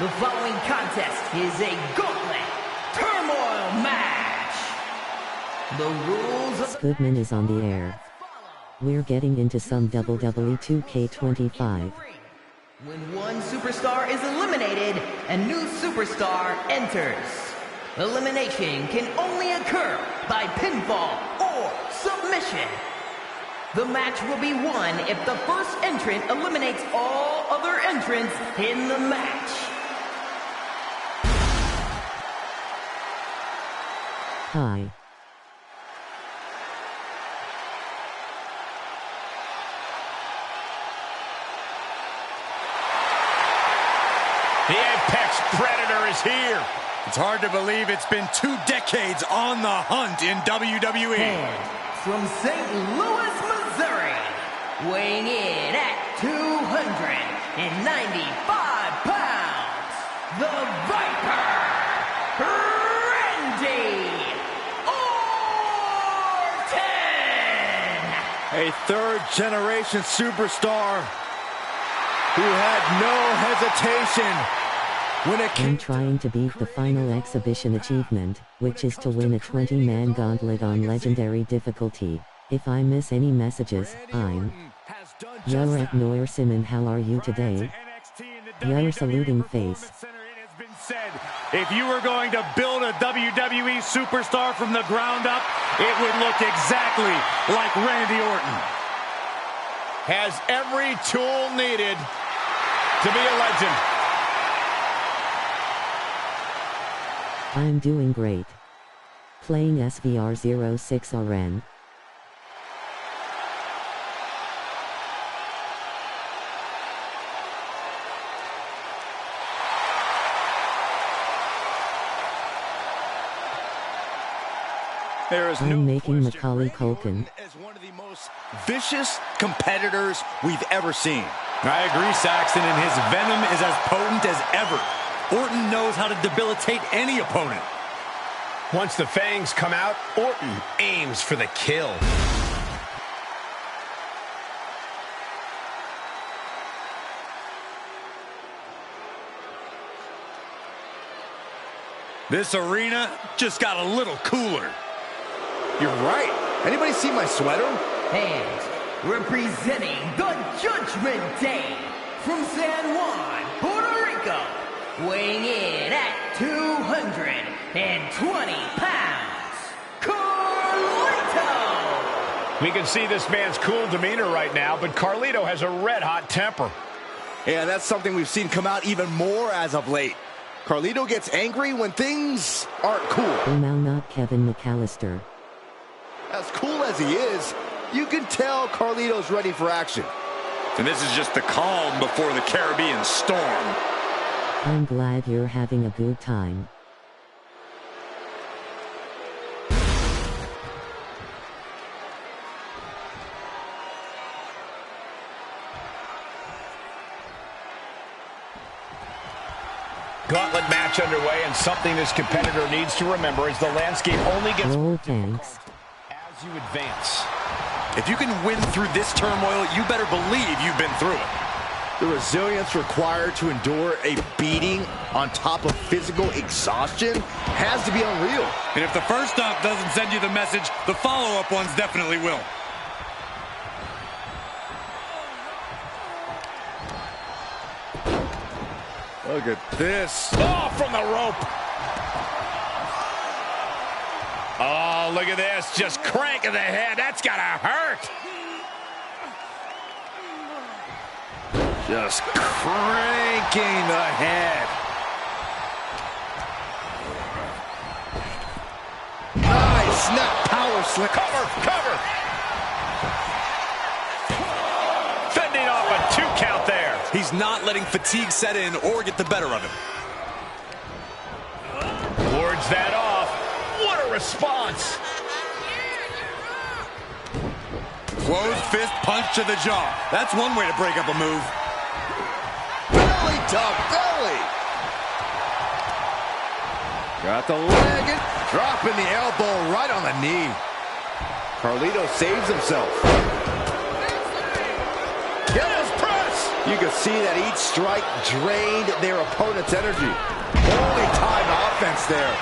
The following contest is a gauntlet turmoil match. The rules of Goodman is on the air. We're getting into some WWE 2K25. When one superstar is eliminated, a new superstar enters. Elimination can only occur by pinfall or submission. The match will be won if the first entrant eliminates all other entrants in the match. Hi. The Apex Predator is here. It's hard to believe it's been 2 decades on the hunt in WWE. And from St. Louis, Missouri, weighing in at 295 pounds, the Viper, Randy Orton! A third-generation superstar who had no hesitation when it came. I'm trying to beat the final exhibition achievement, which is to win a 20-man gauntlet on legendary difficulty. If I miss any messages, I'm Yo at Noir Simon. How are you today? Yo saluting face. If you were going to build a WWE superstar from the ground up, it would look exactly like Randy Orton. Has every tool needed to be a legend. I'm doing great. Playing SVR06RN. I'm making Macaulay Culkin. As one of the most vicious competitors we've ever seen. I agree, Saxton, and his venom is as potent as ever. Orton knows how to debilitate any opponent. Once the fangs come out, Orton aims for the kill. This arena just got a little cooler. You're right. Anybody see my sweater? And representing the Judgment Day from San Juan, Puerto Rico, weighing in at 220 pounds, Carlito! We can see this man's cool demeanor right now, but Carlito has a red-hot temper. Yeah, that's something we've seen come out even more as of late. Carlito gets angry when things aren't cool. Now not Kevin McAllister. As cool as he is, you can tell Carlito's ready for action. And this is just the calm before the Caribbean storm. I'm glad you're having a good time. Gauntlet match underway, and something this competitor needs to remember is the landscape only gets Roll tanks. as you advance. If you can win through this turmoil, you better believe you've been through it. The resilience required to endure a beating on top of physical exhaustion has to be unreal. And if the first stop doesn't send you the message, the follow-up ones definitely will. Look at this. Oh, from the rope. Oh, look at this. Just cranking the head. That's got to hurt. Just cranking the head. Nice snap power slam. Cover. Fending off a 2 count there. He's not letting fatigue set in or get the better of him. Wards that off. What a response. Closed fist punch to the jaw. That's one way to break up a move. Belly to belly. Got the leg and dropping the elbow right on the knee. Carlito saves himself. Yes, press. You can see that each strike drained their opponent's energy. Only time offense there.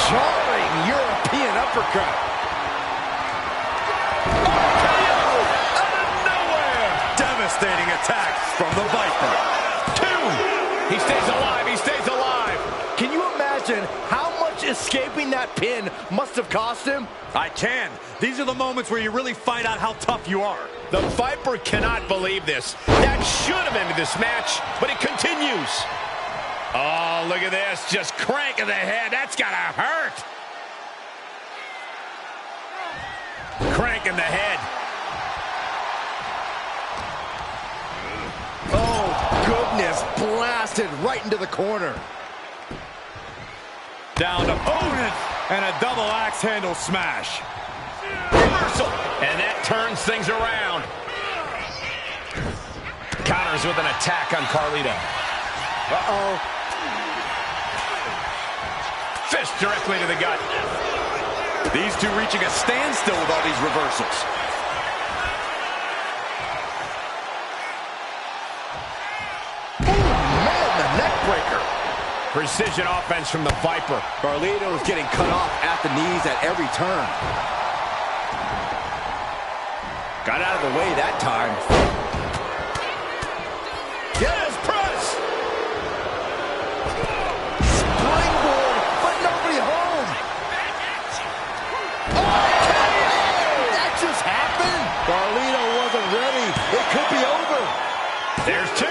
Jarring European uppercut. RKO out of nowhere. Devastating attack from the Viper. 2. He stays alive. He stays alive. Can you imagine how much escaping that pin must have cost him? I can. These are the moments where you really find out how tough you are. The Viper cannot believe this. That should have ended this match, but it continues. Oh, look at this. Just cranking the head. That's gotta hurt. Cranking the head. Oh, goodness. Blasted right into the corner. Down to opponent and a double axe handle smash. Reversal. And that turns things around. Counters with an attack on Carlito. Uh-oh. Fist directly to the gut. These two reaching a standstill with all these reversals. Ooh, man, the neck breaker. Precision offense from the Viper. Carlito is getting cut off at the knees at every turn. Got out of the way that time. Yes, press! Springboard, but nobody home. Oh, that just happened. Carlito wasn't ready. It could be over. There's 2.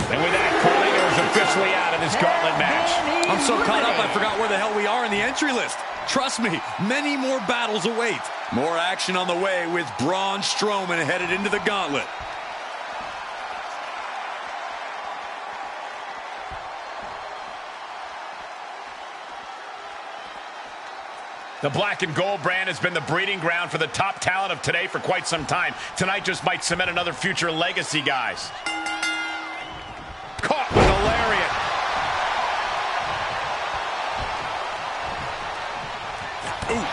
And with that, Carlito is officially out of this gauntlet match. I'm so caught up I forgot where the hell we are in the entry list. Trust me, many more battles await. More action on the way with Braun Strowman headed into the gauntlet. The black and gold brand has been the breeding ground for the top talent of today for quite some time. Tonight just might cement another future legacy, guys. Caught with a lariat. Ooh.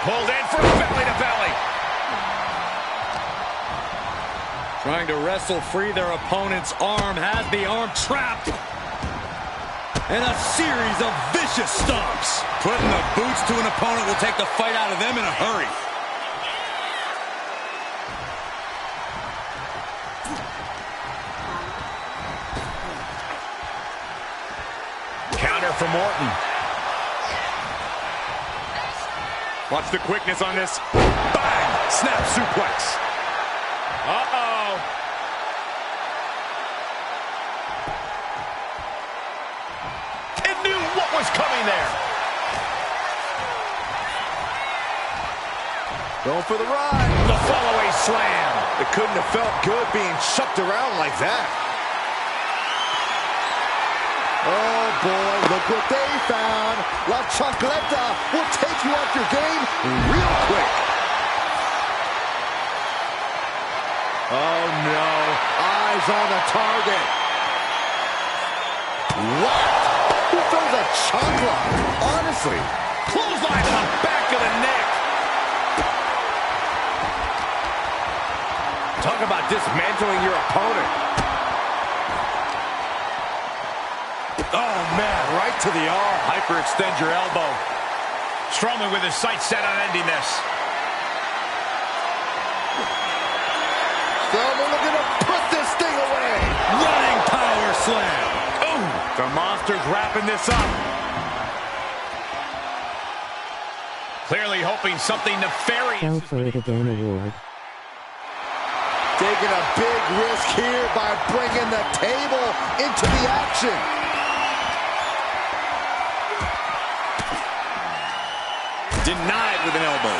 Pulled in for belly to belly. Trying to wrestle free their opponent's arm, has the arm trapped. And a series of vicious stomps. Putting the boots to an opponent will take the fight out of them in a hurry. Counter from Orton. Watch the quickness on this. Bang! Snap suplex. Uh-oh. It knew what was coming there. Going for the ride. The follow-away slam. It couldn't have felt good being chucked around like that. Oh, boy, look what they found. La Chocoleta will take you off your game real quick. Oh, no. Eyes on the target. What? Who throws a chocolate? Honestly. Clothesline to the back of the neck. Talk about dismantling your opponent. Oh, man, right to the arm. Hyperextend your elbow. Strowman with his sights set on ending this. Strowman looking to put this thing away. Running power slam. Ooh, the Monster's wrapping this up. Clearly hoping something nefarious. Fell for it again award. Taking a big risk here by bringing the table into the action. Denied with an elbow.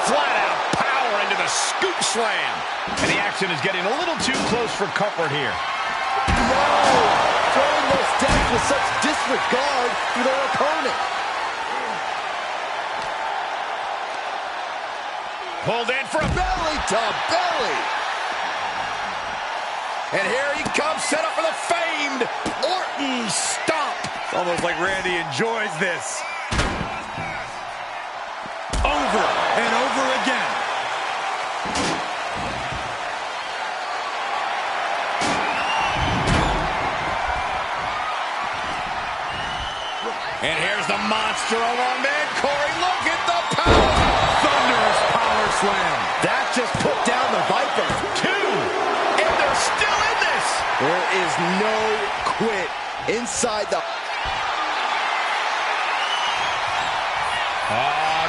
Flat out power into the scoop slam. And the action is getting a little too close for comfort here. No! Throwing those steps with such disregard for their opponent. Pulled in for a Belly to belly. And here he comes, set up for the famed Orton stomp. It's almost like Randy enjoys this. Over and over again. And here's the monster along man. Corey, look at the power. Thunderous power slam. That just put down the Viper. 2. And they're still in this. There is no quit inside the...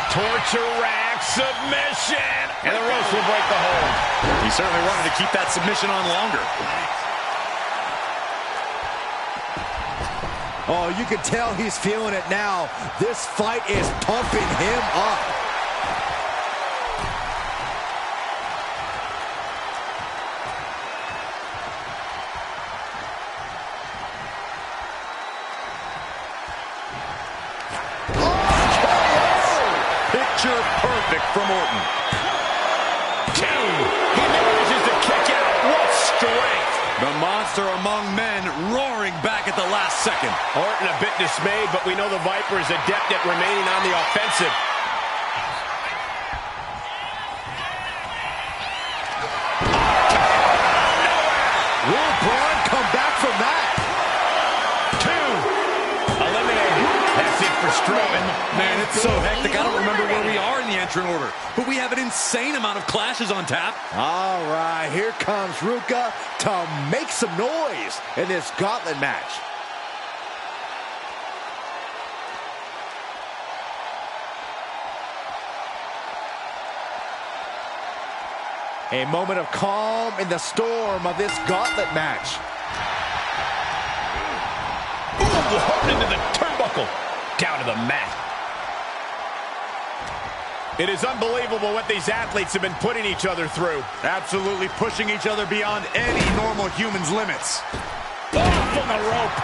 Torture rack submission. And the ropes will break the hold. He certainly wanted to keep that submission on longer. Oh, you can tell he's feeling it now. This fight is pumping him up. Picture perfect from Orton. 2. He manages to kick out. What strength. The monster among men roaring back at the last second. Orton a bit dismayed, but we know the Viper is adept at remaining on the offensive. Will Braun come back from that? 2. Eliminated. That's it for Strowman. Man, it's so hectic. I don't remember where we are in the entrant order, but we have an insane amount of clashes on tap. All right, here comes Ruka to make some noise in this gauntlet match. A moment of calm in the storm of this gauntlet match. Ooh, hooked into the turnbuckle. Down to the mat. It is unbelievable what these athletes have been putting each other through. Absolutely pushing each other beyond any normal human's limits. Off on the rope.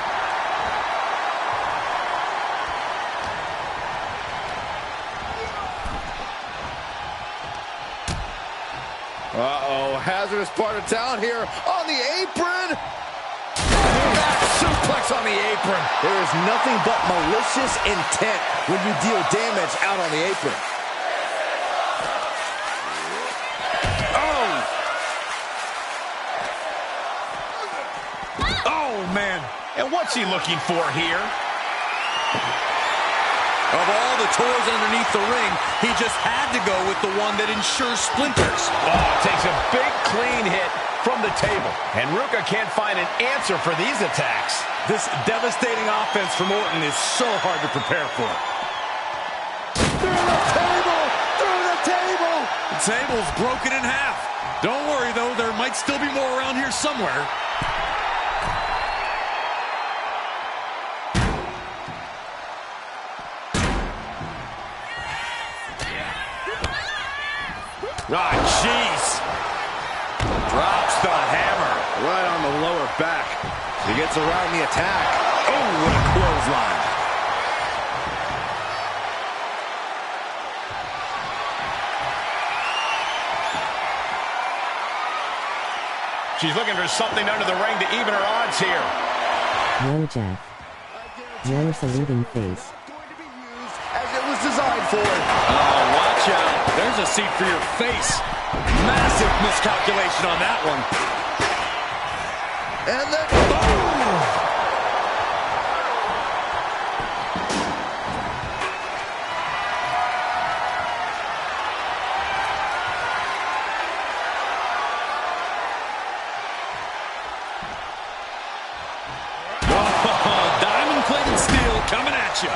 Uh-oh, hazardous part of town here on the apron. Back suplex on the apron. There is nothing but malicious intent when you deal damage out on the apron. Oh, man. And what's he looking for here? Of all the toys underneath the ring, he just had to go with the one that ensures splinters. Oh, takes a big clean hit from the table. And Ruka can't find an answer for these attacks. This devastating offense from Orton is so hard to prepare for. Through the table! Through the table! The table's broken in half. Don't worry, though. There might still be more around here somewhere. Ah, jeez. Drops the hammer. Right on the lower back. He gets around the attack. Oh, what a clothesline. She's looking for something under the ring to even her odds here. Yo, Jeff. Your saluting face. As it was designed for. Oh, watch out. There's a seat for your face. Massive miscalculation on that one. And then, boom! Oh, diamond-plated steel coming at you.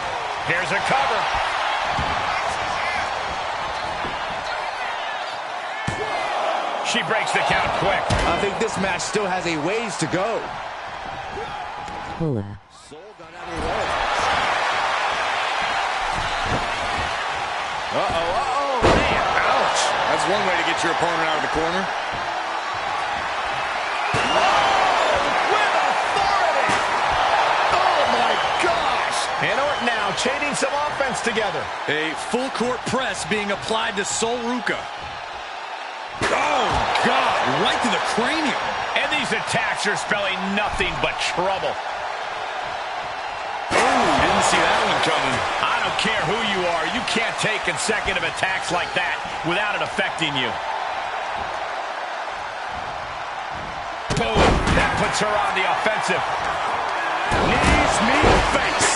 Here's a cover. She breaks the count quick. I think this match still has a ways to go. Hola. Uh-oh. Man, ouch. That's one way to get your opponent out of the corner. With authority. Oh, my gosh. And Orton now chaining some offense together. A full court press being applied to Sol Ruka. Oh, God, right to the cranium. And these These attacks are spelling nothing but trouble. Didn't see that one coming. I don't care who you are. You can't take consecutive attacks like that without it affecting you. Boom. That puts her on the offensive. Knees, meet, face.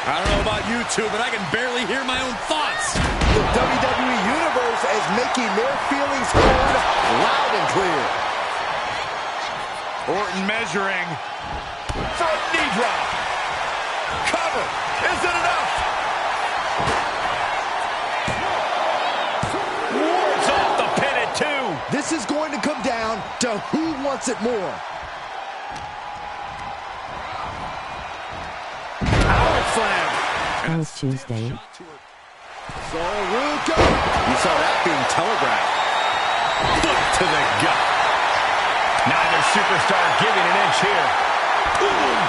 I don't know about you two, but I can barely hear my own thoughts. The WWE Universe is making their feelings heard loud and clear. Orton measuring. Front knee drop. Cover. Is it enough? Wards off the pin at 2. This is going to come down to who wants it more. Power slam. How's Tuesday? So Ruka. You saw that being telegraphed. Foot to the gut. Neither superstar giving an inch here. Boom.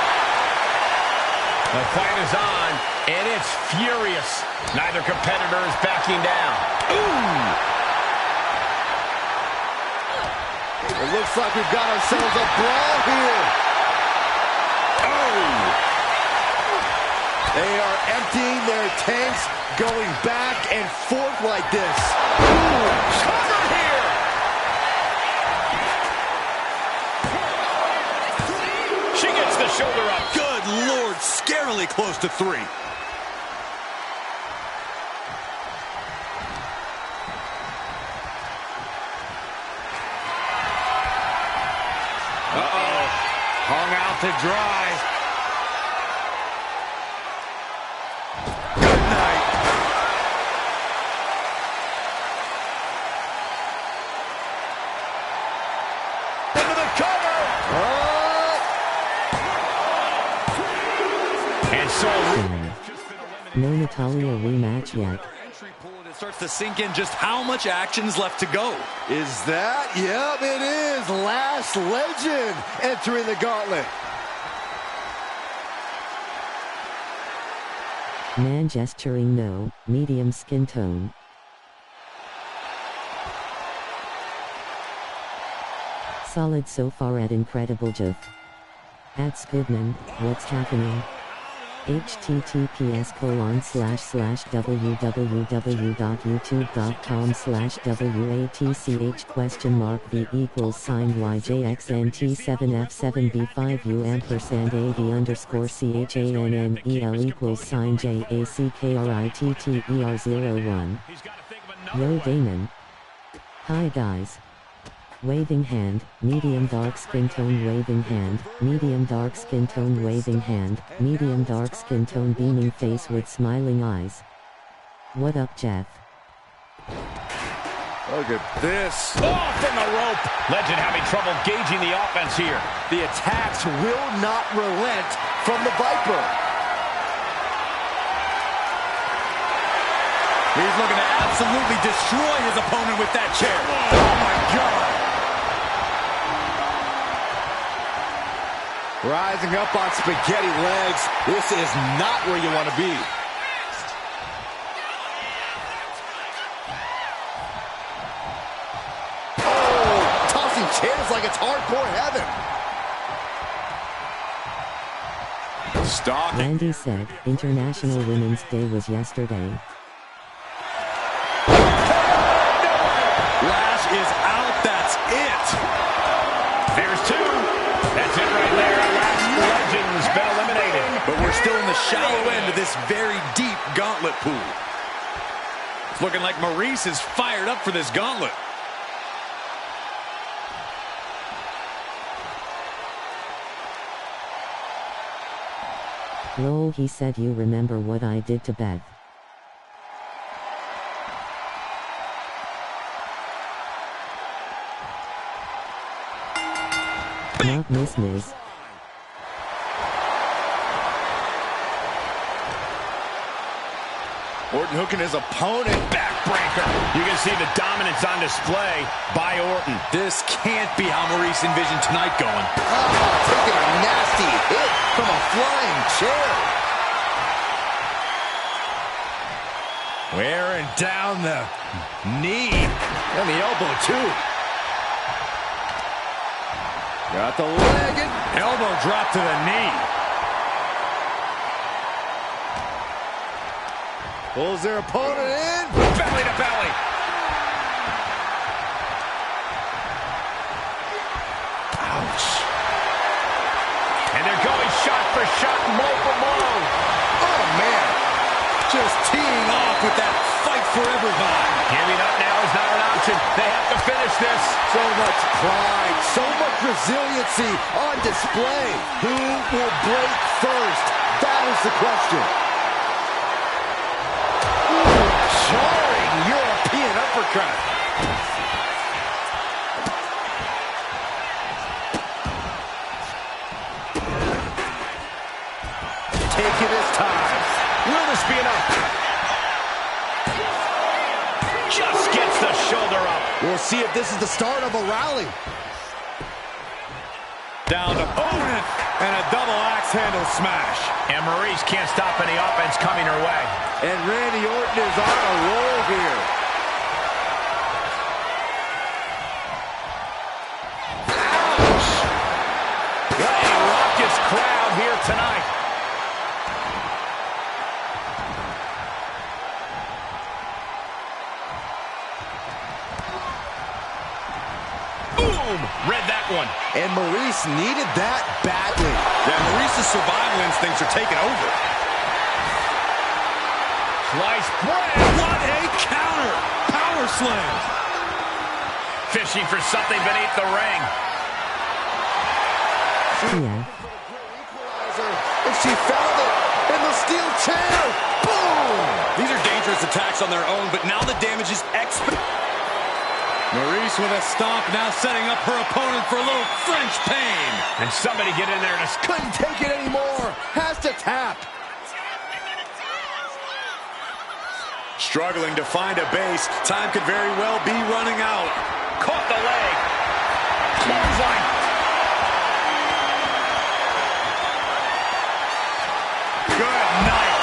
The fight is on, and it's furious. Neither competitor is backing down. Ooh. It looks like we've got ourselves a brawl here. Oh! They are emptying their tanks, going back and forth like this. Ooh. Cover here. She gets the shoulder up. Good Lord, scarily close to 3. Uh-oh. Hung out to dry. Good night. Into the cover. And so... No Natalia rematch yet. It starts to sink in just how much action's left to go. Is that? Yep, it is. Last Legend entering the gauntlet. Man gesturing no, medium skin tone. Solid so far at Incredible Jeff. At Goodman, what's happening? https://www.youtube.com/WATCHV5UAMPV5UJXNT7F7B5UAMPV/AV_CHANNEL Yo Damon. Hi guys. Waving hand, medium dark skin tone waving hand, medium dark skin tone waving hand, medium dark skin tone beaming face with smiling eyes. What up, Jeff? Look at this. Oh, from the rope. Legend having trouble gauging the offense here. The attacks will not relent from the Viper. He's looking to absolutely destroy his opponent with that chair. Oh my God. Rising up on spaghetti legs. This is not where you want to be. Oh, tossing chairs like it's hardcore heaven. Stalking. Randy said, International Women's Day was yesterday. Lash is out, that's it. There's 2. That's it right there. Last Legend's been eliminated. But we're still in the shallow end of this very deep gauntlet pool. It's looking like Maurice is fired up for this gauntlet. Lol, he said you remember what I did to Beth. Not Miss Miz. Orton hooking his opponent. Backbreaker. You can see the dominance on display by Orton. This can't be how Maurice envisioned tonight going. Oh, taking a nasty hit from a flying chair. Wearing down the knee. And the elbow, too. Got the leg and elbow drop to the knee. Pulls their opponent in. Belly to belly. Ouch. And they're going shot for shot, blow for blow. Oh, man. Just teeing off with that fight forever vibe. Giving up now is not an option. They have to finish this. So much pride, so much resiliency on display. Who will break first? That is the question. Ooh, jarring European uppercut. Taking his time. Will this be enough? Just gets the shoulder up. We'll see if this is the start of a rally. Down to opponent and a double axe handle smash. And Maurice can't stop any offense coming her way. And Randy Orton is on a roll here. Ouch! What a raucous crowd here tonight. Boom! Read that one. And Maurice needed that badly. Yeah, Maurice's survival instincts are taking over. Slice bread. What a counter! Power slam. Fishing for something beneath the ring. Yeah. And she found it in the steel chair. Boom! These are dangerous attacks on their own, but now the damage is exponential. Maurice with a stomp, now setting up her opponent for a little French pain. And somebody get in there and Couldn't take it anymore. Has to tap. Struggling to find a base. Time could very well be running out. caught the leg. Clothesline. Good night.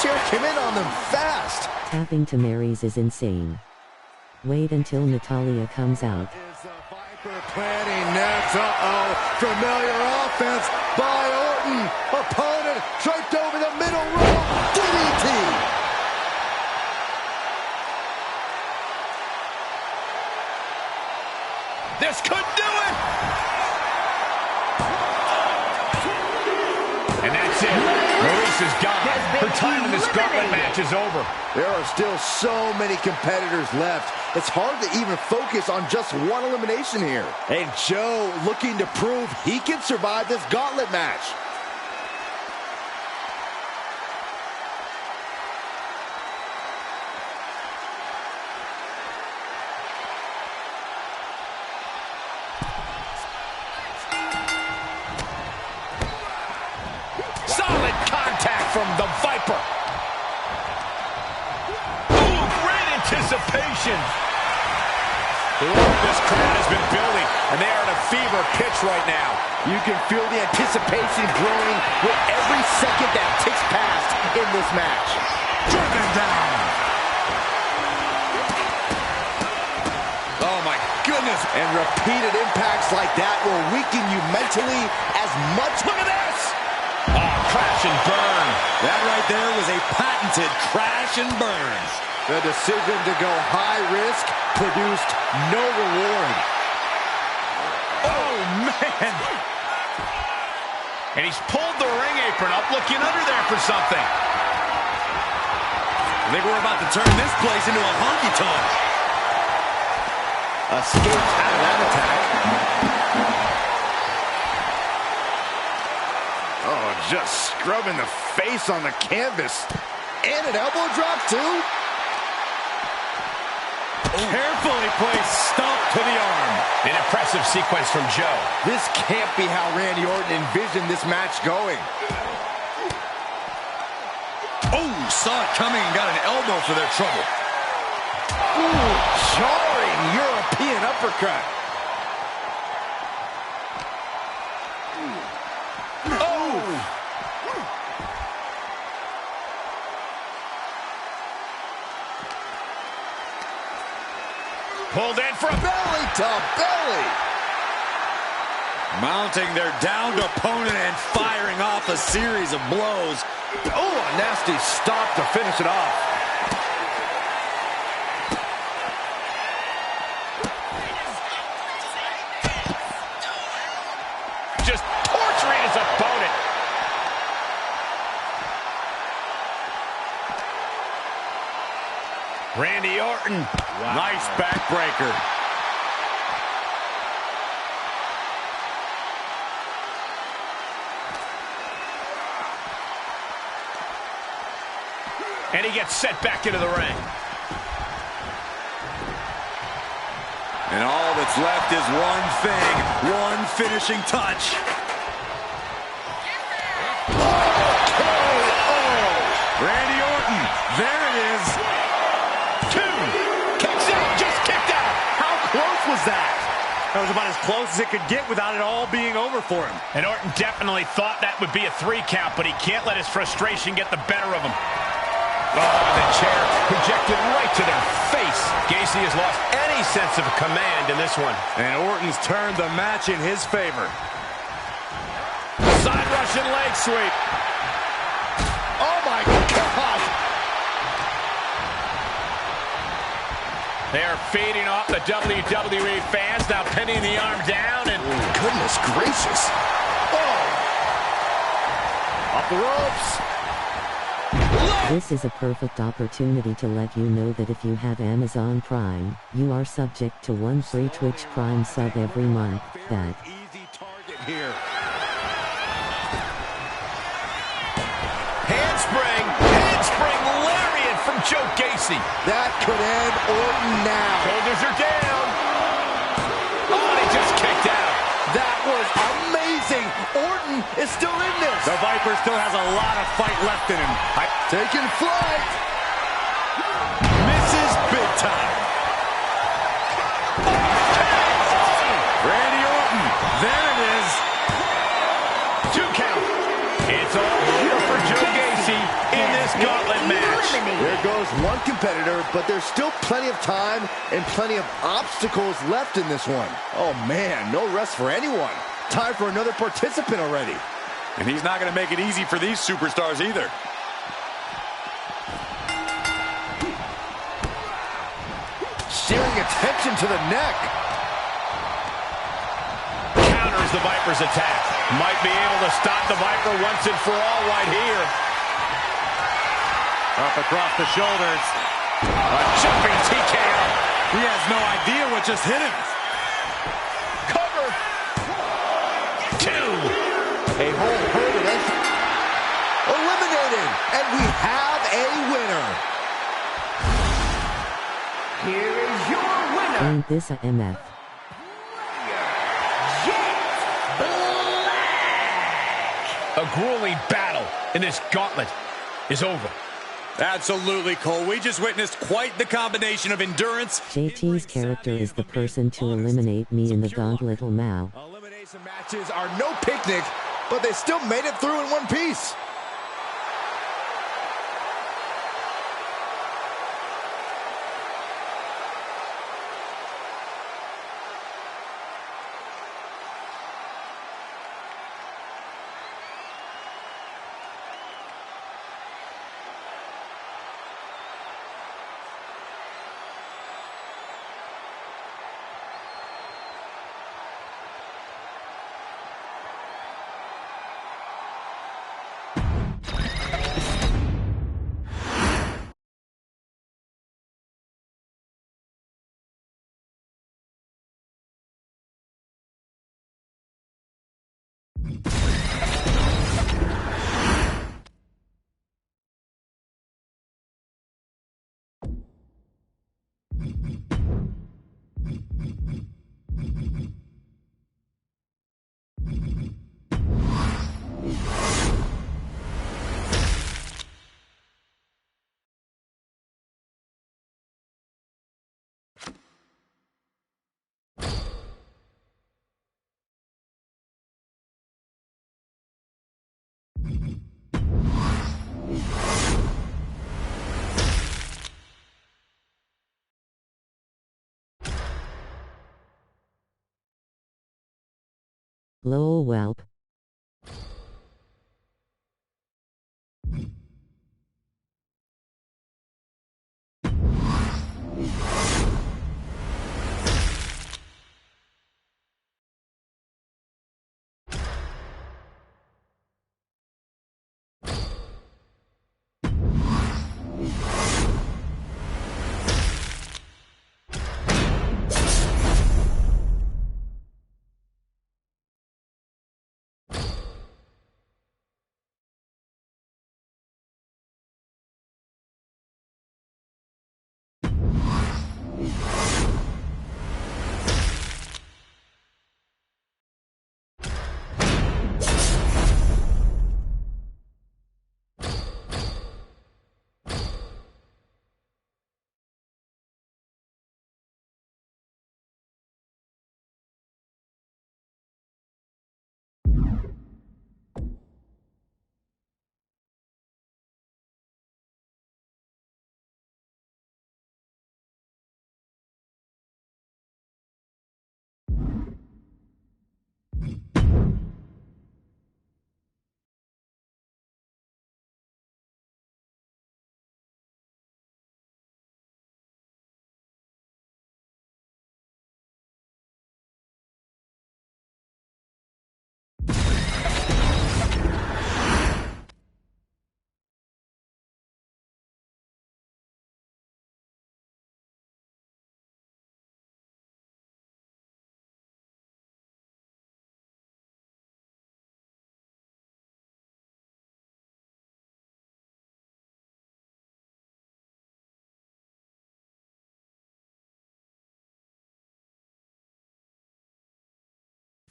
Chair came in on them fast. Tapping to Mary's is insane. Wait until Natalya comes out. Is the Viper planning next? Familiar offense by Orton. Opponent draped over the middle rope. DDT. This could do it. And that's it. Maurice is gone. Her time in this gauntlet match is over. There are still so many competitors left. It's hard to even focus on just one elimination here. And Joe looking to prove he can survive this gauntlet match. Solid contact from the Viper. Ooh, great anticipation. This crowd has been building, and they are at a fever pitch right now. You can feel the anticipation growing with every second that ticks past in this match. Driven down. Oh my goodness. And repeated impacts like that will weaken you mentally as much. Look at this. Oh, crash and burn. That right there was a patented crash and burn. The decision to go high risk produced no reward. Oh, man. And he's pulled the ring apron up, looking under there for something. I think we're about to turn this place into a honky-tonk. Escaped out of that attack. Oh, just scrubbing the face on the canvas. And an elbow drop, too. Carefully placed stomp to the arm. An impressive sequence from Joe. This can't be how Randy Orton envisioned this match going. Oh, saw it coming and got an elbow for their trouble. Ooh, jarring European uppercut. Oh! Pulled in for a belly to belly. Mounting their downed opponent and firing off a series of blows. Oh, a nasty stop to finish it off. Just torturing his opponent. Randy Orton. Wow. Nice backbreaker. And he gets set back into the ring. And all that's left is one thing, one finishing touch. Randy Orton, there it is. 2. Kicks out, just kicked out. How close was that? That was about as close as it could get without it all being over for him. And Orton definitely thought that would be a 3 count, but he can't let his frustration get the better of him. Oh, the chair projected right to their face. Gacy has lost any sense of command in this one. And Orton's turned the match in his favor. Side Russian leg sweep. Oh, my God. They're feeding off the WWE fans, now pinning the arm down. And goodness gracious. Oh. Off the ropes. This is a perfect opportunity to let you know that if you have Amazon Prime, you are subject to 1 free Twitch Prime sub every month. That easy target here. handspring lariat from Joe Gacy. That could end Orton now. Shoulders are down. Oh, and he just kicked out. That was amazing. Orton is still in this. The Viper still has a lot of fight left in him. Taking flight. Misses big time. Randy Orton. There it is. 2 count. It's all over for Joe Gacy in this gauntlet match. There goes one competitor, but there's still plenty of time and plenty of obstacles left in this one. Oh, man, no rest for anyone. Time for another participant already. And he's not going to make it easy for these superstars either. Steering attention to the neck. Counters the Viper's attack. Might be able to stop the Viper once and for all right here. Up across the shoulders. A jumping TKO. He has no idea what just hit him. Cover. 2. A whole herd of eliminated. And we have a winner. Here is your winner, ain't this a MF? A grueling battle in this gauntlet is over. Absolutely, Cole. We just witnessed quite the combination of endurance. JT's character is the person to eliminate me in the gauntlet. Mao. Elimination matches are no picnic, but they still made it through in one piece. Lol whelp.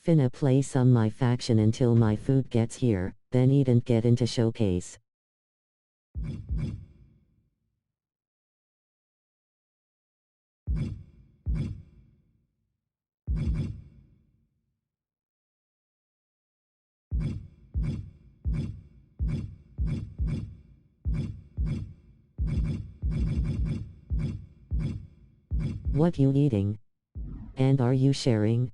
Finna play some my faction until my food gets here, then eat and get into showcase. What you eating? And are you sharing?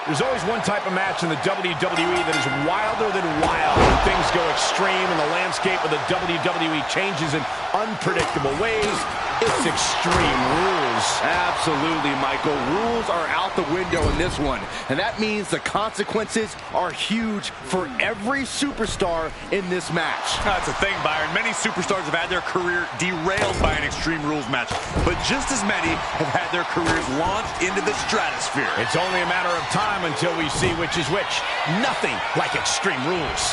There's always one type of match in the WWE that is wilder than wild when things go extreme and the landscape of the WWE changes in unpredictable ways. It's Extreme Rules. Absolutely, Michael. Rules are out the window in this one, and that means the consequences are huge for every superstar in this match. That's the thing, Byron. Many superstars have had their career derailed by an Extreme Rules match, but just as many have had their careers launched into the stratosphere. It's only a matter of time until we see which is which. Nothing like Extreme Rules.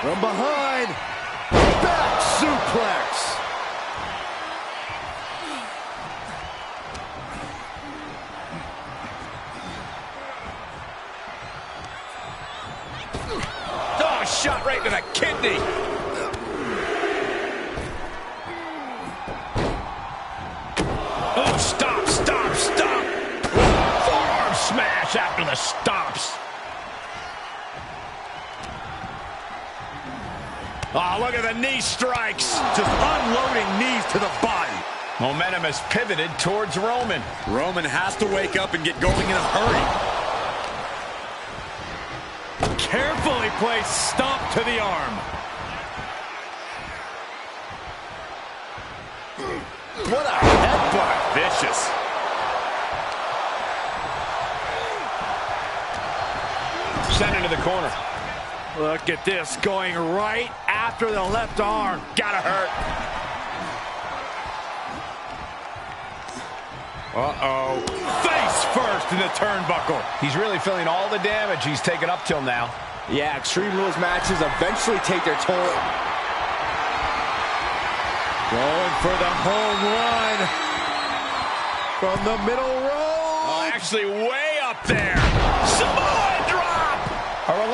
From behind, back suplex. Oh, shot right to the kidney. Oh, stop, stop, stop. Forearm smash after the stops. Oh, look at the knee strikes. Just unloading knees to the body. Momentum has pivoted towards Roman. Roman has to wake up and get going in a hurry. Carefully placed stomp to the arm. What a headbutt. Vicious. Sent into the corner. Look at this, going right after the left arm. Gotta hurt. Uh-oh. Face first in the turnbuckle. He's really feeling all the damage he's taken up till now. Yeah, Extreme Rules matches eventually take their toll. Going for the home run. From the middle row. Oh, actually way up there. Samoa drop. A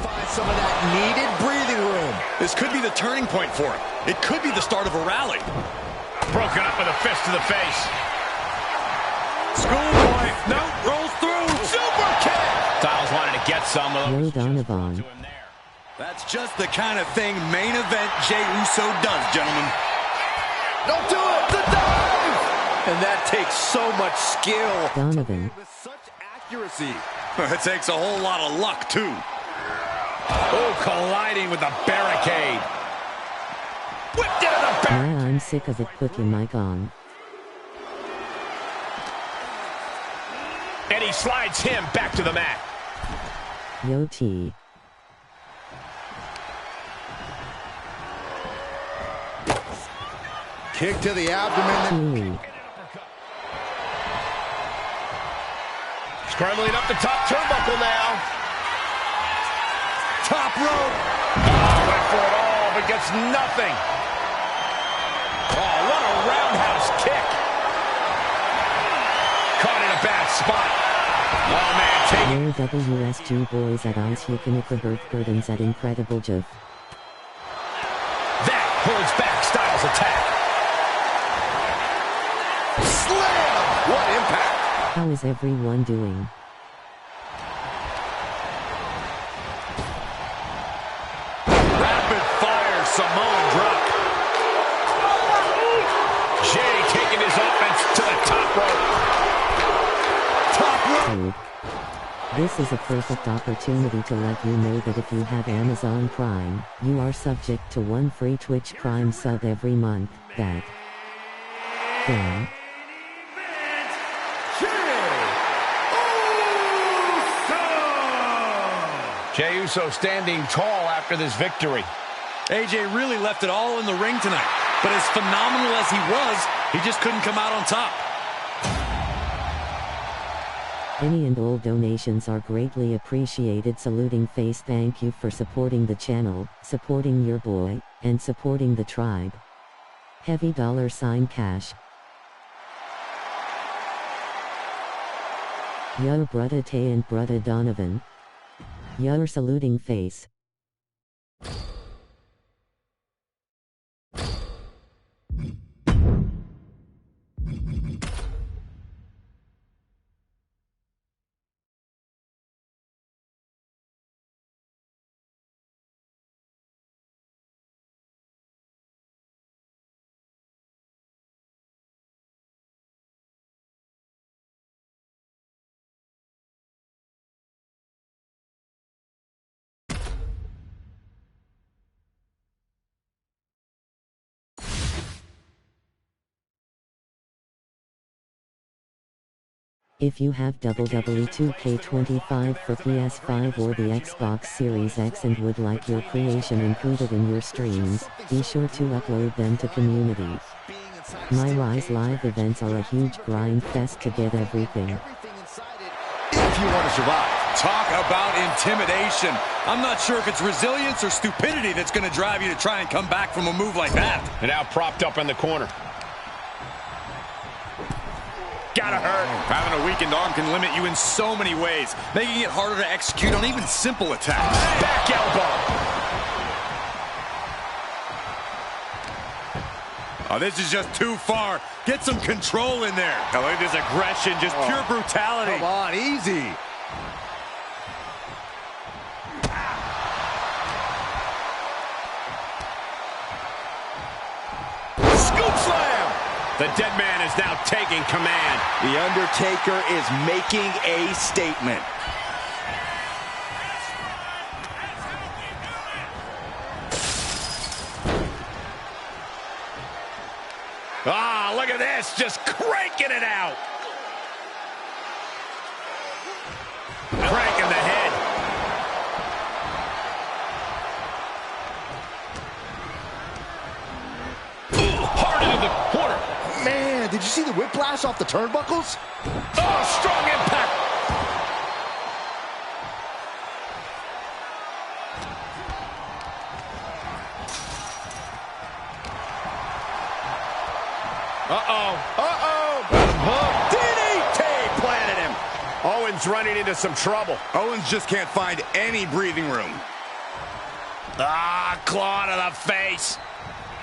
Find some of that needed breathing room. This could be the turning point for him. It could be the start of a rally. Broken up with a fist to the face. Schoolboy. No, rolls through. Super kick. Styles wanted to get some. Yo, Donovan. That's just the kind of thing main event Jey Uso does, gentlemen. Don't do it. The dive. And that takes so much skill. Donovan. With such accuracy. It takes a whole lot of luck, too. Oh, colliding with the barricade. Whipped into the back. Yeah, I'm sick of it putting my gong. And he slides him back to the mat. Yo, T. Kick to the abdomen. Scrambling up the top turnbuckle now. Top rope. Oh, went for it all, but gets nothing. Oh, what a roundhouse kick. Caught in a bad spot. Oh, man, take it. Yo, WSG boys at Ice Hukanika Birthburdens at Incredible Jeff. That holds back Styles' attack. Slam. What impact. How is everyone doing? Rapid fire Samoan drop. Jey taking his offense to the top rope. Top rope. Dude. This is a perfect opportunity to let you know that if you have Amazon Prime, you are subject to one free Twitch Prime sub every month. That. Damn. Jey Uso standing tall after this victory. AJ really left it all in the ring tonight. But as phenomenal as he was, he just couldn't come out on top. Any and all donations are greatly appreciated. Saluting face, thank you for supporting the channel, supporting your boy, and supporting the tribe. Heavy $ cash. Yo, brudda Tay and brudda Donovan. Yo, saluting face. If you have WWE 2K25 for PS5 or the Xbox Series X and would like your creation included in your streams, be sure to upload them to community. My Rise Live events are a huge grind fest to get everything. If you want to survive. Talk about intimidation. I'm not sure if it's resilience or stupidity that's going to drive you to try and come back from a move like that. And now propped up in the corner. Gotta hurt. Having a weakened arm can limit you in so many ways, making it harder to execute on even simple attacks. Back elbow. Oh, this is just too far. Get some control in there. Oh, look at this aggression, just pure brutality. Come on, easy. Scoop slam. The dead man is now taking command. The Undertaker is making a statement. Ah, look at this, just cranking it out. Cranking the head. Ooh, hard into the corner. Man, did you see the whiplash off the turnbuckles? Oh, strong impact. Uh-oh. DDT planted him. Oh, and Owens running into some trouble. Owens just can't find any breathing room. Ah, claw to the face.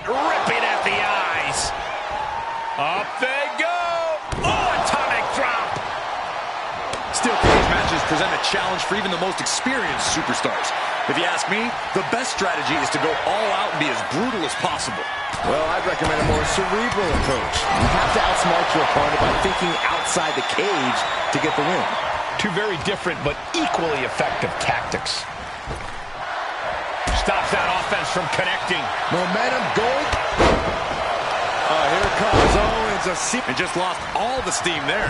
Ripping at the eyes. Up they go. Oh, atomic drop. Steel cage matches present a challenge for even the most experienced superstars. If you ask me, the best strategy is to go all out and be as brutal as possible. Well, I'd recommend a more cerebral approach. You have to outsmart your opponent by thinking outside the cage to get the win. Two very different but equally effective tactics. Stops that offense from connecting. Momentum going. Here comes Owens. And just lost all the steam there.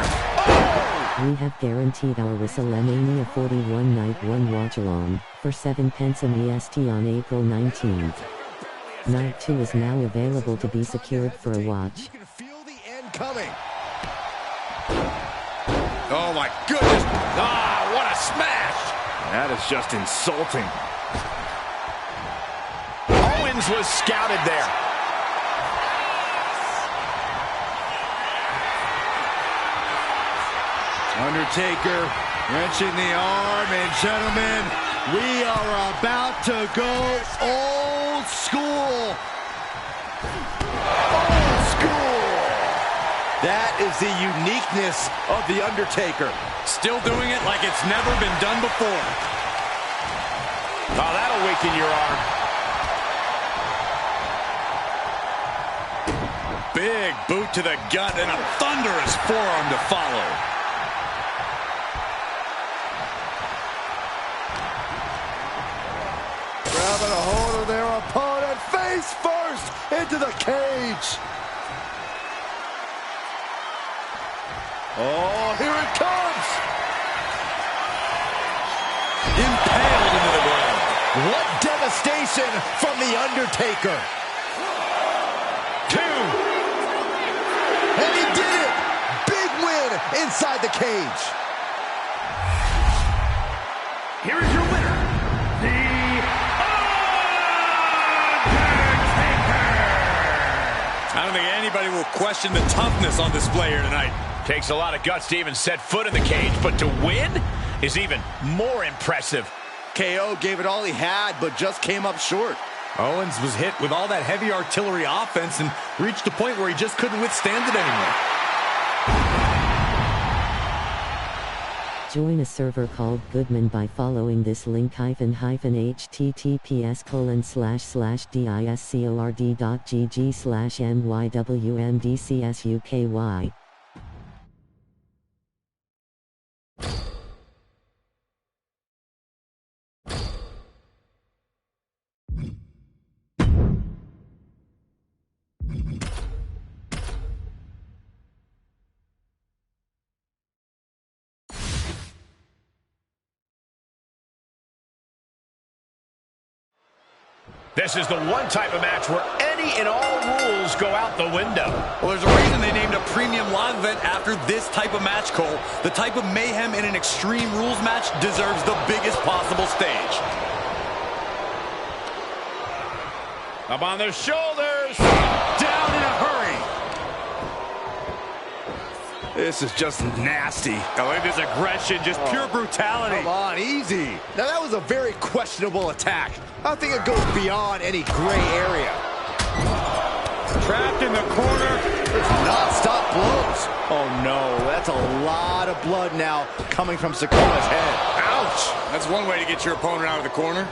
We have guaranteed our WrestleMania 41 Night 1 watch-along for 7 pence an EST on April 19th. Night 2 is now available to be secured for a watch. You can feel the end coming. Oh my goodness. Ah, what a smash. That is just insulting. Owens was scouted there. Undertaker wrenching the arm, and gentlemen, we are about to go old school. Old school. That is the uniqueness of the Undertaker. Still doing it like it's never been done before. Oh, that'll weaken your arm. Big boot to the gut and a thunderous forearm to follow. Grabbing a hold of their opponent, face first into the cage. Oh, here it comes. Impaled into the ground. What devastation from the Undertaker. 2. And he did it. Big win inside the cage. Here is your winner, the I don't think anybody will question the toughness on display here tonight. Takes a lot of guts to even set foot in the cage, but to win is even more impressive. KO gave it all he had, but just came up short. Owens was hit with all that heavy artillery offense and reached a point where he just couldn't withstand it anymore. Join a server called Goodman by following this link https://discord.gg/mywmdcsUKY. This is the one type of match where any and all rules go out the window. Well, there's a reason they named a premium live event after this type of match, Cole. The type of mayhem in an Extreme Rules match deserves the biggest possible stage. Up on their shoulders. Down in a hurry. This is just nasty. Oh, look at this aggression, just pure brutality. Come on, easy. Now, that was a very questionable attack. I think it goes beyond any gray area. Trapped in the corner. It's non-stop blows. Oh, no. That's a lot of blood now coming from Sakona's head. Ouch! That's one way to get your opponent out of the corner.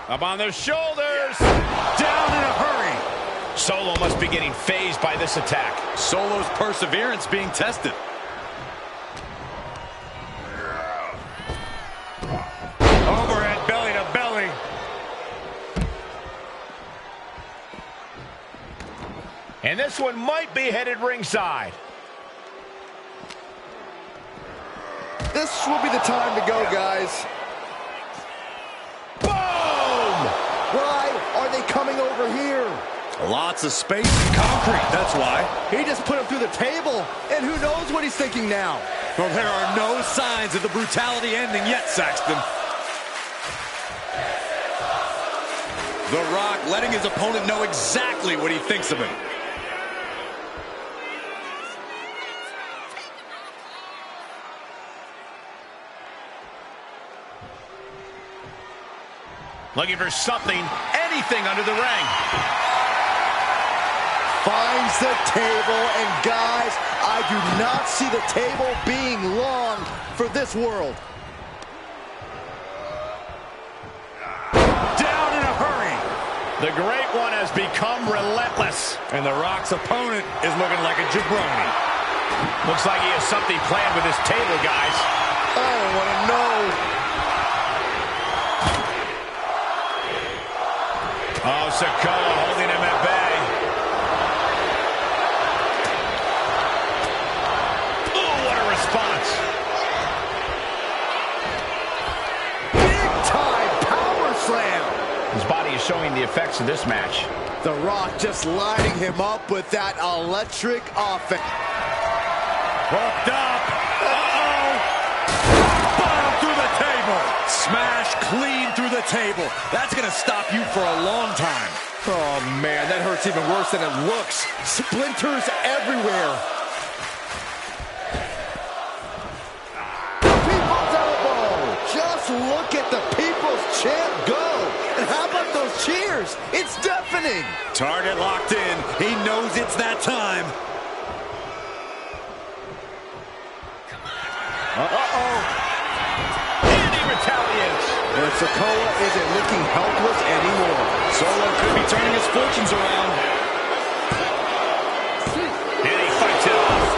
Up on their shoulders. Down in a hurry. Solo must be getting phased by this attack. Solo's perseverance being tested. Overhead belly to belly. And this one might be headed ringside. This will be the time to go, guys. Boom! Why are they coming over here? Lots of space and concrete, that's why. He just put him through the table, and who knows what he's thinking now. Well, there are no signs of the brutality ending yet, Saxton. The Rock letting his opponent know exactly what he thinks of him. Looking for something, anything under the ring. Finds the table, and guys, I do not see the table being long for this world. Down in a hurry. The Great One has become relentless. And The Rock's opponent is looking like a jabroni. Looks like he has something planned with his table, guys. I don't want to know. Oh, Sikoa holding him at bay. Oh, what a response. Big time power slam. His body is showing the effects of this match. The Rock just lighting him up with that electric offense. Hooked up. Uh-oh. Bomb through the table. Smash clean through the table. That's going to stop you for a long time. Oh, man, that hurts even worse than it looks. Splinters everywhere. People's elbow. Just look at the People's Champ go. And how about those cheers? It's deafening. Target locked in. He knows it's that time. Uh-oh. And he retaliates. And Sikoa isn't looking helpless anymore. Solo could be turning his fortunes around. And he fights it off.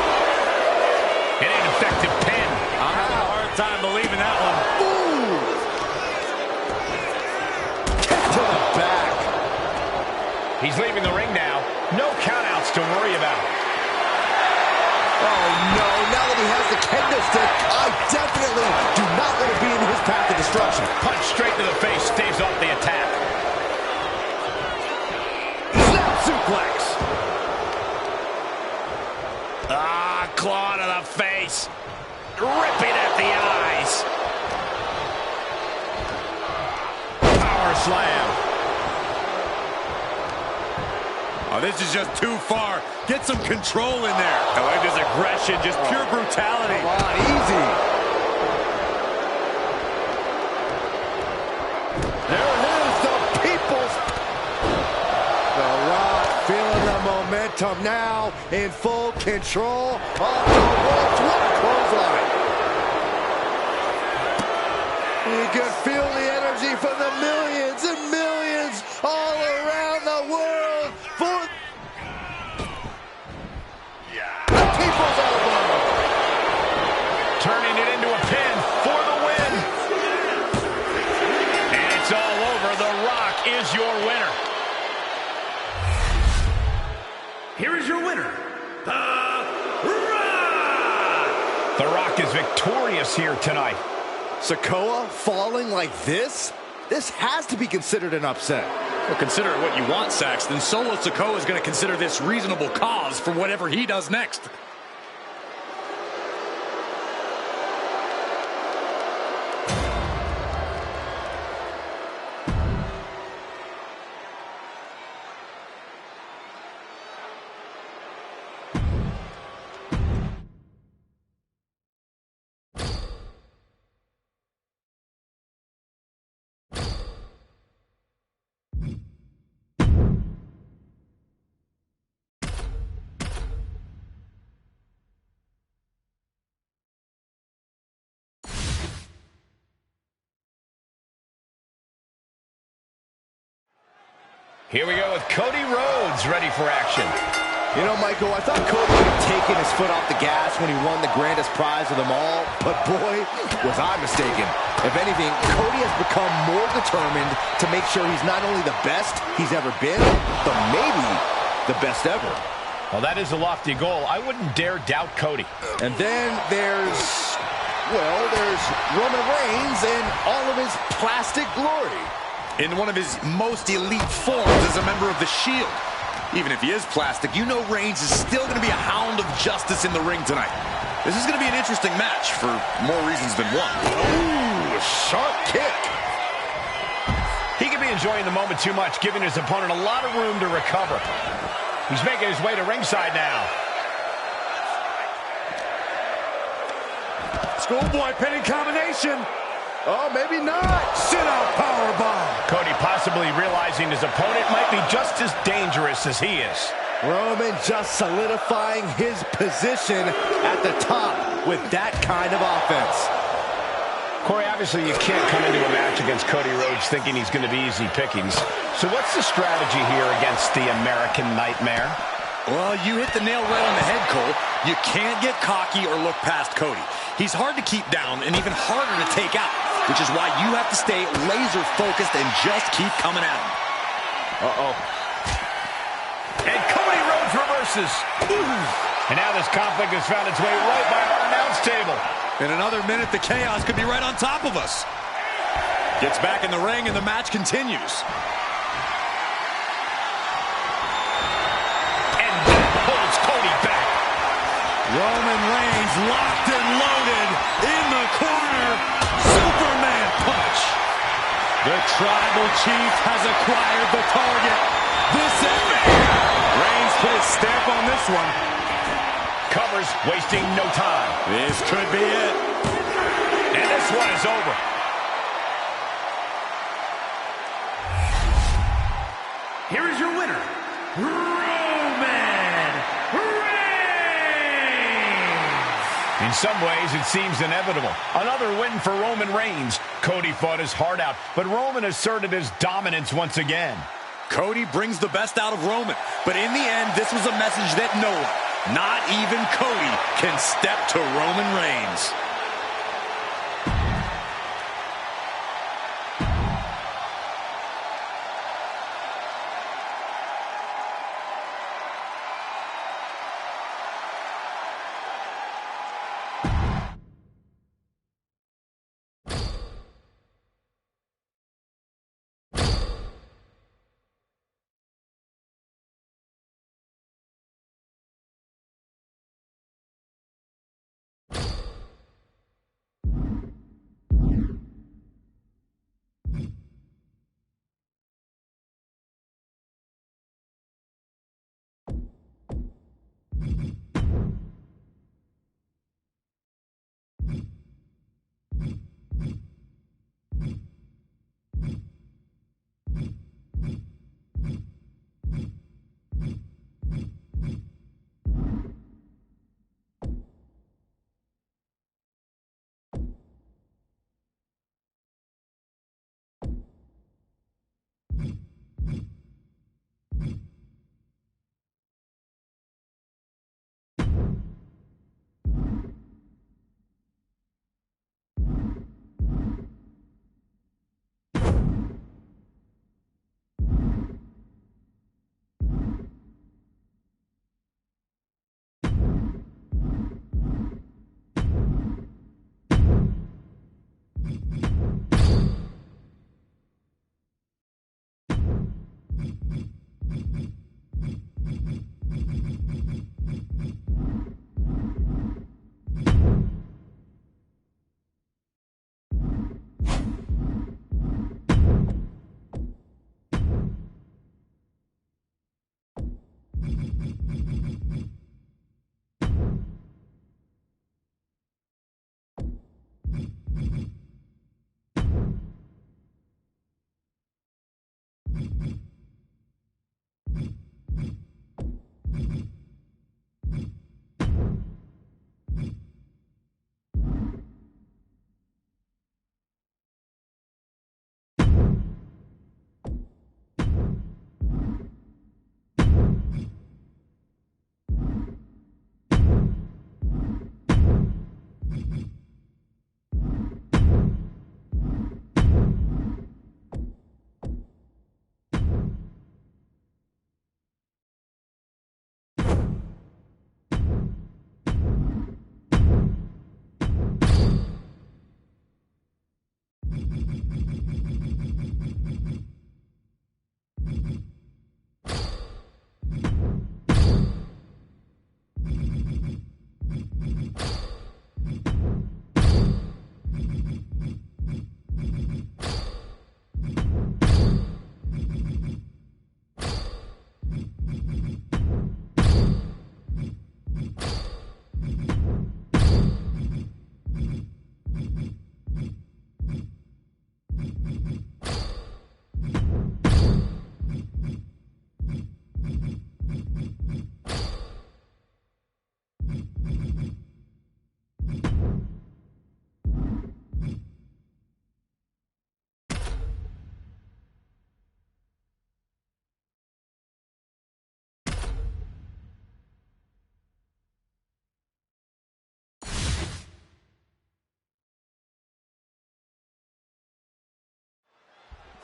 And an effective pin. I'm having a hard time believing that one. Ooh. Kick to the back. He's leaving the ring now. No countouts to worry about. Oh, no. Now that he has the kendo stick, I definitely do not want to be in his path of destruction. Punch straight to the face, staves off the attack. Snap suplex. Ah, claw to the face. Ripping at the eyes. Power slam. Oh, this is just too far. Get some control in there. I like this aggression, just pure brutality. Come on, easy. There it is, the People's. The Rock feeling the momentum now, in full control of the ropes. What a clothesline. You can feel the energy from the millions and millions all around the world for the People's elbow. Turning it into a pin for the win. And it's all over. The Rock is your winner. Here is your winner, The Rock. The Rock is victorious here tonight. Sikoa falling like this? This has to be considered an upset. Well, consider it what you want, Saxton. Solo Sikoa is going to consider this reasonable cause for whatever he does next. Here we go with Cody Rhodes ready for action. You know, Michael, I thought Cody would have taken his foot off the gas when he won the grandest prize of them all, but boy, was I mistaken. If anything, Cody has become more determined to make sure he's not only the best he's ever been, but maybe the best ever. Well, that is a lofty goal. I wouldn't dare doubt Cody. And then there's Roman Reigns in all of his plastic glory. In one of his most elite forms as a member of the Shield. Even if he is plastic, you know Reigns is still going to be a hound of justice in the ring tonight. This is going to be an interesting match for more reasons than one. Ooh, sharp kick. He could be enjoying the moment too much, giving his opponent a lot of room to recover. He's making his way to ringside now. Schoolboy pinning combination. Oh, maybe not. Sit-out powerbomb. Cody possibly realizing his opponent might be just as dangerous as he is. Roman just solidifying his position at the top with that kind of offense. Corey, obviously you can't come into a match against Cody Rhodes thinking he's going to be easy pickings. So what's the strategy here against the American Nightmare? Well, you hit the nail right on the head, Cole. You can't get cocky or look past Cody. He's hard to keep down and even harder to take out, which is why you have to stay laser focused and just keep coming at him. Uh-oh. And Cody Rhodes reverses. And now this conflict has found its way right by our announce table. In another minute, the chaos could be right on top of us. Gets back in the ring, and the match continues. And that holds Cody back. Roman Reigns locked and loaded in the corner. Superman punch. The Tribal Chief has acquired the target. This is Reigns put his stamp on this one. Covers, wasting no time. This could be it. And this one is over. Here is your winner, Roman Reigns. In some ways, it seems inevitable. Another win for Roman Reigns. Cody fought his heart out, but Roman asserted his dominance once again. Cody brings the best out of Roman, but in the end, this was a message that no one, not even Cody, can step to Roman Reigns.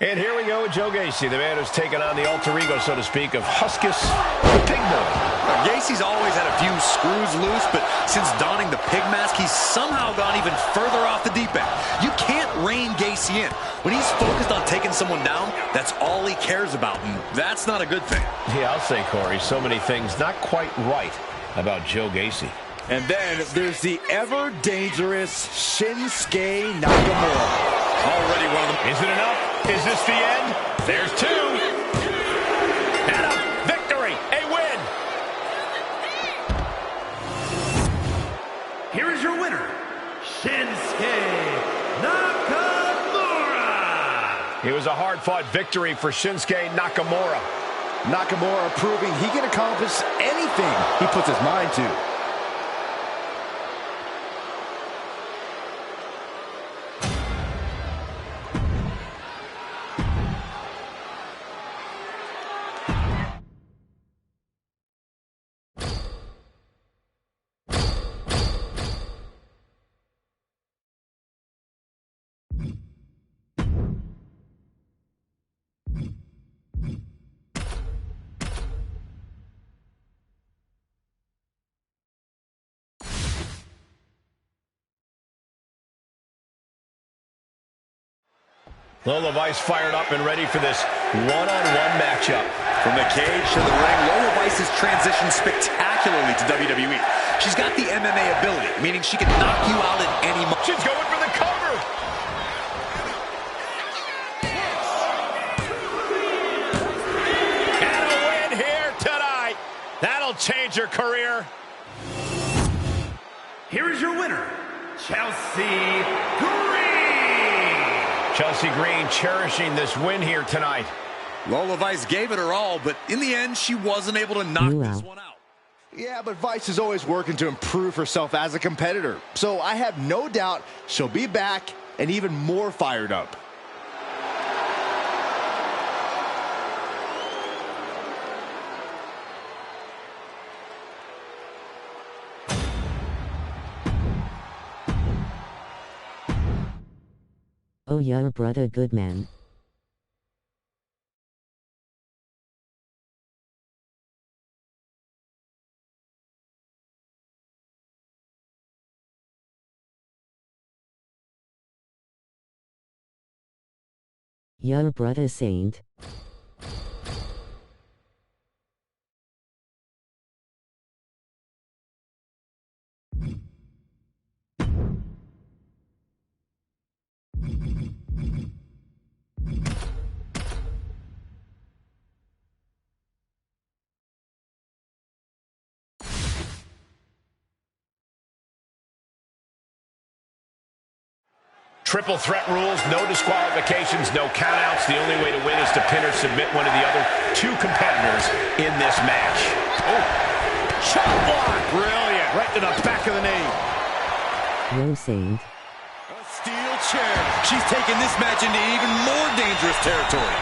And here we go with Joe Gacy, the man who's taken on the alter ego, so to speak, of Huskus the Pig Boy. Gacy's always had a few screws loose, but since donning the pig mask, he's somehow gone even further off the deep end. You can't rein Gacy in. When he's focused on taking someone down, that's all he cares about, and that's not a good thing. Yeah, I'll say, Corey, so many things not quite right about Joe Gacy. And then there's the ever-dangerous Shinsuke Nakamura. Already one of them. Is it enough? Is this the end? There's two. And a victory, a win. Here is your winner, Shinsuke Nakamura. It was a hard-fought victory for Shinsuke Nakamura. Nakamura proving he can accomplish anything he puts his mind to. Lola Vice fired up and ready for this one-on-one matchup. From the cage to the ring, Lola Vice has transitioned spectacularly to WWE. She's got the MMA ability, meaning she can knock you out at any moment. She's going for the cover. And a win here tonight. That'll change her career. Here is your winner, Chelsea Green. Chelsea Green cherishing this win here tonight. Lola Vice gave it her all, but in the end, she wasn't able to knock this one out. Yeah, but Vice is always working to improve herself as a competitor. So I have no doubt she'll be back and even more fired up. Oh, your brother good man. Your brother saint. Triple threat rules, no disqualifications, no countouts. The only way to win is to pin or submit one of the other two competitors in this match. Oh, chop block. Brilliant. Right to the back of the knee. Yo saint. A steel chair. She's taking this match into even more dangerous territory.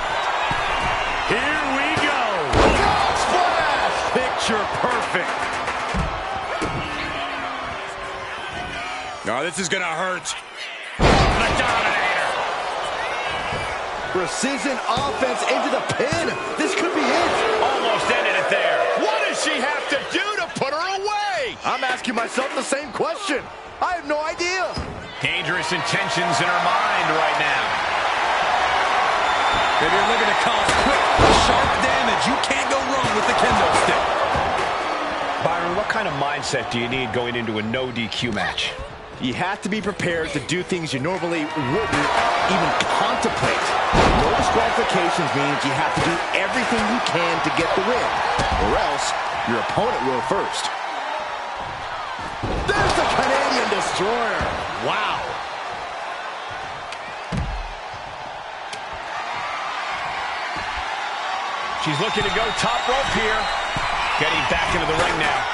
Here we go. God splash! Picture perfect. Oh, this is going to hurt. The Dominator. Precision offense into the pin. This could be it. Almost ended it there. What does she have to do to put her away? I'm asking myself the same question. I have no idea. Dangerous intentions in her mind right now. If you're looking to cause quick, sharp damage, you can't go wrong with the kendo stick. Byron, what kind of mindset do you need going into a no DQ match? You have to be prepared to do things you normally wouldn't even contemplate. No disqualifications means you have to do everything you can to get the win, or else your opponent will first. There's the Canadian Destroyer. Wow. She's looking to go top rope here. Getting back into the ring now.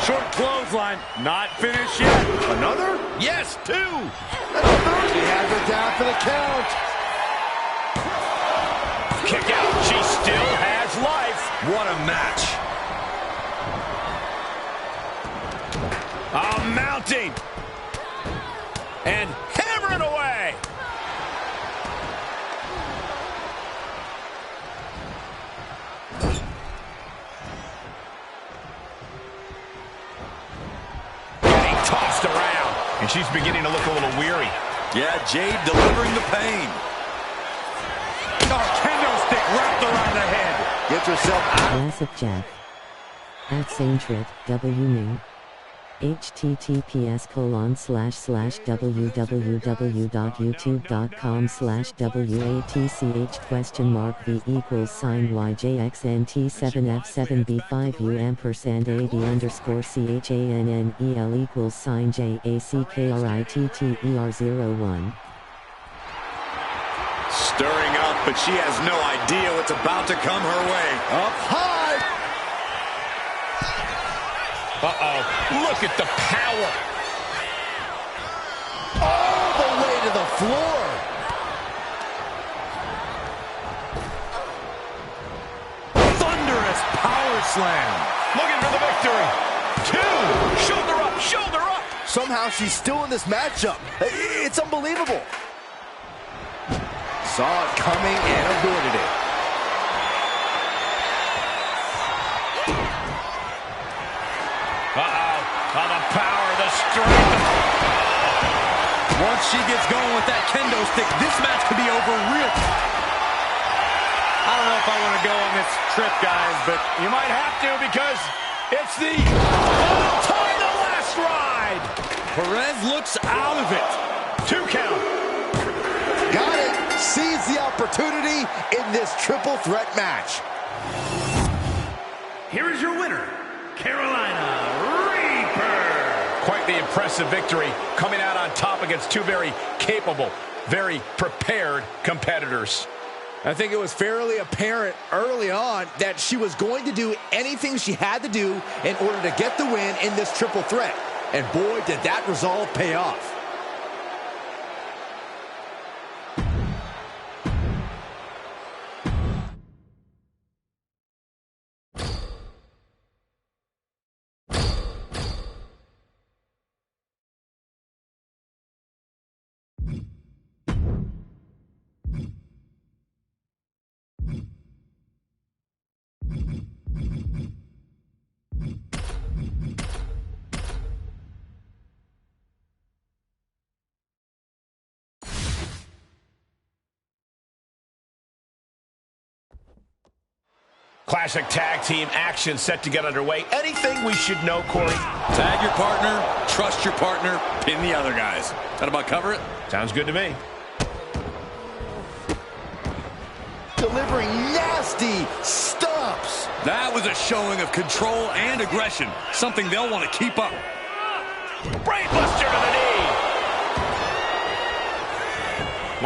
Short clothesline. Not finished yet. Another? Yes, two. Another. She has her down for the count. Kick out. She still has life. What a match. Mounting. And hammering away. tossed around. And she's beginning to look a little weary. Yeah, Jade delivering the pain. Oh, kendo stick wrapped around the head. Gets herself out. Classic Jeff. At Saintrit, W. Ning. https://www.youtube.com/WATCHV5UM%AD_JACKSNT7F7B5UM&AD_CHANNEL_EL=JACKSN_T7F7B5UM. Stirring up, but she has no idea what's about to come her way. Up high. Uh-oh. Look at the power. All the way to the floor. Thunderous power slam. Looking for the victory. 2. Shoulder up, shoulder up. Somehow she's still in this matchup. It's unbelievable. Saw it coming and avoided it. Uh-oh. Oh, the power, the strength. Once she gets going with that kendo stick, this match could be over real. I don't know if I want to go on this trip, guys, but you might have to because it's the time the last ride. Perez looks out of it. 2 count. Got it. Seize the opportunity in this triple threat match. Here is your winner, Carolina Reaper. Quite the impressive victory, coming out on top against 2 very capable, very prepared competitors. I think it was fairly apparent early on that she was going to do anything she had to do in order to get the win in this triple threat. And boy, did that resolve pay off. Classic tag team action set to get underway. Anything we should know, Corey? Tag your partner, trust your partner, pin the other guys. That about cover it? Sounds good to me. Delivering nasty stomps. That was a showing of control and aggression, something they'll want to keep up. Brainbuster to the knee.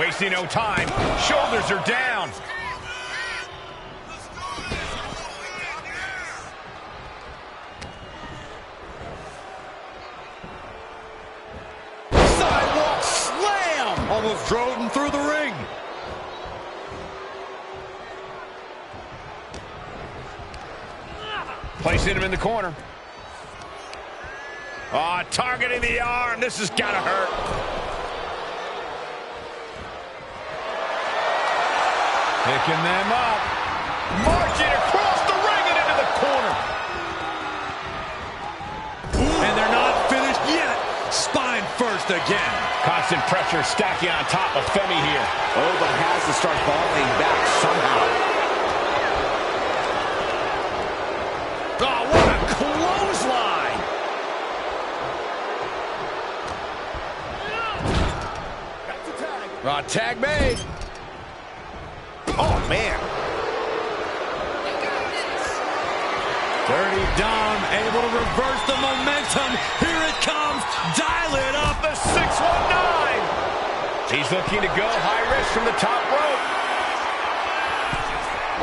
Wasting no time. Shoulders are down. Sidewalk slam! Almost drove him through the ring. Placing him in the corner. Oh, targeting the arm. This has got to hurt. Picking them up. Marching across the ring and into the corner. And they're not finished yet. Spine first again. Constant pressure stacking on top of Femi here. Oh, but has to start falling back somehow. Oh, what a clothesline. Tag made. Oh, man. Dirty Dom able to reverse the momentum. Here it comes. Dial it up. The 619. He's looking to go high risk from the top rope.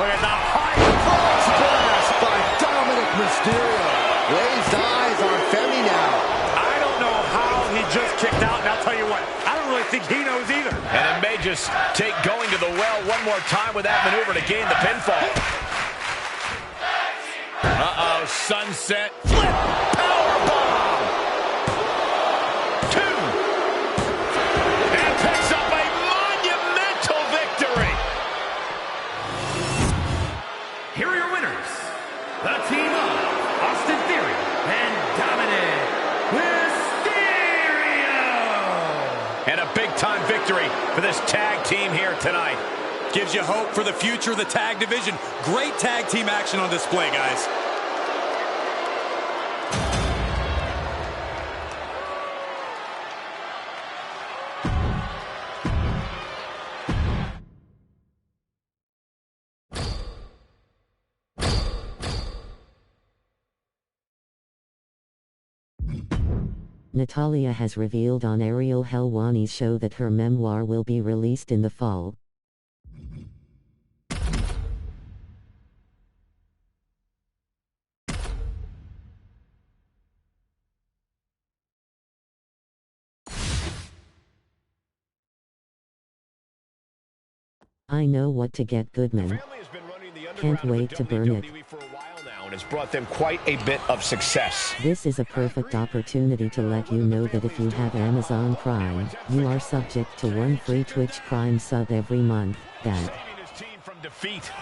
Look at the high cross blast By Dominic Mysterio. Glazed eyes on Femi now. I don't know how he just kicked out, and I'll tell you what, I don't really think he knows either. And it may just take going to the well one more time with that maneuver to gain the pinfall. Uh-oh, sunset flip, powerbomb. 2. And picks up a monumental victory. Here are your winners, the team of Austin Theory and Dominic Mysterio. big-time victory for this tag team here tonight. Gives you hope for the future of the tag division. Great tag team action on display, guys. Natalya has revealed on Ariel Helwani's show that her memoir will be released in the fall. I know what to get, Goodman. Can't wait to burn it. It's brought them quite a bit of success. This is a perfect opportunity to let you know that if you have Amazon Prime, you are subject to one free Twitch Prime sub every month. That Saving his team from defeat.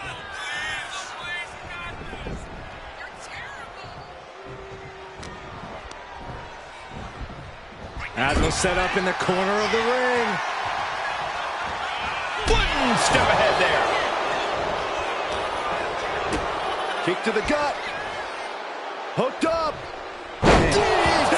Aslo set up in the corner of the ring. One step ahead there. Kick to the gut. Hooked up. DDT.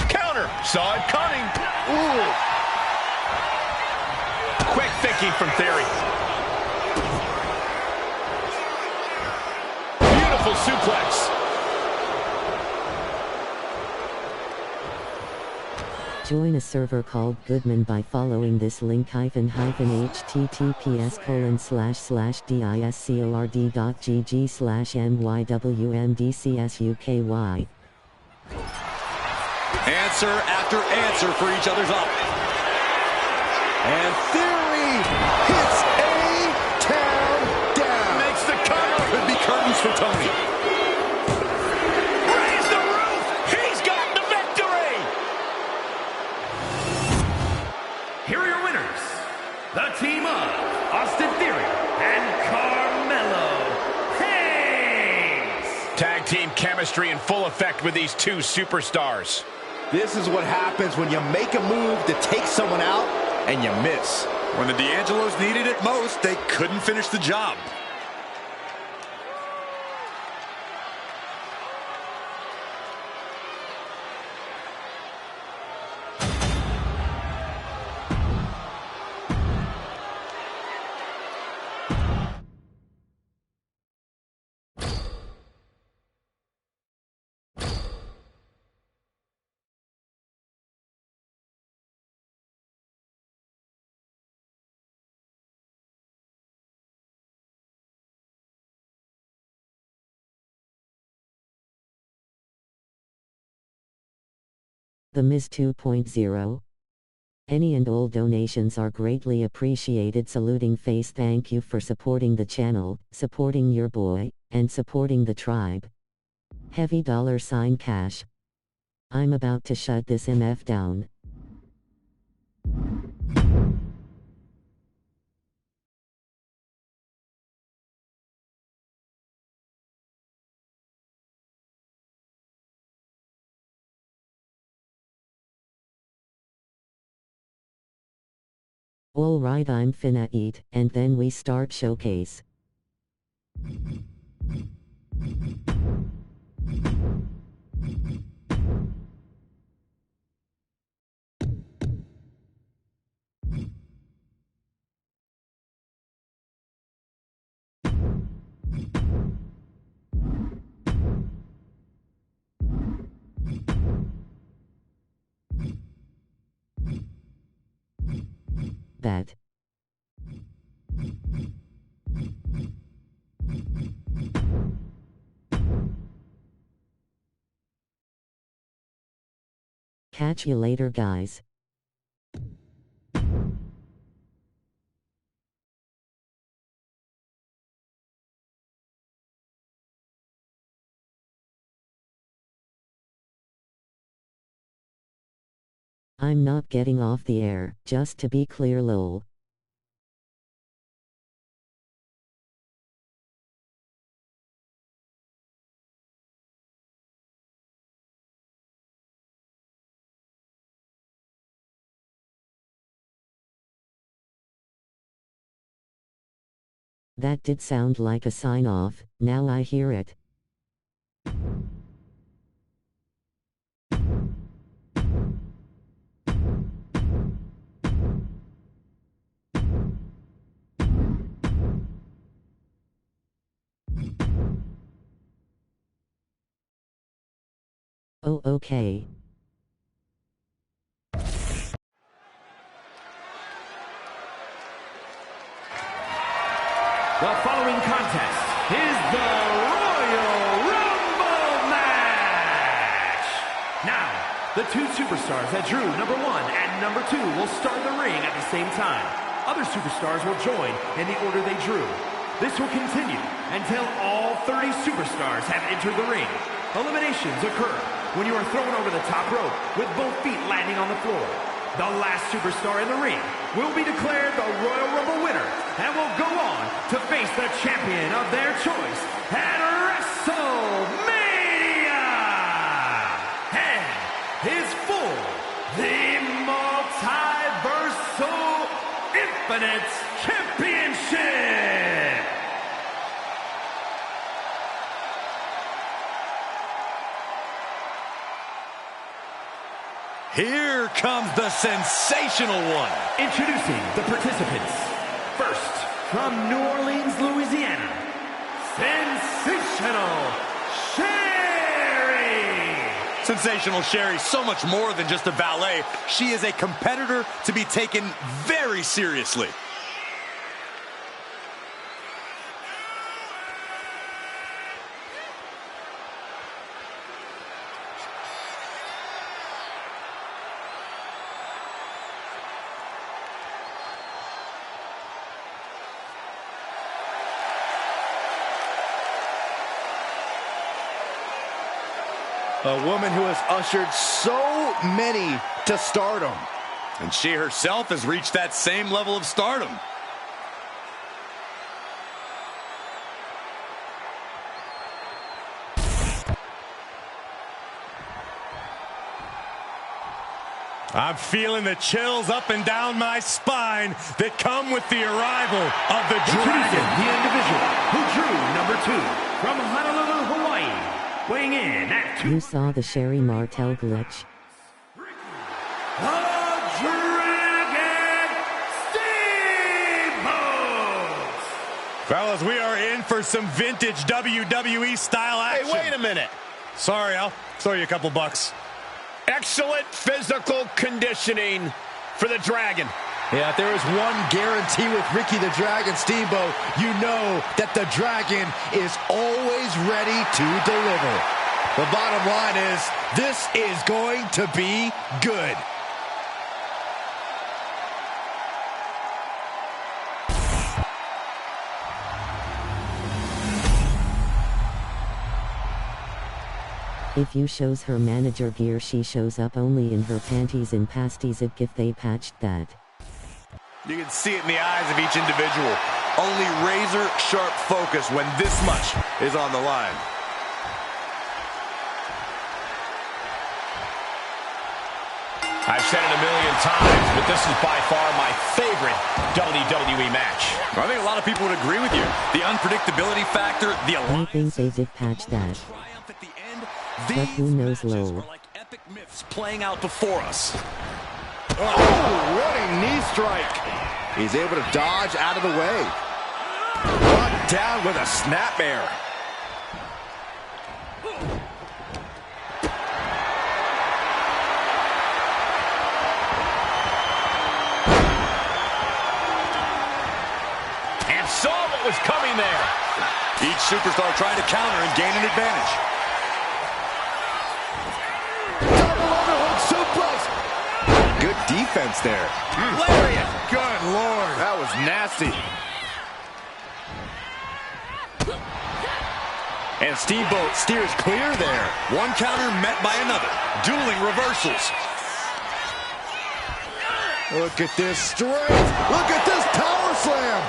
Counter. Saw it coming. Ooh. Quick thinking from Theory. Beautiful suplex. join a server called Goodman by following this link https://discord.gg/mywmdcsuky. Answer after answer for each other's up. And Theory hits A-Town down. Makes the cover. Could be curtains for Tony. Raise the roof. He's got the victory. Here are your winners, the team of Austin Theory and Carmelo Hayes. Tag team chemistry in full effect with these two superstars. This is what happens when you make a move to take someone out and you miss. When the D'Angelos needed it most, they couldn't finish the job. The Miz 2.0. Any and all donations are greatly appreciated. Saluting face, thank you for supporting the channel, supporting your boy, and supporting the tribe. Heavy $sign cash. I'm about to shut this MF down. Alright, I'm finna eat, and then we start showcase. That. Catch you later, guys. I'm not getting off the air, just to be clear, lol. That did sound like a sign-off, now I hear it. Oh, okay. The following contest is the Royal Rumble match. Now, the two superstars that drew number 1 and number 2 will start the ring at the same time. Other superstars will join in the order they drew. This will continue until all 30 superstars have entered the ring. Eliminations occur when you are thrown over the top rope with both feet landing on the floor. The last superstar in the ring will be declared the Royal Rumble winner and will go on to face the champion of their choice at WrestleMania. And is for the Multiversal Infinite Championship. Here comes the sensational one. Introducing the participants. First, from New Orleans, Louisiana, Sensational Sherry. Sensational Sherry, so much more than just a valet. She is a competitor to be taken very seriously. A woman who has ushered so many to stardom. And she herself has reached that same level of stardom. I'm feeling the chills up and down my spine that come with the arrival of the Dragon. The individual who drew number 2 from Honolulu, Hawaii, weighing in at 2. You saw the Sherry Martel glitch? The Dragon Steamboat! Fellas, we are in for some vintage WWE style action. Hey, wait a minute. Sorry, I'll throw you a couple bucks. Excellent physical conditioning for the Dragon. Yeah, if there is one guarantee with Ricky the Dragon Steamboat, you know that the Dragon is always ready to deliver. The bottom line is, this is going to be good. If you shows her manager gear, she shows up only in her panties and pasties. If they patched that. You can see it in the eyes of each individual. Only razor sharp focus when this much is on the line. I've said it a million times, but this is by far my favorite WWE match. I think a lot of people would agree with you. The unpredictability factor, the I think they did patch that. But who knows, lol. like epic myths playing out before us. Oh, running knee strike. He's able to dodge out of the way. Brought down with a snapmare. And saw what was coming there. Each superstar trying to counter and gain an advantage. Good defense there. Lariat. Good Lord. That was nasty. And Steamboat steers clear there. One counter met by another. Dueling reversals. Look at this strength. Look at this power slam.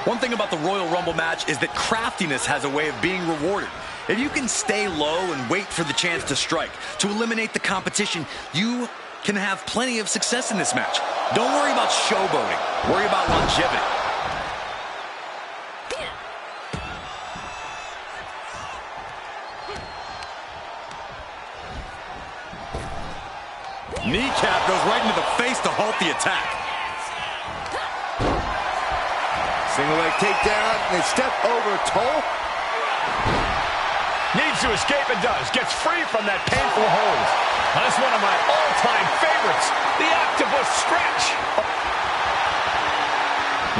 One thing about the Royal Rumble match is that craftiness has a way of being rewarded. If you can stay low and wait for the chance to strike, to eliminate the competition, you can have plenty of success in this match. Don't worry about showboating. Worry about longevity. Kneecap goes right into the face to halt the attack. Single leg takedown, and they step over toe. Needs to escape and does. Gets free from that painful hold. That's one of my all-time favorites, the octopus stretch.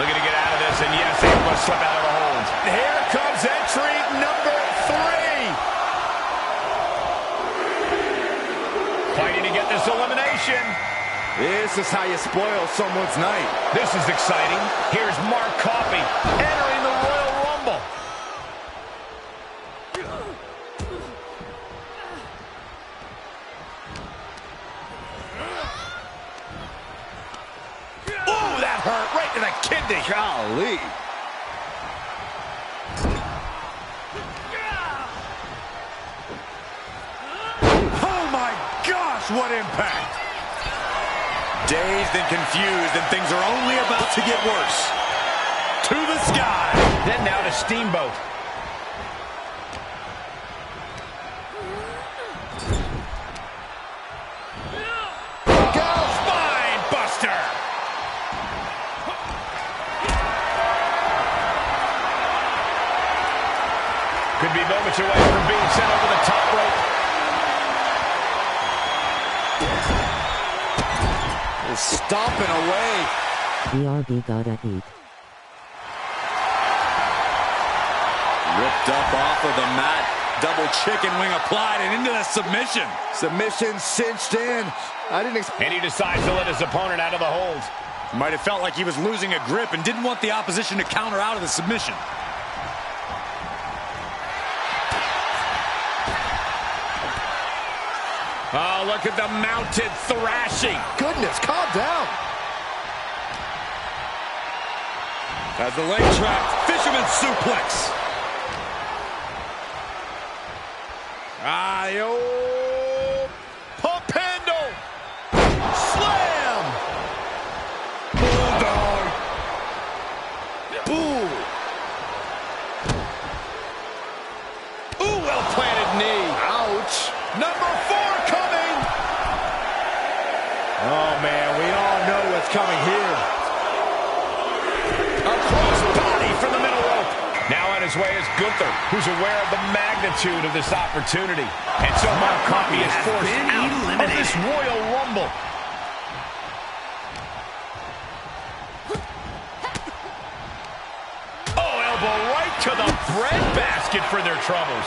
Looking to get out of this, and yes, able to slip out of the hold. Here comes entry number 3. Fighting to get this elimination. This is how you spoil someone's night. This is exciting. Here's Mark Coffey entering the Royal Rumble. Ooh, that hurt right to the kidney. Golly. Oh my gosh, what impact! Dazed and confused, and things are only about to get worse. To the sky. Then now to Steamboat. Go spine buster. Could be moments away from being sent over the top rope. Stomping away. BRB gotta eat. Ripped up off of the mat. Double chicken wing applied and into the submission. Submission cinched in. I didn't expect. And he decides to let his opponent out of the hold. Might have felt like he was losing a grip and didn't want the opposition to counter out of the submission. Oh, look at the mounted thrashing. Goodness, calm down. As the leg trap, fisherman suplex. The old pump handle. Slam. Bulldog. Ooh. Ooh, well-planted knee. Ouch. Number 4 coming. Oh, man, we all know what's coming here. Across body from the middle rope. Now on his way is Gunther, who's aware of the magnitude of this opportunity. And so Mark Coffey is forced out of this Royal Rumble. Oh, elbow right to the breadbasket for their troubles.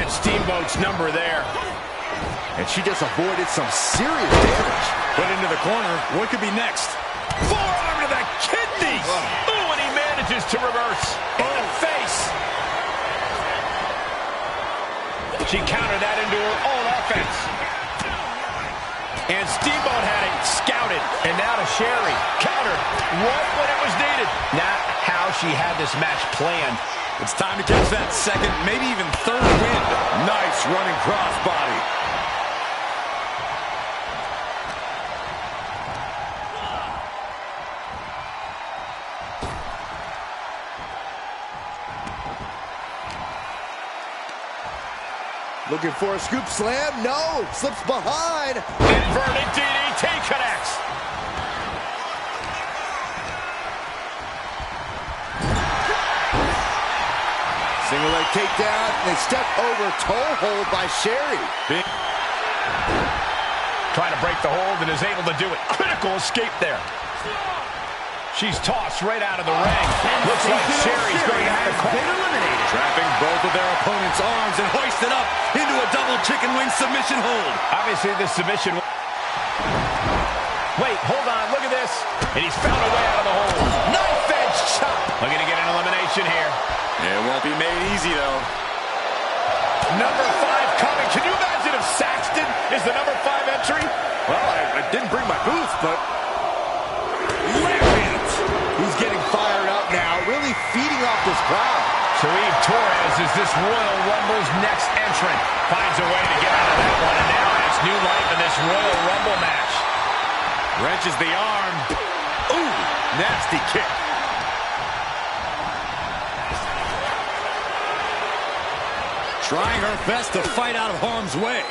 Steamboat's number there. And she just avoided some serious damage. Put into the corner. What could be next? Forearm to the kidneys. Ooh, and he manages to reverse. In the face. She countered that into her own offense. And Steamboat had it scouted. And now to Sherry. Countered right when it was needed. Not how she had this match planned. It's time to catch that second, maybe even third wind. Nice running crossbody. Looking for a scoop slam. No. Slips behind. Inverted DDT connects. Single leg takedown, and they step over toe hold by Sherry. Trying to break the hold and is able to do it. Critical escape there. She's tossed right out of the ring. Looks like Sherry's going to have to call. Trapping both of their opponents' arms and hoisted up into a double chicken wing submission hold. Obviously, this submission. Wait, hold on. Look at this. And he's found a way out of the hold. Knife edge chop. Looking to get an elimination here. It won't be made easy, though. Number 5 coming. Can you imagine if Saxton is the number 5 entry? Well, I didn't bring my booth, but... Lariat! He's getting fired up now, really feeding off this crowd. Sharif Torres is this Royal Rumble's next entrant. Finds a way to get out of that one, and now has new life in this Royal Rumble match. Wrenches the arm. Ooh, nasty kick. Trying her best to fight out of harm's way.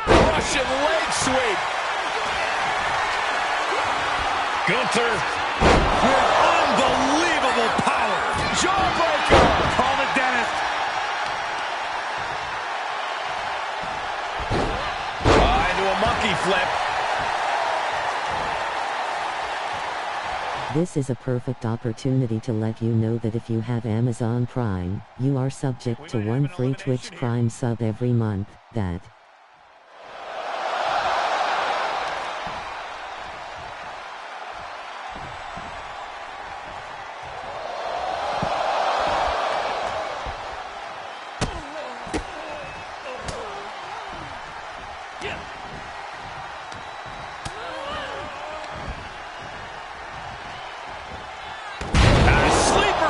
Russian leg sweep. Gunther with unbelievable power. Jawbreaker. Call the dentist. Into a monkey flip. This is a perfect opportunity to let you know that if you have Amazon Prime, you are subject to one free Twitch Prime sub every month. That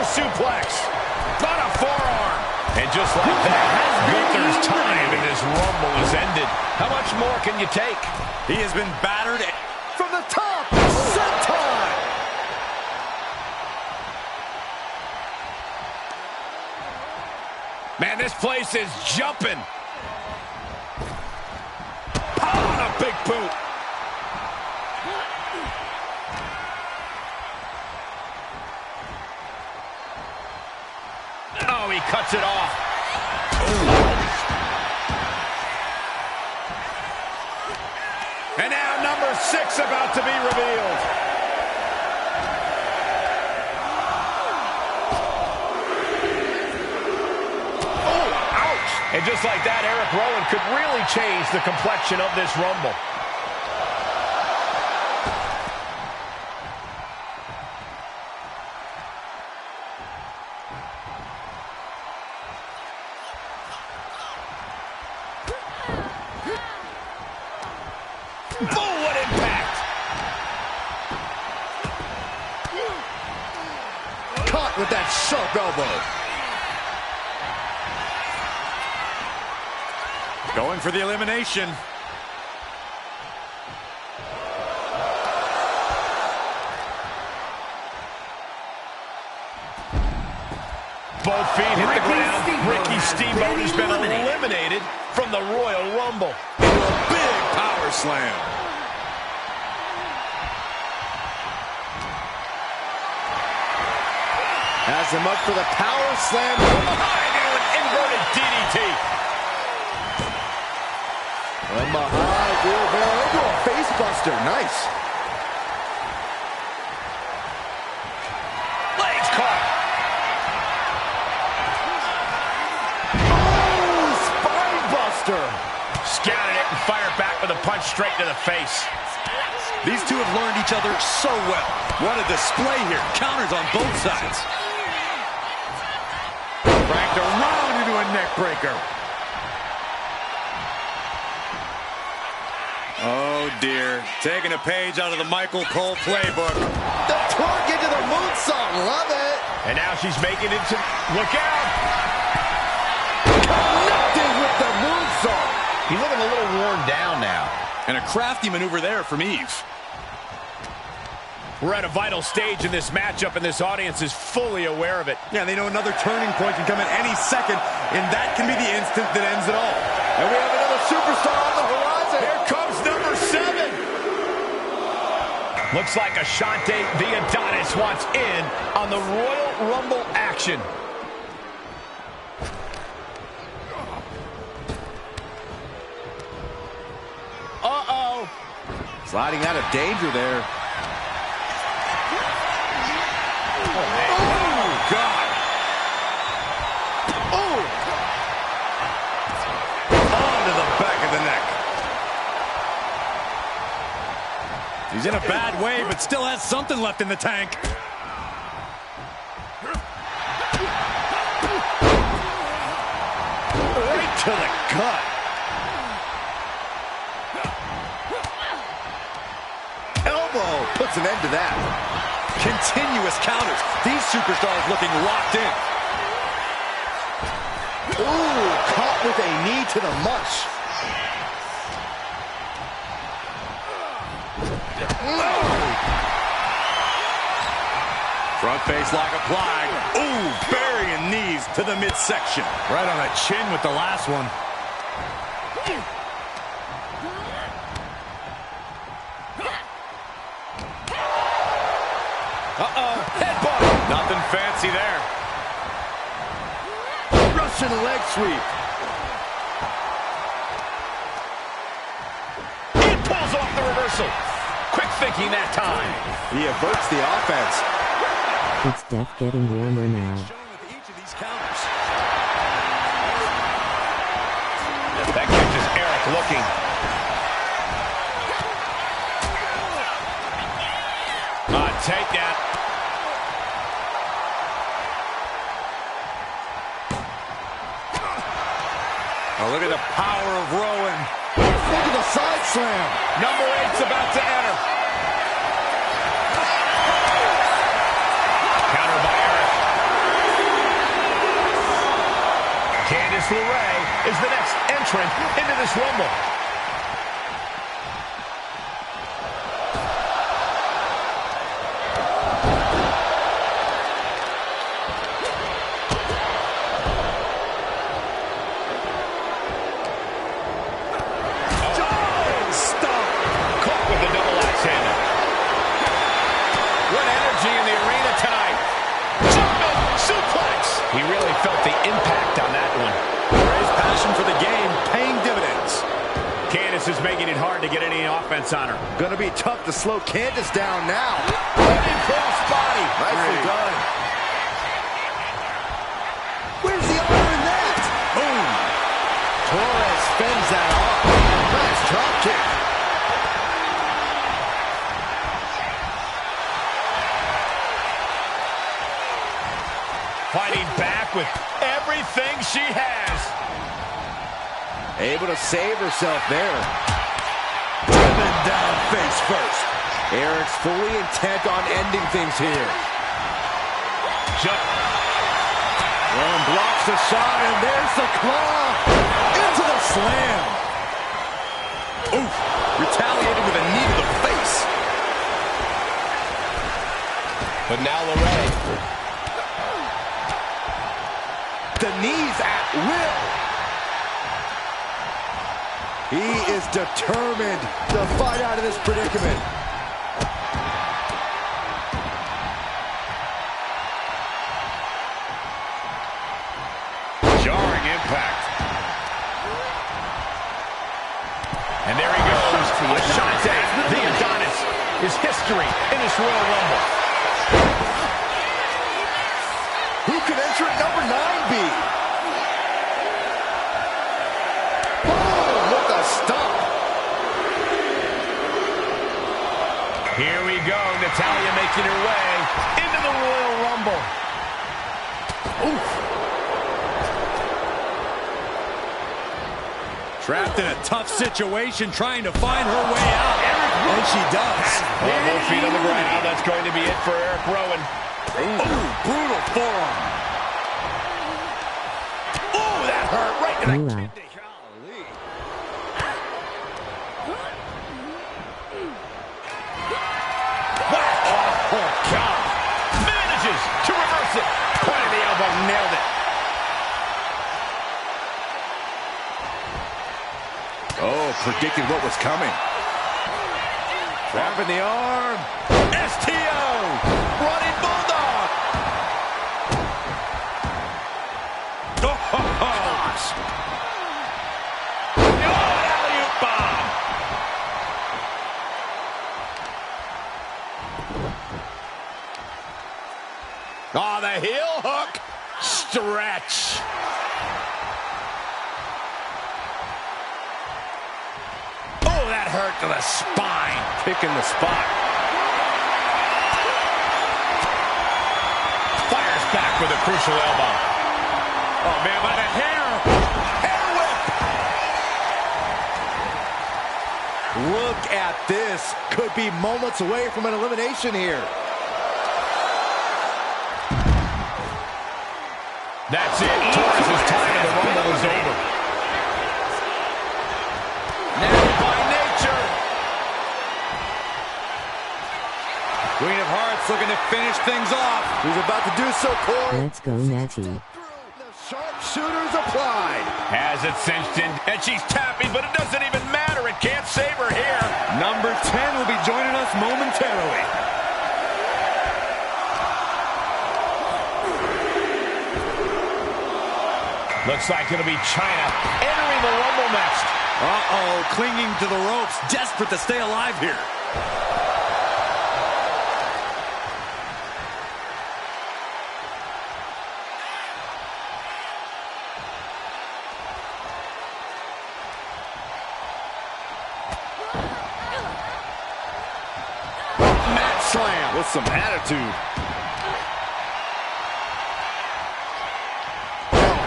suplex. Not a forearm. And just like that, Gunther's time in this Rumble is ended. How much more can you take? He has been battered from the top. Senton. Man, this place is jumping. Pound a big boot. Oh, he cuts it off. And now number 6 about to be revealed. Oh, ouch. And just like that, Eric Rowan could really change the complexion of this Rumble. Boom, what impact! Caught with that sharp elbow. Going for the elimination. Both feet hit the ground. Ricky Steamboat has been eliminated from the Royal Rumble. Into a big power slam. Has him up for the power slam. From behind into an inverted DDT. From behind, wheelbarrow into a face buster. Nice. Legs caught. Oh, spine buster. Scouted it and fired back with a punch straight to the face. These two have learned each other so well. What a display here. Counters on both sides. Cracked around into a neck breaker. Oh dear. Taking a page out of the Michael Cole playbook. The torque into the moonsault. Love it. And now she's making it to... Look out. Connected with the moonsault. He's looking a little worn down now. And a crafty maneuver there from Eve. We're at a vital stage in this matchup, and this audience is fully aware of it. Yeah, they know another turning point can come at any second, and that can be the instant that ends it all. And we have another superstar on the horizon. Here comes number 7. Looks like Ashante the Adonis wants in on the Royal Rumble action. Uh-oh. Sliding out of danger there. Oh, God. Oh. Onto the back of the neck. He's in a bad way, but still has something left in the tank. Right to the gut. Elbow puts an end to that. Continuous counters. These superstars looking locked in. Ooh, caught with a knee to the mush. Front face lock applied. Ooh, burying knees to the midsection. Right on the chin with the last one. Uh-oh, headbutt. Nothing fancy there. Russian leg sweep. He pulls off the reversal. Quick thinking that time. He averts the offense. It's death getting warmer now. That catches Eric looking. Takedown. Oh, look at the power of Rowan. Look at the side slam. Number 8's about to enter. Counter by Eric. Candice LeRae is the next entrant into this Rumble. He really felt the impact on that one. Ray's passion for the game paying dividends. Candice is making it hard to get any offense on her. Gonna be tough to slow Candice down now. Running cross body. Nicely done. Where's the honor in that? Boom. Torres fends that off. Nice drop kick. Fighting back with everything she has. Able to save herself there. Driven down face first. Eric's fully intent on ending things here. Rowan blocks the shot, and there's the claw. Into the slam. Oof. Retaliated with a knee to the face. But now LeRae. The knees at will. He is determined to fight out of this predicament. Jarring impact. And there he goes. Ashante, the Adonis, is history in this Royal Rumble. Who could enter at number 9 be? Oh, what a stomp. Here we go. Natalya making her way into the Royal Rumble. Oof. Trapped in a tough situation, trying to find her way out. And she does. Both feet on the ground. That's going to be it for Eric Rowan. Ooh, brutal forearm. Ooh, that hurt right in the kidney. Oh, God. Manages to reverse it. Point of the elbow, nailed it. Oh, predicted what was coming. Trapping the arm. STO. Running Bulldog. Oh, gosh. Oh, alley-oop bomb. Oh, the heel hook. Stretch. Oh, that hurt to the spine. Picking the spot. Fires back with a crucial elbow. Oh, man, by the hair. Hair whip. Look at this. Could be moments away from an elimination here. That's it. Torres' time in the Rumble is over. Now by nature. Queen of Hearts That's looking to finish things off. He's about to do so, Corey. Let's go, Natty. The sharpshooter's applied. Has it cinched in, and she's tapping, but it doesn't even matter. It can't save her here. Number 10 will be joining us momentarily. Looks like it'll be China entering the Rumble next. Uh-oh, clinging to the ropes, desperate to stay alive here. Mat slam with some attitude.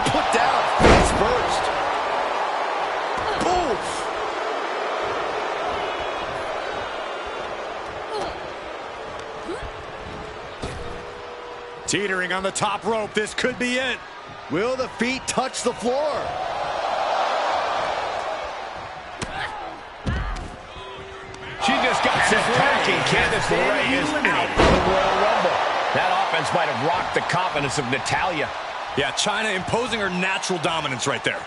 Put down face first. Oof. Teetering on the top rope, this could be it. Will the feet touch the floor? She just got sent packing. Candice LeRae is out of the Royal Rumble. That offense might have rocked the confidence of Natalya. Yeah, China imposing her natural dominance right there.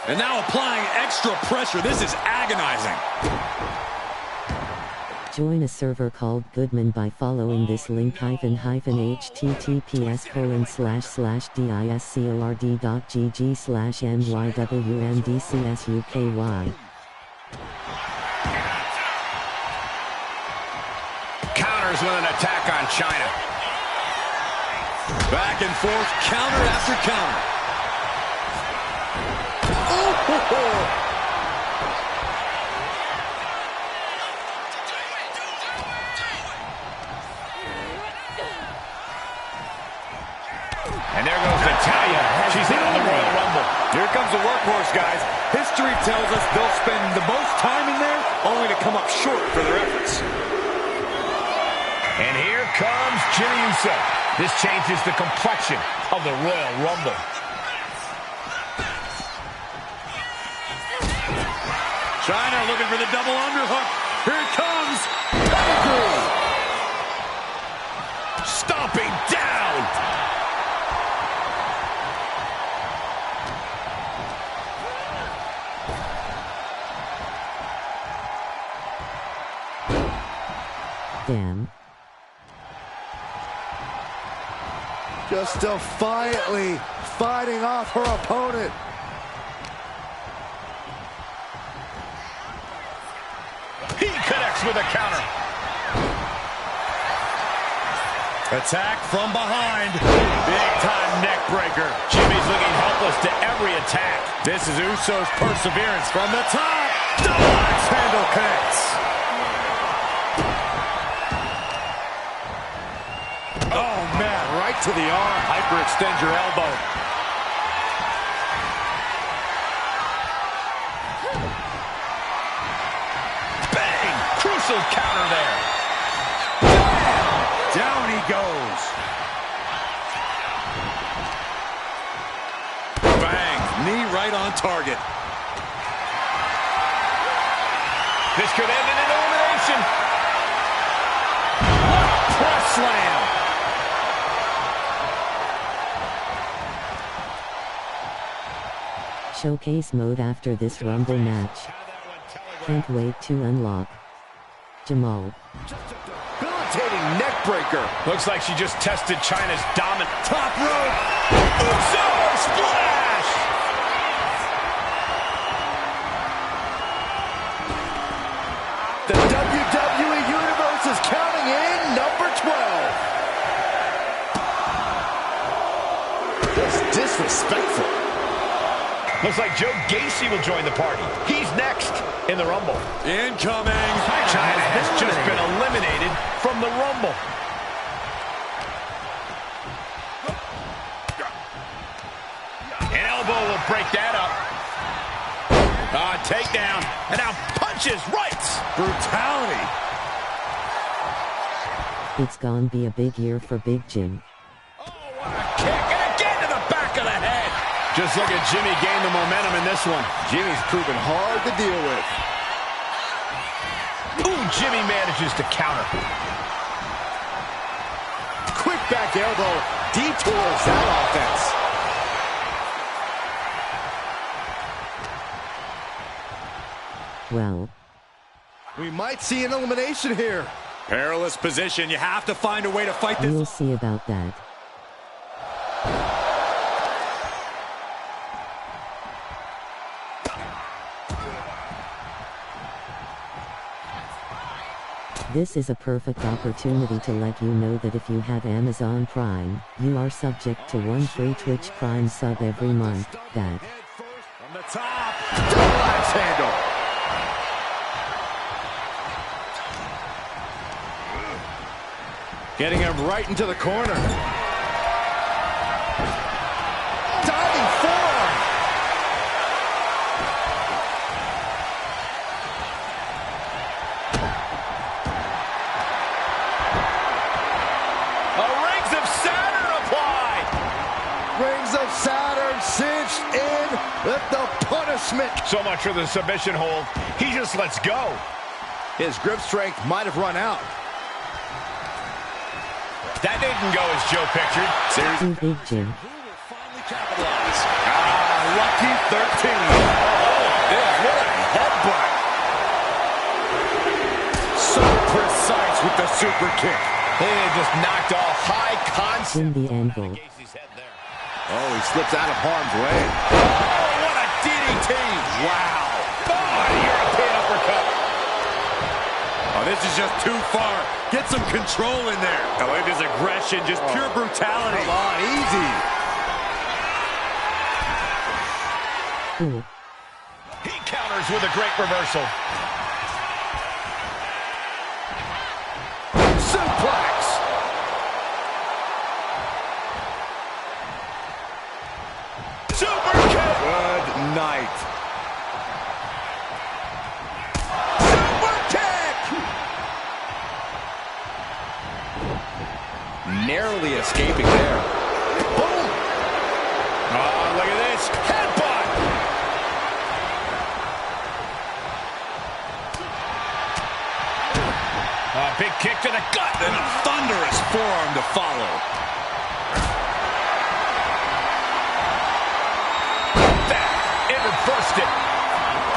And now applying extra pressure. This is agonizing. Join a server called Goodman by following this link https://discord.gg/mywmdcsUKY. Counters with an attack on China. Back and forth, counter after counter. Oh! And there goes Natalya. She's out of the Royal Rumble. Here comes the workhorse, guys. History tells us they'll spend the most time in there only to come up short for their efforts. And here comes Jimmy Ucey. This changes the complexion of the Royal Rumble. China looking for the double underhook. Here it comes. Stomping down. Damn. Just defiantly fighting off her opponent. He connects with a counter. Attack from behind. Big time neck breaker. Jimmy's looking helpless to every attack. This is Uso's perseverance from the top. Double axe handle connects. Oh, man, right to the arm. Hyperextend your elbow. Bang! Crucial counter there. Down he goes. Bang! Knee right on target. This could end in an elimination. Press slam. Showcase mode after this Rumble match. Can't wait to unlock. Jamal. Debilitating neck breaker. Looks like she just tested China's dominant. Top rope. Uso splash! The WWE Universe is counting in number 12. Just disrespectful. Looks like Joe Gacy will join the party. He's next in the Rumble. Incoming. China has just been eliminated from the Rumble. An elbow will break that up. Takedown. And now punches, rights. Brutality. It's gonna be a big year for Big Jim. Oh, what a kick. And again to the back of the head. Just look at Jimmy gain the momentum in this one. Jimmy's proven hard to deal with. Ooh, And Jimmy manages to counter. Quick back elbow detours that offense. Well, We might see an elimination here. Perilous position. You have to find a way to fight this. we'll see about that. This is a perfect opportunity to let you know that if you have Amazon Prime, you are subject to one free Twitch Prime sub every month. That. From the top. Double axe handle. Getting him right into the corner. Diving forearm. Rings of Saturn applied. Rings of Saturn cinched in with the punishment. So much for the submission hold. He just lets go. His grip strength might have run out. That didn't go as Joe pictured. Too big, Jim. Capitalize. Lucky 13. What a headbutt. So precise with the super kick. He just knocked off high concept. In the anvil. Oh, he slips out of harm's way. Oh, what a DDT. Wow. Oh, European uppercut. Oh, this is just too far. Get some control in there. Oh, it is aggression, just pure brutality. Come on, easy. Ooh. He counters with a great reversal. Suplex. Super kick. Good night. Super kick. Narrowly escaping there. Boom. Oh, look at this. Headbutt. A big kick to the gut. And a thunderous forearm to follow. That. It reversed it.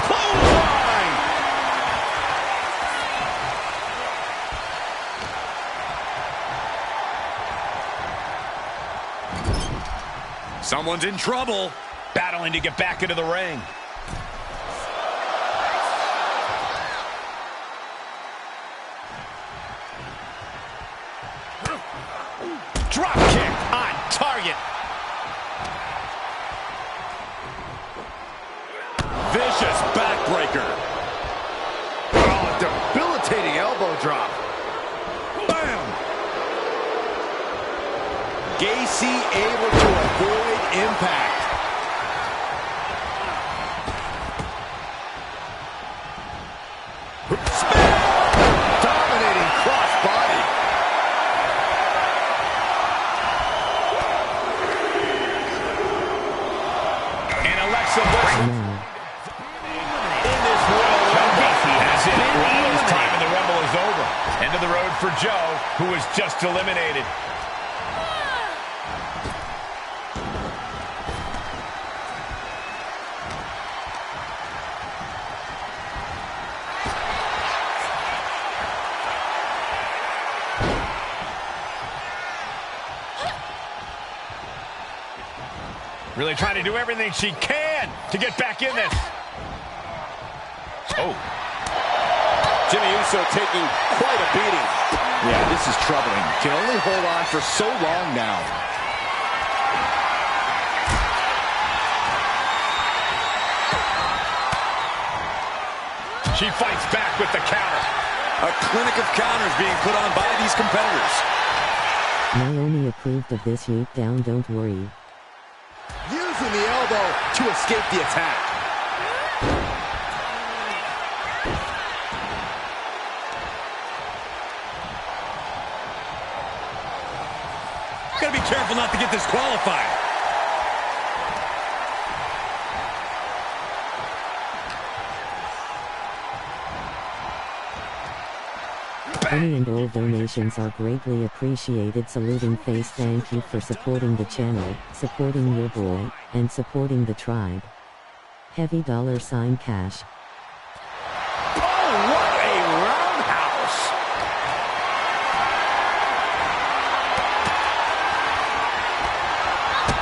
Clothesline. Someone's in trouble. Battling to get back into the ring. Drop kick on target. Vicious backbreaker. Oh, debilitating elbow drop. Bam. Gacy able to avoid impact. Dominating crossbody. And Alexa Bliss Now. in this Royal Rumble. That's it. Rawlings' time in the Rumble is over. End of the road for Joe, who was just eliminated. Really trying to do everything she can to get back in this. Oh. Jimmy Uso taking quite a beating. Yeah, this is troubling. Can only hold on for so long now. She fights back with the counter. A clinic of counters being put on by these competitors. Naomi approved of this yoke down, don't worry. Using the elbow to escape the attack. Gotta be careful not to get disqualified. Any and all donations are greatly appreciated. Saluting face, thank you for supporting the channel, supporting your boy, and supporting the tribe. Heavy $ cash. Oh, what a roundhouse!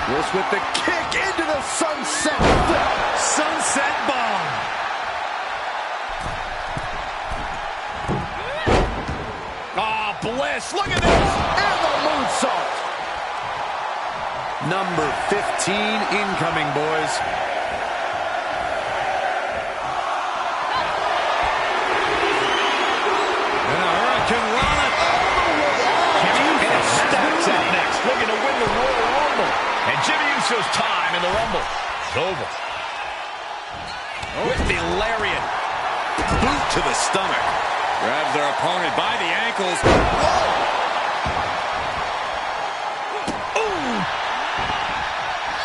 Willis with the kick into the sunset flip. Sunset bomb. Ah, Bliss, look at this! And the moonsault! Number 15 incoming, boys. And a Hurricane Rana. And Stacks up next, looking to win the Royal Rumble. And Jimmy Uso's time in the Rumble is over. With the lariat. Boot to the stomach. Grabs their opponent by the ankles. Ooh!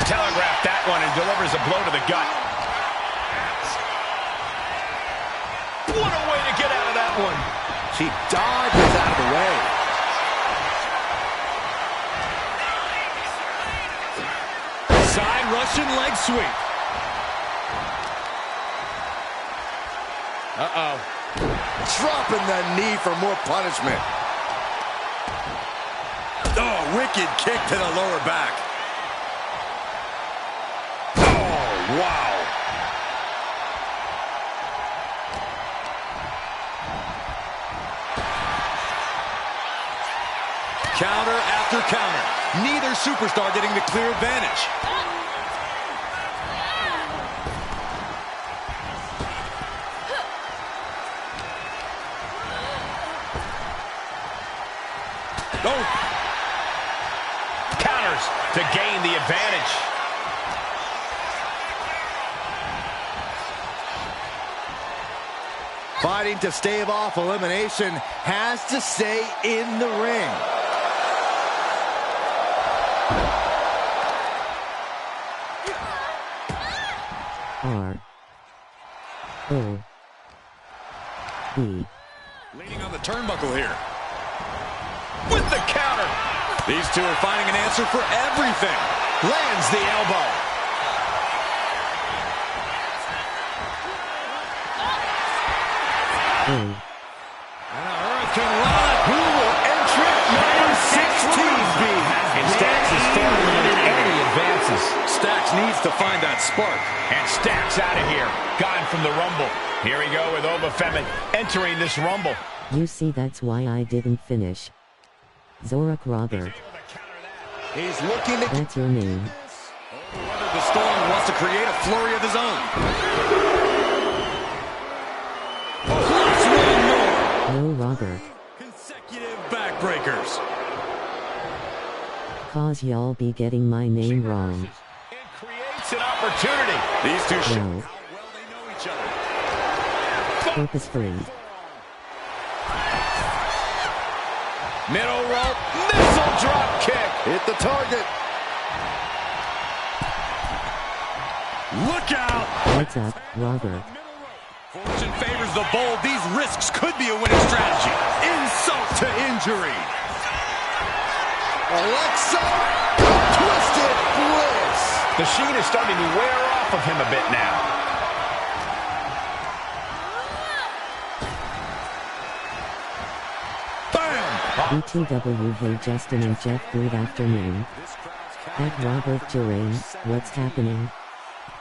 Telegraphed that one and delivers a blow to the gut. What a way to get out of that one. She dodges out of the way. Side Russian leg sweep. Uh-oh. Dropping the knee for more punishment. Oh, wicked kick to the lower back. Oh, wow. Counter after counter. Neither superstar getting the clear advantage. Oh! Counters to gain the advantage. Fighting to stave off elimination, has to stay in the ring. R-O-B. Leaning on the turnbuckle here. With the counter. These two are finding an answer for everything. Lands the elbow. A. And a Hurricane Rana. Who will entrant number 16 be? And Stacks is failing in any advances. Stacks needs to find that spark. And Stacks out of here. Gone from the Rumble. Here we go with Obafemi entering this Rumble. You see, that's why I didn't finish. Zorak Robert. He's looking to... That's your name. Whether the Storm wants to create a flurry of his own. Plus one more. No, Robert. Consecutive backbreakers. Cause y'all be getting my name wrong. It creates an opportunity. These two show No. how well they know each other. Purposefully. Middle rope, missile drop kick. Hit the target. Look out! What's up, Robert? Fortune favors the bold. These risks could be a winning strategy. Insult to injury. Alexa, twisted bliss. The sheen is starting to wear off of him a bit now. BTW. Hey Justin and Jeff, good afternoon. At Robert Gerain, what's happening?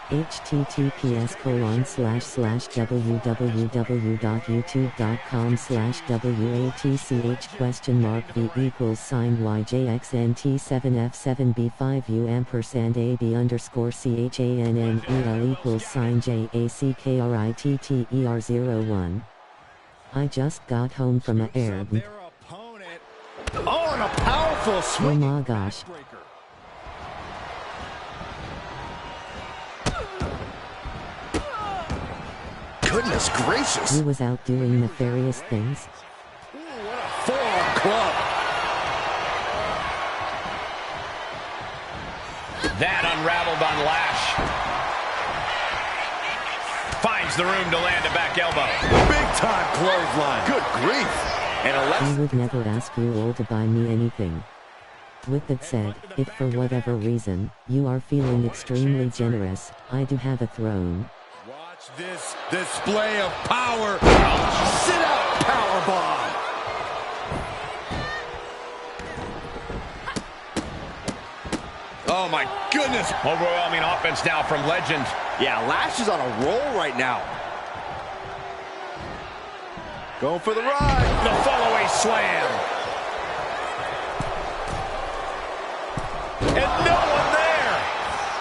https://www.youtube.com/WATCHV5UV&P7F7B5UV&Call sign YJXNT7F7B5UV&Call sign JACKRITTER1. I just got home from a errand. Oh, and a powerful Oh swing. my gosh. Goodness gracious. He was out doing nefarious things. Forearm club. That unraveled on Lash. Finds the room to land a back elbow. Big time clothesline. Good grief. And I would never ask you all to buy me anything. With that said, if for whatever reason, you are feeling extremely generous, I do have a throne. Watch this display of power. Sit out powerbomb. Oh my goodness. Overwhelming offense now from Legend. Yeah, Lash is on a roll right now. Going for the ride. The fall-away slam. And no one there.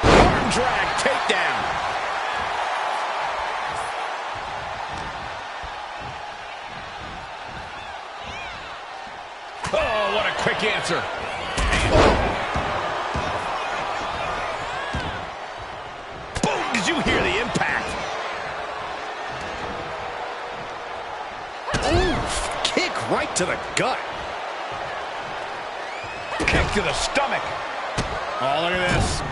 Arm drag takedown. Oh, what a quick answer. Boom, did you hear the impact? Oof, kick right to the gut. Kick to the stomach. Oh, look at this.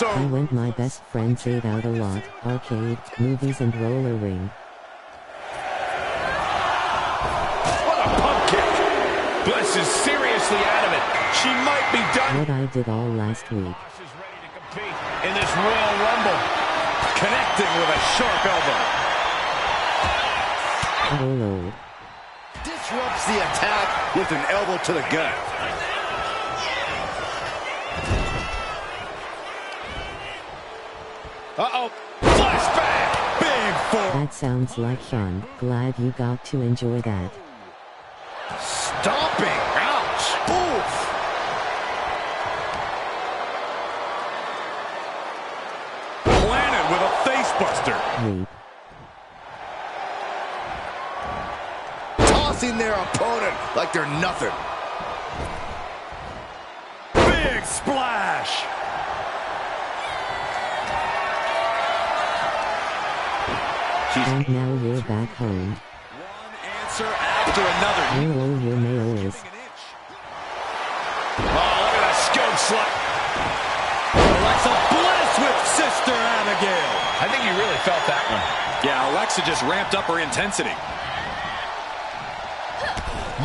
I went my best friends ate out a lot, arcade, movies and roller ring. What a pump kick. Bliss is seriously out of it. She might be done. What I did all last week. She's ready to compete in this Royal Rumble. Connecting with a sharp elbow. Oh Lord. Disrupts the attack with an elbow to the gut. Uh-oh. Flashback. Big four. That sounds like fun. Glad you got to enjoy that. Stomping. Ouch. Oof. Planted with a face buster. Reap. Tossing their opponent like they're nothing. Big splash. And now you're back home. One answer after another. Oh, your mail is. Oh, look at that scope slap. Alexa Bliss with Sister Abigail. I think you really felt that one. Yeah, Alexa just ramped up her intensity.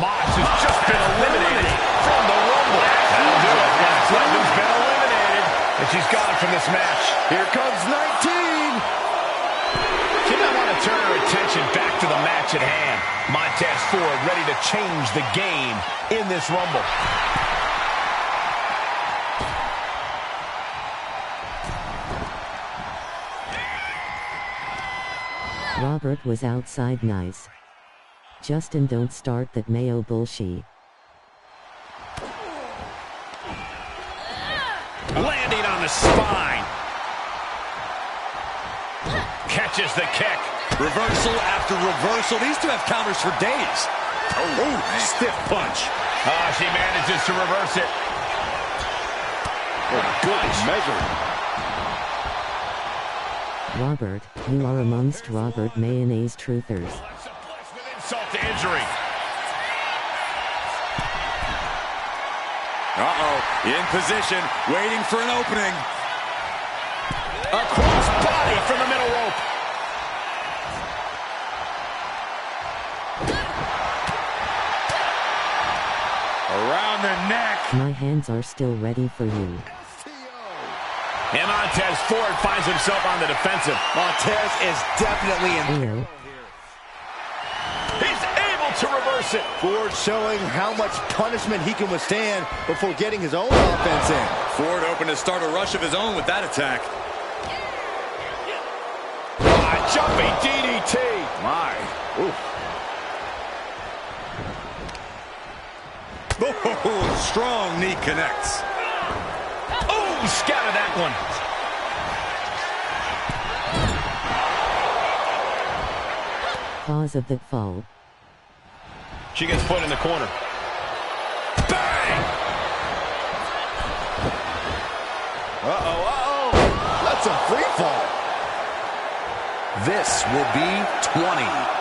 Mox has just been eliminated from the Rumble. That'll do it. Legend's been eliminated, and she's gone from this match. Here comes 19. She might want to turn her attention back to the match at hand. Montez Ford ready to change the game in this Rumble. Robert was outside nice. Justin, don't start that Mayo bullshit. Landing on the spine. Catches the kick. Reversal after reversal. These two have counters for days. Oh, stiff punch. She manages to reverse it. Good measure. Robert, you are amongst Robert Mayonnaise truthers. Alexa Bliss with insult to injury. In position, waiting for an opening. Across body from the middle rope. Around the neck. My hands are still ready for you. And Montez Ford finds himself on the defensive. Montez is definitely in. Ayo. He's able to reverse it. Ford showing how much punishment he can withstand before getting his own offense in. Ford open to start a rush of his own with that attack. Jumping DDT. My. Oof. Oh, strong knee connects. Oh, scattered that one. Cause of that fall. She gets put in the corner. Bang! Uh-oh. That's a free fall. This will be 20.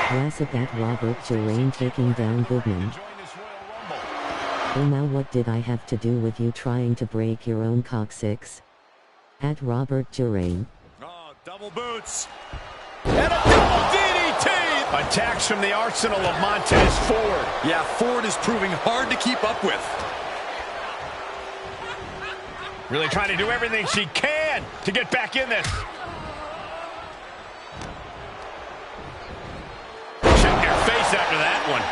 Classic at Robert Gerain taking down Goodman. Oh, now what did I have to do with you trying to break your own coccyx? At Robert Durain. Oh, double boots. And a double DDT! Attacks from the arsenal of Montez Ford. Yeah, Ford is proving hard to keep up with. Really trying to do everything she can to get back in this. Check your face after that one.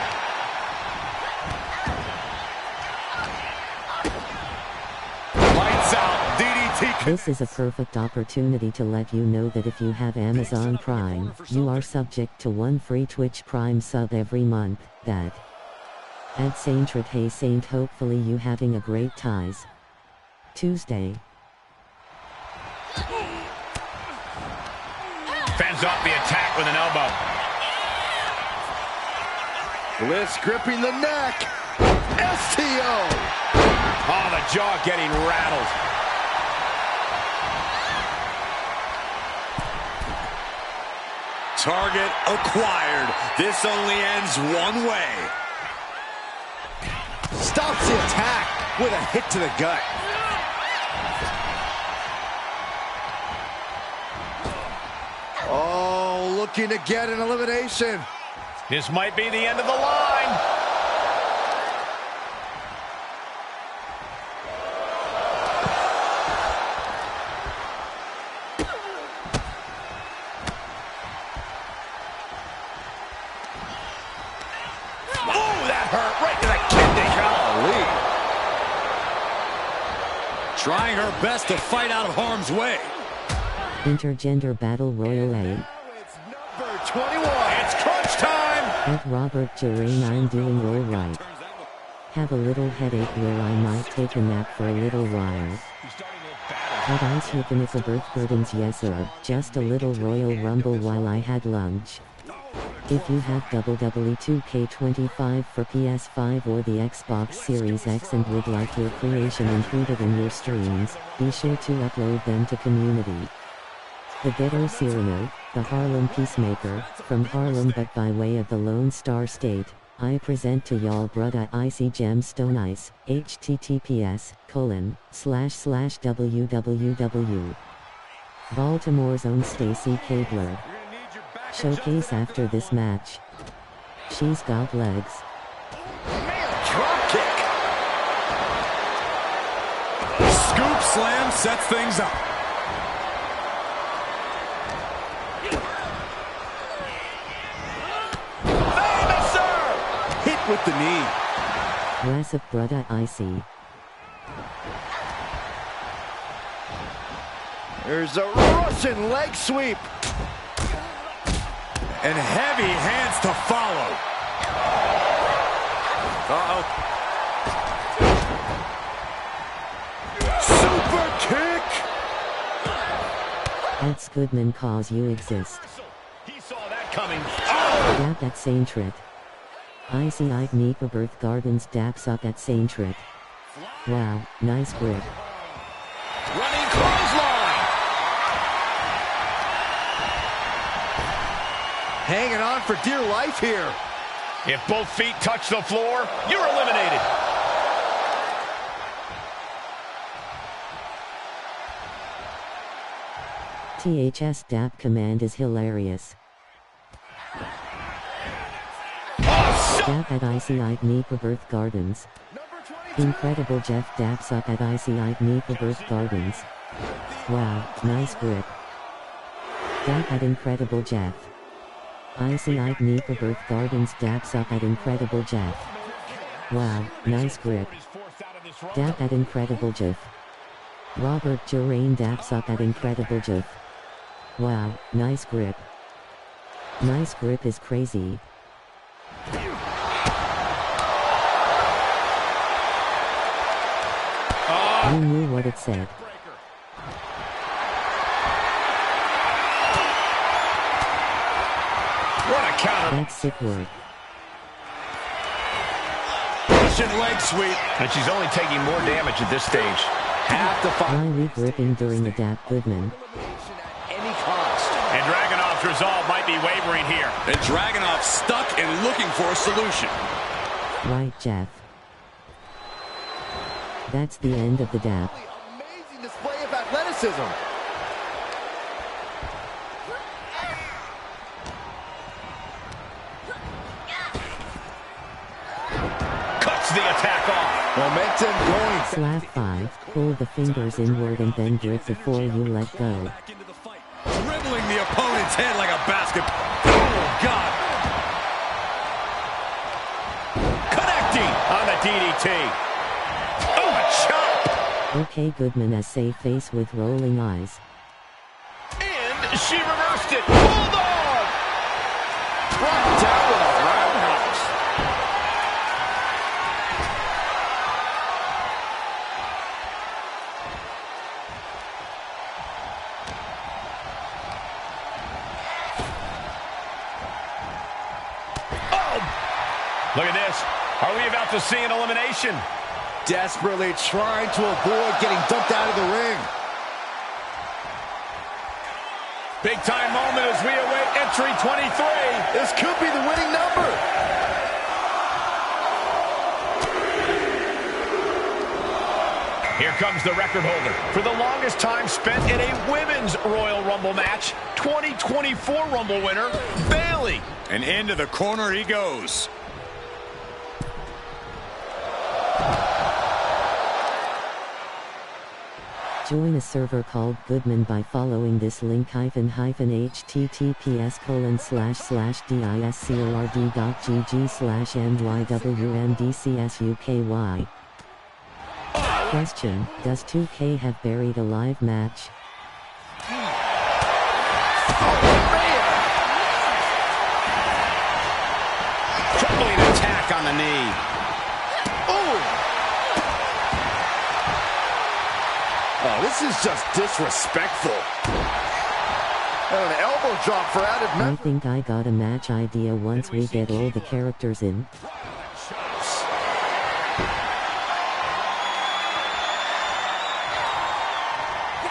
Lights out, DDT. This is a perfect opportunity to let you know that if you have Amazon Prime, you are subject to 1 free Twitch Prime sub every month. That. At Saintret, hey Saint, hopefully you having a great ties. Tuesday. Fends off the attack with an elbow. Bliss gripping the neck. STO. Oh, the jaw getting rattled. Target acquired. This only ends one way. Stops the attack with a hit to the gut. Oh, looking to get an elimination. This might be the end of the line. Oh, that hurt right to the kidney. Golly. Trying her best to fight out of harm's way. Intergender Battle Royal A. Number 21. It's crunch time. At Robert Durain, I'm doing alright. Have a little headache where I might take a nap for a little while. Had ice with the birth burdens, yes sir, just a little Royal Rumble while I had lunch. If you have WWE 2K25 for PS5 or the Xbox Series X and would like your creation included in your streams, be sure to upload them to community. The Ghetto Cyrano, the Harlem Peacemaker, from Harlem but by way of the Lone Star State, I present to y'all brudda Icy Gemstone Ice, https://www. Baltimore's own Stacy Cabler. Showcase after this match. She's got legs. Drop kick. Scoop slam sets things up. Hit with the knee. Classic brudda Icy. There's a Russian leg sweep. And heavy hands to follow. Uh-oh. Super kick. That's Goodman cause you exist. He saw that coming. Dap at Saintret. Icy-eyed Nipa Birth Gardens daps up at Saintret. Wow, nice grip. Running clothesline. Hanging on for dear life here. If both feet touch the floor, you're eliminated. THS dap command is hilarious. Dap at Icy-eyed Nipa Birth Gardens. Incredible Jeff daps up at Icy-eyed Nipa Birth Gardens. Wow, nice grip. Dap at Incredible Jeff. Icy-eyed Nipa Birth Gardens daps up at Incredible Jeff. Wow, nice grip. Dap at Incredible Jeff. Robert Durain daps up at Incredible Jeff. Wow, nice grip. Nice grip is crazy. You knew what it said. What a counter. That's sick work. Russian leg sweep. And she's only taking more damage at this stage. Have to find Why re-gripping during the dap, Goodman? any cost. And Dragunov's resolve might be wavering here. And Dragunov stuck and looking for a solution. Right, Jeff. That's the end of the dap. Amazing display of athleticism. Cuts the attack off. Momentum going. Slap 5, pull the fingers inward and then grip before you let go. Dribbling the opponent's head like a basket. Oh, God. Connecting on the DDT. Oh, a chop. Okay, Goodman as save face with rolling eyes. And she reversed it. Bulldog. Brought down with a roundhouse. Look at this. Are we about to see an elimination? Desperately trying to avoid getting dumped out of the ring. Big time moment as we await entry 23. This could be the winning number. Here comes the record holder for the longest time spent in a women's Royal Rumble match. 2024 Rumble winner, Bayley. And into the corner he goes. Join a server called Goodman by following this link https://discord.gg/mywmdcsUKY. Question, does 2K have buried a live match? Troubling attack on the knee. Oh, this is just disrespectful. And an elbow drop for added I think I got a match idea once we get all the characters in.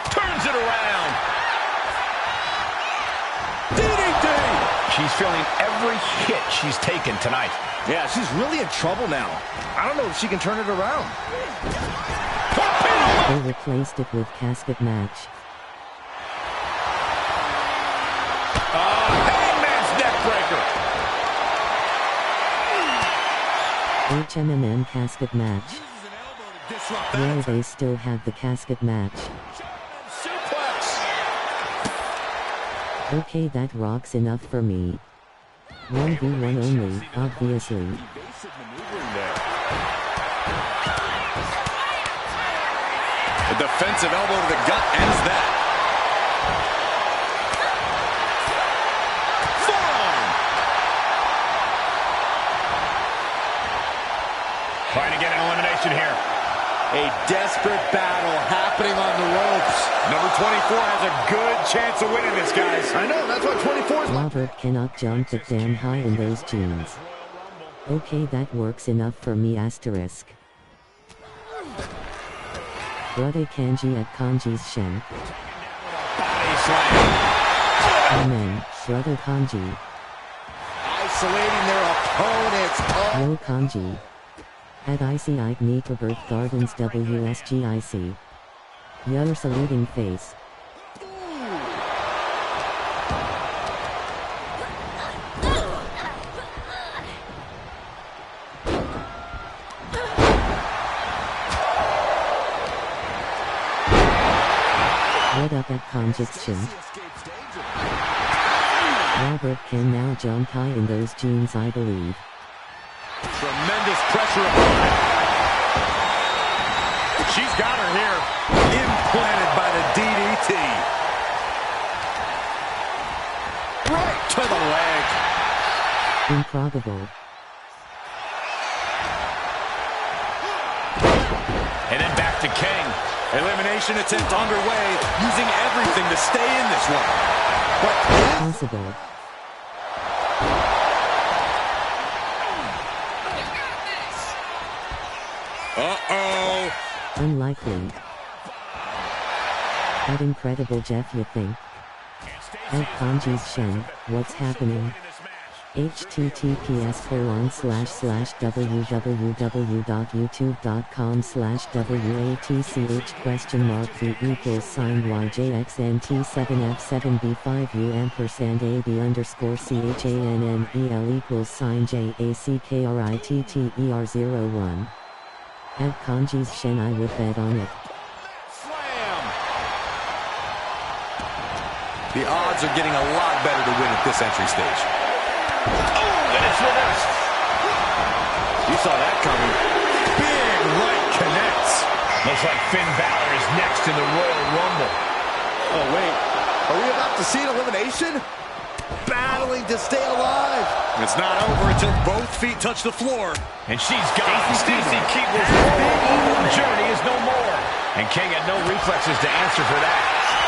Turns it around. DDT! She's feeling every hit she's taken tonight. Yeah, she's really in trouble now. I don't know if she can turn it around. They replaced it with casket match. Hangman's neckbreaker. HMM casket match. Yeah, they still have the casket match. Suplex! Okay, that rocks enough for me. 1v1 only, obviously. A defensive elbow to the gut ends that. Forearm. Trying to get an elimination here. A desperate battle happening on the ropes. Number 24 has a good chance of winning this, guys. I know, that's what 24 is. Robert cannot jump that damn high in those jeans. Okay, that works enough for me asterisk. Brother Kanji at Kanji's Shen. Body slam. Amen, Brother Kanji. Isolating their opponents. Oh. Yo Kanji. At IC Birth Gardens WSGIC. Your saluting face. What up at Conjunction? Robert can now jump high in those jeans, I believe. Tremendous pressure upon it. She's got her here. Implanted by the DDT. Right to the leg. Improbable. And then back to King. Elimination attempt underway, using everything to stay in this one. But Possible. uh-oh. Unlikely. That incredible Jeff, you think? At Kanji's Shen, what's happening? https://www.youtube.com/WATCHYXN7F7B5UM&AD_CHYXN At Kanji's Shen, I would bet on it. Slam! The odds are getting a lot better to win at this entry stage. Oh, and it's reversed. You saw that coming. Big right connects. Looks like Finn Balor is next in the Royal Rumble. Oh, wait. Are we about to see an elimination? Battling to stay alive. It's not over until both feet touch the floor. And she's gone. Stacy Keibler's Royal journey is no more. And King had no reflexes to answer for that.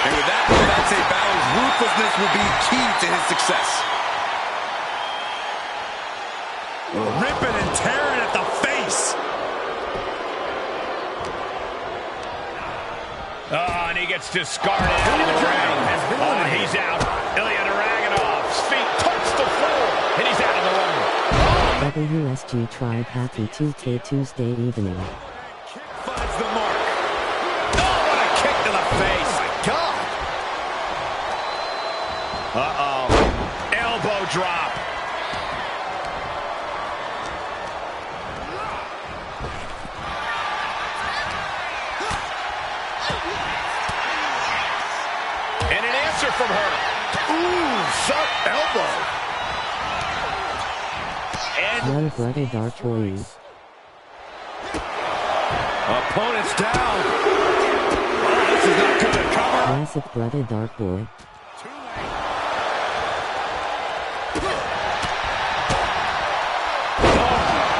And with that, I'd say Balor's ruthlessness will be key to his success. Ripping and tearing at the face. Oh, and he gets discarded out of the ring. Oh, he's out. Ilya Dragunov's feet touch the floor, and he's out of the Rumble. WSG Tribe Happy 2K Tuesday evening. Finds the mark. Oh, what a kick to the face. Oh, my God. Uh-oh. Elbow drop. And an answer from her. Ooh, sharp elbow. Yo, brother Dark Boy. Opponent's down. Oh, this is not good. Cover. Classic brother Dark Boy.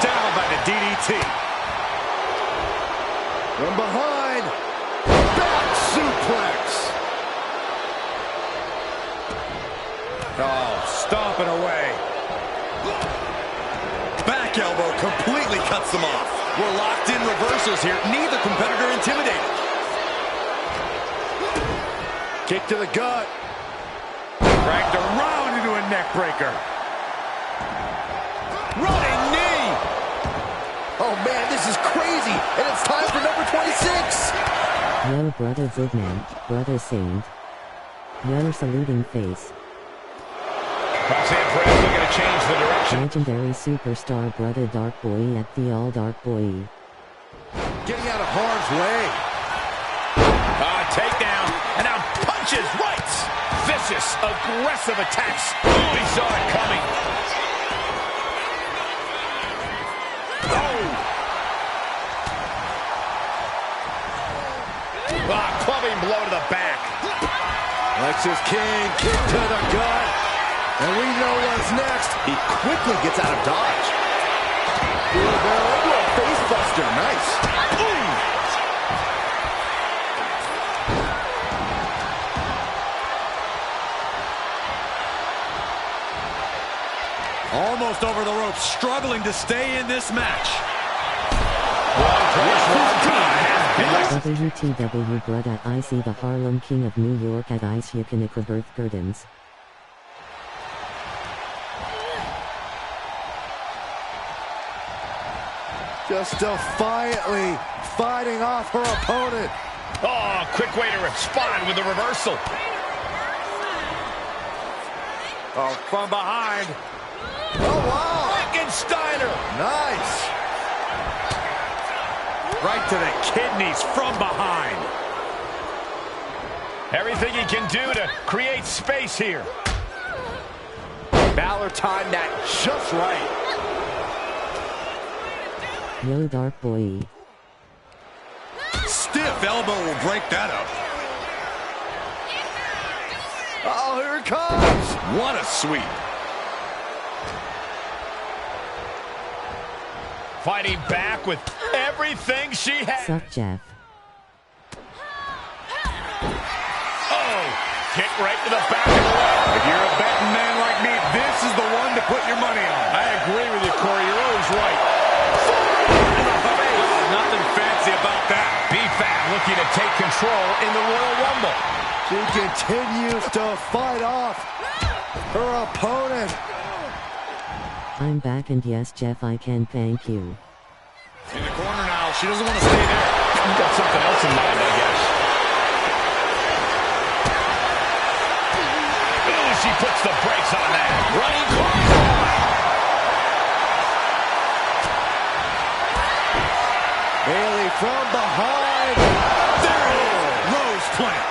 Down by the DDT. From behind. Back suplex. Oh, stomping away. Back elbow completely cuts them off. We're locked in reversals here. Neither competitor intimidated. Kick to the gut. Dragged around into a neck breaker. Running knee. Oh, man, this is crazy. And it's time for number 26. Yo, brother Goodman, brother Saint. Yo, saluting face. Roxanne Perez looking to change the direction. Legendary superstar brother Dark Boy at the All Dark Boy. Getting out of harm's way. Takedown. And now punches, rights. Vicious, aggressive attacks. Ooh, he saw it coming. Clubbing blow to the back. Lexus King, kick to the gut. And we know what's next. He quickly gets out of dodge. Into a face buster. Nice. Almost over the ropes, struggling to stay in this match. WTW brother, I see the Harlem King of New York at Ice Yakinika Birth Gardens. Just defiantly fighting off her opponent. Oh, quick way to respond with the reversal. Oh, from behind. Oh, wow. Frankensteiner. Nice. Right to the kidneys from behind. Everything he can do to create space here. Balor timed that just right. Yo, Dark Boy. Stiff elbow will break that up. Oh, here it comes. What a sweep. Fighting back with everything she has. Sup, Jeff? Oh, kick right to the back of the leg. If you're a betting man like me, this is the one to put your money on. I agree with you, Corey. You're always right. Nothing fancy about that. B-Fab looking to take control in the Royal Rumble. She continues to fight off her opponent. I'm back, and yes, Jeff, I can thank you. In the corner now. She doesn't want to stay there. You got something else in mind, I guess. Ooh, she puts the brakes on that. Running clothesline. Bailey from behind. There it is. Rose plant.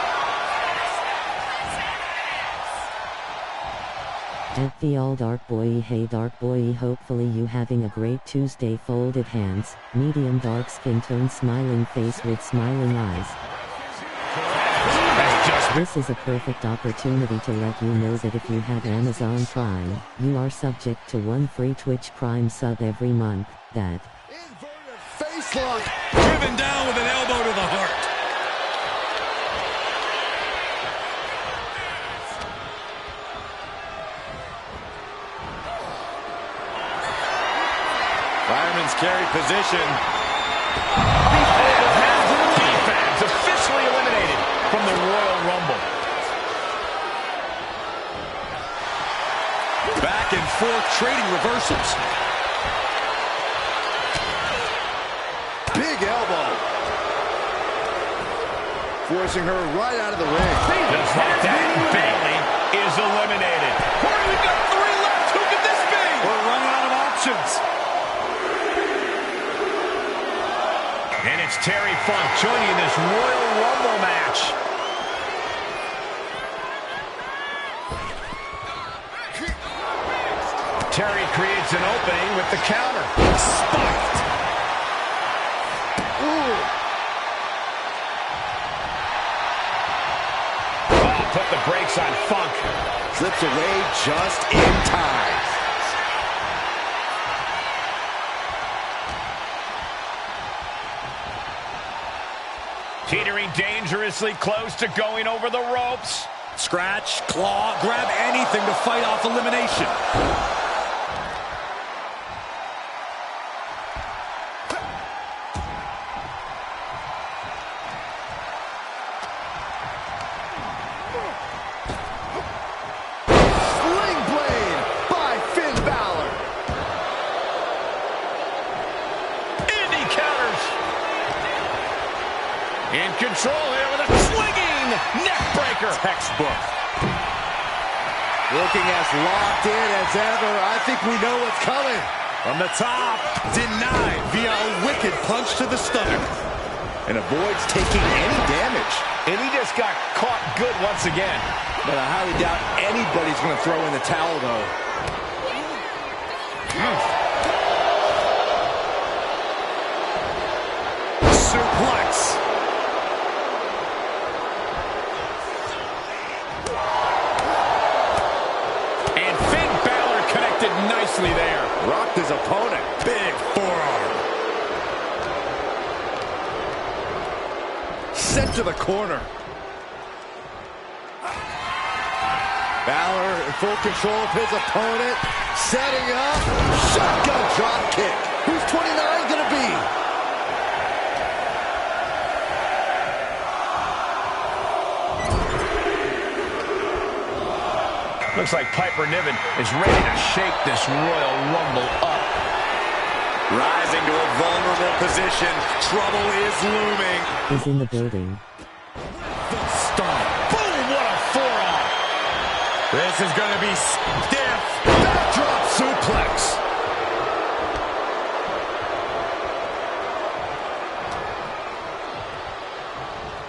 At the all dark boy, hey dark boy, hopefully you having a great Tuesday. Folded hands, medium dark skin tone, smiling face with smiling eyes. This is a perfect opportunity to let you know that if you have Amazon Prime, you are subject to 1 free Twitch Prime sub every month. That Inverted face lock. Driven down with an elbow to the heart. Fireman's carry position. Defense officially eliminated from the Royal Rumble. Back and forth trading reversals. Big elbow. Forcing her right out of the ring. Just like that, Bailey is eliminated. Corey, we've got 3 left. Who could this be? We're running out of options. And it's Terry Funk joining this Royal Rumble match. Terry creates an opening with the counter. Spiked. Ooh. Oh, put the brakes on Funk. Slips away just in time. Teetering dangerously close to going over the ropes. Scratch, claw, grab anything to fight off elimination. Sling blade by Finn Balor. Indy counters. In control here with a swinging neck breaker. Textbook. Looking as locked in as ever. I think we know what's coming. From the top, denied via a wicked punch to the stomach. And avoids taking any damage. And he just got caught good once again. But I highly doubt anybody's going to throw in the towel, though. Suplex. And Finn Balor connected nicely there. Rocked his opponent. Big forearm. Sent to the corner. Balor in full control of his opponent. Setting up. Shotgun drop kick. Who's 29 going to be? Looks like Piper Niven is ready to shake this Royal Rumble up. Rising to a vulnerable position. Trouble is looming. is in the building. The stomp. Boom, what a forearm. This is going to be stiff. Backdrop suplex.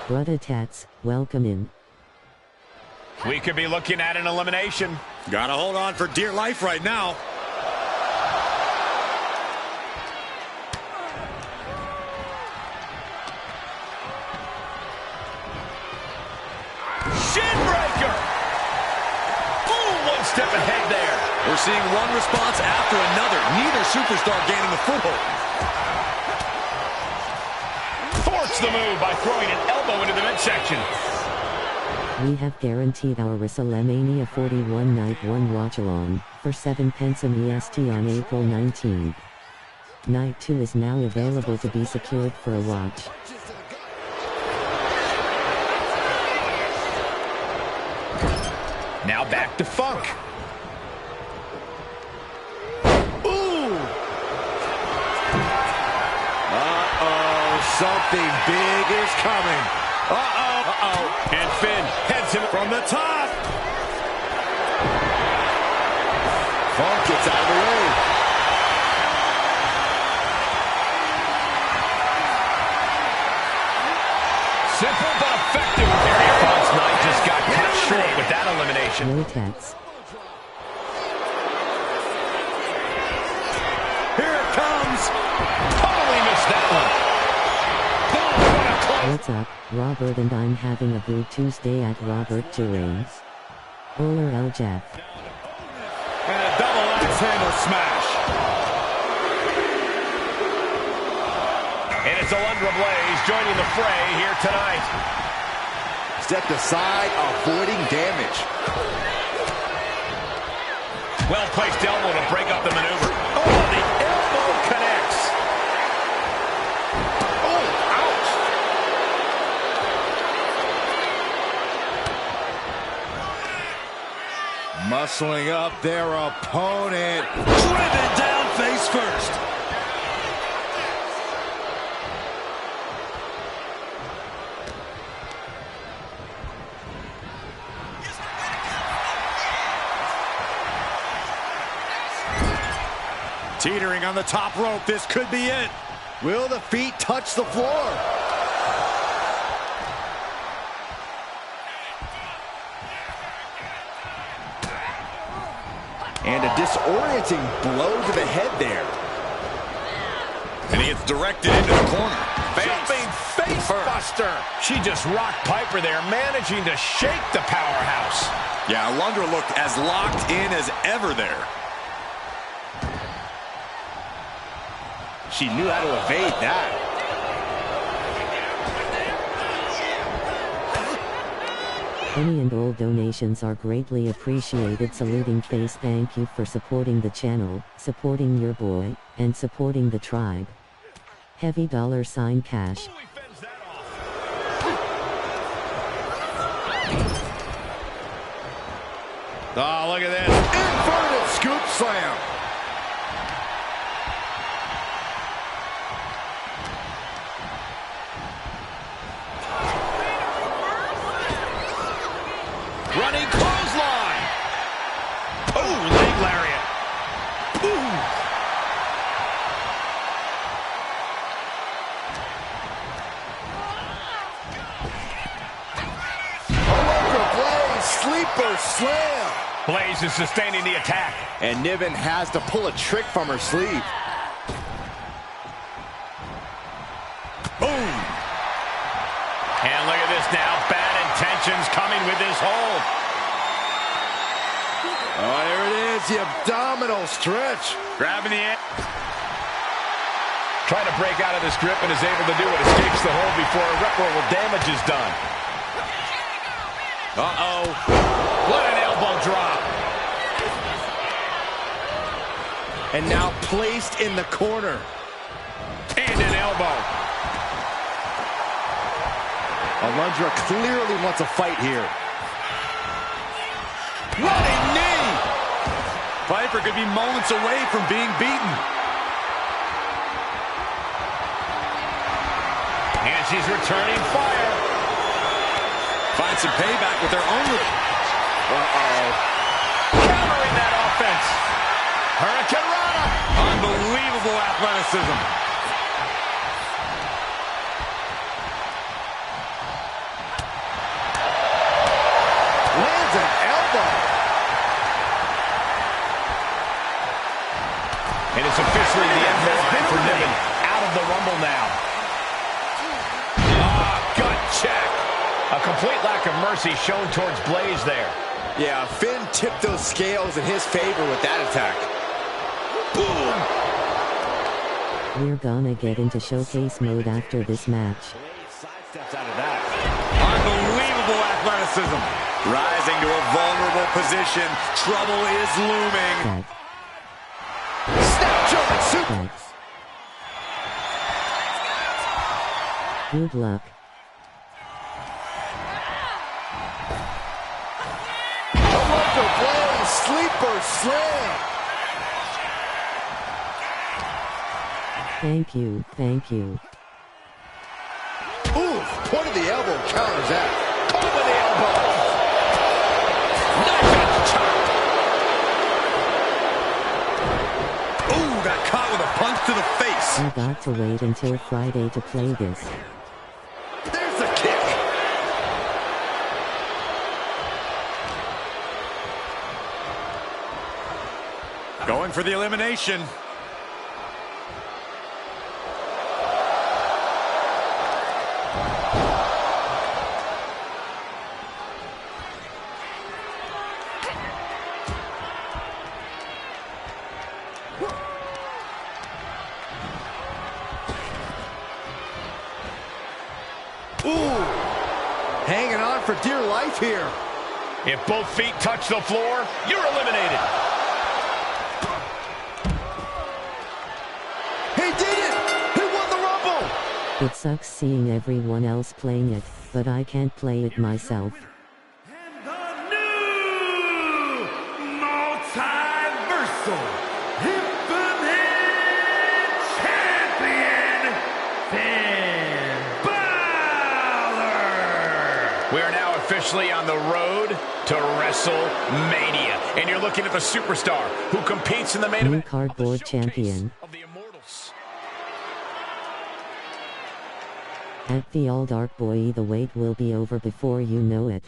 Brudda Tats, welcome in. We could be looking at an elimination. Gotta hold on for dear life right now. Shinbreaker! Boom, one step ahead there. We're seeing one response after another. Neither superstar gaining a foothold. Thwarts the move by throwing an elbow into the midsection. We have guaranteed our WrestleMania 41 Night 1 watch-along, for 7 pence an EST on April 19th. Night 2 is now available to be secured for a watch. Now back to Funk. something big is coming. And Finn heads him from the top. Funk gets out of the way. Simple but effective. Funk's night just got cut short with that elimination. Vortex. Here it comes. Totally missed that one. What's up, Robert, and I'm having a Boo Tuesday at Robert During. Oler El Jeff. And a double axe handle smash. And it's Alundra Blaze joining the fray here tonight. Stepped aside, avoiding damage. Well-placed elbow to break up the maneuver. Oh, the elbow connects. Oh, ouch. Muscling up their opponent. Driven down face first. Teetering on the top rope. This could be it. Will the feet touch the floor? And a disorienting blow to the head there. And he gets directed into the corner. Jumping face buster. She just rocked Piper there, managing to shake the powerhouse. Yeah, Alundra looked as locked in as ever there. She knew how to evade that. Any and all donations are greatly appreciated. Saluting face. Thank you for supporting the channel, supporting your boy, and supporting the tribe. Heavy $ cash. Oh, look at this. Inverted scoop slam. Running clothesline. Oh, leg lariat. Boom. Alundra Blaze, sleeper slam. Blaze is sustaining the attack. And Niven has to pull a trick from her sleeve. Boom. And look at this now. Bad intentions coming with this hold. Oh, there it is, the abdominal stretch. Grabbing the end. Trying to break out of this grip and is able to do it. Escapes the hold before irreparable damage is done. Uh-oh. What an elbow drop. And now placed in the corner. And an elbow. Alundra clearly wants a fight here. Running knee. Piper could be moments away from being beaten. And she's returning fire. Find some payback with their own. Countering that offense. Hurricane Rana. Unbelievable athleticism. Lands an elbow. And it's officially the end of the line for Niven. Out of the Rumble now. Gut check. A complete lack of mercy shown towards Blaze there. Yeah, Finn tipped those scales in his favor with that attack. Boom! We're gonna get into showcase mode after this match. Sidesteps out of that. Unbelievable athleticism. Rising to a vulnerable position. Trouble is looming. Set. Snap German super. Set. Good luck. Alundra Blaze, sleeper slam. Thank you, thank you. point of the elbow counters that. Caught with the elbow. Knife at the top. Ooh, got caught with a punch to the face. I got to wait until Friday to play this. There's the kick. Going for the elimination. Ooh, hanging on for dear life here. If both feet touch the floor, you're eliminated. He did it! He won the Rumble! It sucks seeing everyone else playing it, but I can't play it myself. And the new multiversal infinite champion, Finn Balor. We are now officially on the road to WrestleMania. And you're looking at the superstar who competes in the main New event. cardboard champion. Of the Immortals. At the All Dark Boy, the wait will be over before you know it.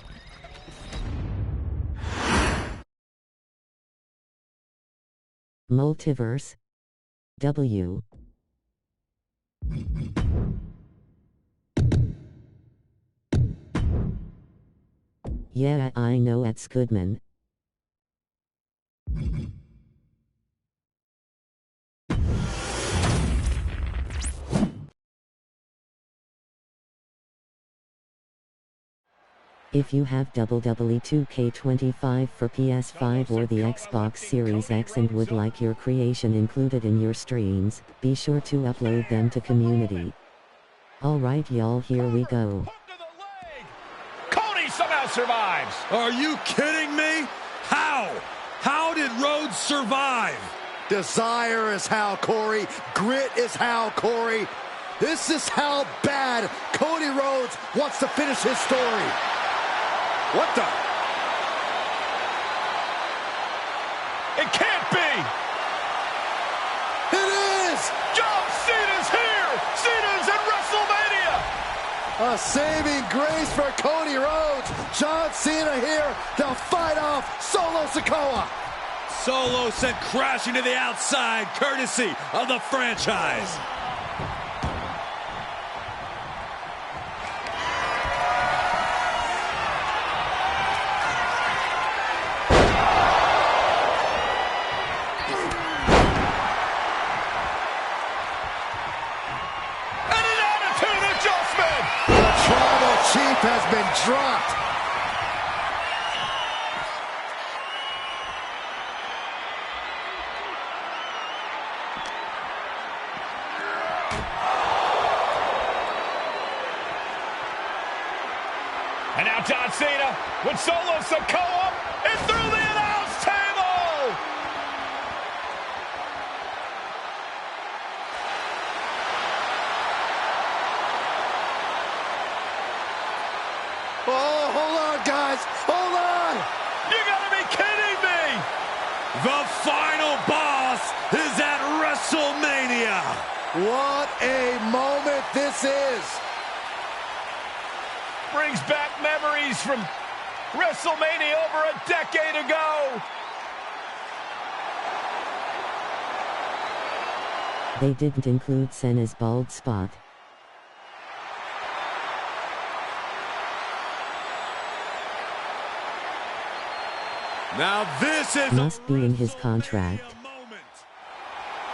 Multiverse. W. Yeah, I know it's Goodman. If you have WWE 2K25 for PS5 or the Xbox Series X and would like your creation included in your streams, be sure to upload them to community. Alright y'all, here we go. Cody somehow survives. Are you kidding me? How? How did Rhodes survive? Desire is how, Corey. Grit is how, Corey. This is how bad Cody Rhodes wants to finish his story. What the? It can't be. It is! John Cena's here. Cena's in WrestleMania. A saving grace for Cody Rhodes. John Cena here to fight off Solo Sikoa. Solo sent crashing to the outside, courtesy of the franchise. Chief has been dropped. And now John Cena with Solo Sikoa and through the announce table. Oh, hold on, guys. Hold on. You gotta be kidding me. The final boss is at WrestleMania. What a moment this is. Brings back memories from WrestleMania over a decade ago. They didn't include Cena's bald spot. Now this is Must be in his contract.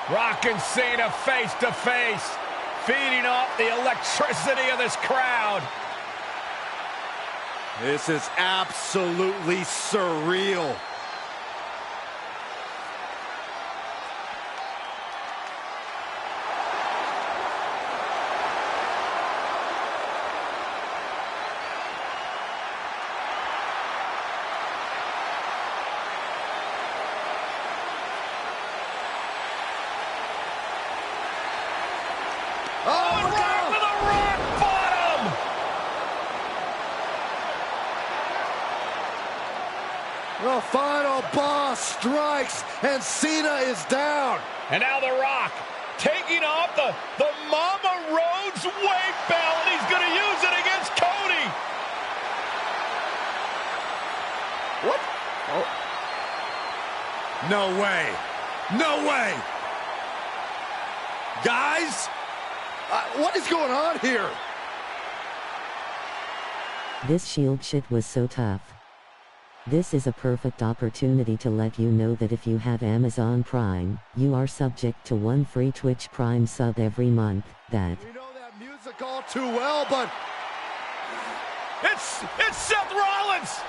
Rock and Cena face to face, feeding off the electricity of this crowd. This is absolutely surreal. the final boss strikes, and Cena is down. And now The Rock taking off the Mama Rhodes weight belt. He's going to use it against Cody. What? Oh. No way. No way. Guys, what is going on here? This Shield shit was so tough. This is a perfect opportunity to let you know that if you have Amazon Prime, you are subject to one free Twitch Prime sub every month. That. We know that music all too well, but It's Seth Rollins!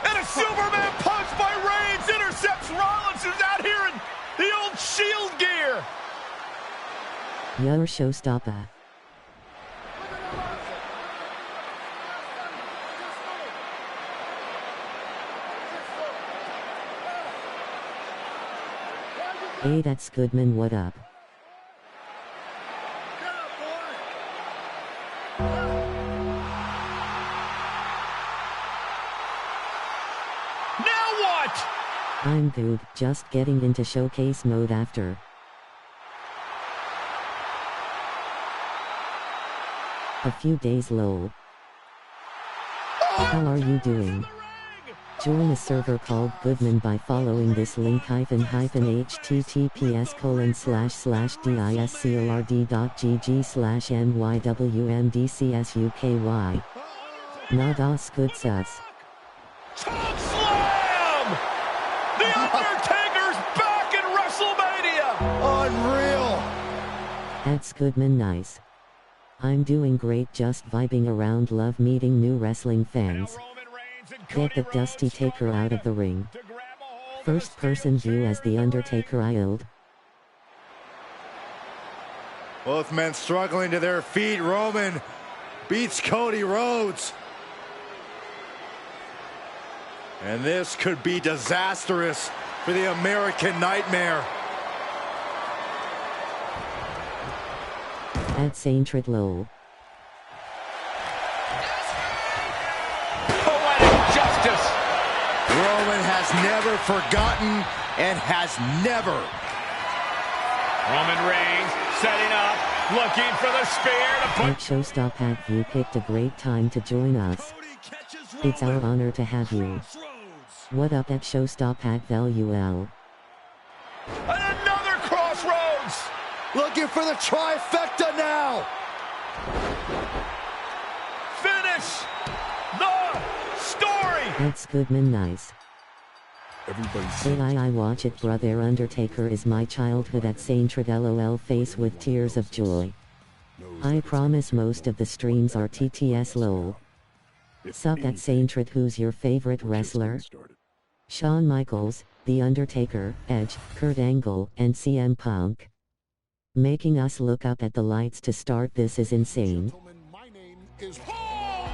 And a Superman punch by Reigns intercepts Rollins, who's out here in the old Shield gear. Your showstopper. Hey, that's Goodman, what up? Now what? I'm good, just getting into showcase mode after. A few days lol. How are you doing? Join a server called Goodman by following this link https://discord.gg/mywmdcsUKY. Nadas good sus. Choke slam! The Undertaker's back in WrestleMania! unreal. That's Goodman nice. I'm doing great, just vibing around, love meeting new wrestling fans. Get the Dusty Taker out of the ring. First person view as The Undertaker IL'd. Both men struggling to their feet. Roman beats Cody Rhodes. And this could be disastrous for the American Nightmare. At Saintred lol. Justice. Roman has never forgotten and has never. Roman Reigns setting up, looking for the spear to put. At Showstop Hack, you picked a great time to join us. It's our honor to have you. What up at Showstop Hack LUL? And another crossroads. Looking for the trifecta now. Finish the story. That's Goodman nice. Everybody's I watch it, brother. Undertaker is my childhood at Saintred LOL, face with tears of joy. I promise most of the streams are TTS lol. Sup at Saintred, who's your favorite wrestler? Shawn Michaels, The Undertaker, Edge, Kurt Angle, and CM Punk. Making us look up at the lights to start this is insane. Gentlemen, my name is Paul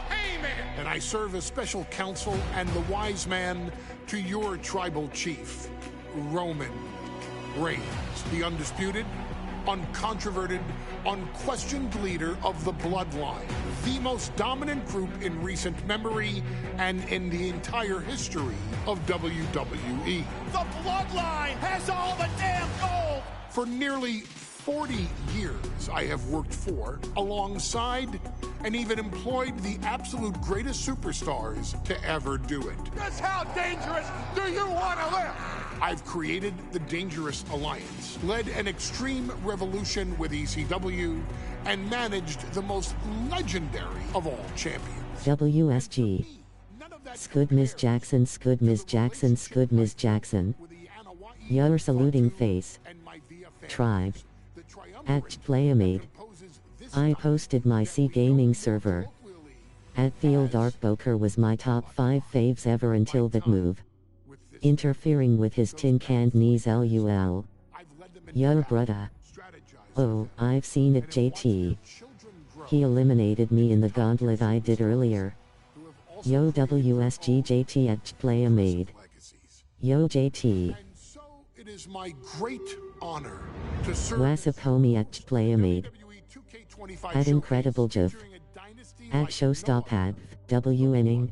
Heyman, and I serve as special counsel and the wise man to your tribal chief, Roman Reigns, the undisputed, uncontroverted, unquestioned leader of the Bloodline, the most dominant group in recent memory and in the entire history of WWE. The Bloodline has all the damn gold. For nearly 40 years, I have worked for, alongside, and even employed the absolute greatest superstars to ever do it. Just how dangerous do you want to live? I've created the Dangerous Alliance, led an extreme revolution with ECW, and managed the most legendary of all champions. WSG. Scud Ms. Jackson, Scud Ms. Jackson, Scud Ms. Jackson. Your saluting face. Tribe. At Playamade. I posted my C Gaming server. At Theo Darkboker was my top 5 faves ever until that move. Interfering with his tin canned knees LUL. Yo brudda. Oh, I've seen it JT. He eliminated me in the gauntlet I did earlier. Yo WSG JT at Playamade. Yo JT. It is my great honor to serve Wassup homie at Playamade. At Incredible Jeff. At Showstop at WNing.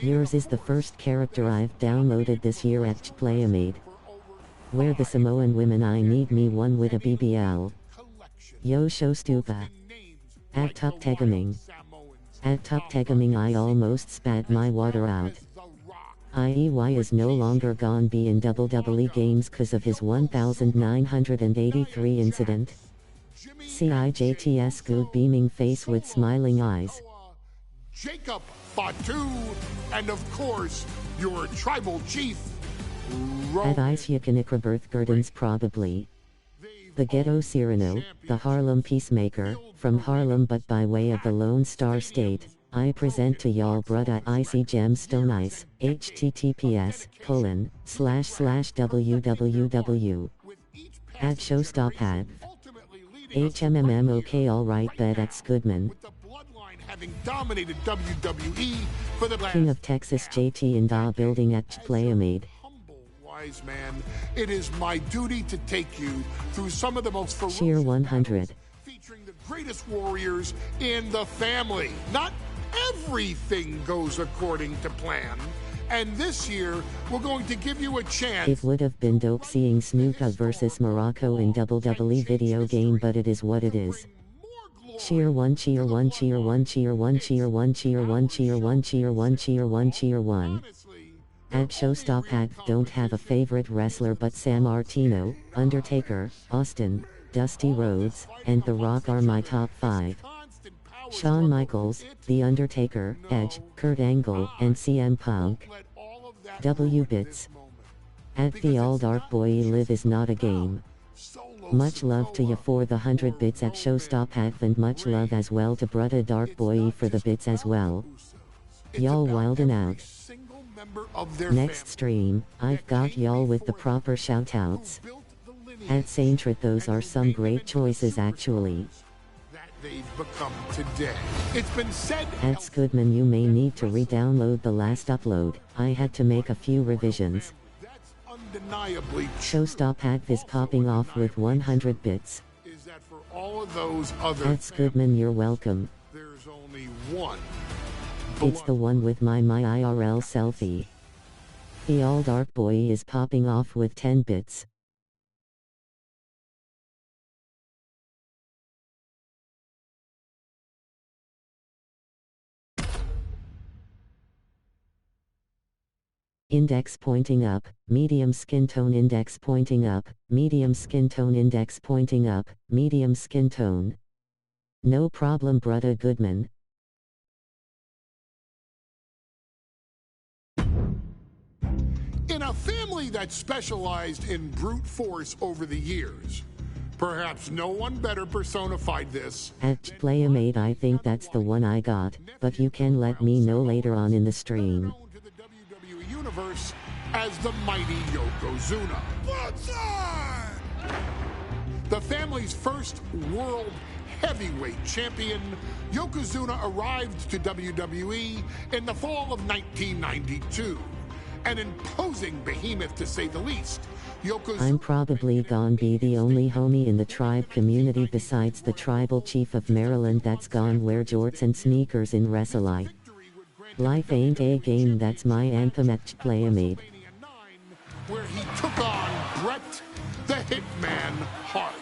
Yours is the first character I've downloaded this year at Playamade. Where the Samoan women I need me one with a BBL. Yo show stupa. At Top Tegaming. At Top Tegaming I almost spat my water out. IEY is no longer gon' be in WWE games cause of his 1983 incident. CIJTS good beaming face with smiling eyes. Jacob Fatu, and of course, your tribal chief, At Isyakinikra Birth Gardens probably. The Ghetto Cyrano, the Harlem Peacemaker, from Harlem but by way of the Lone Star State, I present to y'all brudda Icy Gemstone Ice, https://www. At Showstop HMMM alright bet at Scoodman. having dominated WWE for the last King of Texas JT in Da building at Playamade. humble wise man, it is my duty to take you through some of the most ferocious Cheer 100. battles featuring the greatest warriors in the family. Not everything goes according to plan. And this year, we're going to give you a chance. It would have been dope seeing Snuka versus Morocco in WWE video game, but it is what it is. Cheer 1, cheer 1, cheer 1, cheer 1, cheer 1, cheer 1, cheer 1, cheer 1, cheer 1, cheer 1. At Showstop don't have a favorite wrestler but San Martino, Undertaker, Austin, Dusty Rhodes, and The Rock are my top 5. Shawn Michaels, The Undertaker, Edge, Kurt Angle, and CM Punk. W-Bits. At the All Dark Boy Live is not a game. Much love to ya for the 100 bits at Showstop and much love as well to Brudda Dark Boy for the bits as well. Y'all wildin' out. Next stream, I've got y'all with the proper shoutouts. At Saintrit those are some great choices actually. They've become today. It's been said At Scoodman you may need to re-download the last upload, I had to make a few revisions. that's undeniably Showstop is popping off with 100 bits. is that for all of those other At Scoodman you're welcome. there's only one. It's the one with my IRL selfie. The All Dark Boy is popping off with 10 bits. Index pointing up, medium skin tone index pointing up, medium skin tone index pointing up, medium skin tone. No problem brudda Goodman. In a family that specialized in brute force over the years, perhaps no one better personified this. At Playamade I think that's the one I got, but you can let me know later on in the stream. Known to the WWE Universe as the mighty Yokozuna. The family's first world heavyweight champion, Yokozuna arrived to WWE in the fall of 1992. An imposing behemoth to say the least. Yokozuna I'm probably gon' be the only homie in the tribe community besides the tribal chief of Maryland that's gone wear jorts and sneakers in Wrestleye. Life ain't a game, that's my anthem at Playamade. where he took on Bret the Hitman Hart.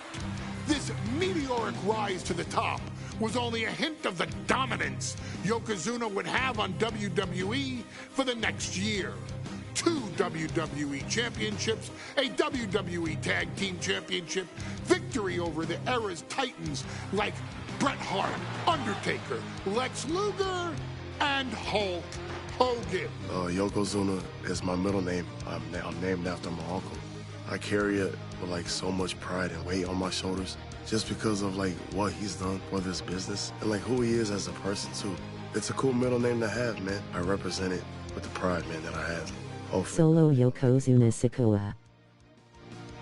This meteoric rise to the top was only a hint of the dominance Yokozuna would have on WWE for the next year. 2 WWE championships, a WWE Tag Team Championship, victory over the era's titans like Bret Hart, Undertaker, Lex Luger, and Hulk Hogan. Yokozuna is my middle name. I'm named after my uncle. I carry it with like so much pride and weight on my shoulders just because of like what he's done for this business and like who he is as a person too. It's a cool middle name to have, man. I represent it with the pride, man, that I have. Solo Yokozuna Sikoa.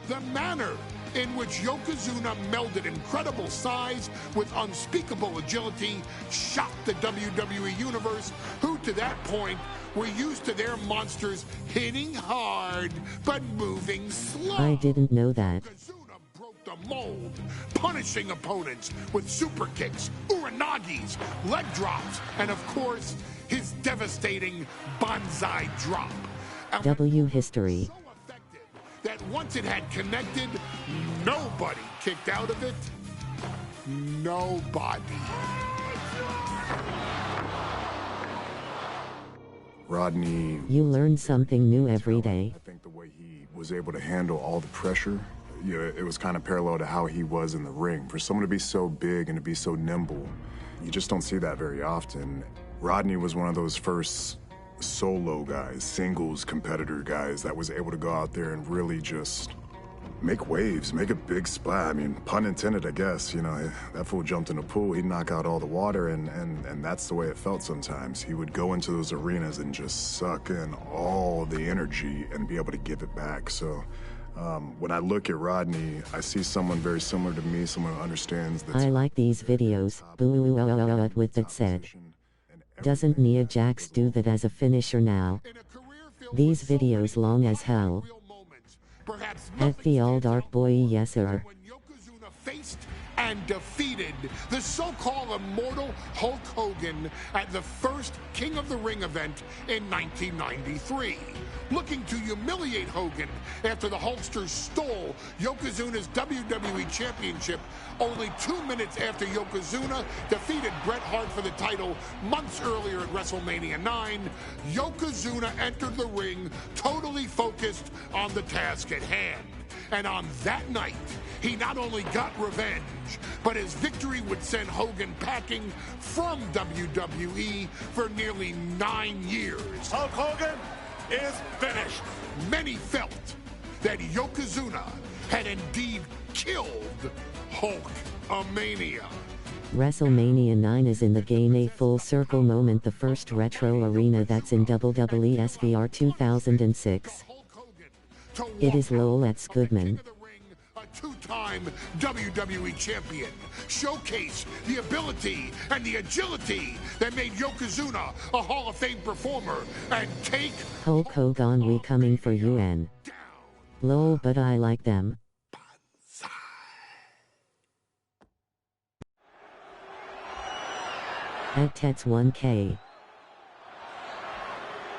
The manner in which Yokozuna melded incredible size with unspeakable agility shocked the WWE Universe, who to that point were used to their monsters hitting hard but moving slow. I didn't know that. Yokozuna broke the mold, punishing opponents with super kicks, uranagis, leg drops, and of course, his devastating banzai drop. And W history. so effective that once it had connected, nobody kicked out of it. Nobody. Rodney, You learn something new every day. I think the way he was able to handle all the pressure, it was kind of parallel to how he was in the ring. For someone to be so big and to be so nimble, you just don't see that very often. Rodney was one of those first solo guys, singles competitor guys that was able to go out there and really just make waves, make a big splash. I mean, pun intended, I guess. You know, that fool jumped in the pool, he'd knock out all the water, and that's the way it felt sometimes. He would go into those arenas and just suck in all the energy and be able to give it back. So when I look at Rodney, I see someone very similar to me, someone who understands that. I like these videos. Boo with that said. Doesn't Nia Jax do that as a finisher now? These videos long as hell. At the all dark boy, yes sir. When Yokozuna faced and defeated the so-called immortal Hulk Hogan at the first King of the Ring event in 1993. Looking to humiliate Hogan after the Hulkster stole Yokozuna's WWE Championship only 2 minutes after Yokozuna defeated Bret Hart for the title months earlier at WrestleMania 9, Yokozuna entered the ring totally focused on the task at hand. And on that night, he not only got revenge, but his victory would send Hogan packing from WWE for nearly 9 years. Hulk Hogan is finished. Many felt that Yokozuna had indeed killed Hulkamania. WrestleMania 9 is in the game, a full circle moment, the first retro arena that's in WWE SVR 2006. It is Lowell at Goodman. A two-time WWE champion. Showcase the ability and the agility that made Yokozuna a Hall of Fame performer and take Hulk Hogan, we coming for you and lol, but I like them. At Tets 1K.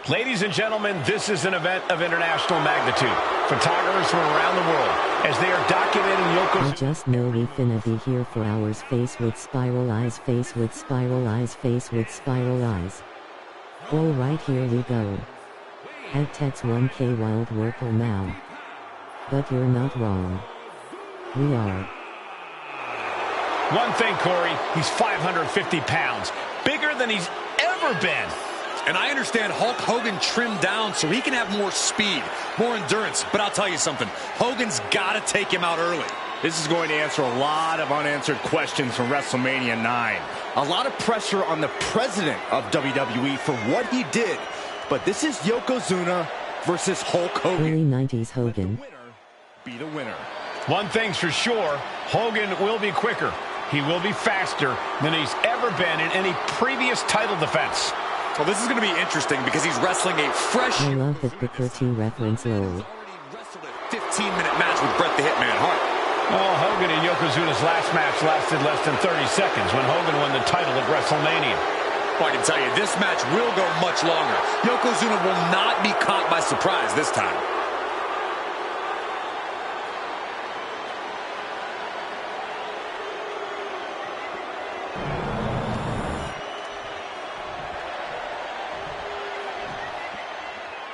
Ladies and gentlemen, this is an event of international magnitude. Photographers from around the world, as they are documenting Yokozuna. I just know we finna be here for hours. Face with spiral eyes, face with spiral eyes, face with spiral eyes. Alright, here we go. At Tets 1K Wild Whirlpool now. But you're not wrong. We are. One thing, Corey, he's 550 pounds. Bigger than he's ever been. And I understand Hulk Hogan trimmed down so he can have more speed, more endurance. But I'll tell you something, Hogan's got to take him out early. This is going to answer a lot of unanswered questions from WrestleMania 9. A lot of pressure on the president of WWE for what he did. But this is Yokozuna versus Hulk Hogan. Early 90s Hogan. Be the winner. One thing's for sure, Hogan will be quicker. He will be faster than he's ever been in any previous title defense. Well, this is going to be interesting because he's wrestling a fresh... I love the Booker T reference, lol. 15-minute match with Bret the Hitman Hart. Well, Hogan and Yokozuna's last match lasted less than 30 seconds when Hogan won the title at WrestleMania. Well, I can tell you, this match will go much longer. Yokozuna will not be caught by surprise this time.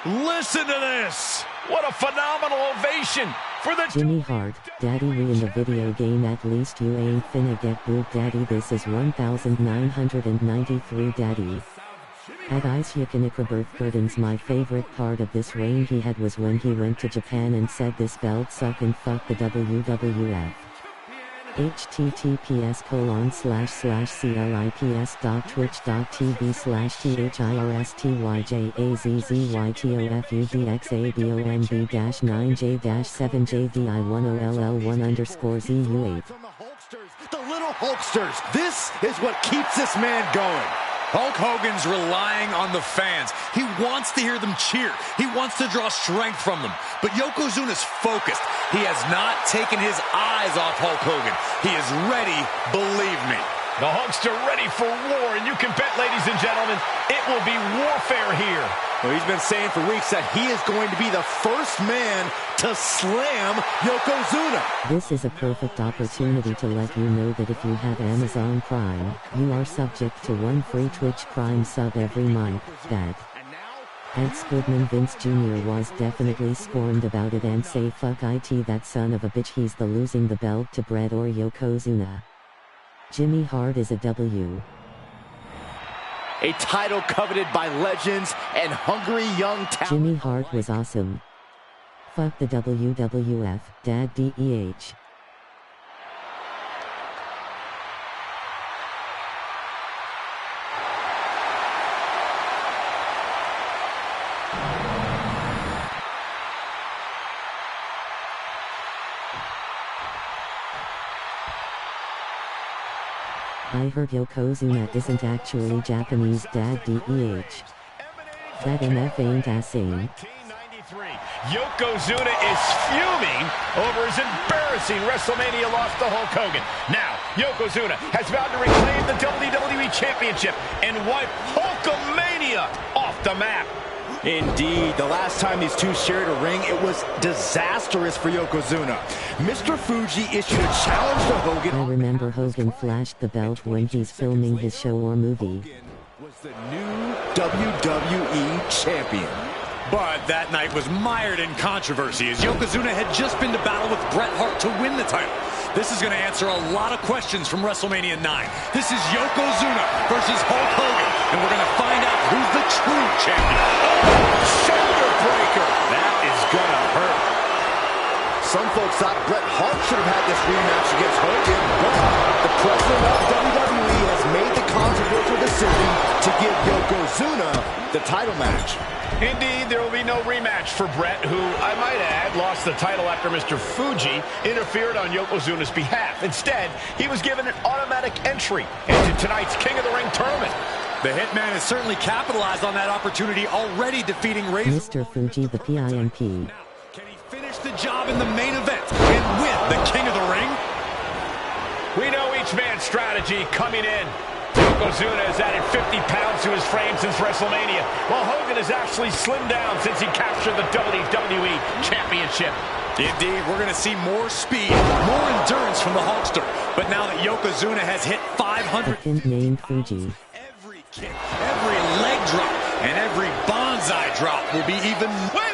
Listen to this! What a phenomenal ovation for the... Jimmy Hart, Daddy, we in the video game, at least you ain't finna get booed, Daddy. This is 1993, Daddy. At Ice Yakinika Birthburden's my favorite part of this reign he had was when he went to Japan and said this belt suck and fuck the WWF. https://clipstarttvs/clipstarttv/THIRS-THIRSTYPS.twitch.tv/THIRS-TV1OLL1_CZ-7JD_I1OLL1_CZ. The little Hulksters. This is what keeps this man going. Hulk Hogan's relying on the fans. He wants to hear them cheer. He wants to draw strength from them. But Yokozuna's focused. He has not taken his eyes off Hulk Hogan. He is ready, believe me. The Hulkster ready for war, and you can bet, ladies and gentlemen, it will be warfare here. Well, he's been saying for weeks that he is going to be the first man to slam Yokozuna. This is a perfect opportunity to let you know that if you have Amazon Prime, you are subject to one free Twitch Prime sub every month. That Ed Goodman Vince Jr. was definitely scorned about it and say fuck it, that son of a bitch, he's the losing the belt to Bret or Yokozuna. Jimmy Hart is a W. A title coveted by legends and hungry young talent. Jimmy Hart was awesome. Fuck the WWF, Dad DEH. I heard Yokozuna isn't actually Japanese, Dad DEH. That MF ain't assing. Yokozuna is fuming over his embarrassing WrestleMania loss to Hulk Hogan. Now, Yokozuna has vowed to reclaim the WWE Championship and wipe Hulkamania off the map. Indeed, the last time these two shared a ring, it was disastrous for Yokozuna. Mr. Fuji issued a challenge to Hogan. I remember Hogan flashed the belt when he's filming his show or movie. Hogan was the new WWE champion. But that night was mired in controversy as Yokozuna had just been to battle with Bret Hart to win the title. This is going to answer a lot of questions from WrestleMania 9. This is Yokozuna versus Hulk Hogan, and we're going to find out who's the true champion. Oh, shoulder breaker. That is going to hurt. Some folks thought Bret Hart should have had this rematch against Hogan, but the president of WWE has made the controversial decision to give Yokozuna the title match. Indeed, there will be no rematch for Bret, who, I might add, lost the title after Mr. Fuji interfered on Yokozuna's behalf. Instead, he was given an automatic entry into tonight's King of the Ring tournament. The Hitman has certainly capitalized on that opportunity, already defeating Razor. Mr. Fuji the PIMP. Now, can he finish the job in the main event and win the King of the Ring? We know each man's strategy coming in. Yokozuna has added 50 pounds to his frame since WrestleMania, while Hogan has actually slimmed down since he captured the WWE Championship. Indeed, we're going to see more speed, more endurance from the Hulkster. But now that Yokozuna has hit 500... named Fuji. Every kick, every leg drop, and every bonsai drop will be even... Wait!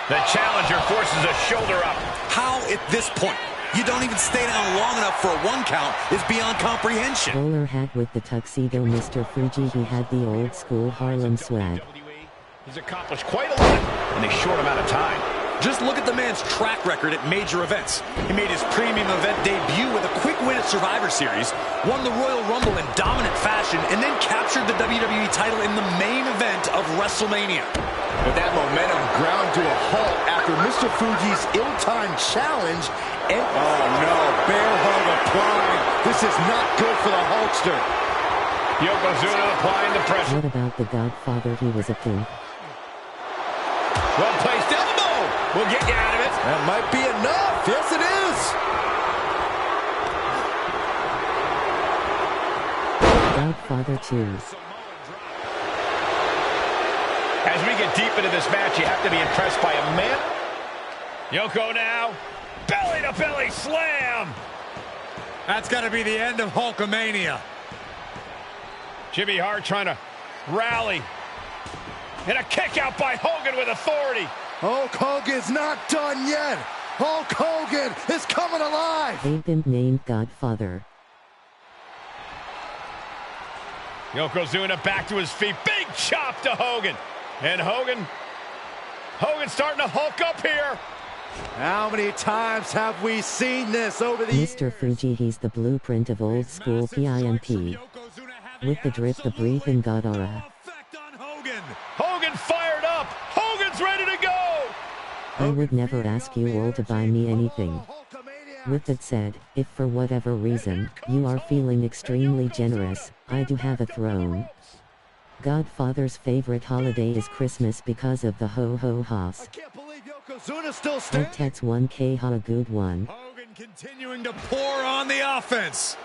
The challenger forces a shoulder up. How at this point? You don't even stay down long enough for a one count is beyond comprehension. Bowler hat with the tuxedo, Mr. Fuji. He had the old school Harlem swag. He's accomplished quite a lot in a short amount of time. Just look at the man's track record at major events. He made his premium event debut with a quick win at Survivor Series, won the Royal Rumble in dominant fashion, and then captured the WWE title in the main event of WrestleMania. With that momentum ground to a halt after Mr. Fuji's ill-timed challenge, and oh no, bear hug applied. This is not good for the Hulkster. Yokozuna applying the pressure. What about the Godfather? He was a pimp. Well placed elbow will get you out of it. That might be enough. Yes, it is. Godfather 2. As we get deep into this match, you have to be impressed by a man. Yoko now. Belly to belly slam. That's got to be the end of Hulkamania. Jimmy Hart trying to rally. And a kick out by Hogan with authority. Hulk Hogan's not done yet. Hulk Hogan is coming alive. They've been named Godfather. Yokozuna back to his feet. Big chop to Hogan. And Hogan's starting to hulk up here. How many times have we seen this over the years? Mr. Fuji, he's the blueprint of old school PIMP. With the drip, the breathe and God aura. Hogan fired up. Hogan's ready to go. I would never ask you all to buy me anything. With that said, if for whatever reason, you are feeling extremely generous, I do have a throne. Godfather's favorite holiday is Christmas because of the ho-ho-hos. That's 1K ha a good one. Hogan continuing to pour on the offense.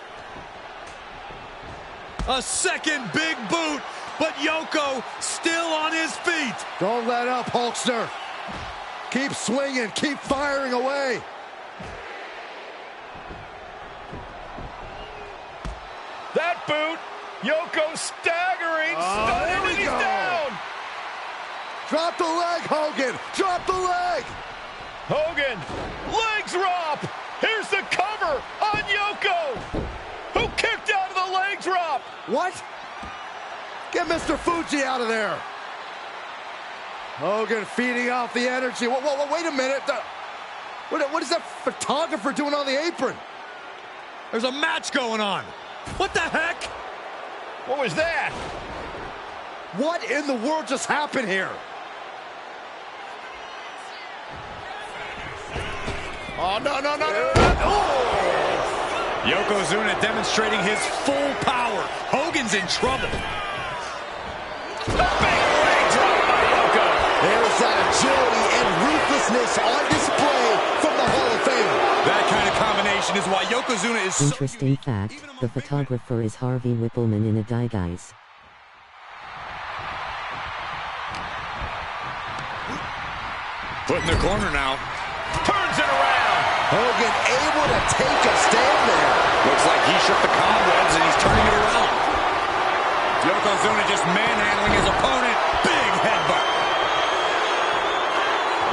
A second big boot, but Yoko still on his feet. Don't let up, Hulkster. Keep swinging, keep firing away. That boot, Yoko staggering, stunning, and he's down. Drop the leg, Hogan. Drop the leg. Hogan, leg drop. Here's the cover on Yoko, who kicked out of the leg drop. What? Get Mr. Fuji out of there. Hogan feeding off the energy. Whoa, wait a minute. What is that photographer doing on the apron? There's a match going on. What the heck? What was that? What in the world just happened here? Oh, no. Oh! Yokozuna demonstrating his full power. Hogan's in trouble. There's that agility and ruthlessness on display from the Hall of Fame. That kind of combination is why Yokozuna is Interesting fact, the photographer is Harvey Whippleman in a die guys. Put in the corner now. Turns it around. Hogan able to take a stand there. Looks like he shook the cobwebs and he's turning it around. Yokozuna just manhandling his opponent. Big headbutt.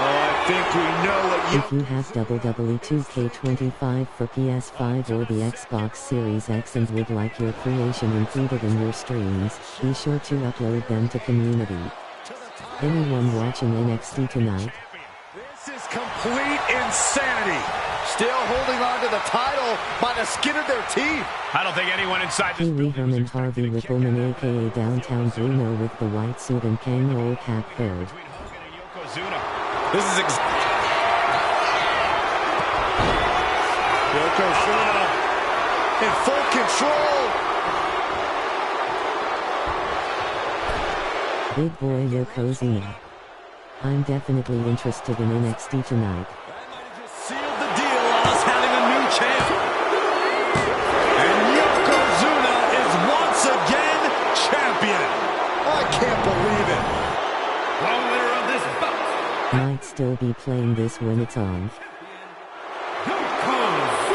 I think we know what you... If you have WWE 2K25 for PS5 or the Xbox Series X and would like your creation included in your streams, be sure to upload them to community. Anyone watching NXT tonight? This is complete insanity. Still holding on to the title by the skin of their teeth. I don't think anyone inside this Pee-wee Herman Harvey Whippleman aka Downtown Bruno with the white suit and Kangaroo cap third. This is Yokozuna in full control. Big boy Yokozuna. I'm definitely interested in NXT tonight. sealed the deal on us having a new champ. And Yokozuna is once again champion. I can't believe it. The winner of this bout, Might still be playing this when it's on. Yokozuna.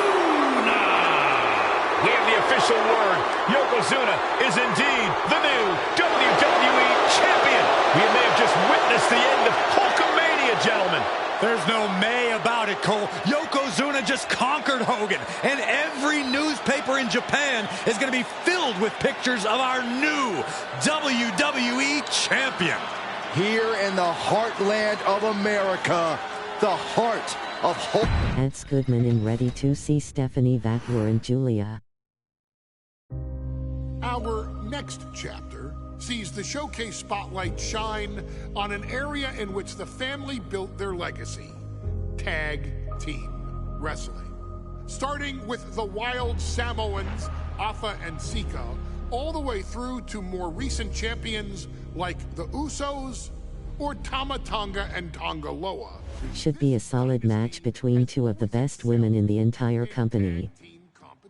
We have the official word. Yokozuna is indeed the new WWE champion. We may have just witnessed the end of Hulkamania, gentlemen. There's no may about it, Cole. Yokozuna just conquered Hogan, and every newspaper in Japan is going to be filled with pictures of our new WWE champion. Here in the heartland of America, the heart of Hulk. Eds Goodman and ready to see Stephanie Vaquer and Julia. Our next chapter sees the showcase spotlight shine on an area in which the family built their legacy: tag team wrestling. Starting with the Wild Samoans, Afa and Sika, all the way through to more recent champions like the Usos or Tama Tonga and Tonga Loa. Should be a solid match between two of the best women in the entire company.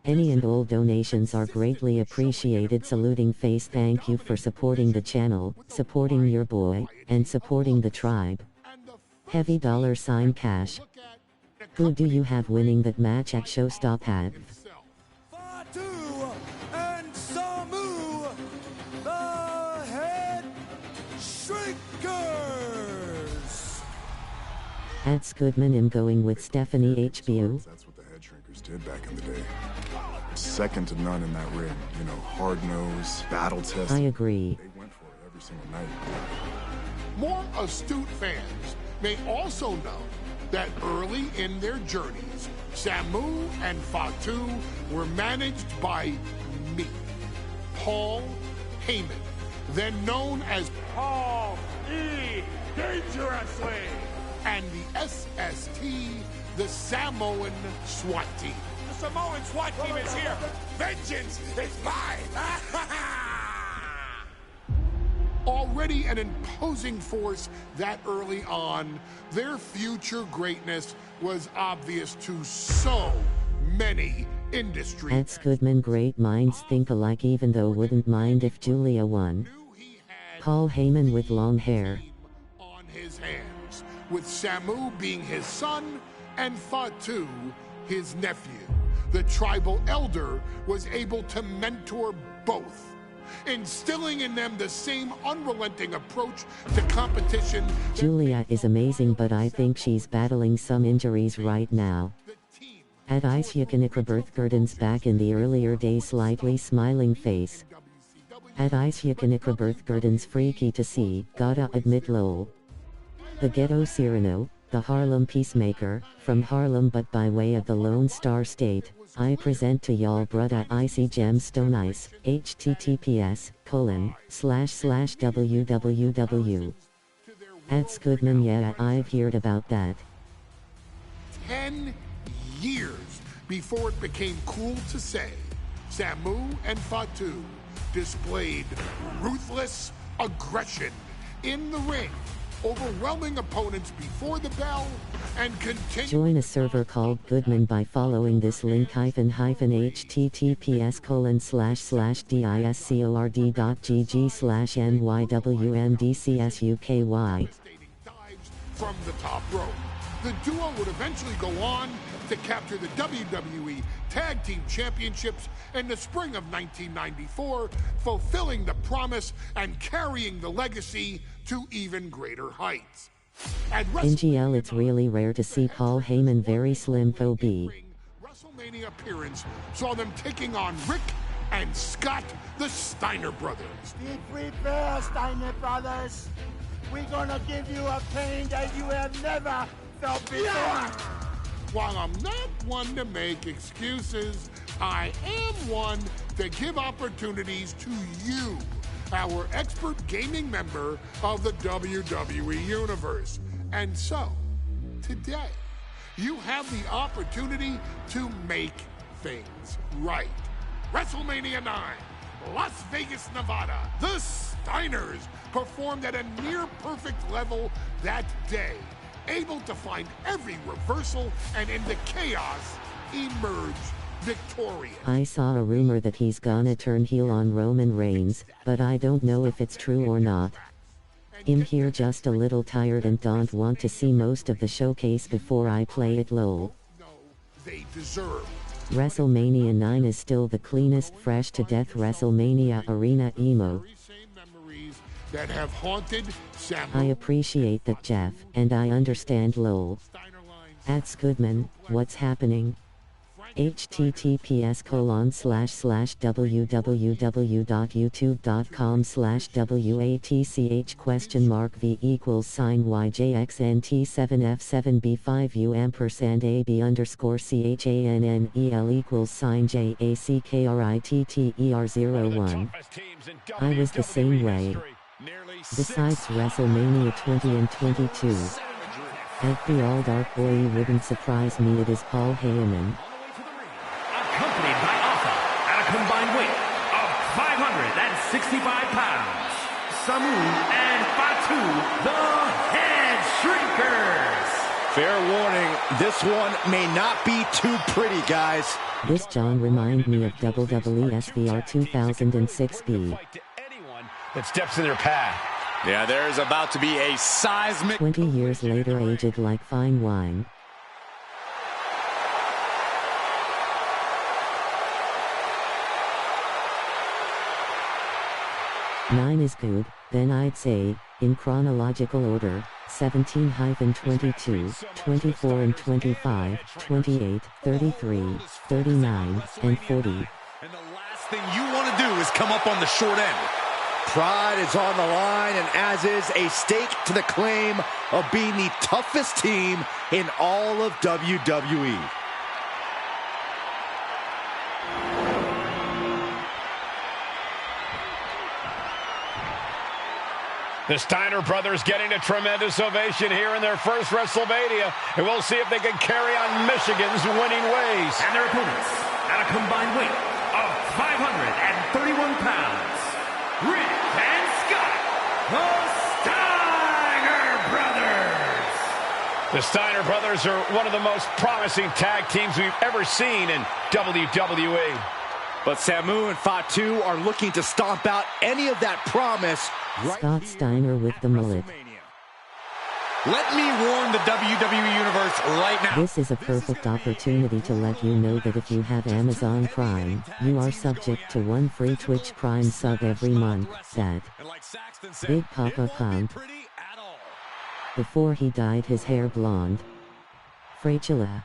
Any and all donations are greatly appreciated. Saluting face, thank you for supporting the channel, supporting your boy, and supporting the tribe. Heavy $ cash. Who do you have winning that match at Showstop have? Fatu and Samu, the Head Shrinkers. Eds Goodman, I'm going with Stephanie HBU. That's what the Head Shrinkers did back in the day. Second to none in that ring. You know, hard nose, battle test. I agree. They went for it every single night. More astute fans may also know that early in their journeys, Samu and Fatu were managed by me, Paul Heyman, then known as Paul E. Dangerously. and the SST, the Samoan SWAT team. The Samoan SWAT team is here. Vengeance is mine. Already an imposing force that early on, their future greatness was obvious to so many industry That's Goodman. Great minds think alike, even though wouldn't mind if Julia won. Paul Heyman with long hair. On his hands, with Samu being his son and Fatu his nephew. The tribal elder was able to mentor both, instilling in them the same unrelenting approach to competition. Julia is amazing, but I think she's battling some injuries right now. At Isyakanikaberthgardens back in the earlier days, slightly smiling face. At Isyakanikaberthgardens, freaky to see, gotta admit lol. The Ghetto Cyrano, the Harlem Peacemaker, from Harlem but by way of the Lone Star State, I present to y'all brudda Icy Gemstone Ice, https://www. At Goodman. Yeah, I've heard about that. 10 years before it became cool to say, Samu and Fatu displayed ruthless aggression in the ring, overwhelming opponents before the bell and continuing. Join a server called Goodman by following this link https://discord.gg/nywmdcsuky. From the top rope. The duo would eventually go on to capture the WWE Tag Team Championships in the spring of 1994, fulfilling the promise and carrying the legacy to even greater heights. In GL, it's really rare to see Paul Heyman very slim phobie. WrestleMania appearance saw them taking on Rick and Scott, the Steiner brothers. Be prepared, Steiner Brothers. We're gonna give you a pain that you have never felt before. While I'm not one to make excuses, I am one to give opportunities to you, our expert gaming member of the WWE Universe. And so, today, you have the opportunity to make things right. WrestleMania 9, Las Vegas, Nevada. The Steiners performed at a near-perfect level that day, able to find every reversal and in the chaos emerge victorious. I saw a rumor that he's gonna turn heel on Roman Reigns, but I don't know if it's true or not. I'm here just a little tired and don't want to see most of the showcase before I play it lol. They deserve. WrestleMania 9 is still the cleanest, fresh to death WrestleMania arena emo. That have haunted I appreciate that, Jeff, and I understand lol. At Goodman, what's happening? https://www.youtube.com/WATCHV=YJXNT7F7B5UM&AB_CYNYV=sign JACKSNT7F7B5UM. I was the same way. Besides WrestleMania 20 and 22. At the All Dark Boy, wouldn't surprise me it is Paul Heyman. Accompanied by Alpha at a combined weight of 565 pounds, Samu and Fatu, the Head Shrinkers. Fair warning, this one may not be too pretty, guys. This John remind me of WWE SVR 2006B. That steps in their path. Yeah, there's about to be a seismic... 20 years later, aged like fine wine. Nine is good, then I'd say, in chronological order, 17-22, 24 and 25, 28, 33, 39, and 40. And the last thing you want to do is come up on the short end. Pride is on the line, and as is a stake to the claim of being the toughest team in all of WWE. The Steiner brothers getting a tremendous ovation here in their first WrestleMania, and we'll see if they can carry on Michigan's winning ways. And their opponents, at a combined weight of 531 pounds, Rick and Scott, the Steiner brothers. The Steiner brothers are one of the most promising tag teams we've ever seen in WWE. But Samu and Fatu are looking to stomp out any of that promise. Scott Steiner with the mullet. Let me warn the WWE Universe right now. This is a perfect opportunity to let you know that if you have Amazon Prime, you are subject to one free Twitch Prime sub every month. That Big Papa Pump. Before he dyed his hair blonde. Frachula.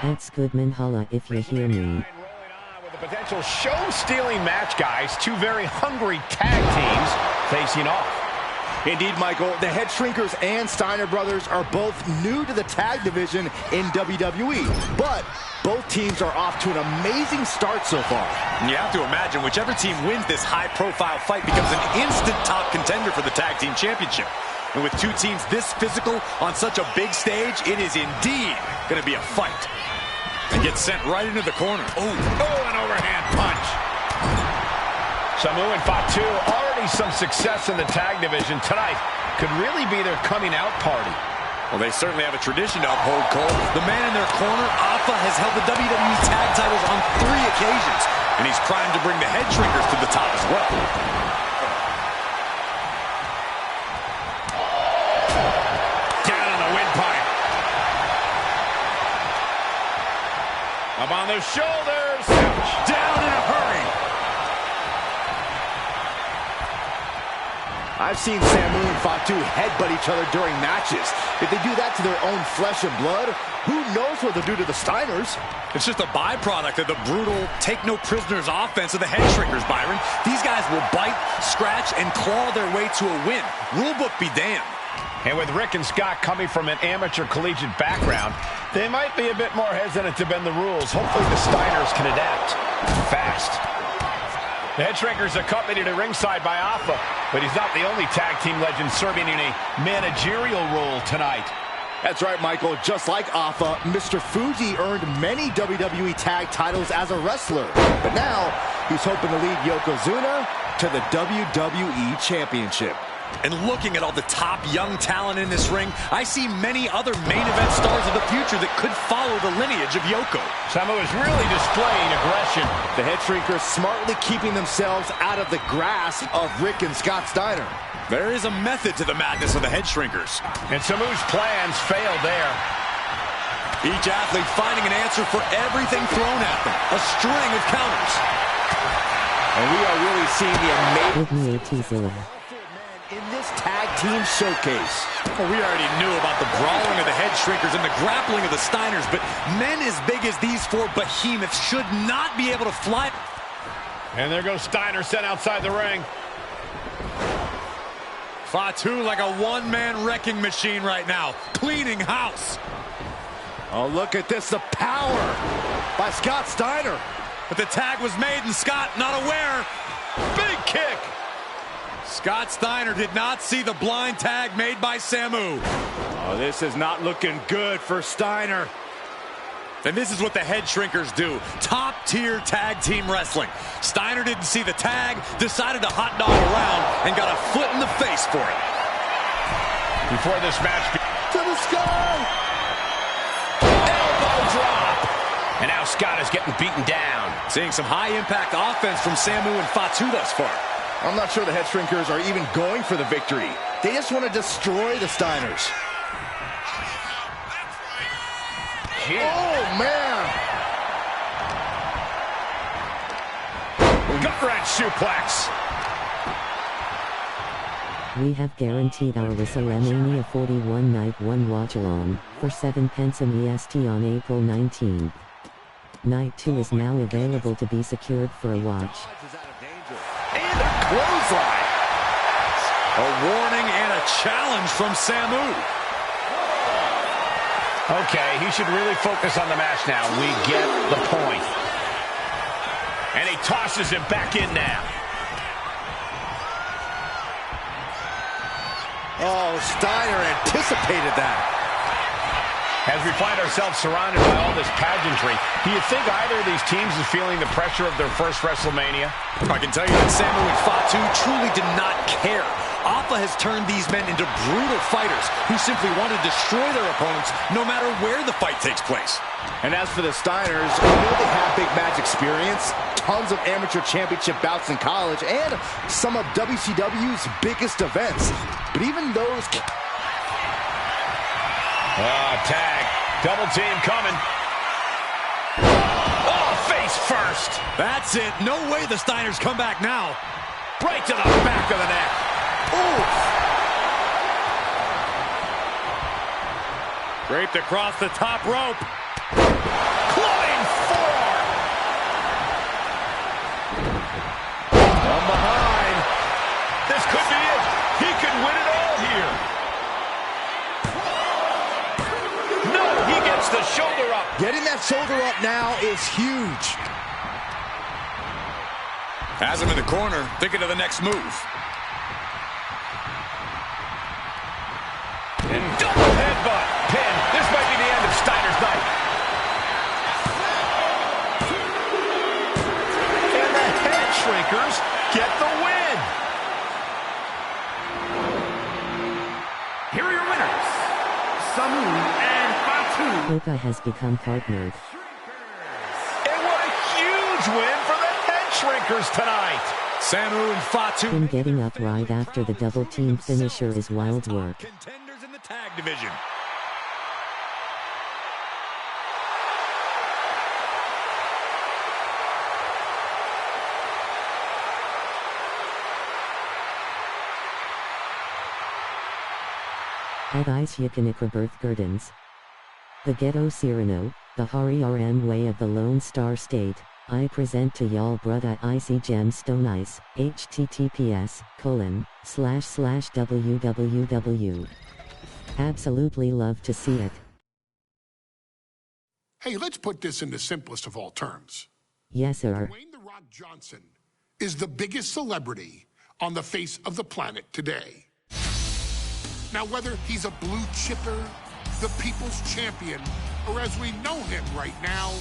That's Goodman holla if you hear me. With a potential show-stealing match, guys. Two very hungry tag teams facing off. Indeed, Michael, the Head Shrinkers and Steiner brothers are both new to the tag division in WWE, but both teams are off to an amazing start so far. You have to imagine whichever team wins this high-profile fight becomes an instant top contender for the tag team championship. And with two teams this physical on such a big stage, it is indeed going to be a fight. And gets sent right into the corner. Oh, an overhand punch. Samu and Fatu, already some success in the tag division tonight. Could really be their coming out party. Well, they certainly have a tradition to uphold, Cole. The man in their corner, Alpha, has held the WWE tag titles on 3 occasions. And he's primed to bring the Head Shrinkers to the top as well. Down on the windpipe. Up on their shoulders. Down in a hurry. I've seen Samu and Fatu headbutt each other during matches. If they do that to their own flesh and blood, who knows what they'll do to the Steiners? It's just a byproduct of the brutal take-no-prisoners offense of the Head Shrinkers, Byron. These guys will bite, scratch, and claw their way to a win. Rulebook be damned. And with Rick and Scott coming from an amateur collegiate background, they might be a bit more hesitant to bend the rules. Hopefully the Steiners can adapt fast. The Head Shrinkers accompanied at ringside by Alpha, but he's not the only tag team legend serving in a managerial role tonight. That's right, Michael. Just like Alpha, Mr. Fuji earned many WWE tag titles as a wrestler. But now, he's hoping to lead Yokozuna to the WWE Championship. And looking at all the top young talent in this ring, I see many other main event stars of the future that could follow the lineage of Yoko. Samu is really displaying aggression. The Head Shrinkers smartly keeping themselves out of the grasp of Rick and Scott Steiner. There is a method to the madness of the Head Shrinkers. And Samu's plans failed there. Each athlete finding an answer for everything thrown at them. A string of counters. And we are really seeing the amazing in this tag team showcase. Well, we already knew about the brawling of the Head Shrinkers and the grappling of the Steiners, but men as big as these 4 behemoths should not be able to fly. And there goes Steiner sent outside the ring. Fatu like a one-man wrecking machine right now, cleaning house. Oh, look at this, the power by Scott Steiner. But the tag was made and Scott not aware. Big kick. Scott Steiner did not see the blind tag made by Samu. Oh, this is not looking good for Steiner. And this is what the Head Shrinkers do. Top-tier tag team wrestling. Steiner didn't see the tag, decided to hot dog around, and got a foot in the face for it. Before this match... To the sky! Elbow drop! And now Scott is getting beaten down. Seeing some high-impact offense from Samu and Fatu thus far. I'm not sure the Head Shrinkers are even going for the victory. They just want to destroy the Steiners. Oh, man! Gut-wrench suplex. We have guaranteed our WrestleMania 41 Night 1 watch-along for 7 pence an EST on April 19th. Night 2 is now available to be secured for a watch. And a clothesline. A warning and a challenge from Samu. Okay, he should really focus on the match now. We get the point. And he tosses him back in now. Oh, Steiner anticipated that. As we find ourselves surrounded by all this pageantry, do you think either of these teams is feeling the pressure of their first WrestleMania? I can tell you that Samu and Fatu truly did not care. Alpha has turned these men into brutal fighters who simply want to destroy their opponents no matter where the fight takes place. And as for the Steiners, we know they have big match experience, tons of amateur championship bouts in college, and some of WCW's biggest events. But even those... Tag. Double team coming. Oh, face first. That's it. No way the Steiners come back now. Right to the back of the neck. Oof. Draped across the top rope. Clubbing forearm. From behind. This could be it. He could win it all here. No, he gets the shoulder up. Getting that shoulder up now is huge. Has him in the corner, thinking of the next move. And double headbutt. Pin. This might be the end of Steiner's night. And the head shrinkers get the win. Here are your winners, Samu and Fatu. Hoka has become partnered. And what a huge win for the head shrinkers tonight. Samu and Fatu. Him getting up right after the double team finisher is wild work. Contenders in the tag division. At Isyakanikaberth Gardens. The Ghetto Cyrano, the Hari RM way of the Lone Star State, I present to y'all brother Icy Gemstone Ice, https://www. Absolutely love to see it. Hey, let's put this in the simplest of all terms. Yes, sir. Dwayne "The Rock" Johnson is the biggest celebrity on the face of the planet today. Now, whether he's a blue chipper, the people's champion, or as we know him right now,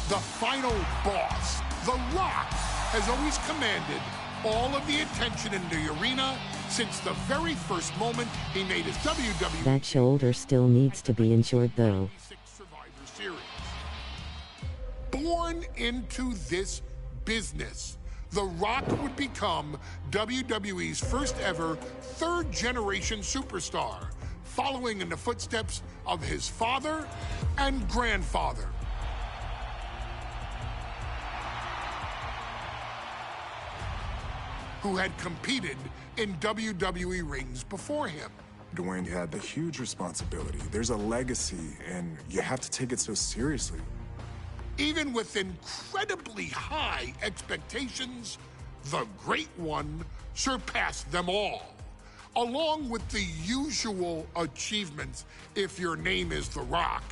the final boss, The Rock has always commanded all of the attention in the arena since the very first moment he made his WWE. That shoulder still needs to be insured though. Survivor Series. Born into this business, The Rock would become WWE's first ever third-generation superstar, following in the footsteps of his father and grandfather. Who had competed in WWE rings before him. Dwayne had the huge responsibility. There's a legacy, and you have to take it so seriously. Even with incredibly high expectations, the Great One surpassed them all. Along with the usual achievements, if your name is The Rock: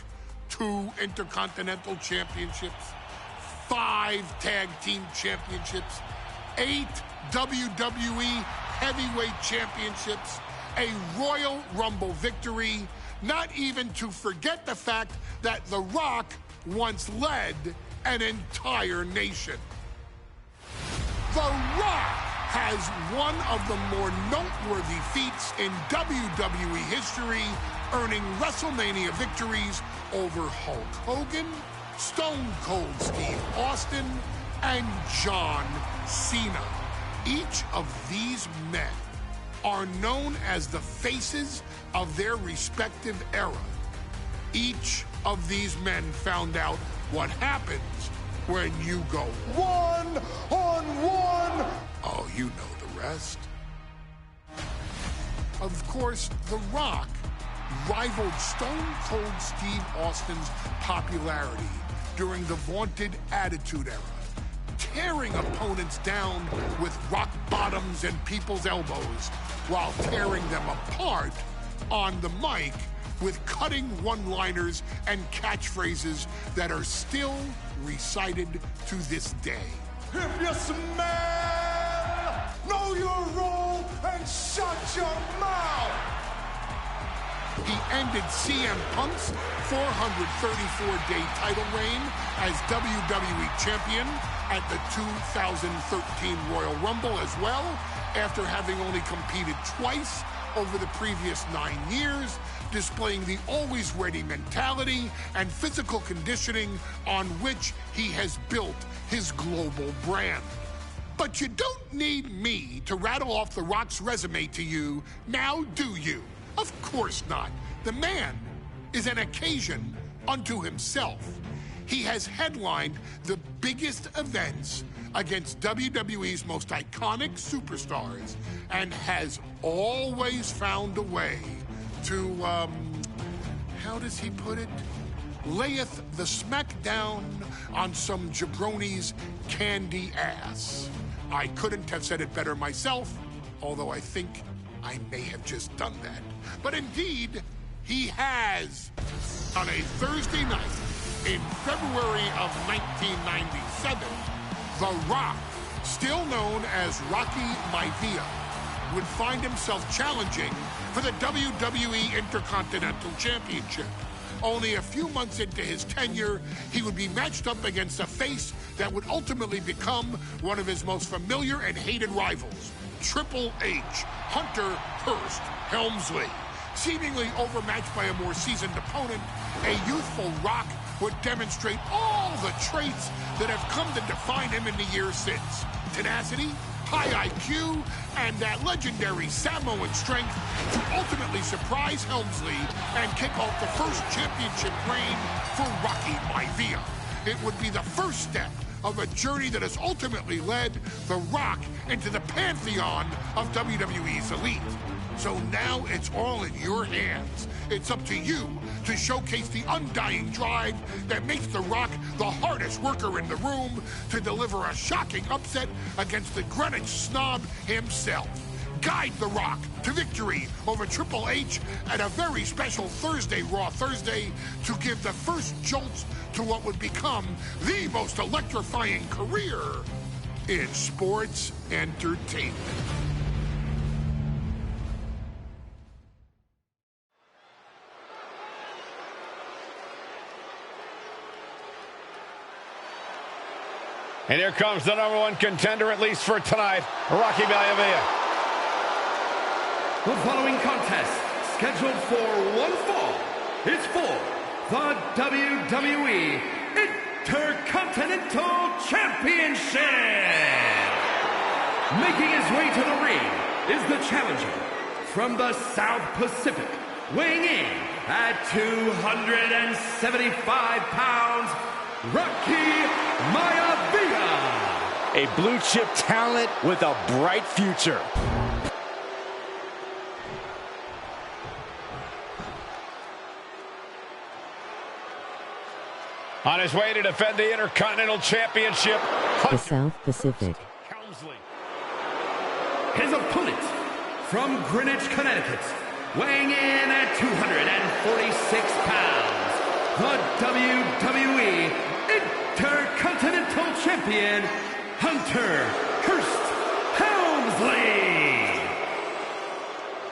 2 Intercontinental Championships, 5 Tag Team Championships, 8 WWE Heavyweight Championships, a Royal Rumble victory, not even to forget the fact that The Rock once led an entire nation. The Rock has one of the more noteworthy feats in WWE history, earning WrestleMania victories over Hulk Hogan, Stone Cold Steve Austin, and John Cena. Each of these men are known as the faces of their respective era. Each of these men found out what happens when you go one-on-one. Oh, you know the rest. Of course, The Rock rivaled Stone Cold Steve Austin's popularity during the vaunted Attitude Era, tearing opponents down with rock bottoms and people's elbows while tearing them apart on the mic with cutting one-liners and catchphrases that are still recited to this day. If you smell, know your role and shut your mouth. He ended CM Punk's 434-day title reign as WWE Champion at the 2013 Royal Rumble as well, after having only competed twice over the previous 9 years, displaying the always ready mentality and physical conditioning on which he has built his global brand. But you don't need me to rattle off The Rock's resume to you, now do you? Of course not. The man is an occasion unto himself. He has headlined the biggest events against WWE's most iconic superstars and has always found a way to, how does he put it? Layeth the smackdown on some jabroni's candy ass. I couldn't have said it better myself, although I think I may have just done that. But indeed, he has. On a Thursday night in February of 1997, The Rock, still known as Rocky Maivia, would find himself challenging for the WWE Intercontinental Championship. Only a few months into his tenure, he would be matched up against a face that would ultimately become one of his most familiar and hated rivals, Triple H, Hunter Hearst Helmsley. Seemingly overmatched by a more seasoned opponent, a youthful Rock would demonstrate all the traits that have come to define him in the years since. Tenacity, high IQ, and that legendary Samoan strength to ultimately surprise Helmsley and kick off the first championship reign for Rocky Maivia. It would be the first step of a journey that has ultimately led The Rock into the pantheon of WWE's elite. So now it's all in your hands. It's up to you to showcase the undying drive that makes The Rock the hardest worker in the room to deliver a shocking upset against the Greenwich snob himself. Guide The Rock to victory over Triple H at a very special Thursday, Raw Thursday, to give the first jolts to what would become the most electrifying career in sports entertainment. And here comes the #1 contender, at least for tonight, Rocky Maivia. The following contest, scheduled for one fall, is for the WWE Intercontinental Championship. Making his way to the ring is the challenger from the South Pacific, weighing in at 275 pounds, Rocky Maivia. A blue chip talent with a bright future. On his way to defend the Intercontinental Championship, The South Pacific. Helmsley. His opponent from Greenwich, Connecticut, weighing in at 246 pounds, the WWE Intercontinental Champion, Hunter Hearst Helmsley.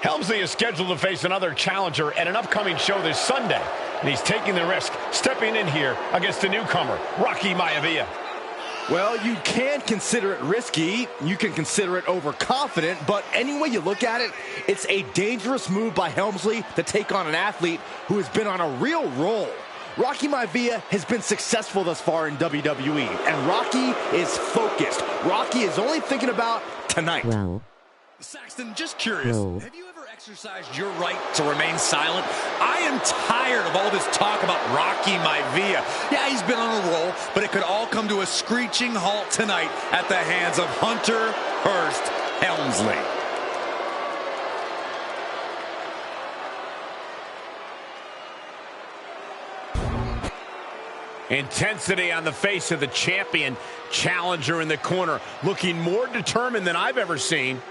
Helmsley is scheduled to face another challenger at an upcoming show this Sunday, and he's taking the risk, stepping in here against the newcomer, Rocky Maivia. Well, you can consider it risky, you can consider it overconfident, but any way you look at it, it's a dangerous move by Helmsley to take on an athlete who has been on a real roll. Rocky Maivia has been successful thus far in WWE, and Rocky is focused. Rocky is only thinking about tonight. Well. Saxton, just curious, No. have you ever exercised your right to remain silent? I am tired of all this talk about Rocky Maivia. Yeah, he's been on a roll, but it could all come to a screeching halt tonight at the hands of Hunter Hearst Helmsley. Intensity on the face of the champion. Challenger in the corner, looking more determined than I've ever seen.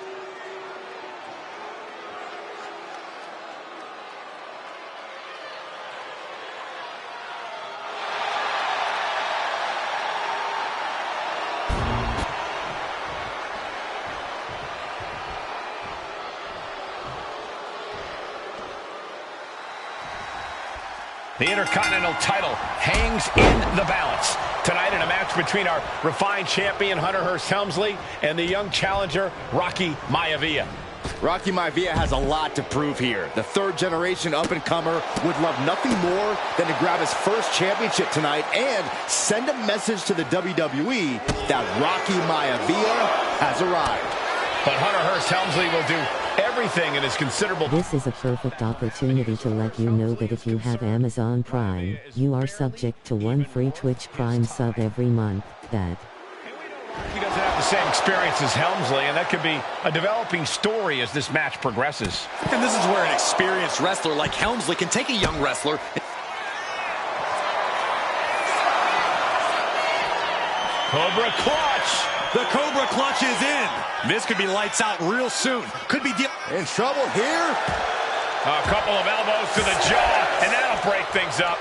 The Intercontinental title hangs in the balance. Tonight in a match between our refined champion, Hunter Hearst Helmsley, and the young challenger, Rocky Maivia. Rocky Maivia has a lot to prove here. The third-generation up-and-comer would love nothing more than to grab his first championship tonight and send a message to the WWE that Rocky Maivia has arrived. But Hunter Hearst Helmsley will do everything in his considerable... This is a perfect opportunity to let you know that if you have Amazon Prime, you are subject to one free Twitch Prime sub every month. He doesn't have the same experience as Helmsley, and that could be a developing story as this match progresses. And this is where an experienced wrestler like Helmsley can take a young wrestler. Cobra Clutch. The Cobra Clutch is in. This could be lights out real soon. Could be in trouble here. A couple of elbows to the jaw, and that'll break things up.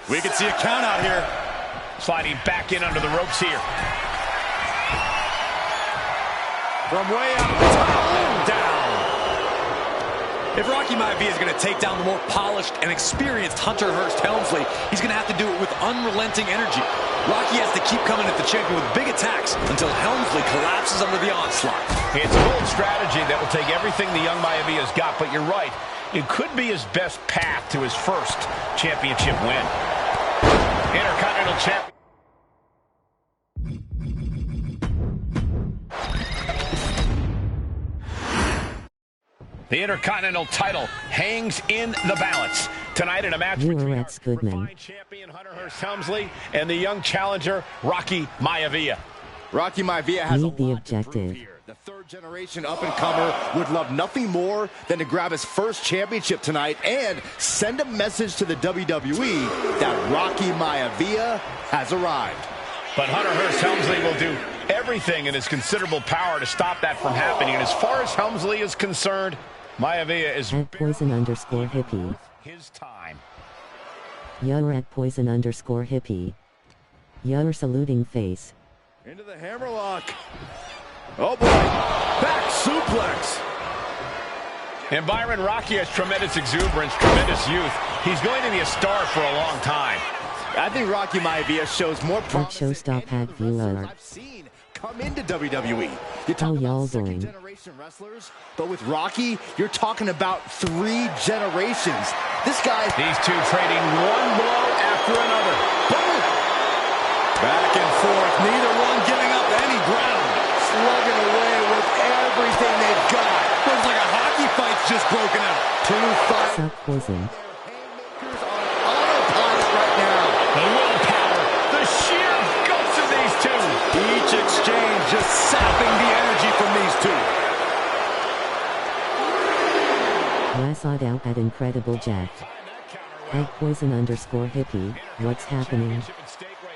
We could see a count out here. Sliding back in under the ropes here. From way up top and down. If Rocky Maivia is going to take down the more polished and experienced Hunter Hearst Helmsley, he's going to have to do it with unrelenting energy. Rocky has to keep coming at the champion with big attacks until Helmsley collapses under the onslaught. It's a bold strategy that will take everything the young Maivia's got, but you're right. It could be his best path to his first championship win. Intercontinental champion. The Intercontinental title hangs in the balance. Tonight in a match between our refined champion Hunter Hearst Helmsley and the young challenger Rocky Maivia. Rocky Maivia has Meet the objective. The third-generation up-and-comer would love nothing more than to grab his first championship tonight and send a message to the WWE that Rocky Maivia has arrived. But Hunter Hearst Helmsley will do everything in his considerable power to stop that from happening. And as far as Helmsley is concerned, Maivia is at poison_hippie. His time. You're at poison_hippie. You're saluting face. Into the hammerlock. Oh boy, back suplex. And Byron, Rocky has tremendous exuberance, tremendous youth. He's going to be a star for a long time. I think Rocky Maivia shows more promise than viewer. I've seen come into WWE. You How talk y'all about doing? second-generation wrestlers, but with Rocky, you're talking about 3 generations. This guy... These two trading one blow after another. Boom! Back and forth, neither one giving up any ground. Slugging away with everything they've got. Looks like a hockey fight's just broken out. 2 Suck poison. haymakers on autopilot right now. The willpower, the sheer guts of these two. Each exchange just sapping the energy from these two. Lassad out at Incredible Jack. At poison_hippie. What's happening?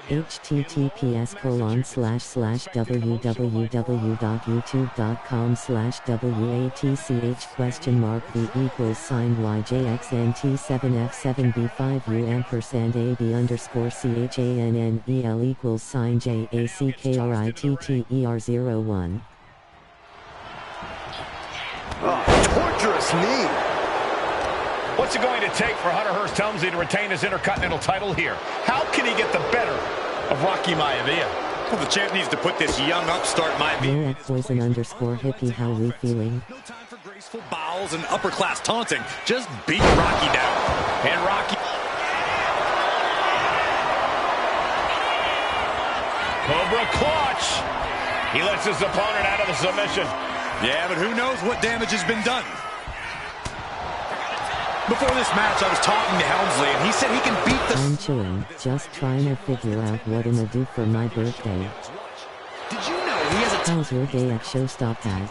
https://www.youtube.com/WATCHYMARK_JXNT7F7B5UM%AB_CHANNEL_JACKR01. Torturous knee. What's it going to take for Hunter Hearst Helmsley to retain his Intercontinental title here? How can he get the better of Rocky Maivia? Well, the champ needs to put this young upstart Maivia. You're at poison_hippie. How we feeling? No time for graceful bowels and upper-class taunting. Just beat Rocky down. And Rocky... Cobra Clutch! He lets his opponent out of the submission. Yeah, but who knows what damage has been done. Before this match, I was talking to Helmsley, and he said he can beat the... I'm chilling, just trying to figure out what I'ma do for my birthday. Did you know he has a... How's your day at Showstop at?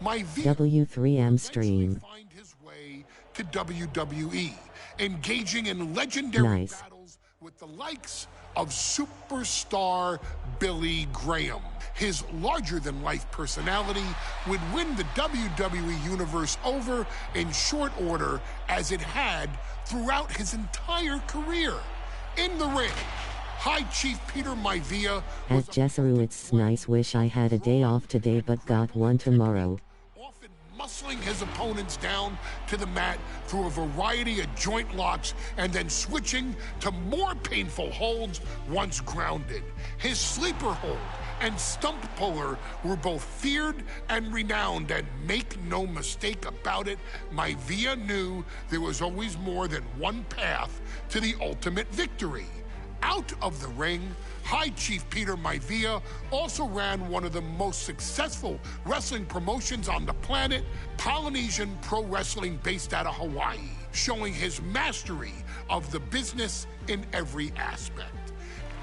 Maivia W3M stream. find his way to WWE, engaging in legendary battles with the likes of superstar Billy Graham. His larger-than-life personality would win the WWE Universe over in short order, as it had throughout his entire career. In the ring, High Chief Peter Maivia At Jessaru, it's nice. Wish I had a day off today, but got one tomorrow. often muscling his opponents down to the mat through a variety of joint locks and then switching to more painful holds once grounded. His sleeper hold and stump puller were both feared and renowned, and make no mistake about it, Maivia knew there was always more than one path to the ultimate victory. Out of the ring, High Chief Peter Maivia also ran one of the most successful wrestling promotions on the planet, Polynesian Pro Wrestling, based out of Hawaii, showing his mastery of the business in every aspect.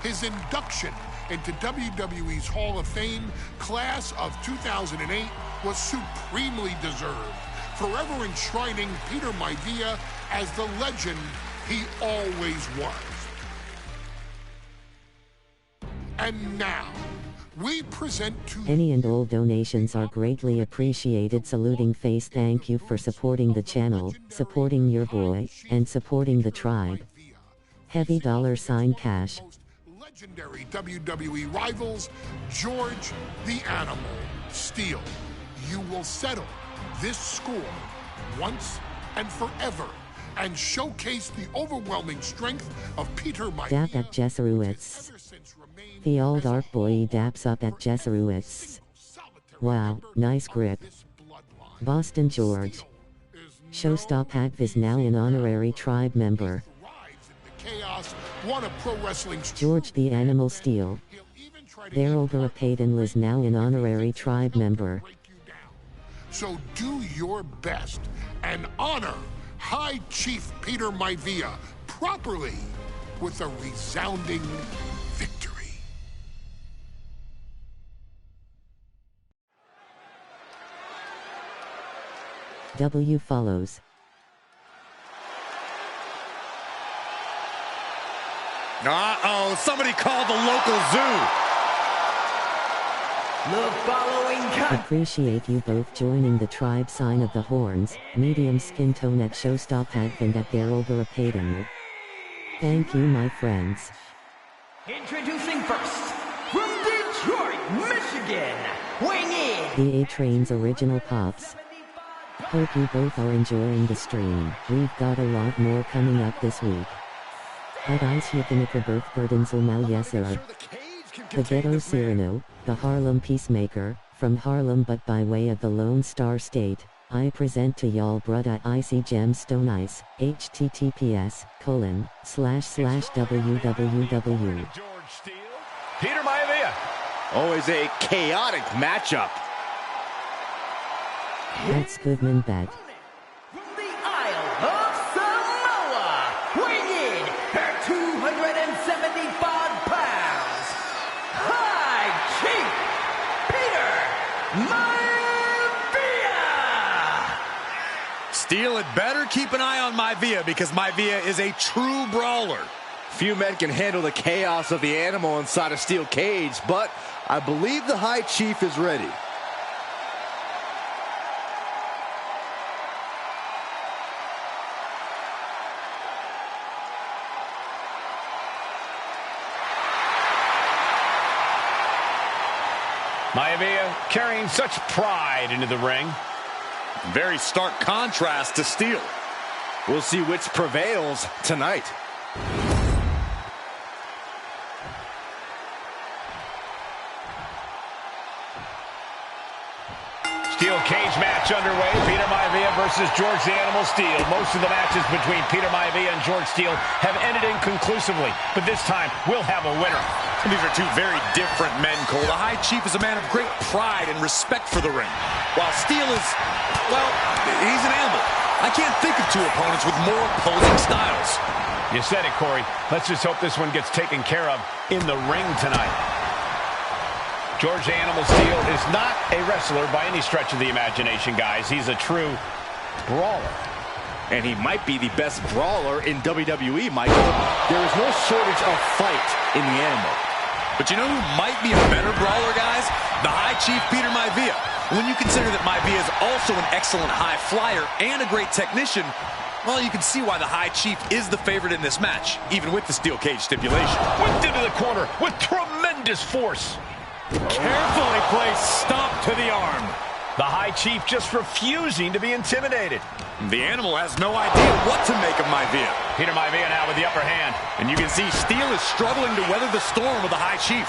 His induction into WWE's Hall of Fame class of 2008 was supremely deserved, forever enshrining Peter Maivia as the legend he always was. And now, we present to Any and all donations are greatly appreciated. Saluting face. Thank you for supporting the channel, supporting your boy, and supporting the tribe. Heavy $ cash. legendary WWE rivals, George the Animal Steele. You will settle this score once and forever and showcase the overwhelming strength of Peter Maivia. Dap at Jesseruits. The old dark boy daps up at Jesseruits. Wow, nice grip. Boston George. Showstop Acv is now an honorary tribe member. Chaos, one of pro wrestling George the Animal Steele. Daryl Garapaden is now an honorary tribe member. So do your best and honor High Chief Peter Maivia properly with a resounding victory. W follows. Uh-oh, somebody called the local zoo. The following Appreciate you both joining the tribe. Sign of the Horns, medium skin tone at Showstop Advent at Daryl Garapaden. Thank you, my friends. Introducing first, from Detroit, Michigan, weighing in. The A-Train's original pops. Hope you both are enjoying the stream. We've got a lot more coming up this week. At Ice Yukanika Birth Burdensel Mal Yes Sir. The Ghetto Cyrano, the Harlem Peacemaker, from Harlem but by way of the Lone Star State, I present to y'all brudda Icy Gemstone Ice, https://www. Peter Maivia. Always a chaotic matchup. That's Goodman Bet. From the Isle of Samoa, weighing in at 275 pounds, High Chief Peter Maivia! Steele had better keep an eye on Maivia, because Maivia is a true brawler. Few men can handle the chaos of the animal inside a steel cage, but I believe the High Chief is ready. Maivia carrying such pride into the ring. Very stark contrast to Steele. We'll see which prevails tonight. Steel cage match underway. Peter Maivia versus George the Animal Steele. Most of the matches between Peter Maivia and George Steele have ended inconclusively, but this time we'll have a winner. These are two very different men, Cole. The High Chief is a man of great pride and respect for the ring, while Steele is, well, he's an animal. I can't think of two opponents with more opposing styles. You said it, Corey. Let's just hope this one gets taken care of in the ring tonight. George Animal Steel is not a wrestler by any stretch of the imagination, guys. He's a true brawler. And he might be the best brawler in WWE, Michael. There is no shortage of fight in the Animal. But you know who might be a better brawler, guys? The High Chief, Peter Maivia. When you consider that Maivia is also an excellent high flyer and a great technician, well, you can see why the High Chief is the favorite in this match, even with the steel cage stipulation. Whipped into the corner with tremendous force. Carefully placed stomp to the arm. The High Chief just refusing to be intimidated. The Animal has no idea what to make of Maivia. Peter Maivia now with the upper hand. And you can see Steel is struggling to weather the storm with the High Chief.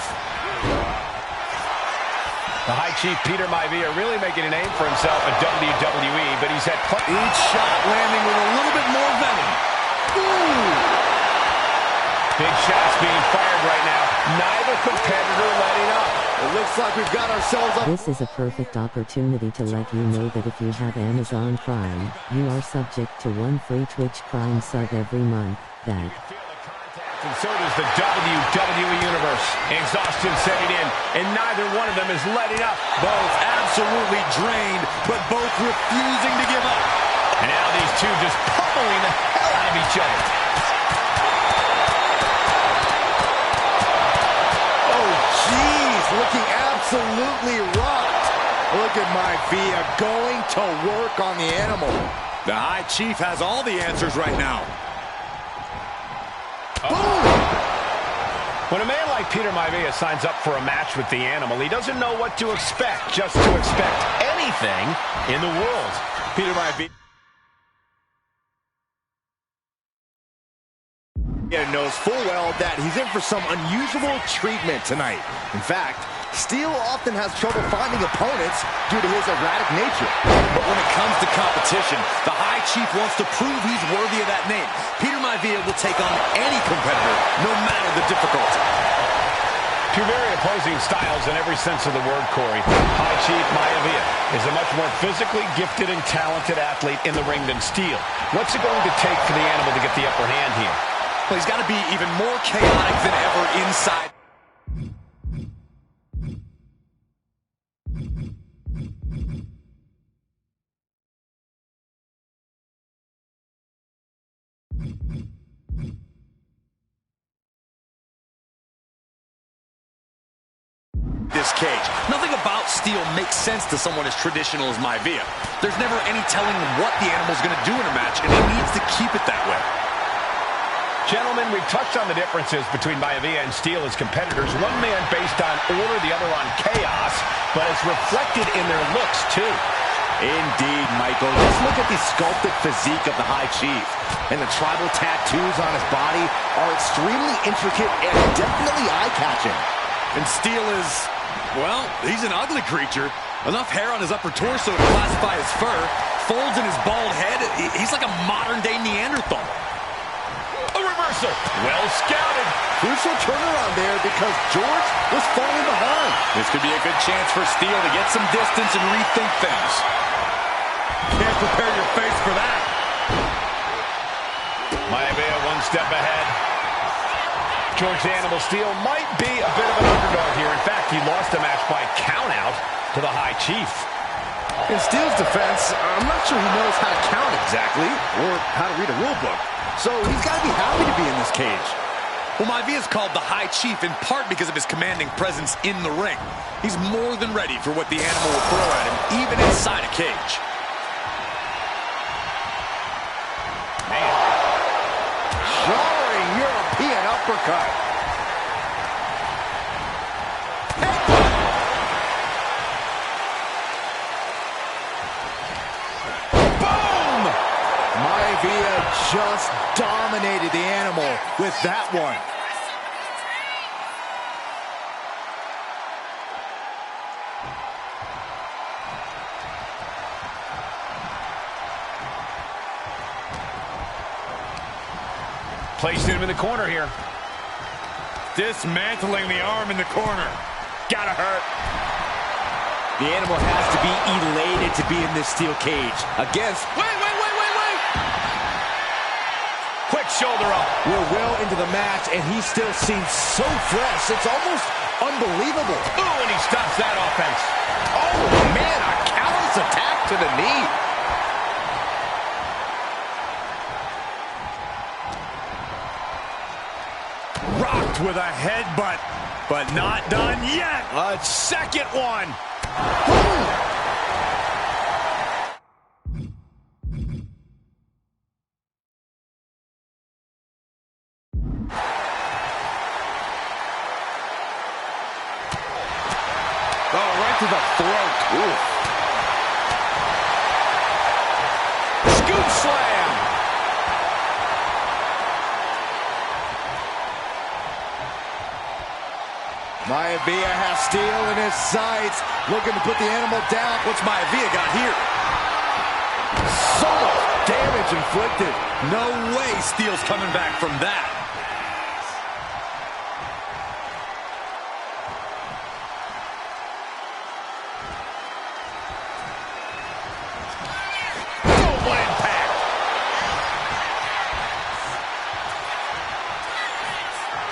The High Chief, Peter Maivia, really making a name for himself at WWE, but he's had each shot landing with a little bit more venom. Ooh! Big shots being fired right now. Neither competitor letting up. It looks like we've got ourselves up. This is a perfect opportunity to let you know that if you have Amazon Prime, you are subject to 1 free Twitch Prime sub every month. That. And so does the WWE Universe. Exhaustion setting in, and neither one of them is letting up. Both absolutely drained, but both refusing to give up. And now these two just pummeling the hell out of each other. Oh, jeez, looking absolutely rocked. Look at Maivia going to work on the Animal. The High Chief has all the answers right now. When a man like Peter Maivia signs up for a match with the Animal, he doesn't know what to expect, just to expect anything in the world. Peter Maivia knows full well that he's in for some unusual treatment tonight. In fact, Steel often has trouble finding opponents due to his erratic nature. But when it comes to competition, the High Chief wants to prove he's worthy of that name. Peter Maivia will take on any competitor, no matter the difficulty. Two very opposing styles in every sense of the word, Corey. High Chief Maivia is a much more physically gifted and talented athlete in the ring than Steel. What's it going to take for the Animal to get the upper hand here? Well, he's got to be even more chaotic than ever inside. This cage. Nothing about Steel makes sense to someone as traditional as Maivia. There's never any telling what the Animal's going to do in a match, and he needs to keep it that way. Gentlemen, we've touched on the differences between Maivia and Steel as competitors. One man based on order, the other on chaos, but it's reflected in their looks, too. Indeed, Michael. Just look at the sculpted physique of the High Chief. And the tribal tattoos on his body are extremely intricate and definitely eye-catching. And Steel is, well, he's an ugly creature. Enough hair on his upper torso to classify as fur. Folds in his bald head. He's like a modern-day Neanderthal. A reversal. Well scouted. Crucial turnaround there because George was falling behind. This could be a good chance for Steel to get some distance and rethink things. Can't prepare your face for that. Maivia one step ahead. George Animal Steel might be a bit of an underdog here. In fact, he lost the match by countout to the High Chief. In Steel's defense, I'm not sure he knows how to count exactly or how to read a rule book. So he's got to be happy to be in this cage. Well, Maivia is called the High Chief in part because of his commanding presence in the ring. He's more than ready for what the Animal will throw at him, even inside a cage. Man. Showering European uppercut. Boom! Maivia just dominated the Animal with that one. Placing him in the corner here. Dismantling the arm in the corner. Gotta hurt. The Animal has to be elated to be in this steel cage against... Wait! Quick shoulder up. We're well into the match, and he still seems so fresh. It's almost unbelievable. Ooh, and he stops that offense. Oh, man, a callous attack to the knee. Rocked with a headbutt, but not done yet. A second one. Oh, right to the throat. Ooh. Scoop slam. Maivia has steel in his sights, looking to put the animal down. What's Maivia got here? So much damage inflicted. No way Steel's coming back from that.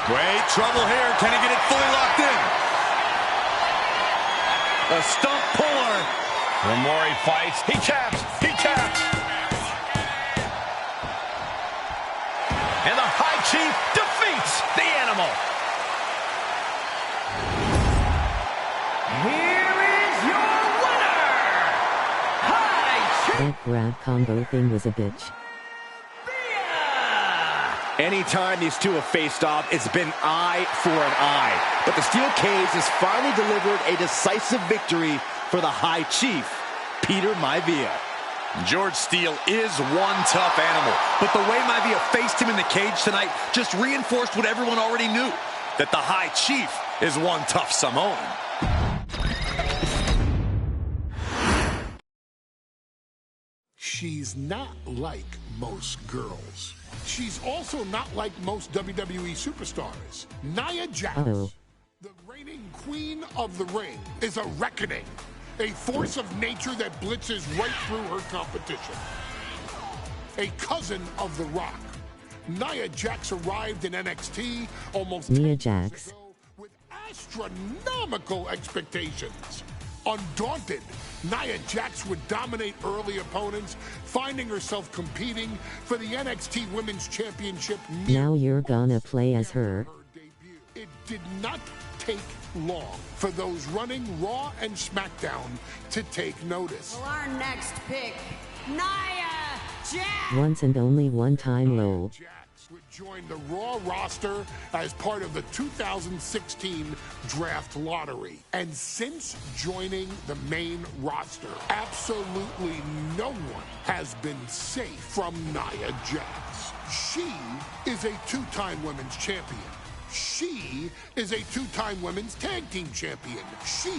Wait, trouble here. Can he get it fully locked in? A stump puller. The more he fights, he taps. He taps. And the High Chief defeats the animal. Here is your winner, High Chief. That grab combo thing was a bitch. Anytime these two have faced off, it's been eye for an eye. But the steel cage has finally delivered a decisive victory for the High Chief, Peter Maivia. George Steele is one tough animal, but the way Maivia faced him in the cage tonight just reinforced what everyone already knew, that the High Chief is one tough Samoan. She's not like most girls. She's also not like most WWE superstars. Nia Jax, the reigning queen of the ring, is a reckoning, a force of nature that blitzes right through her competition. A cousin of The Rock, Nia Jax arrived in NXT almost 10 years ago with astronomical expectations. Undaunted, Nia Jax would dominate early opponents, finding herself competing for the NXT Women's Championship. Now you're gonna play as her. It did not take long for those running Raw and SmackDown to take notice. Well, our next pick, Nia Jax. Once and only one time, lol. Would join the Raw roster as part of the 2016 draft lottery. And since joining the main roster, absolutely no one has been safe from Nia Jax. She is a two-time women's champion. She is a two-time women's tag team champion. She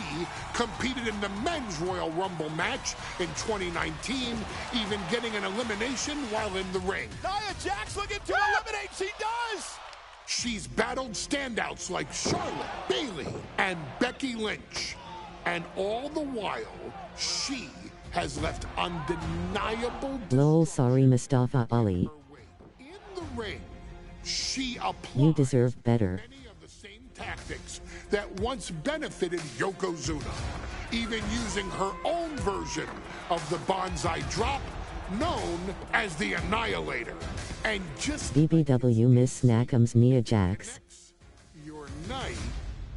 competed in the men's Royal Rumble match in 2019, even getting an elimination while in the ring. Nia Jax looking to eliminate. She does. She's battled standouts like Charlotte, Bayley, and Becky Lynch. And all the while, she has left undeniable... Lol, sorry Mustafa Ali. In the ring, she applied You deserve better. many of the same tactics that once benefited Yokozuna, even using her own version of the Banzai Drop, known as the Annihilator. And just BBW Miss Snackums Nia Jax. your night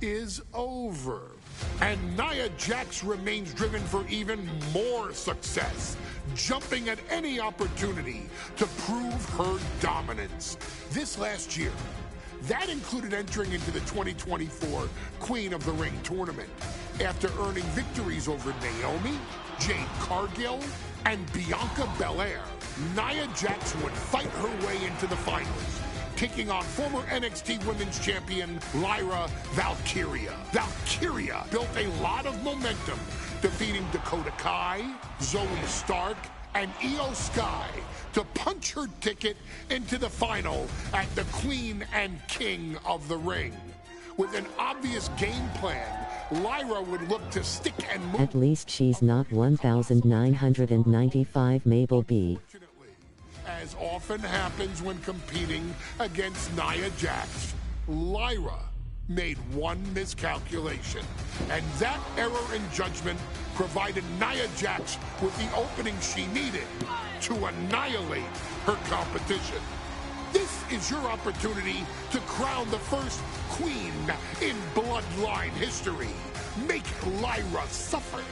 is over. And Nia Jax remains driven for even more success, jumping at any opportunity to prove her dominance. This last year, that included entering into the 2024 Queen of the Ring tournament after earning victories over Naomi, Jade Cargill, and Bianca Belair. Nia Jax would fight her way into the finals, taking on former NXT Women's Champion Lyra Valkyria. Valkyria built a lot of momentum, defeating Dakota Kai, Zoe Stark, and Io Sky to punch her ticket into the final at the Queen and King of the Ring. With an obvious game plan, Lyra would look to stick and move. At least she's not 1995 Mabel B. As often happens when competing against Nia Jax, Lyra made one miscalculation, and that error in judgment provided Nia Jax with the opening she needed to annihilate her competition. This is your opportunity to crown the first queen in Bloodline history. Make Lyra suffer.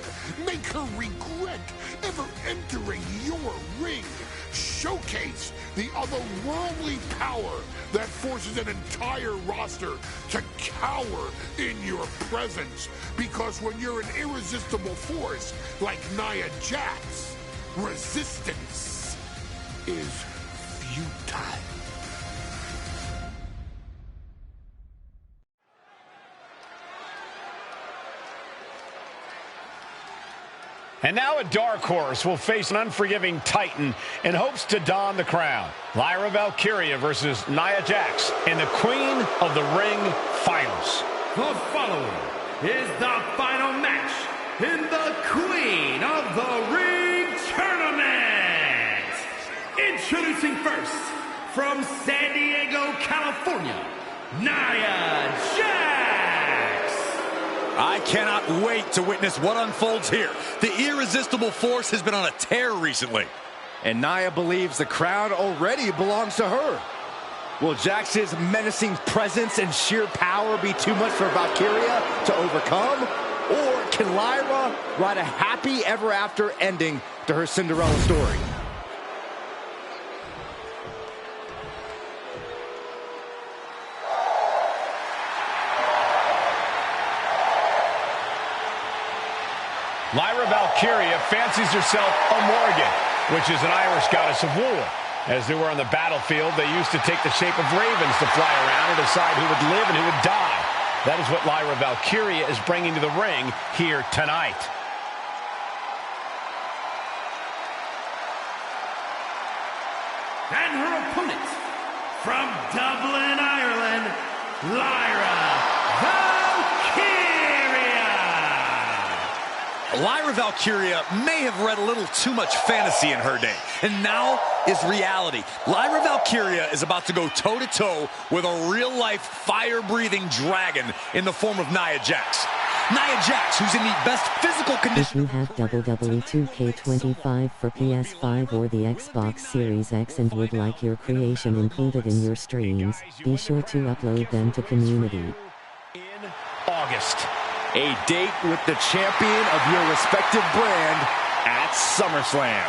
Make her regret ever entering your ring. Showcase the otherworldly power that forces an entire roster to cower in your presence. Because when you're an irresistible force like Nia Jax, resistance is futile. And now a dark horse will face an unforgiving titan in hopes to don the crown. Lyra Valkyria versus Nia Jax in the Queen of the Ring Finals. The following is the final match in the Queen of the Ring Tournament. Introducing first, from San Diego, California, Nia Jax. I cannot wait to witness what unfolds here. The irresistible force has been on a tear recently. And Nia believes the crown already belongs to her. Will Jax's menacing presence and sheer power be too much for Valkyria to overcome? Or can Lyra write a happy ever after ending to her Cinderella story? Lyra Valkyria fancies herself a Morrigan, which is an Irish goddess of war. As they were on the battlefield, they used to take the shape of ravens to fly around and decide who would live and who would die. That is what Lyra Valkyria is bringing to the ring here tonight. And her opponent, from Dublin, Ireland, Lyra Lyra Valkyria may have read a little too much fantasy in her day, and now is reality. Lyra Valkyria is about to go toe-to-toe with a real-life, fire-breathing dragon in the form of Nia Jax. Nia Jax, who's in the best physical condition. If you have WWE 2K25 for PS5 or the Xbox Series X and would like your creation included in your streams, be sure to upload them to community. In August. A date with the champion of your respective brand at SummerSlam.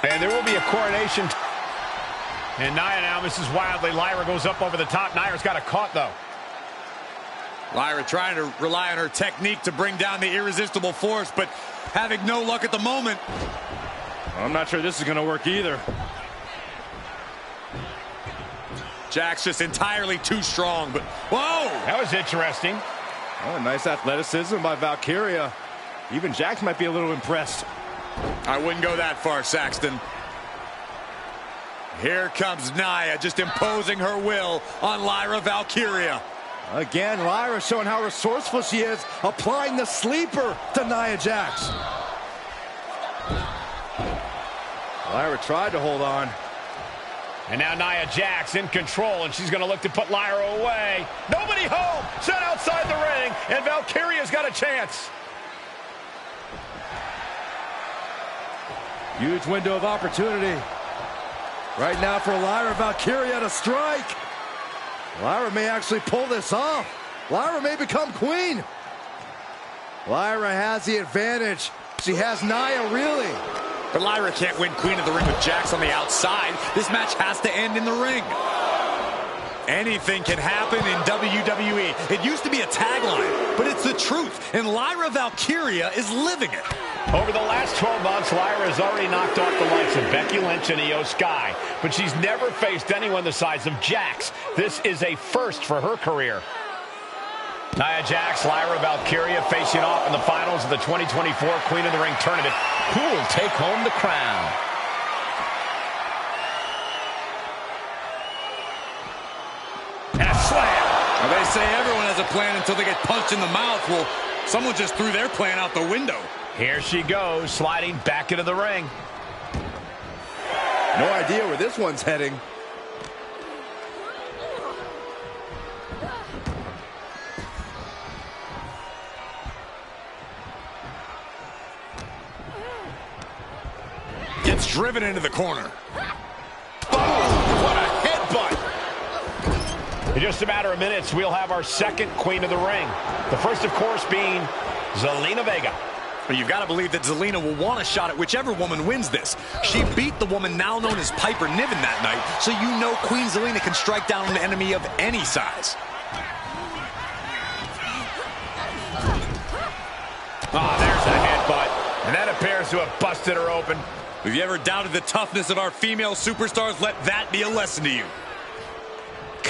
And there will be a coronation. And Nia now misses wildly. Lyra goes up over the top. Nia's got it caught, though. Lyra trying to rely on her technique to bring down the irresistible force, but having no luck at the moment. I'm not sure this is going to work either. Jax just entirely too strong, but whoa! That was interesting. Oh, nice athleticism by Valkyria. Even Jax might be a little impressed. I wouldn't go that far, Saxton. Here comes Nia, just imposing her will on Lyra Valkyria. Again, Lyra showing how resourceful she is, applying the sleeper to Nia Jax. Lyra tried to hold on. And now Nia Jax in control, and she's going to look to put Lyra away. Nobody home! Set outside the ring, and Valkyria's got a chance. Huge window of opportunity. Right now for Lyra Valkyria to strike. Lyra may actually pull this off. Lyra may become queen. Lyra has the advantage. She has Nia, really. But Lyra can't win Queen of the Ring with Jax on the outside. This match has to end in the ring. Anything can happen in WWE. It used to be a tagline, but it's the truth. And Lyra Valkyria is living it. Over the last 12 months, Lyra has already knocked off the likes of Becky Lynch and Io Sky, but she's never faced anyone the size of Jax. This is a first for her career. Nia Jax, Lyra Valkyria facing off in the finals of the 2024 Queen of the Ring Tournament. Who will take home the crown? slam. Now, they say everyone has a plan until they get punched in the mouth. Well, someone just threw their plan out the window. Here she goes, sliding back into the ring. No idea where this one's heading. Gets driven into the corner. Oh, what a headbutt. In just a matter of minutes, we'll have our second Queen of the Ring. The first, of course, being Zelina Vega. But you've got to believe that Zelina will want a shot at whichever woman wins this. She beat the woman now known as Piper Niven that night, so you know Queen Zelina can strike down an enemy of any size. Ah, there's a headbutt, and that appears to have busted her open. If you ever doubted the toughness of our female superstars, let that be a lesson to you.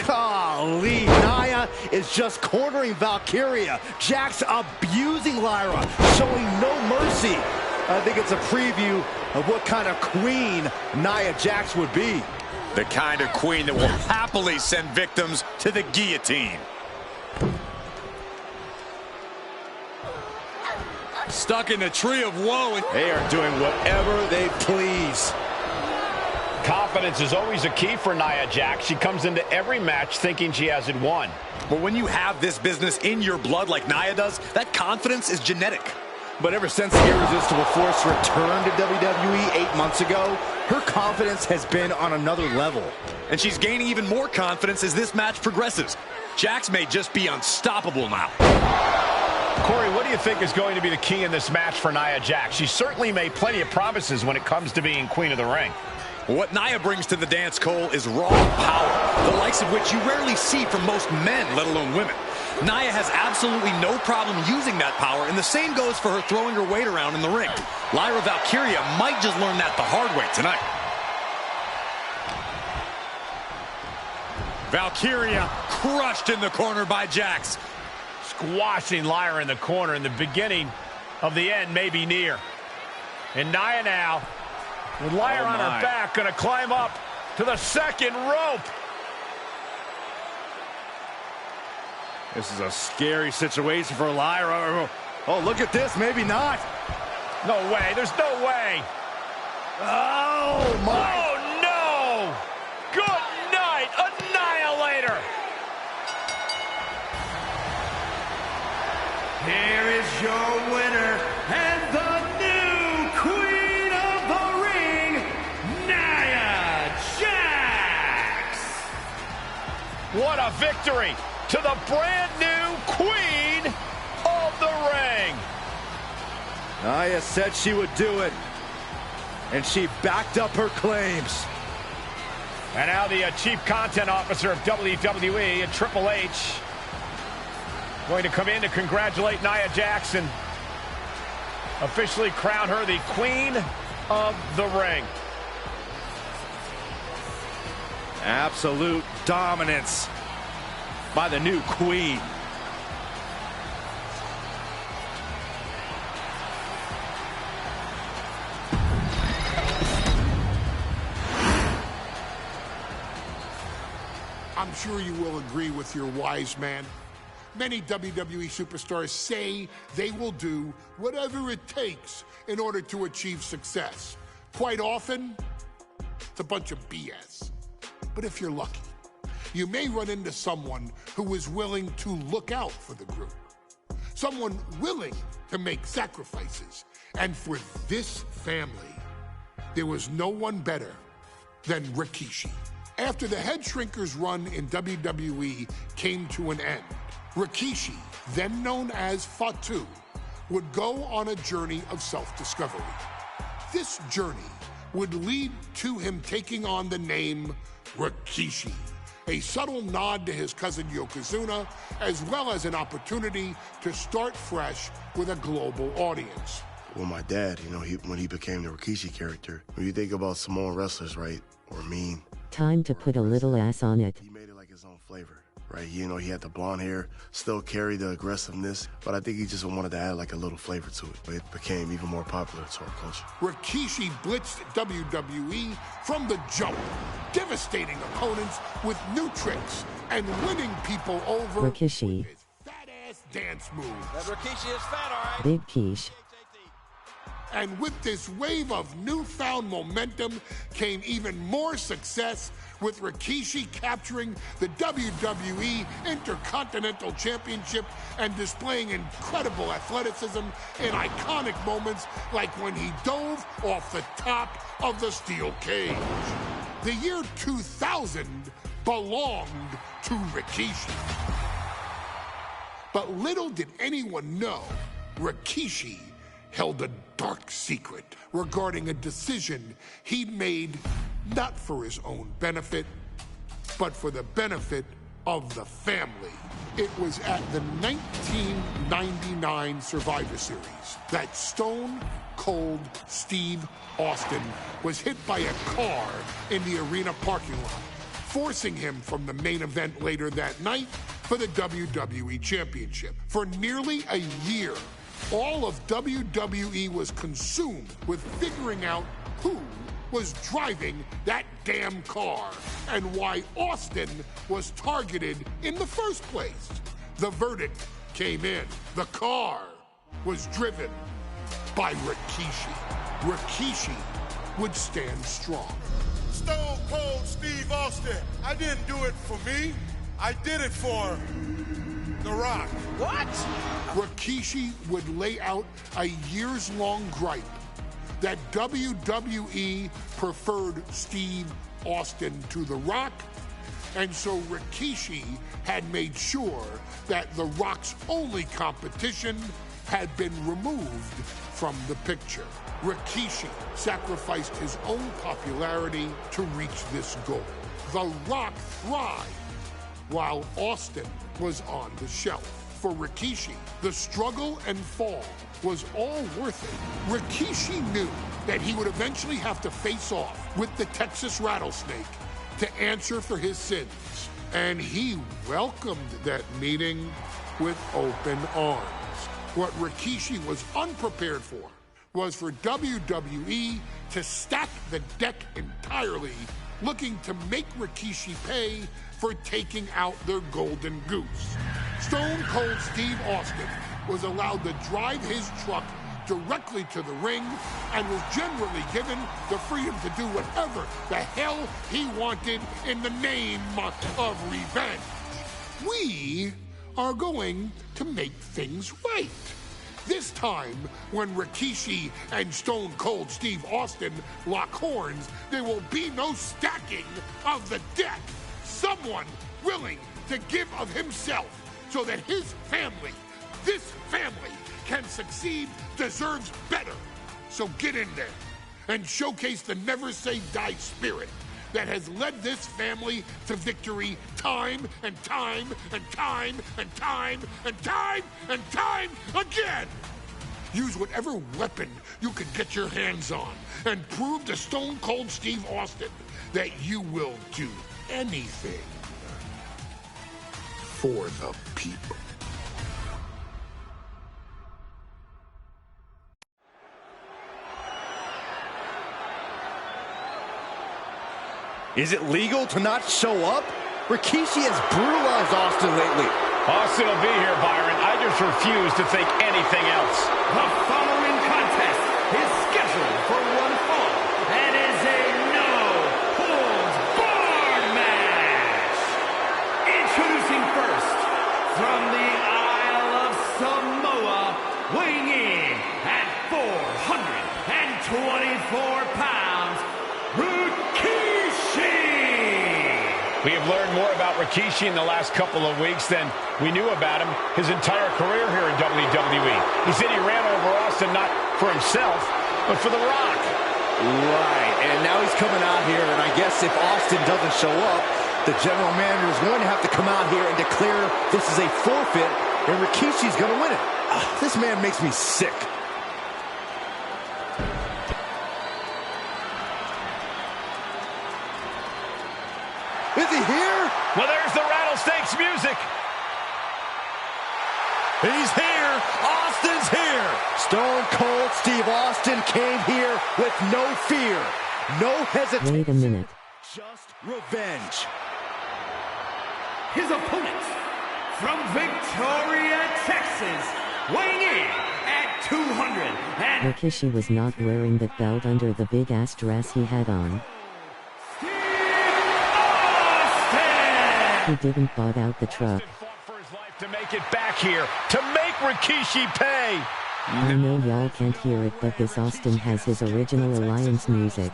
Golly, Nia is just cornering Valkyria. Jax abusing Lyra, showing no mercy. I think it's a preview of what kind of queen Nia Jax would be. The kind of queen that will happily send victims to the guillotine. Stuck in the tree of woe. And they are doing whatever they please. Confidence is always a key for Nia Jax. She comes into every match thinking she has it won. But when you have this business in your blood like Nia does, that confidence is genetic. But ever since the Irresistible Force returned to WWE 8 months ago, her confidence has been on another level. And she's gaining even more confidence as this match progresses. Jax may just be unstoppable now. Corey, what do you think is going to be the key in this match for Nia Jax? She certainly made plenty of promises when it comes to being Queen of the Ring. What Nia brings to the dance, Cole, is raw power, the likes of which you rarely see from most men, let alone women. Nia has absolutely no problem using that power, and the same goes for her throwing her weight around in the ring. Lyra Valkyria might just learn that the hard way tonight. Valkyria crushed in the corner by Jax. Squashing Lyra in the corner, and the beginning of the end may be near. And Nia now, with Lyra on her back, going to climb up to the second rope. This is a scary situation for Lyra. Oh, look at this. Maybe not. No way. There's no way. Oh, my. Oh, no. Good night. Annihilator. Here is your winner and the new Queen of the Ring, Nia Jax. What a victory to the brand new Queen of the Ring. Nia said she would do it, and she backed up her claims. And now the Chief Content Officer of WWE and Triple H going to come in to congratulate Nia Jax and officially crown her the Queen of the Ring. Absolute dominance by the new queen. I'm sure you will agree with your wise man. Many WWE superstars say they will do whatever it takes in order to achieve success. Quite often, it's a bunch of BS. But if you're lucky, you may run into someone who is willing to look out for the group. Someone willing to make sacrifices. And for this family, there was no one better than Rikishi. After the Head Shrinkers run in WWE came to an end, Rikishi, then known as Fatu, would go on a journey of self-discovery. This journey would lead to him taking on the name Rikishi, a subtle nod to his cousin Yokozuna, as well as an opportunity to start fresh with a global audience. Well, my dad, when he became the Rikishi character, when you think about Samoan wrestlers, right, or mean, Time to put a little ass on it. he made it like his own flavor. right? You know, he had the blonde hair, still carried the aggressiveness, but I think he just wanted to add like a little flavor to it. It became even more popular to our culture. Rikishi blitzed WWE from the jump, devastating opponents with new tricks and winning people over Rikishi. with his fat-ass dance moves. That Rikishi is fat, all right. Big Quiche. And with this wave of newfound momentum came even more success, with Rikishi capturing the WWE Intercontinental Championship and displaying incredible athleticism in iconic moments like when he dove off the top of the steel cage. The year 2000 belonged to Rikishi. But little did anyone know, Rikishi held a dark secret regarding a decision he'd made not for his own benefit, but for the benefit of the family. It was at the 1999 Survivor Series that Stone Cold Steve Austin was hit by a car in the arena parking lot, forcing him from the main event later that night for the WWE Championship. For nearly a year, all of WWE was consumed with figuring out who was driving that damn car and why Austin was targeted in the first place. The verdict came in. The car was driven by Rikishi. Rikishi would stand strong. Stone Cold Steve Austin. I didn't do it for me. I did it for The Rock. What? Rikishi would lay out a years-long gripe that WWE preferred Steve Austin to The Rock, and so Rikishi had made sure that The Rock's only competition had been removed from the picture. Rikishi sacrificed his own popularity to reach this goal. The Rock thrived while Austin was on the shelf. For Rikishi, the struggle and fall was all worth it. Rikishi knew that he would eventually have to face off with the Texas Rattlesnake to answer for his sins, and he welcomed that meeting with open arms. What Rikishi was unprepared for was for WWE to stack the deck entirely, looking to make Rikishi pay for taking out their golden goose. Stone Cold Steve Austin was allowed to drive his truck directly to the ring and was generally given the freedom to do whatever the hell he wanted in the name of revenge. We are going to make things right. This time, when Rikishi and Stone Cold Steve Austin lock horns, there will be no stacking of the deck. Someone willing to give of himself so that his family, this family, can succeed, deserves better. So get in there and showcase the never say die spirit that has led this family to victory time and time and time and time and time and time again. Use whatever weapon you can get your hands on and prove to Stone Cold Steve Austin that you will do anything for the people. Is it legal to not show up? Rikishi has brutalized Austin lately. Austin will be here, Byron. I just refuse to think anything else. The following contest is scheduled for one fall and is a no-holds-barred match. Introducing first, from the Isle of Samoa, weighing in at 424 pounds, Rikishi. We have learned more about Rikishi in the last couple of weeks than we knew about him his entire career here in WWE. He said he ran over Austin not for himself, but for The Rock. Right, and now he's coming out here, and I guess if Austin doesn't show up, the general manager is going to have to come out here and declare this is a forfeit, and Rikishi's going to win it. This man makes me sick. Is he here? Well, there's the Rattlesnakes music. music. He's here. Austin's here. Stone Cold Steve Austin came here with no fear, no hesitation. Wait a minute. Just revenge. His opponent, from Victoria, Texas, weighing in at 200 and... Rikishi was not wearing that belt under the big-ass dress he had on. He didn't bought out the truck. To make it back here, to make Rikishi pay. I know y'all can't hear it, but this Austin has his original Alliance music.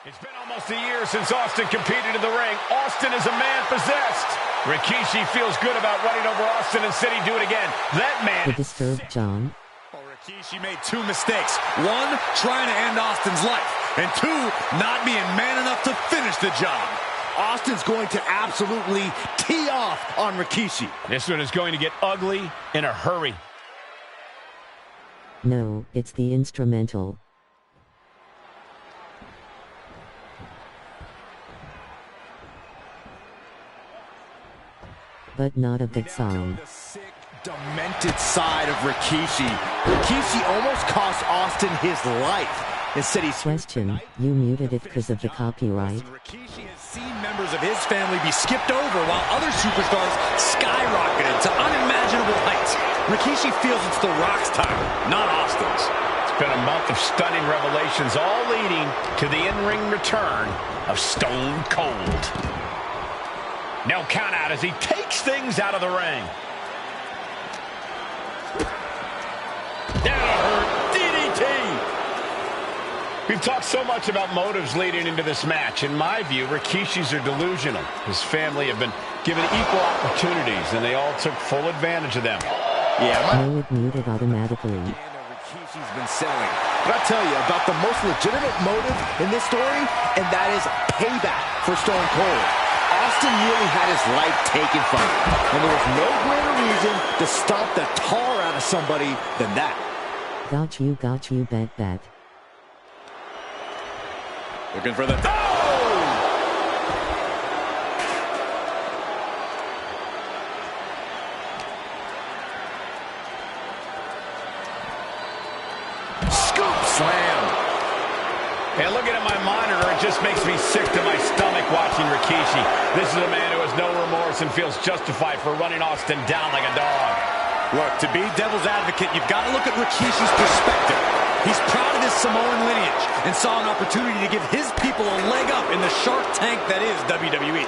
It's been almost a year since Austin competed in the ring. Austin is a man possessed. Rikishi feels good about running over Austin and said he'd do it again. That man... The Disturbed John. Rikishi made two mistakes. One, trying to end Austin's life. And two, not being man enough to finish the job. Austin's going to absolutely tee off on Rikishi. This one is going to get ugly in a hurry. No, it's the instrumental. But not of that song. The sick, demented side of Rikishi. Rikishi almost cost Austin his life. Instead, he's... Question, you muted it because of the copyright? Rikishi has seen members of his family be skipped over while other superstars skyrocketed to unimaginable heights. Rikishi feels it's The Rock's time, not Austin's. It's been a month of stunning revelations, all leading to the in-ring return of Stone Cold. No count out as he takes things out of the ring. DDT! We've talked so much about motives leading into this match. In my view, Rikishi's are delusional. His family have been given equal opportunities, and they all took full advantage of them. Yeah, No, it muted automatically. Rikishi's been selling. But I'll tell you about the most legitimate motive in this story, and that is payback for Stone Cold. Austin nearly had his life taken from him, and there was no greater reason to stomp the tar out of somebody than that. Got you, bet. Looking for the... Oh! Scoop slam. And looking at my monitor, it just makes me sick to my stomach watching Rikishi. This is a man who has no remorse and feels justified for running Austin down like a dog. Look, to be devil's advocate, you've got to look at Rikishi's perspective. He's proud of his Samoan lineage and saw an opportunity to give his people a leg up in the Shark Tank that is WWE.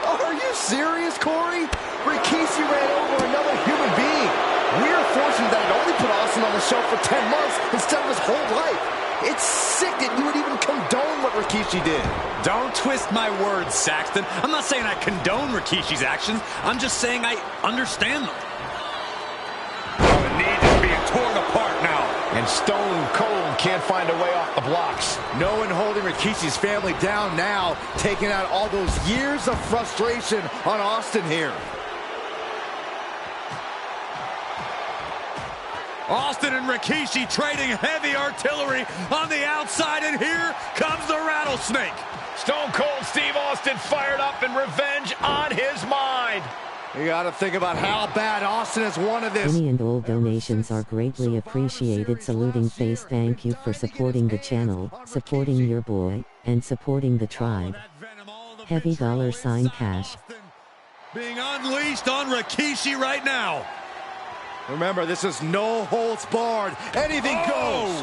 Are you serious, Corey? Rikishi ran over another human being. We are fortunate that it only put Austin on the shelf for 10 months instead of his whole life. It's sick that you would even condone what Rikishi did. Don't twist my words, Saxton. I'm not saying I condone Rikishi's actions. I'm just saying I understand them. The knee is being torn apart now. And Stone Cold can't find a way off the blocks. No one holding Rikishi's family down now, taking out all those years of frustration on Austin here. Austin and Rikishi trading heavy artillery on the outside, and here comes the rattlesnake. Stone Cold Steve Austin fired up and revenge on his mind. You gotta think about how bad Austin has wanted this. Any and all donations are greatly appreciated. Saluting face, thank you for supporting the channel, supporting your boy, and supporting the tribe. Heavy $ cash. Being unleashed on Rikishi right now. Remember, this is no holds barred. Anything goes.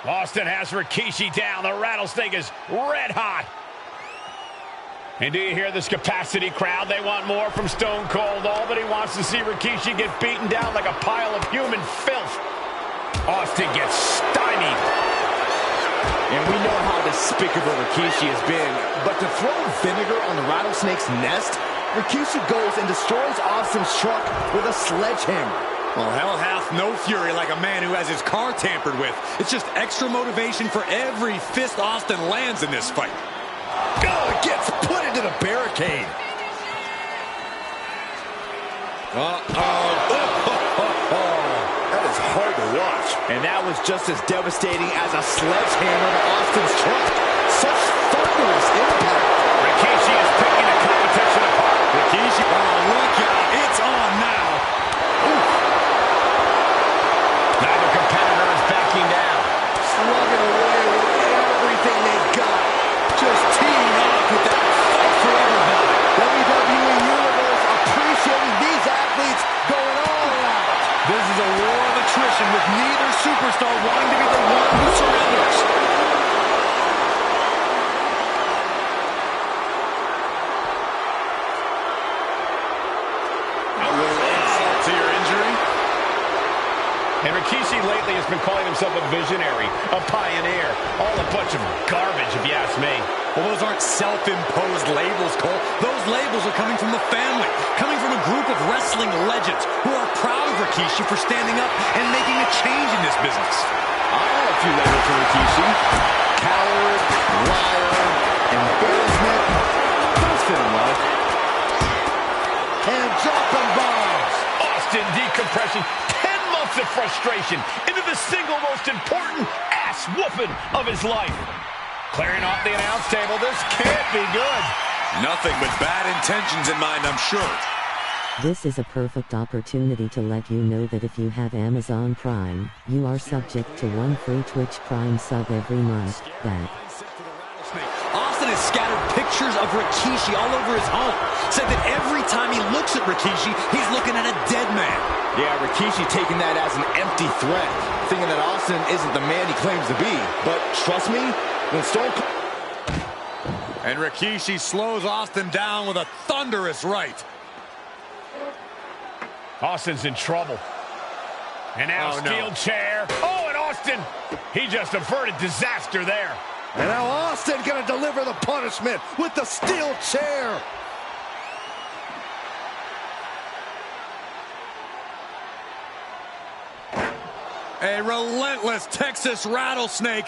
Austin has Rikishi down. The rattlesnake is red hot. And do you hear this capacity crowd? They want more from Stone Cold. All that he wants to see Rikishi get beaten down like a pile of human filth. Austin gets stymied. And we know how despicable Rikishi has been. But to throw vinegar on the rattlesnake's nest, Rikishi goes and destroys Austin's truck with a sledgehammer. Well, hell hath no fury like a man who has his car tampered with. It's just extra motivation for every fist Austin lands in this fight. Oh, it gets put into the barricade. That is hard to watch. And that was just as devastating as a sledgehammer to Austin's truck. Such thunderous impact. Rikishi is picking a competition Rikishi. Oh, look out. It's on now. Oof. Neither competitor is backing down. Slugging away with everything they've got. Just teeing off with that fight for everybody. WWE Universe appreciating these athletes going all out. This is a war of attrition with neither superstar wanting to be the one who surrenders. A little insult to your injury. And Rikishi lately has been calling himself a visionary, a pioneer. All a bunch of garbage, if you ask me. Well, those aren't self-imposed labels, Cole. Those labels are coming from the family, coming from a group of wrestling legends who are proud of Rikishi for standing up and making a change in this business. I have a few labels for Rikishi. Coward, liar, embarrassment. Those fit him well. And dropping bombs. Austin decompressing 10 months of frustration into the single most important ass whooping of his life. Clearing off the announce table. This can't be good. Nothing but bad intentions in mind, I'm sure. This is a perfect opportunity to let you know that if you have Amazon Prime, you are subject to 1 free Twitch Prime sub every month. Austin has scattered pictures of Rikishi all over his home. Said that every time he looks at Rikishi, he's looking at a dead man. Yeah, Rikishi taking that as an empty threat, thinking that Austin isn't the man he claims to be. But trust me, when Stone Cold... And Rikishi slows Austin down with a thunderous right. Austin's in trouble. And now steel chair. Oh, and Austin, he just averted disaster there. And now Austin gonna deliver the punishment with the steel chair. A relentless Texas rattlesnake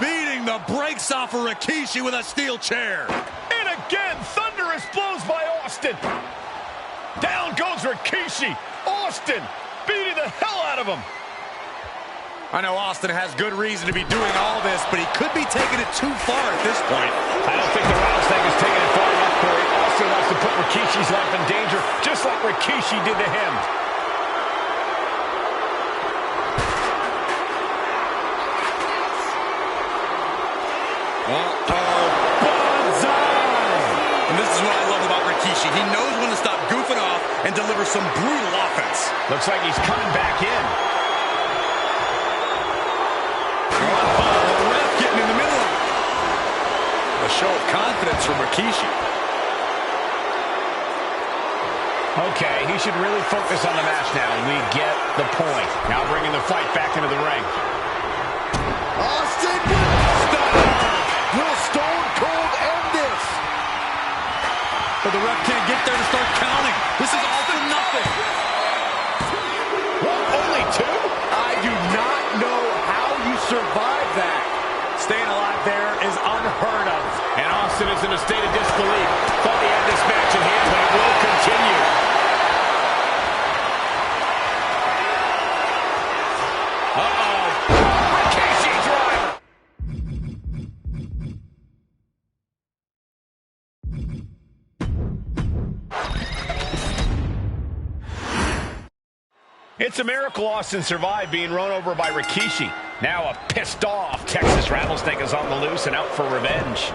beating the brakes off of Rikishi with a steel chair. And again, thunderous blows by Austin. Down goes Rikishi. Austin beating the hell out of him. I know Austin has good reason to be doing all this, but he could be taking it too far at this point. I don't think the rattlesnake is taking it far enough, Corey. Austin wants to put Rikishi's life in danger, just like Rikishi did to him. And this is what I love about Rikishi. He knows when to stop goofing off and deliver some brutal offense. Looks like he's coming back in. The ref getting in the middle of it. A show of confidence from Rikishi. Okay, he should really focus on the match now. We get the point. Now bringing the fight back into the ring. Austin will Stone Cold end this? But the ref can't get there to start counting. This is all for nothing. What, only 2? I do not know how you survive that. Staying alive there is unheard of. And Austin is in a state of disbelief. Thought he had this match in hand, but it will continue. Rikishi driver. It's a miracle Austin survived being run over by Rikishi. Now a pissed off Texas Rattlesnake is on the loose and out for revenge.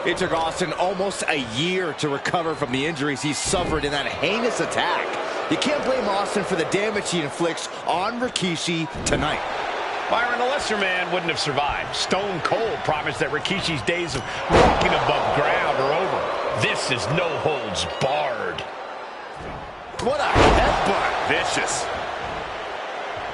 It took Austin almost a year to recover from the injuries he suffered in that heinous attack. You can't blame Austin for the damage he inflicts on Rikishi tonight. Byron, a lesser man wouldn't have survived. Stone Cold promised that Rikishi's days of walking above ground are over. This is no holds barred. What a headbutt. Vicious.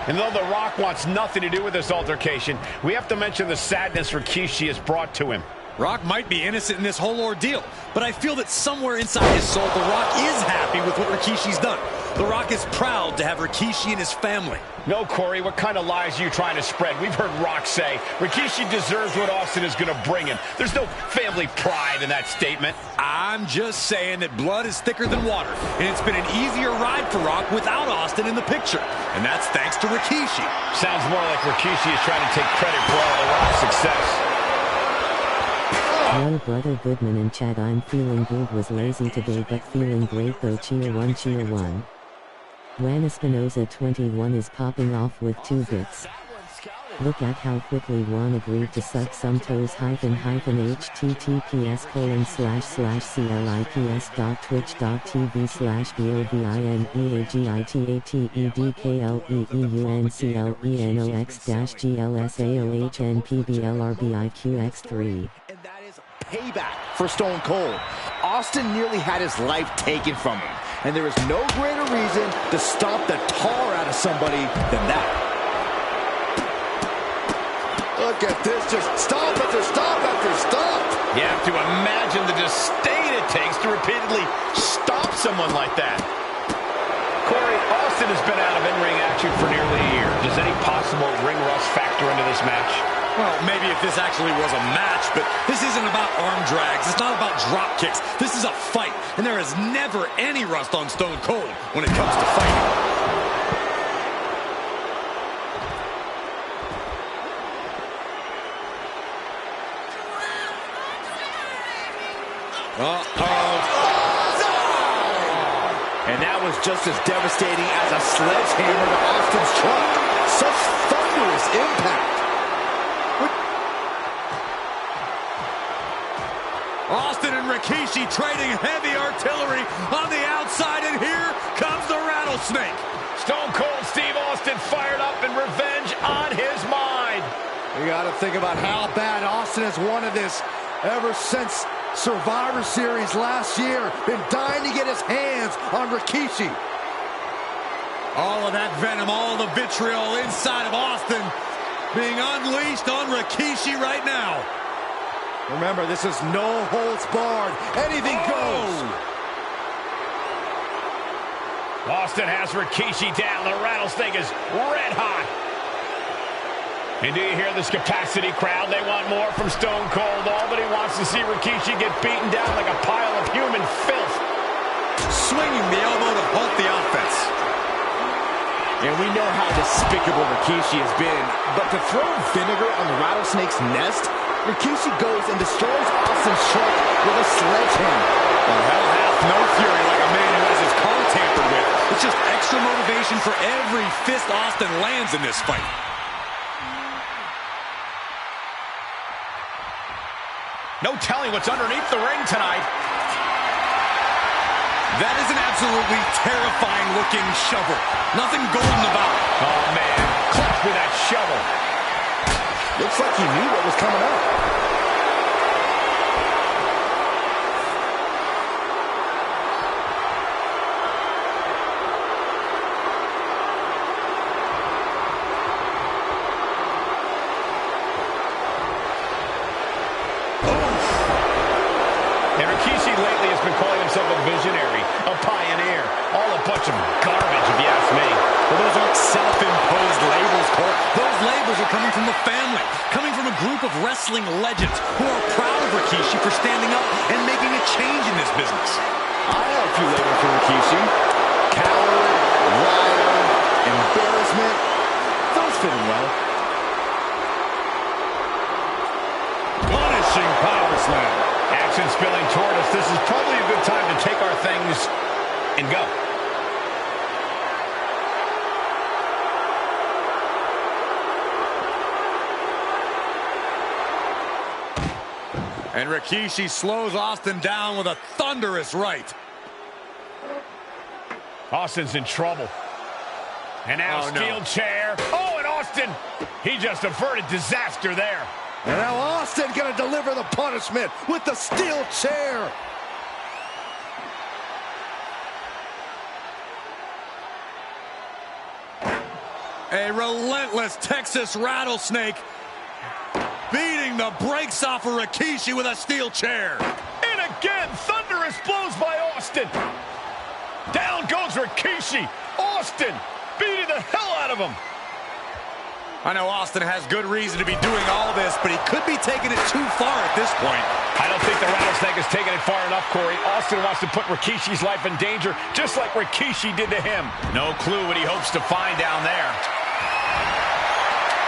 And though The Rock wants nothing to do with this altercation, we have to mention the sadness Rikishi has brought to him. Rock might be innocent in this whole ordeal, but I feel that somewhere inside his soul, The Rock is happy with what Rikishi's done. The Rock is proud to have Rikishi and his family. No, Corey, what kind of lies are you trying to spread? We've heard Rock say Rikishi deserves what Austin is going to bring him. There's no family pride in that statement. I'm just saying that blood is thicker than water, and it's been an easier ride for Rock without Austin in the picture. And that's thanks to Rikishi. Sounds more like Rikishi is trying to take credit for all the Rock's success. Yo brother Goodman and Chad, I'm feeling good, was lazy today but feeling great though, cheer one cheer one. Juan Espinoza 21 is popping off with 2 bits. Look at how quickly Juan agreed to suck some toes https://clips.twitch.tv/BOVINEAGITEDGLSAOHNPBLRBIQX3. And that is payback for Stone Cold. Austin nearly had his life taken from him, and there is no greater reason to stomp the tar out of somebody than that. Look at this, just stop after stop after stop. You have to imagine the disdain it takes to repeatedly stop someone like that. Corey, Austin has been out of in-ring action for nearly a year. Does any possible ring rust factor into this match? Well, maybe if this actually was a match, but this isn't about arm drags. It's not about drop kicks. This is a fight, and there is never any rust on Stone Cold when it comes to fighting. And that was just as devastating as a sledgehammer to Austin's truck. Such thunderous impact. Austin and Rikishi trading heavy artillery on the outside, and here comes the rattlesnake. Stone Cold Steve Austin fired up and revenge on his mind. You got to think about how bad Austin has wanted this ever since Survivor Series last year. Been dying to get his hands on Rikishi. All of that venom, all the vitriol inside of Austin being unleashed on Rikishi right now. Remember, this is no holds barred. Anything goes. Austin has Rikishi down. The rattlesnake is red hot. And do you hear this capacity crowd? They want more from Stone Cold. Albany wants to see Rikishi get beaten down like a pile of human filth. Swinging the elbow to halt the offense. And we know how despicable Rikishi has been, but to throw vinegar on the rattlesnake's nest, Rikishi goes and destroys Austin's truck with a sledgehammer. Well, hell hath no fury like a man who has his car tampered with. It's just extra motivation for every fist Austin lands in this fight. No telling what's underneath the ring tonight. That is an absolutely terrifying looking shovel. Nothing golden about it. Oh man, clutch with that shovel. Looks like he knew what was coming up. And Rikishi lately has been calling himself a visionary, a pioneer. All a bunch of garbage, if you ask me. Well, those aren't self-imposed labels, Cole. Those labels are coming from the family, coming from a group of wrestling legends who are proud of Rikishi for standing up and making a change in this business. I have a few labels for Rikishi. Coward, liar, embarrassment. Those fit him well. Punishing power slam. Action spilling toward us. This is probably a good time to take our things and go. And Rikishi slows Austin down with a thunderous right. Austin's in trouble. And now steel chair. Oh, and Austin, he just averted disaster there. And now Austin gonna deliver the punishment with the steel chair. A relentless Texas rattlesnake beating the brakes off of Rikishi with a steel chair. And again, thunderous blows by Austin. Down goes Rikishi. Austin beating the hell out of him. I know Austin has good reason to be doing all this, but he could be taking it too far at this point. I don't think the rattlesnake has taken it far enough, Corey. Austin wants to put Rikishi's life in danger, just like Rikishi did to him. No clue what he hopes to find down there.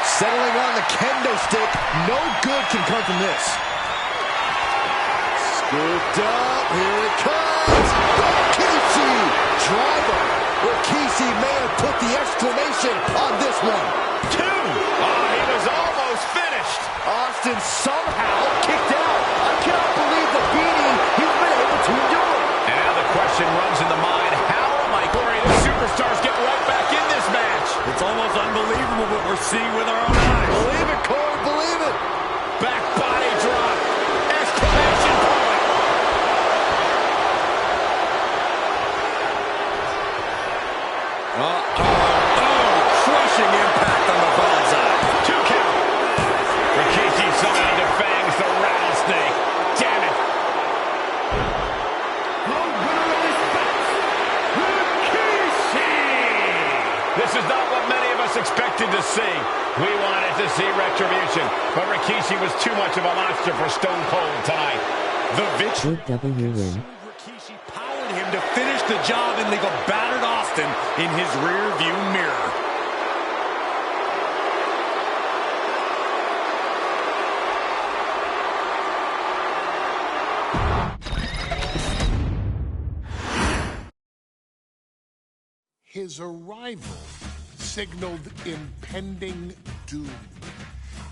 Settling on the kendo stick. No good can come from this. Scooped up, here it comes! Rikishi! Driver! Rikishi may have put the exclamation on this one. 2! Oh, he was almost finished. Austin somehow kicked out. I cannot believe the beating he's been able to endure. And now the question runs in the mind, how am I going to superstars get right back in this match? It's almost unbelievable what we're seeing with our own eyes. Believe it, Corey, believe it. Back body drop. Exclamation point. Crushing impact on the bullseye. 2 count. Rikishi somehow defangs the rattlesnake. Damn it. This is not what many of us expected to see. We wanted to see retribution, but Rikishi was too much of a monster for Stone Cold tonight. The victory. Big W win. Rikishi powered him to finish the job and leave a battered Austin in his rear-view mirror. His arrival signaled impending doom.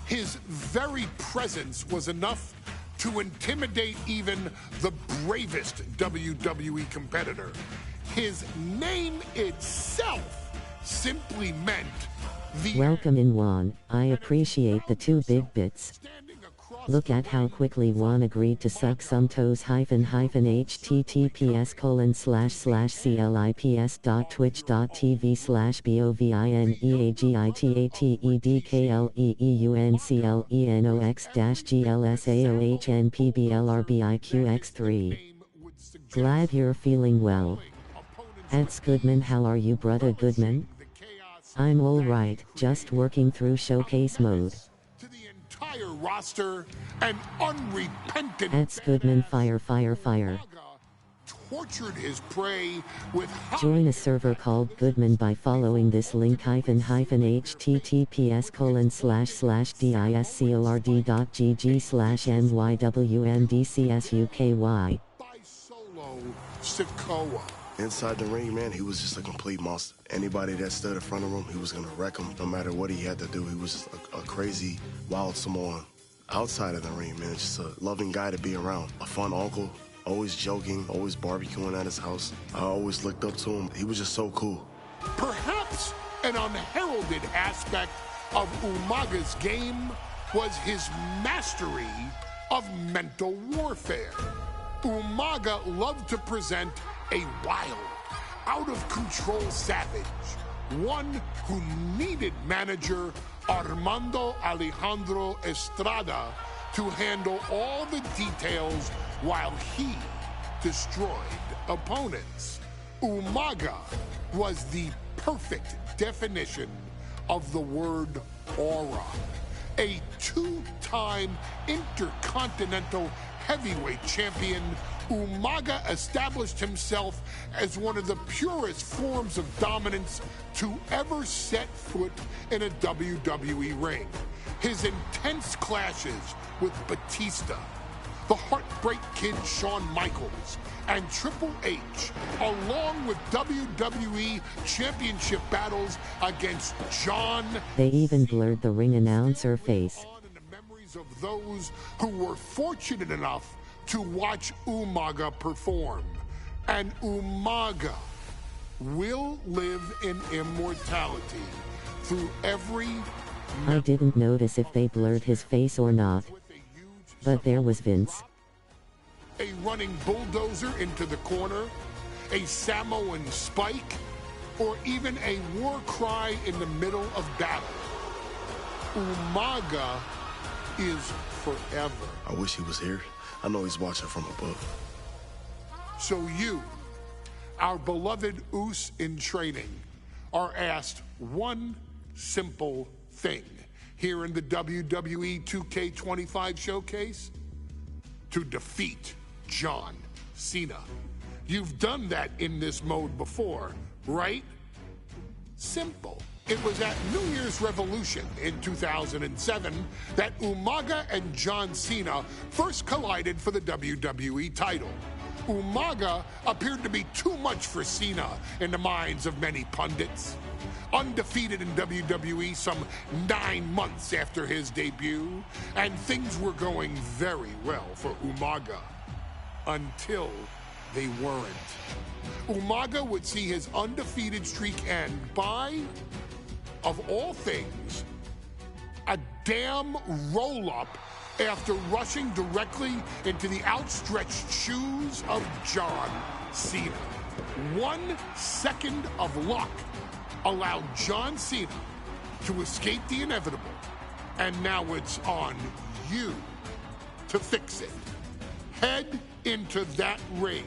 His very presence was enough to intimidate even the bravest WWE competitor. His name itself simply meant the... Welcome in Juan, I appreciate the 2 big bits. Look at how quickly Juan agreed to suck some toes //clips.twitch.tv/bovineagitexglsaohnpblrbiqx3. Glad you're feeling well. Eds Goodman, how are you, brother Goodman? I'm alright, just working through showcase mode. Entire roster and unrepentant Eds Goodman, fire. tortured his prey with join a server called Goodman by following this link https://discord.gg/nywmdcsuky. by Solo Sikoa. Inside the ring, man, he was just a complete monster. Anybody that stood in front of him, he was going to wreck him no matter what he had to do. He was just a crazy, wild Samoan. Outside of the ring, man, just a loving guy to be around. A fun uncle, always joking, always barbecuing at his house. I always looked up to him. He was just so cool. Perhaps an unheralded aspect of Umaga's game was his mastery of mental warfare. Umaga loved to present a wild, out-of-control savage, one who needed manager Armando Alejandro Estrada to handle all the details while he destroyed opponents. Umaga was the perfect definition of the word aura. A 2-time intercontinental heavyweight champion, Umaga established himself as one of the purest forms of dominance to ever set foot in a WWE ring. His intense clashes with Batista, the Heartbreak Kid Shawn Michaels, and Triple H, along with WWE Championship battles against John. They even blurred the ring announcer face. Of those who were fortunate enough to watch Umaga perform. And Umaga will live in immortality through every... I didn't notice if they blurred his face or not. But there was Vince. A running bulldozer into the corner, a Samoan spike, or even a war cry in the middle of battle. Umaga is forever. I wish he was here. I know he's watching from above. So you, our beloved Uce in training, are asked one simple thing here in the WWE 2K25 showcase: to defeat John Cena. You've done that in this mode before, right? Simple. It was at New Year's Revolution in 2007 that Umaga and John Cena first collided for the WWE title. Umaga appeared to be too much for Cena in the minds of many pundits. Undefeated in WWE some 9 months after his debut, and things were going very well for Umaga. Until they weren't. Umaga would see his undefeated streak end by, of all things, a damn roll-up after rushing directly into the outstretched shoes of John Cena. 1 second of luck allowed John Cena to escape the inevitable, and now it's on you to fix it. Head into that ring.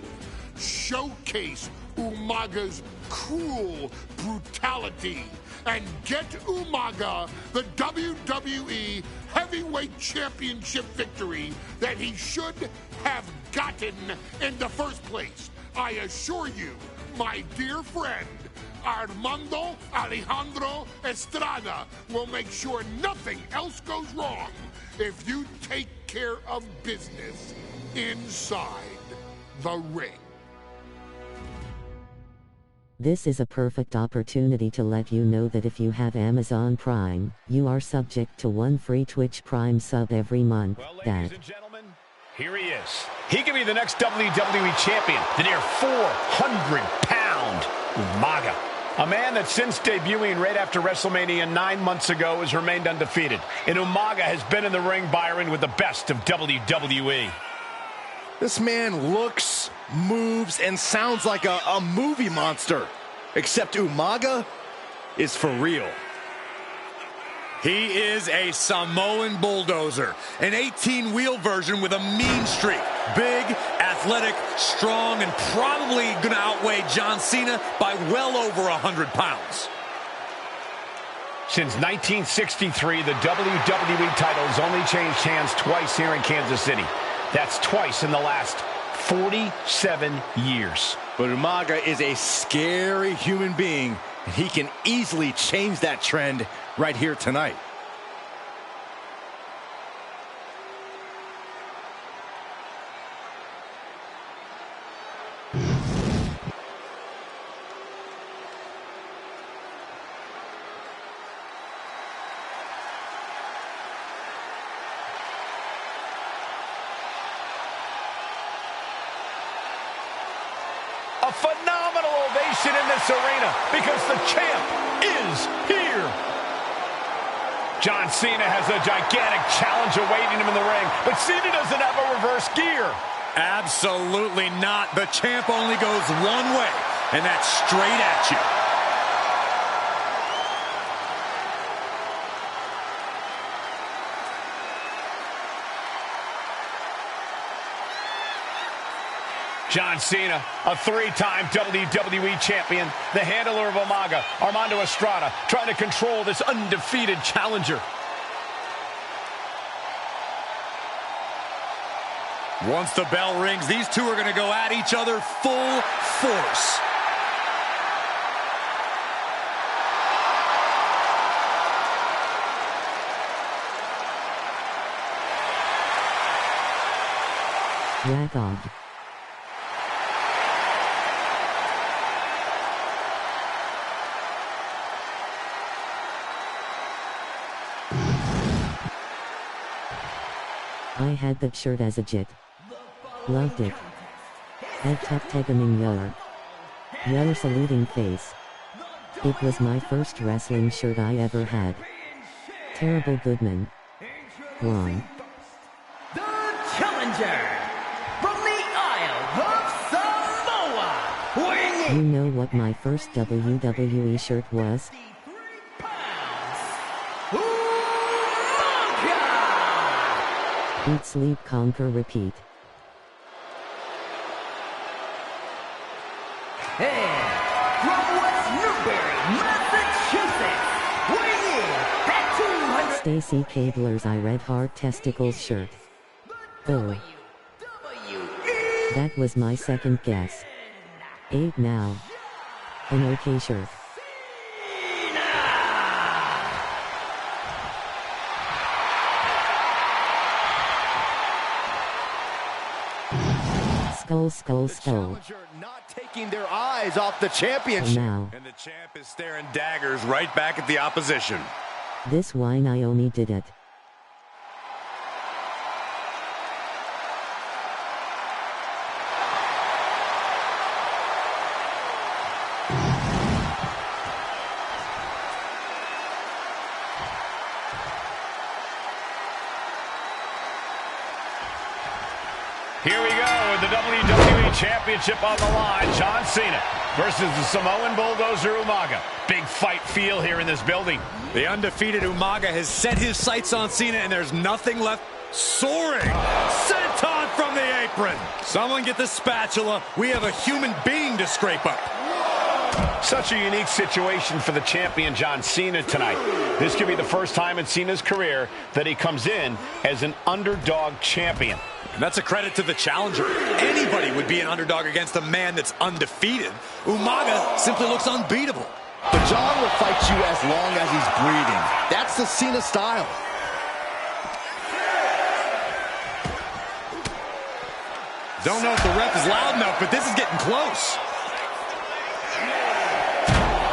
Showcase Umaga's cruel brutality and get Umaga the WWE Heavyweight Championship victory that he should have gotten in the first place. I assure you, my dear friend, Armando Alejandro Estrada will make sure nothing else goes wrong if you take care of business inside the ring. This is a perfect opportunity to let you know that if you have Amazon Prime, you are subject to 1 free Twitch Prime sub every month. Well, ladies and gentlemen, here he is. He could be the next WWE champion, the near 400-pound Umaga. A man that since debuting right after WrestleMania 9 months ago has remained undefeated. And Umaga has been in the ring, Byron, with the best of WWE. This man looks, moves, and sounds like a movie monster. Except Umaga is for real. He is a Samoan bulldozer, an 18-wheel version with a mean streak. Big, athletic, strong, and probably going to outweigh John Cena by well over 100 pounds. Since 1963, the WWE title has only changed hands twice here in Kansas City. That's twice in the last 47 years. But Umaga is a scary human being, and he can easily change that trend right here tonight. A phenomenal ovation in this arena because the champ is here. John Cena has a gigantic challenge awaiting him in the ring, but Cena doesn't have a reverse gear. Absolutely not. The champ only goes one way, and that's straight at you. John Cena, a 3-time WWE champion, the handler of Umaga, Armando Estrada, trying to control this undefeated challenger. Once the bell rings, these two are going to go at each other full force. Rag on. I had that shirt as a jit. Loved it. Head top teganing yor. Yor saluting face. It was my first wrestling shirt I ever had. Terrible Goodman. Wrong. The challenger from the Isle of Samoa, weighing You know what my first WWE shirt was? Eat, sleep, conquer, repeat. And from West Newbury, Massachusetts, weighing in at 200. Stacy Cabler's I Red Heart Testicles shirt. Oh. That was my second guess. 8 now. An okay shirt. Skull, skull, skull. Not taking their eyes off the championship. Now. And the champ is staring daggers right back at the opposition. This why Naomi did it. Here we go with the WWE Championship on the line. John Cena versus the Samoan Bulldozer Umaga. Big fight feel here in this building. The undefeated Umaga has set his sights on Cena, and there's nothing left. Soaring! Senton from the apron! Someone get the spatula. We have a human being to scrape up. Such a unique situation for the champion John Cena tonight. This could be the first time in Cena's career that he comes in as an underdog champion. And that's a credit to the challenger. Anybody would be an underdog against a man that's undefeated. Umaga simply looks unbeatable. But John will fight you as long as he's breathing. That's the Cena style. Don't know if the ref is loud enough, but this is getting close.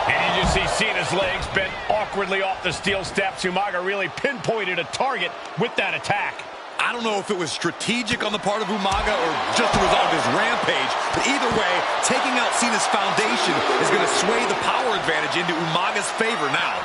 And you just see Cena's legs bent awkwardly off the steel steps. Umaga really pinpointed a target with that attack. I don't know if it was strategic on the part of Umaga or just a result of his rampage, but either way, taking out Cena's foundation is going to sway the power advantage into Umaga's favor now.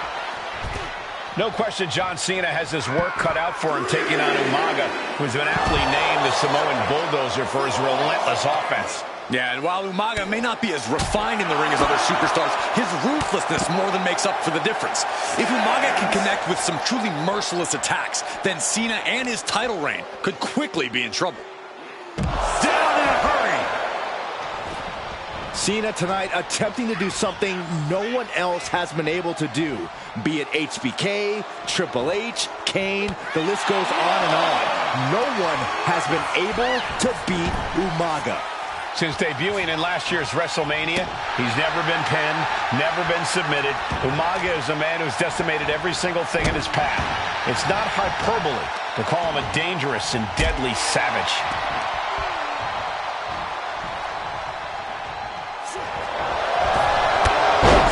No question John Cena has his work cut out for him taking on Umaga, who's been aptly named the Samoan Bulldozer for his relentless offense. Yeah, and while Umaga may not be as refined in the ring as other superstars, his ruthlessness more than makes up for the difference. If Umaga can connect with some truly merciless attacks, then Cena and his title reign could quickly be in trouble. Down in a hurry! Cena tonight attempting to do something no one else has been able to do. Be it HBK, Triple H, Kane, the list goes on and on. No one has been able to beat Umaga. Since debuting in last year's WrestleMania, he's never been pinned, never been submitted. Umaga is a man who's decimated every single thing in his path. It's not hyperbole to call him a dangerous and deadly savage.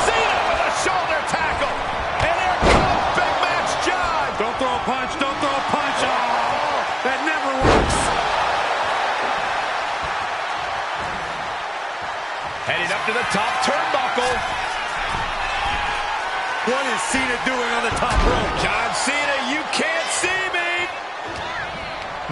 Cena with a shoulder tackle! And here comes Big Match John! Don't throw a punch, don't throw a punch! Oh, that never works! Heading up to the top turnbuckle. What is Cena doing on the top rope? John Cena, you can't see me!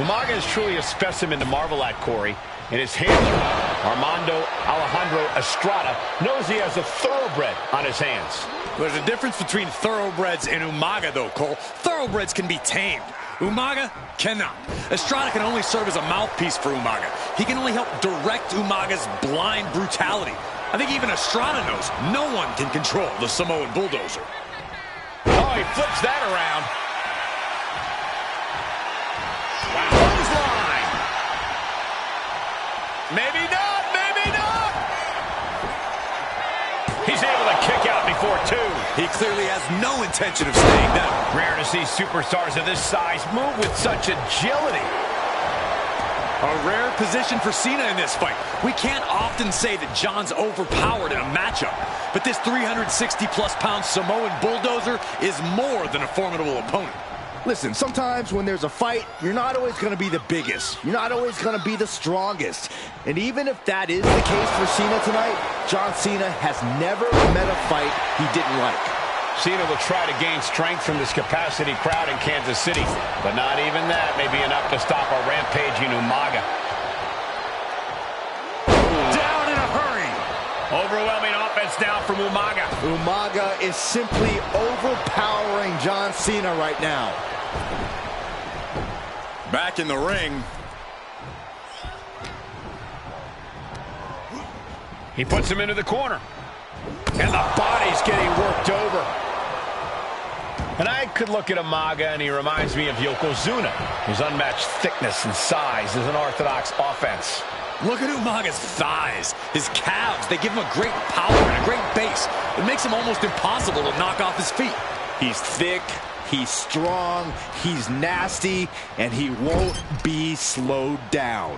Umaga is truly a specimen to marvel at, Corey. And his handler, Armando Alejandro Estrada, knows he has a thoroughbred on his hands. There's a difference between thoroughbreds and Umaga, though, Cole. Thoroughbreds can be tamed. Umaga cannot. Estrada can only serve as a mouthpiece for Umaga. He can only help direct Umaga's blind brutality. I think even Estrada knows no one can control the Samoan Bulldozer. Oh, he flips that around. Wow. Clothesline. Maybe not, maybe not. He's able to kick out before two. He clearly has no intention of staying down. Rare to see superstars of this size move with such agility. A rare position for Cena in this fight. We can't often say that John's overpowered in a matchup, but this 360-plus-pound Samoan Bulldozer is more than a formidable opponent. Listen, sometimes when there's a fight, you're not always going to be the biggest. You're not always going to be the strongest. And even if that is the case for Cena tonight, John Cena has never met a fight he didn't like. Cena will try to gain strength from this capacity crowd in Kansas City, but not even that may be enough to stop a rampaging Umaga. Down in a hurry. Overwhelming offense now from Umaga. Umaga is simply overpowering John Cena right now. Back in the ring. He puts him into the corner. And the body's getting worked over. And I could look at Umaga and he reminds me of Yokozuna. His unmatched thickness and size is an orthodox offense. Look at Umaga's thighs, his calves. They give him a great power and a great base. It makes him almost impossible to knock off his feet. He's thick, he's strong, he's nasty, and he won't be slowed down.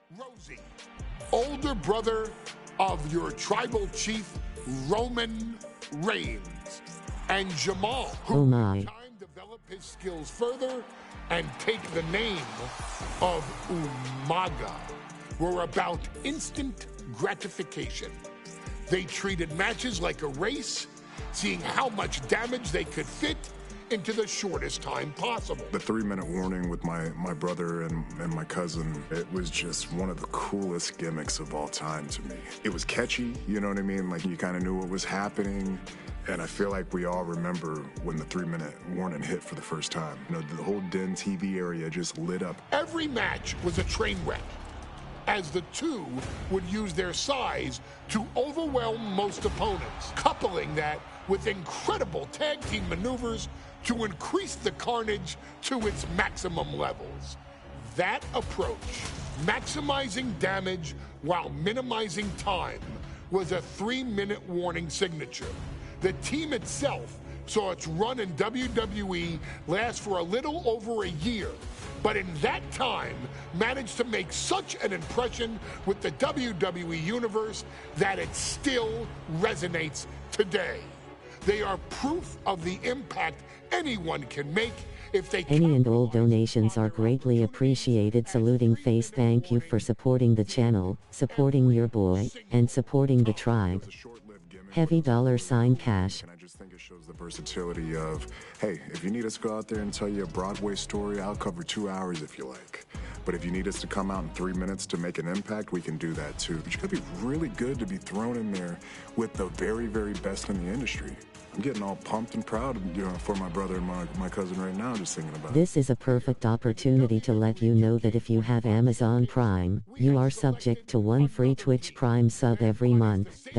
Rosie, older brother of your tribal chief, Roman Reigns, and Jamal, who Oh my. in time develop his skills further and take the name of Umaga, were about instant gratification. They treated matches like a race, seeing how much damage they could fit into the shortest time possible. The 3-minute warning with my brother and my cousin, it was just one of the coolest gimmicks of all time to me. It was catchy, you know what I mean? Like, you kind of knew what was happening. And I feel like we all remember when the 3-minute warning hit for the first time. You know, the whole Den TV area just lit up. Every match was a train wreck, as the two would use their size to overwhelm most opponents, coupling that with incredible tag team maneuvers to increase the carnage to its maximum levels. That approach, maximizing damage while minimizing time, was a 3-minute warning signature. The team itself saw its run in WWE last for a little over a year, but in that time managed to make such an impression with the WWE Universe that it still resonates today. They are proof of the impact anyone can make if they can. Any and all donations are greatly appreciated. Saluting Face, thank you for supporting the channel, supporting your boy, and supporting the tribe. Heavy $sign cash. And I just think it shows the versatility of, hey, if you need us to go out there and tell you a Broadway story, I'll cover 2 hours if you like. But if you need us to come out in 3 minutes to make an impact, we can do that too. But you gotta be really good to be thrown in there with the very, very best in the industry. I'm getting all pumped and proud, you know, for my brother and my cousin right now, just thinking about it. This is a perfect opportunity to let you know that if you have Amazon Prime, you are subject to 1 free Twitch Prime sub every month.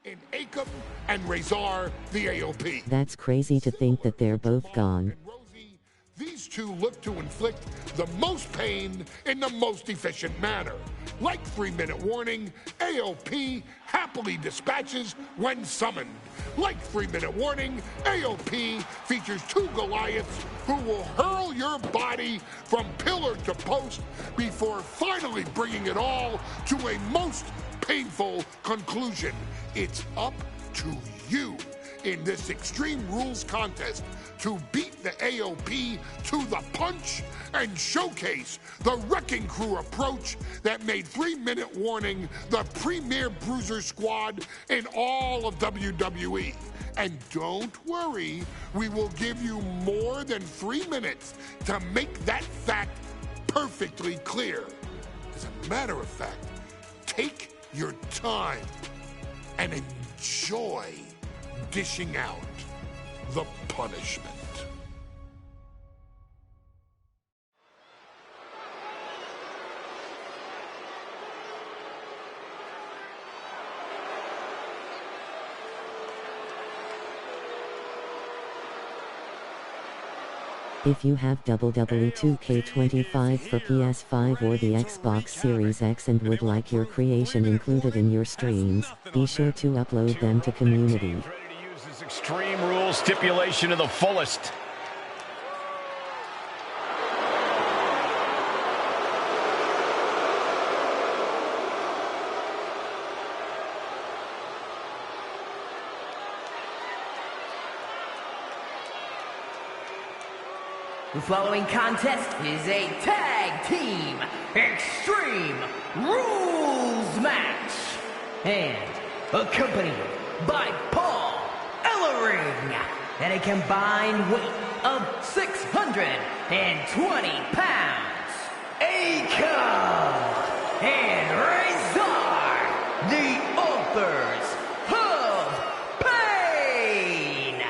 In Akam and Razor, the AOP. That's crazy to think that they're both gone. These two look to inflict the most pain in the most efficient manner. Like 3-minute warning, AOP happily dispatches when summoned. Like 3-minute warning, AOP features 2 Goliaths who will hurl your body from pillar to post before finally bringing it all to a most painful conclusion. It's up to you in this Extreme Rules contest to beat the AOP to the punch and showcase the Wrecking Crew approach that made 3-minute warning the premier bruiser squad in all of WWE. And don't worry, we will give you more than 3 minutes to make that fact perfectly clear. As a matter of fact, take your time and enjoy dishing out the punishment. If you have WWE 2K25 for PS5 or the Xbox Series X and would like your creation included in your streams, be sure to upload them to community. Ready to use this Extreme Rules stipulation to the fullest. The following contest is a tag team Extreme Rules match and accompanied by Paul Ellering at a combined weight of 620 pounds. Akam and Razor, the authors of pain.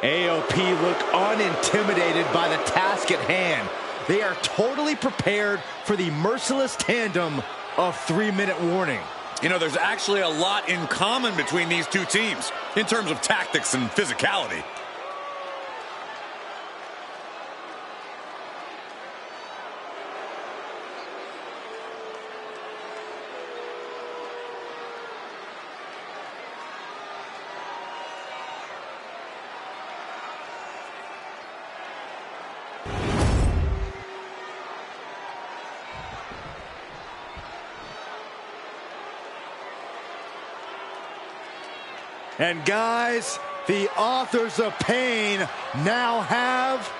AOP look unintimidated by the task at hand. They are totally prepared for the merciless tandem of 3-minute warning. You know, there's actually a lot in common between these two teams in terms of tactics and physicality. And guys, the authors of pain now have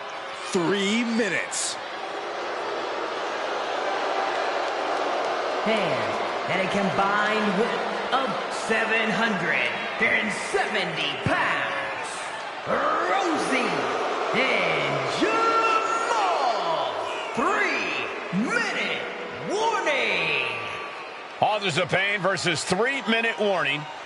3 minutes. And at a combined weight of 770 pounds, Rosie and Jamal, 3-minute warning. Authors of Pain versus 3-minute warning.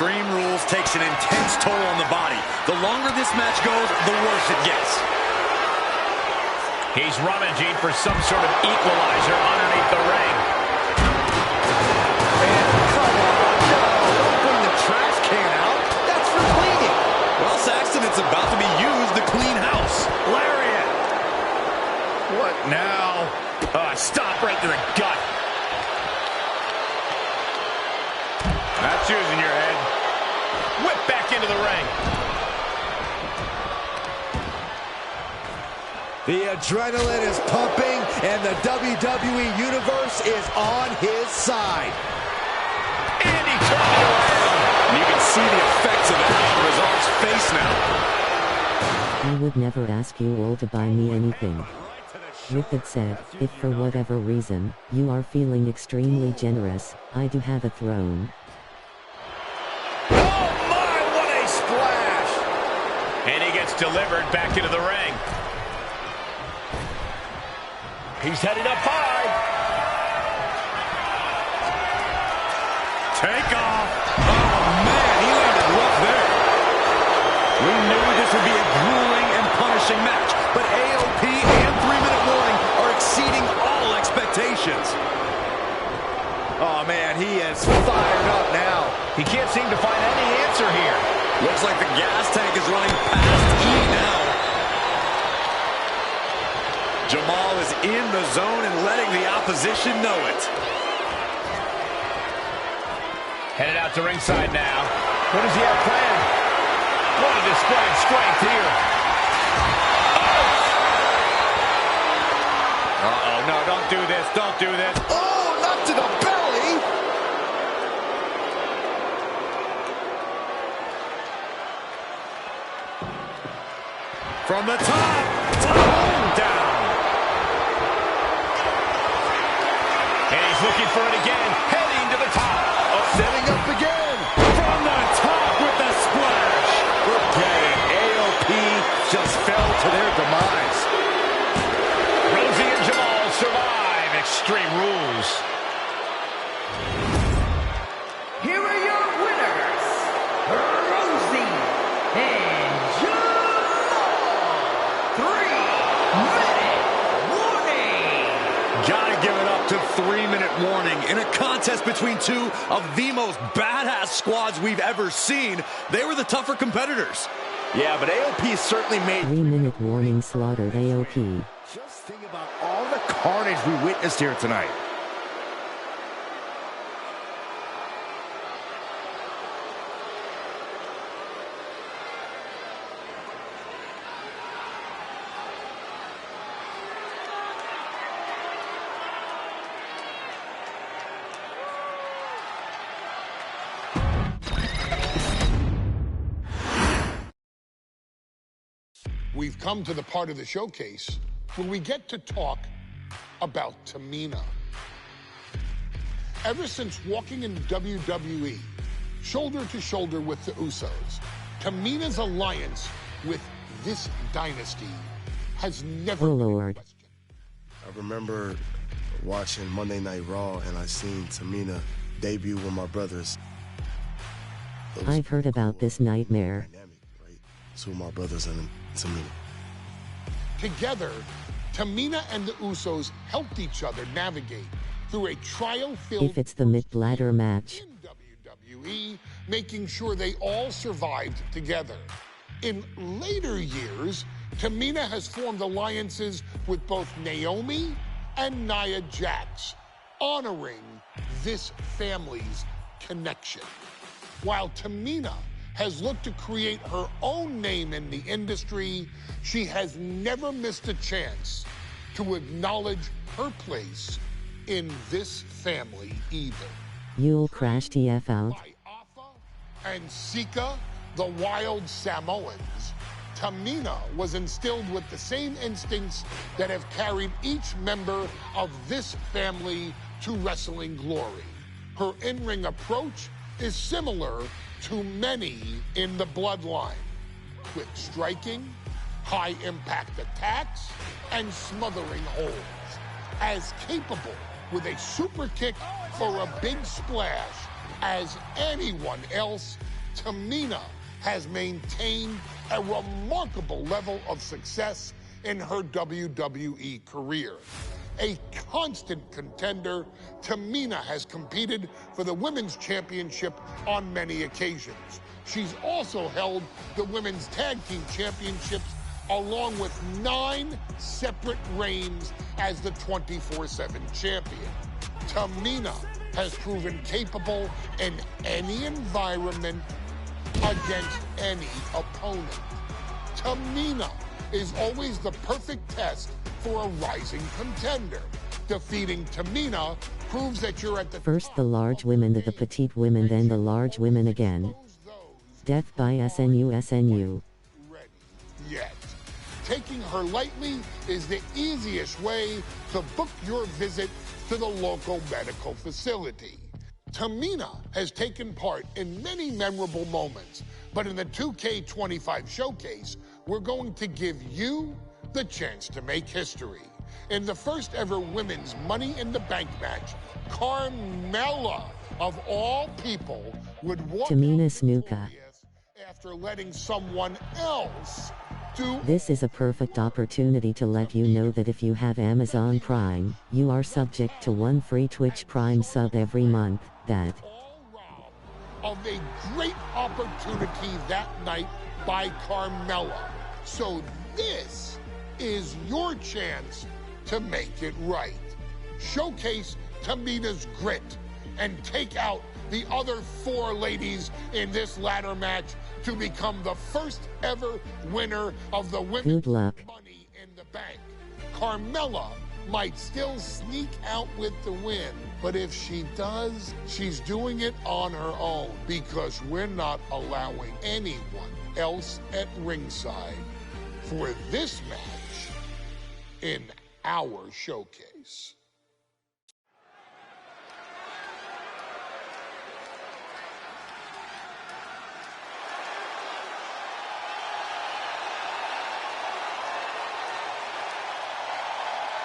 Extreme Rules takes an intense toll on the body. The longer this match goes, the worse it gets. He's rummaging for some sort of equalizer underneath the ring. Man, come on, no, don't bring the trash can out. That's for cleaning. Well, Saxton, it's about to be used to clean house. Lariat. What now? Stop right to the gut. That's using your head. Whip back into the ring. The adrenaline is pumping, and the WWE Universe is on his side. And he turned it around. And you can see the effects of that on Rezar's face now. I would never ask you all to buy me anything. With that said, if for whatever reason, you are feeling extremely generous, I do have a throne. Oh my, what a splash! And he gets delivered back into the ring. He's headed up high. Take off. Oh, man, he landed rough there. We knew this would be a grueling and punishing match, but AOP and 3-minute warning are exceeding all expectations. Oh, man, he is fired up now. He can't seem to find any answer here. Looks like the gas tank is running past E now. Jamal is in the zone and letting the opposition know it. Headed out to ringside now. What does he have planned? What a display of strength here. Uh-oh, no, don't do this, don't do this. Oh, not to the belly! From the top, down. And he's looking for it again, heading to the top. Setting up again. From the top with the splash. Okay, AOP just fell to their demise. Rosie and Jamal survive Extreme Rules. Here are your winners, Rosie and Jamal. 3-minute warning. Gotta give it up to 3-minute warning. In a contest between two of the most badass squads we've ever seen, they were the tougher competitors. Yeah, but AOP certainly made... 3-minute warning slaughtered AOP. Just think about all the carnage we witnessed here tonight. We've come to the part of the showcase where we get to talk about Tamina. Ever since walking in WWE, shoulder to shoulder with the Usos, Tamina's alliance with this dynasty has never been in question. I remember watching Monday Night Raw and I seen Tamina debut with my brothers. I've heard about this nightmare. Dynamic, right? Two of my brothers and Tamina. Together, Tamina and the Usos helped each other navigate through a trial-filled If it's the mid-ladder match. in WWE, making sure they all survived together. In later years, Tamina has formed alliances with both Naomi and Nia Jax, honoring this family's connection. While Tamina has looked to create her own name in the industry, she has never missed a chance to acknowledge her place in this family either. You'll crash TF out. By Afa and Sika, the wild Samoans, Tamina was instilled with the same instincts that have carried each member of this family to wrestling glory. Her in-ring approach is similar to many in the bloodline. Quick striking, high-impact attacks, and smothering holds. As capable with a super kick or a big splash as anyone else Tamina has maintained a remarkable level of success in her WWE career. A constant contender, Tamina has competed for the Women's Championship on many occasions. She's also held the Women's Tag Team Championships along with 9 separate reigns as the 24/7 champion. Tamina has proven capable in any environment against any opponent. Tamina is always the perfect test for a rising contender. Defeating Tamina proves that you're at the First the large women, then the petite women, then the large women again. Death by SNU. Yet. Taking her lightly is the easiest way to book your visit to the local medical facility. Tamina has taken part in many memorable moments, but in the 2K25 showcase, we're going to give you the chance to make history. In the first ever women's Money in the Bank match, Carmella, of all people, would walk Tamina Snuka. after letting someone else do. This is a perfect opportunity to let you know that if you have Amazon Prime, you are subject to 1 free Twitch Prime sub every month. That of a great opportunity that night by Carmella. So this is your chance to make it right. Showcase Tamina's grit and take out the other 4 ladies in this ladder match to become the first ever winner of the Women's Money in the Bank. Carmella might still sneak out with the win, but if she does, she's doing it on her own because we're not allowing anyone else at ringside for this match in our showcase.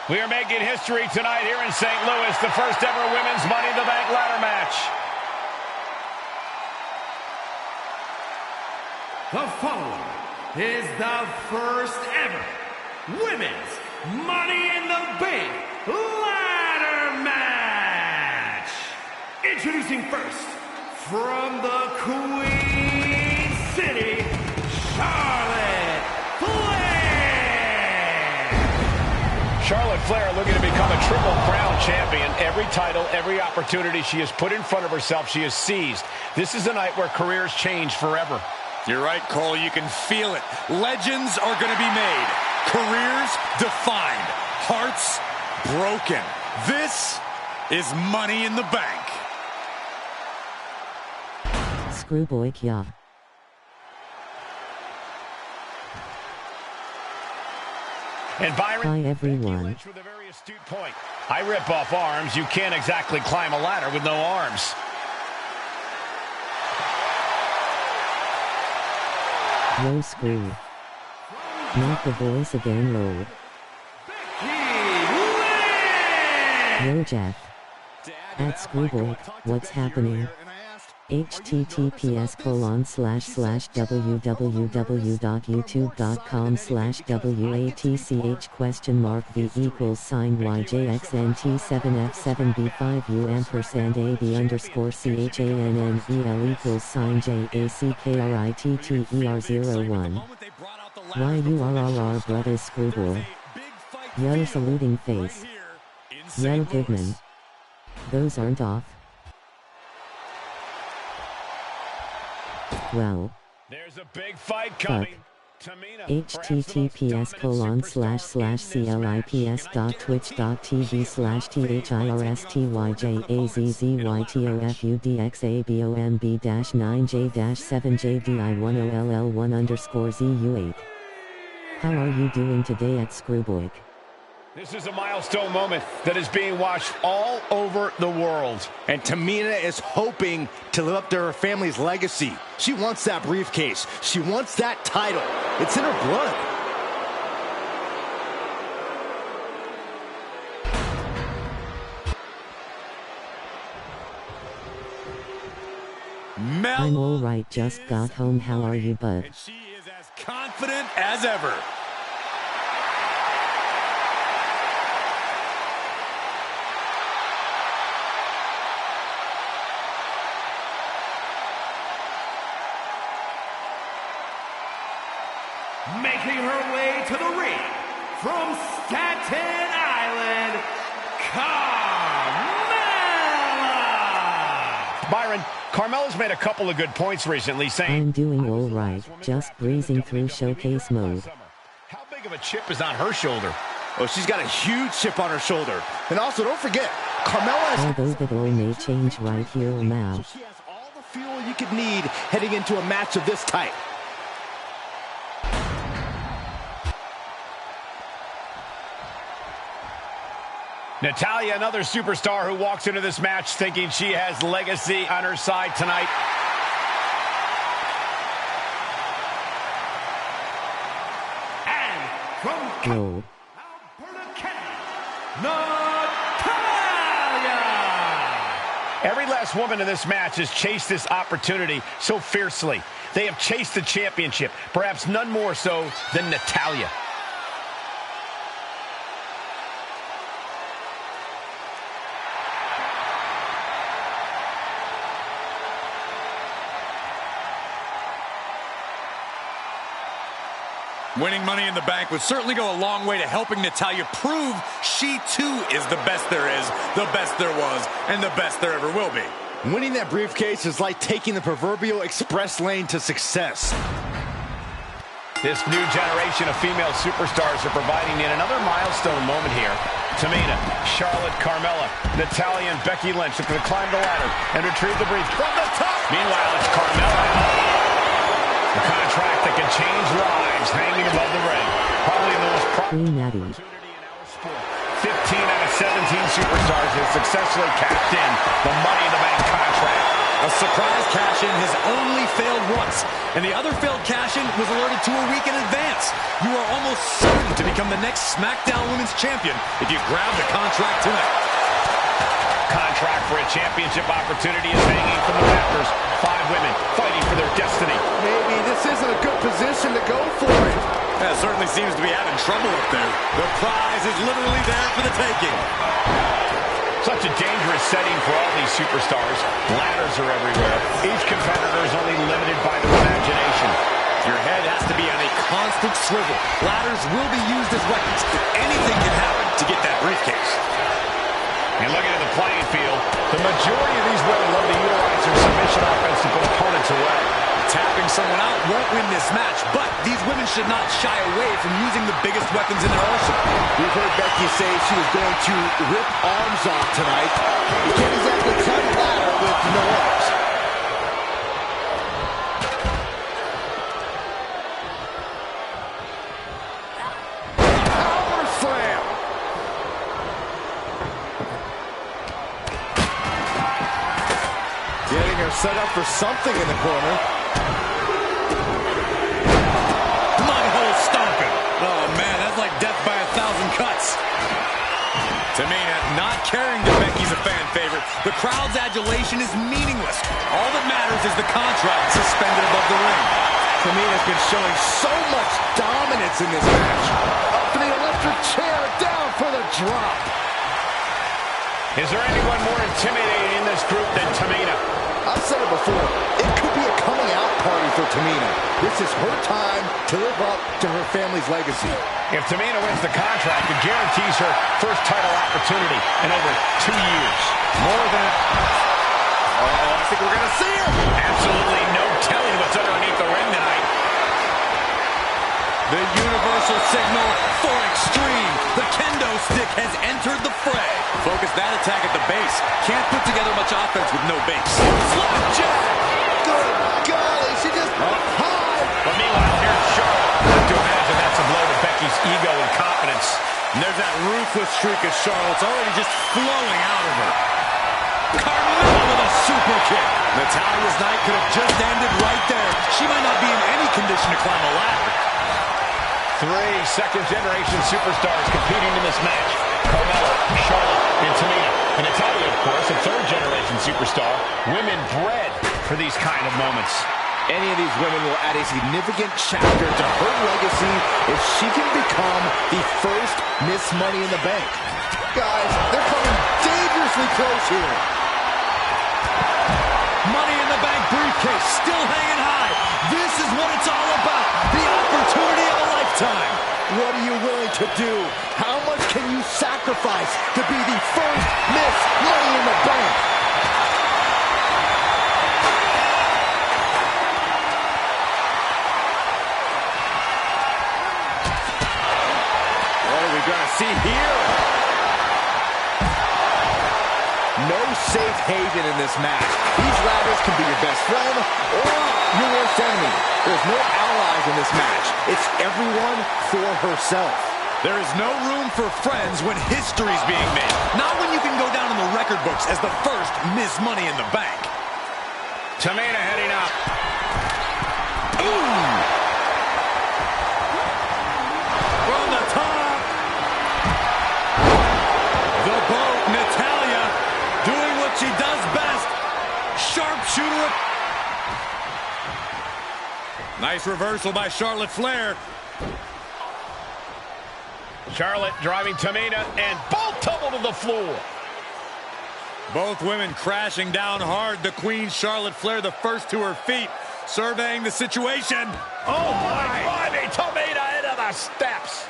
We are making history tonight here in St. Louis, the first ever Women's Money in the Bank ladder match. The following is the first ever Women's Money in the Bank ladder match. Introducing first, from the Queen City, Charlotte Flair. Charlotte Flair looking to become a Triple Crown champion. Every title, every opportunity she has put in front of herself, she has seized. This is a night where careers change forever. You're right, Cole. You can feel it. Legends are going to be made. Careers defined. Hearts broken. This is Money in the Bank. Screwboy Kya. And Byron, hi everyone. with a very astute point. I rip off arms. You can't exactly climb a ladder with no arms. Yo screw. Not the voice again, lol. Yo Jeff. At Screwboy, what's happening? https://www.youtube.com/WATCHYJXNT7F7B5UM%AB_YJXNT7F7B5UM%AB_YTCER01. Brothers Screwboy. Yo saluting face. Yo Goodman. Those aren't off. Well, there's a big fight coming. https://clipstop.twitch.tv/THIRSTYPS.twitch.tv/THIRSTYPS_ZU8. How are you doing today at Screwboy? This is a milestone moment that is being watched all over the world. And Tamina is hoping to live up to her family's legacy. She wants that briefcase. She wants that title. It's in her blood. I'm alright, just got home, how are you, bud? And she is as confident as ever. Making her way to the ring from Staten Island, Carmella! Byron, Carmella's made a couple of good points recently, saying... I'm doing alright, just breezing through showcase mode. How big of a chip is on her shoulder? Oh, she's got a huge chip on her shoulder. And also, don't forget, Carmella has... Although that all may change right here or now. She has all the fuel you could need heading into a match of this type. Natalya, another superstar who walks into this match thinking she has legacy on her side tonight. And from Roll. Alberta, Canada, Natalya! Every last woman in this match has chased this opportunity so fiercely. They have chased the championship, perhaps none more so than Natalya. Winning Money in the Bank would certainly go a long way to helping Natalya prove she too is the best there is, the best there was, and the best there ever will be. Winning that briefcase is like taking the proverbial express lane to success. This new generation of female superstars are providing yet another milestone moment here. Tamina, Charlotte, Carmella, Natalya, and Becky Lynch are going to climb the ladder and retrieve the brief from the top. Meanwhile, it's Carmella. A contract that can change lives hanging above the ring. Probably the most opportunity in our sport. 15 out of 17 superstars have successfully cashed in the Money in the Bank contract. A surprise cash-in has only failed once, and the other failed cash-in was alerted to a week in advance. You are almost certain to become the next SmackDown Women's Champion if you grab the contract tonight. Contract for a championship opportunity is hanging from the rafters. 5 women fighting for their destiny. Maybe this isn't a good position to go for it. That certainly seems to be having trouble up there. The prize is literally there for the taking. Such a dangerous setting for all these superstars. Ladders are everywhere. Each competitor is only limited by their imagination. Your head has to be on a constant swivel. Ladders will be used as weapons. Anything can happen to get that briefcase. And looking at the playing field, the majority of these women love to utilize their submission offense to put opponents away. Tapping someone out won't win this match, but these women should not shy away from using the biggest weapons in their arsenal. We've heard Becky say she was going to rip arms off tonight. You can't exactly climb a ladder with no arms. Power slam. Getting her set up for something in the corner. Oh, man, that's like death by 1,000 cuts. Tamina not caring that Becky's a fan favorite. The crowd's adulation is meaningless. All that matters is the contract suspended above the ring. Tamina's been showing so much dominance in this match. Up to the electric chair, down for the drop. Is there anyone more intimidating in this group than Tamina? I've said it before, it could be a coming out party for Tamina. This is her time to live up to her family's legacy. If Tamina wins the contract, it guarantees her first title opportunity in over 2 years. More than... Oh, I think we're going to see her. Absolutely no telling what's underneath the ring tonight. The universal signal for extreme. The kendo stick has entered the fray. Focus that attack at the base. Can't put together much offense with no base. Slapjack! Good golly, she just high. But meanwhile, here's Charlotte. I have to imagine that's a blow to Becky's ego and confidence. And there's that ruthless streak of Charlotte's already just flowing out of her. Carmella with a super kick. Natalya's night could have just ended right there. She might not be in any condition to climb a ladder. 3 second-generation superstars competing in this match. Carmella, Charlotte, and Tamina. And Natalya, of course, a third-generation superstar. Women bred for these kind of moments. Any of these women will add a significant chapter to her legacy if she can become the first Miss Money in the Bank. Guys, they're coming dangerously close here. Money in the Bank briefcase still hanging high. This is what it's all about. The opportunity of a lifetime. What are you willing to do? How much can you sacrifice to be the first Miss Money in the Bank? What are we going to see here? No safe haven in this match. These ladders can be your best friend or your worst enemy. There's no allies in this match. It's everyone for herself. There is no room for friends when history's being made. Not when you can go down in the record books as the first Miss Money in the Bank. Tamina heading up. Ooh! From the top. The boat, Natalya, doing what she does best. Sharpshooter. Nice reversal by Charlotte Flair. Charlotte driving Tamina, and both tumble to the floor. Both women crashing down hard. The Queen, Charlotte Flair, the first to her feet, surveying the situation. Oh my, driving Tamina into the steps.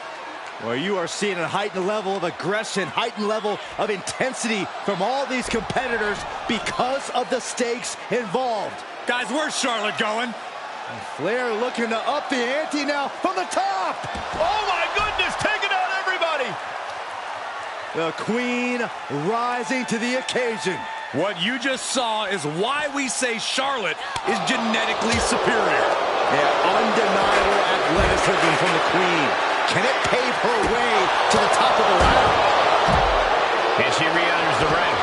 Well, you are seeing a heightened level of aggression, heightened level of intensity from all these competitors because of the stakes involved. Guys, where's Charlotte going? And Flair looking to up the ante now from the top. Oh my goodness, taking out everybody. The Queen rising to the occasion. What you just saw is why we say Charlotte is genetically superior. Yeah, undeniable athleticism from the Queen. Can it pave her way to the top of the ladder? And she re-enters the ring.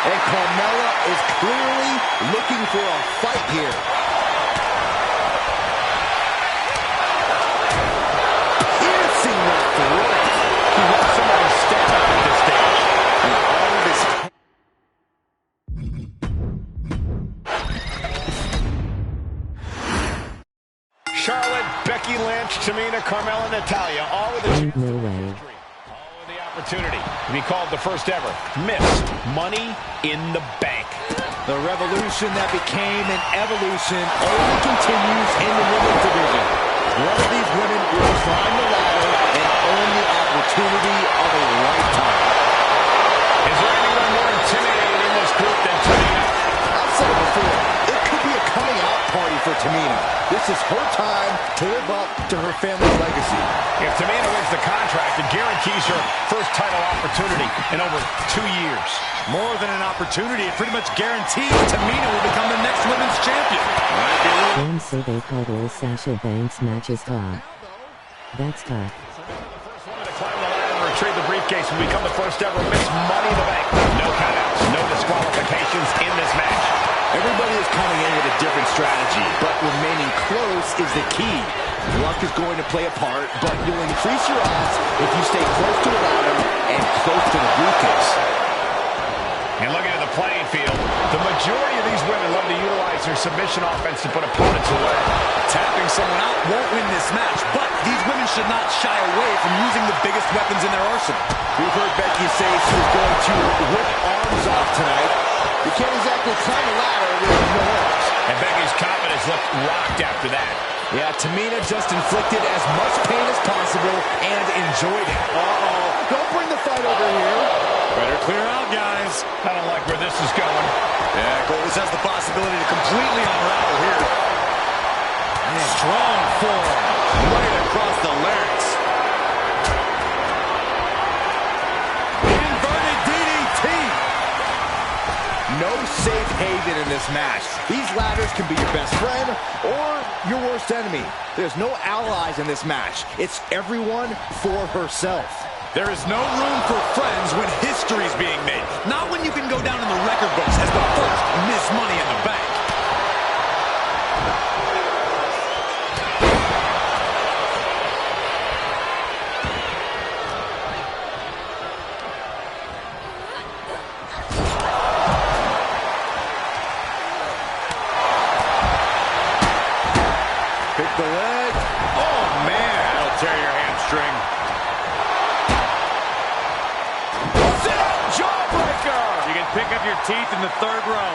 And Carmella is clearly looking for a fight here. Piercing left throat. He wants someone to step out at this stage. And all of his... Charlotte, Becky Lynch, Tamina, Carmella, Natalya, all with a Ain't no way. all with the opportunity to be called the first ever Miss Money in the Bank. The revolution that became an evolution only continues in the women's division. One of these women will climb the ladder and own the opportunity of a lifetime. Is there anyone more intimidating in this group than Tamina? I've said it before, it could be a coming out party for Tamina. This is her time to live up to her family's legacy. If Tamina wins the contract, it guarantees her first title opportunity in over 2 years. More than an opportunity, it pretty much guarantees Tamina will become the next women's champion. Fans say they called old Sasha Banks matches tough. That's tough. First woman to climb the ladder and retrieve the briefcase will become the first ever Miss Money in the Bank. No countouts, no disqualifications in this match. Everybody is coming in with a different strategy, but remaining close is the key. Luck is going to play a part, but you'll increase your odds if you stay close to the ladder and close to the briefcase. And looking at the playing field, the majority of these women love to utilize their submission offense to put opponents away. Tapping someone out won't win this match, but these women should not shy away from using the biggest weapons in their arsenal. We've heard Becky say she was going to rip arms off tonight. You can't exactly climb a ladder with no arms. And Becky's confidence looked rocked after that. Yeah, Tamina just inflicted as much pain as possible and enjoyed it. Uh-oh. Don't bring the fight over here. Better clear out, guys. I don't like where this is going. Yeah, Goldust has the possibility to completely unravel here. Strong form right across the larynx. Inverted DDT. No safe haven in this match. These ladders can be your best friend or your worst enemy. There's no allies in this match. It's everyone for herself. There is no room for friends when history's being made. Not when you can go down in the record books as the first Miss Money in the Bank. hamstring. Sit-up jawbreaker! You can pick up your teeth in the third row.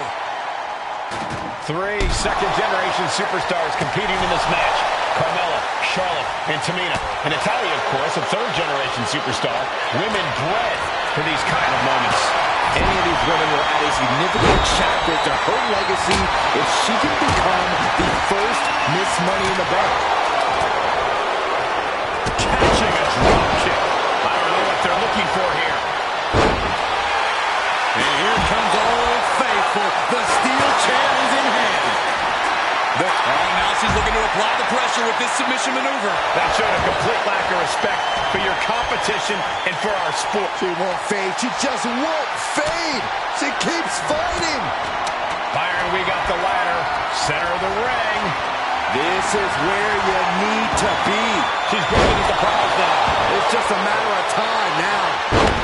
3 second-generation superstars competing in this match. Carmella, Charlotte, and Tamina. And Natalya, of course, a third-generation superstar. Women bred for these kind of moments. Any of these women will add a significant chapter to her legacy if she can become the first Miss Money in the Bank. Catching a drop kick. I don't know what they're looking for here. And here comes Old Faithful. The steel chair is in hand. Now she's looking to apply the pressure with this submission maneuver. That showed a complete lack of respect for your competition and for our sport. She won't fade. She just won't fade. She keeps fighting. Byron, we got the ladder. Center of the ring. This is where you need to be. She's grabbing at the prize now. It's just a matter of time now.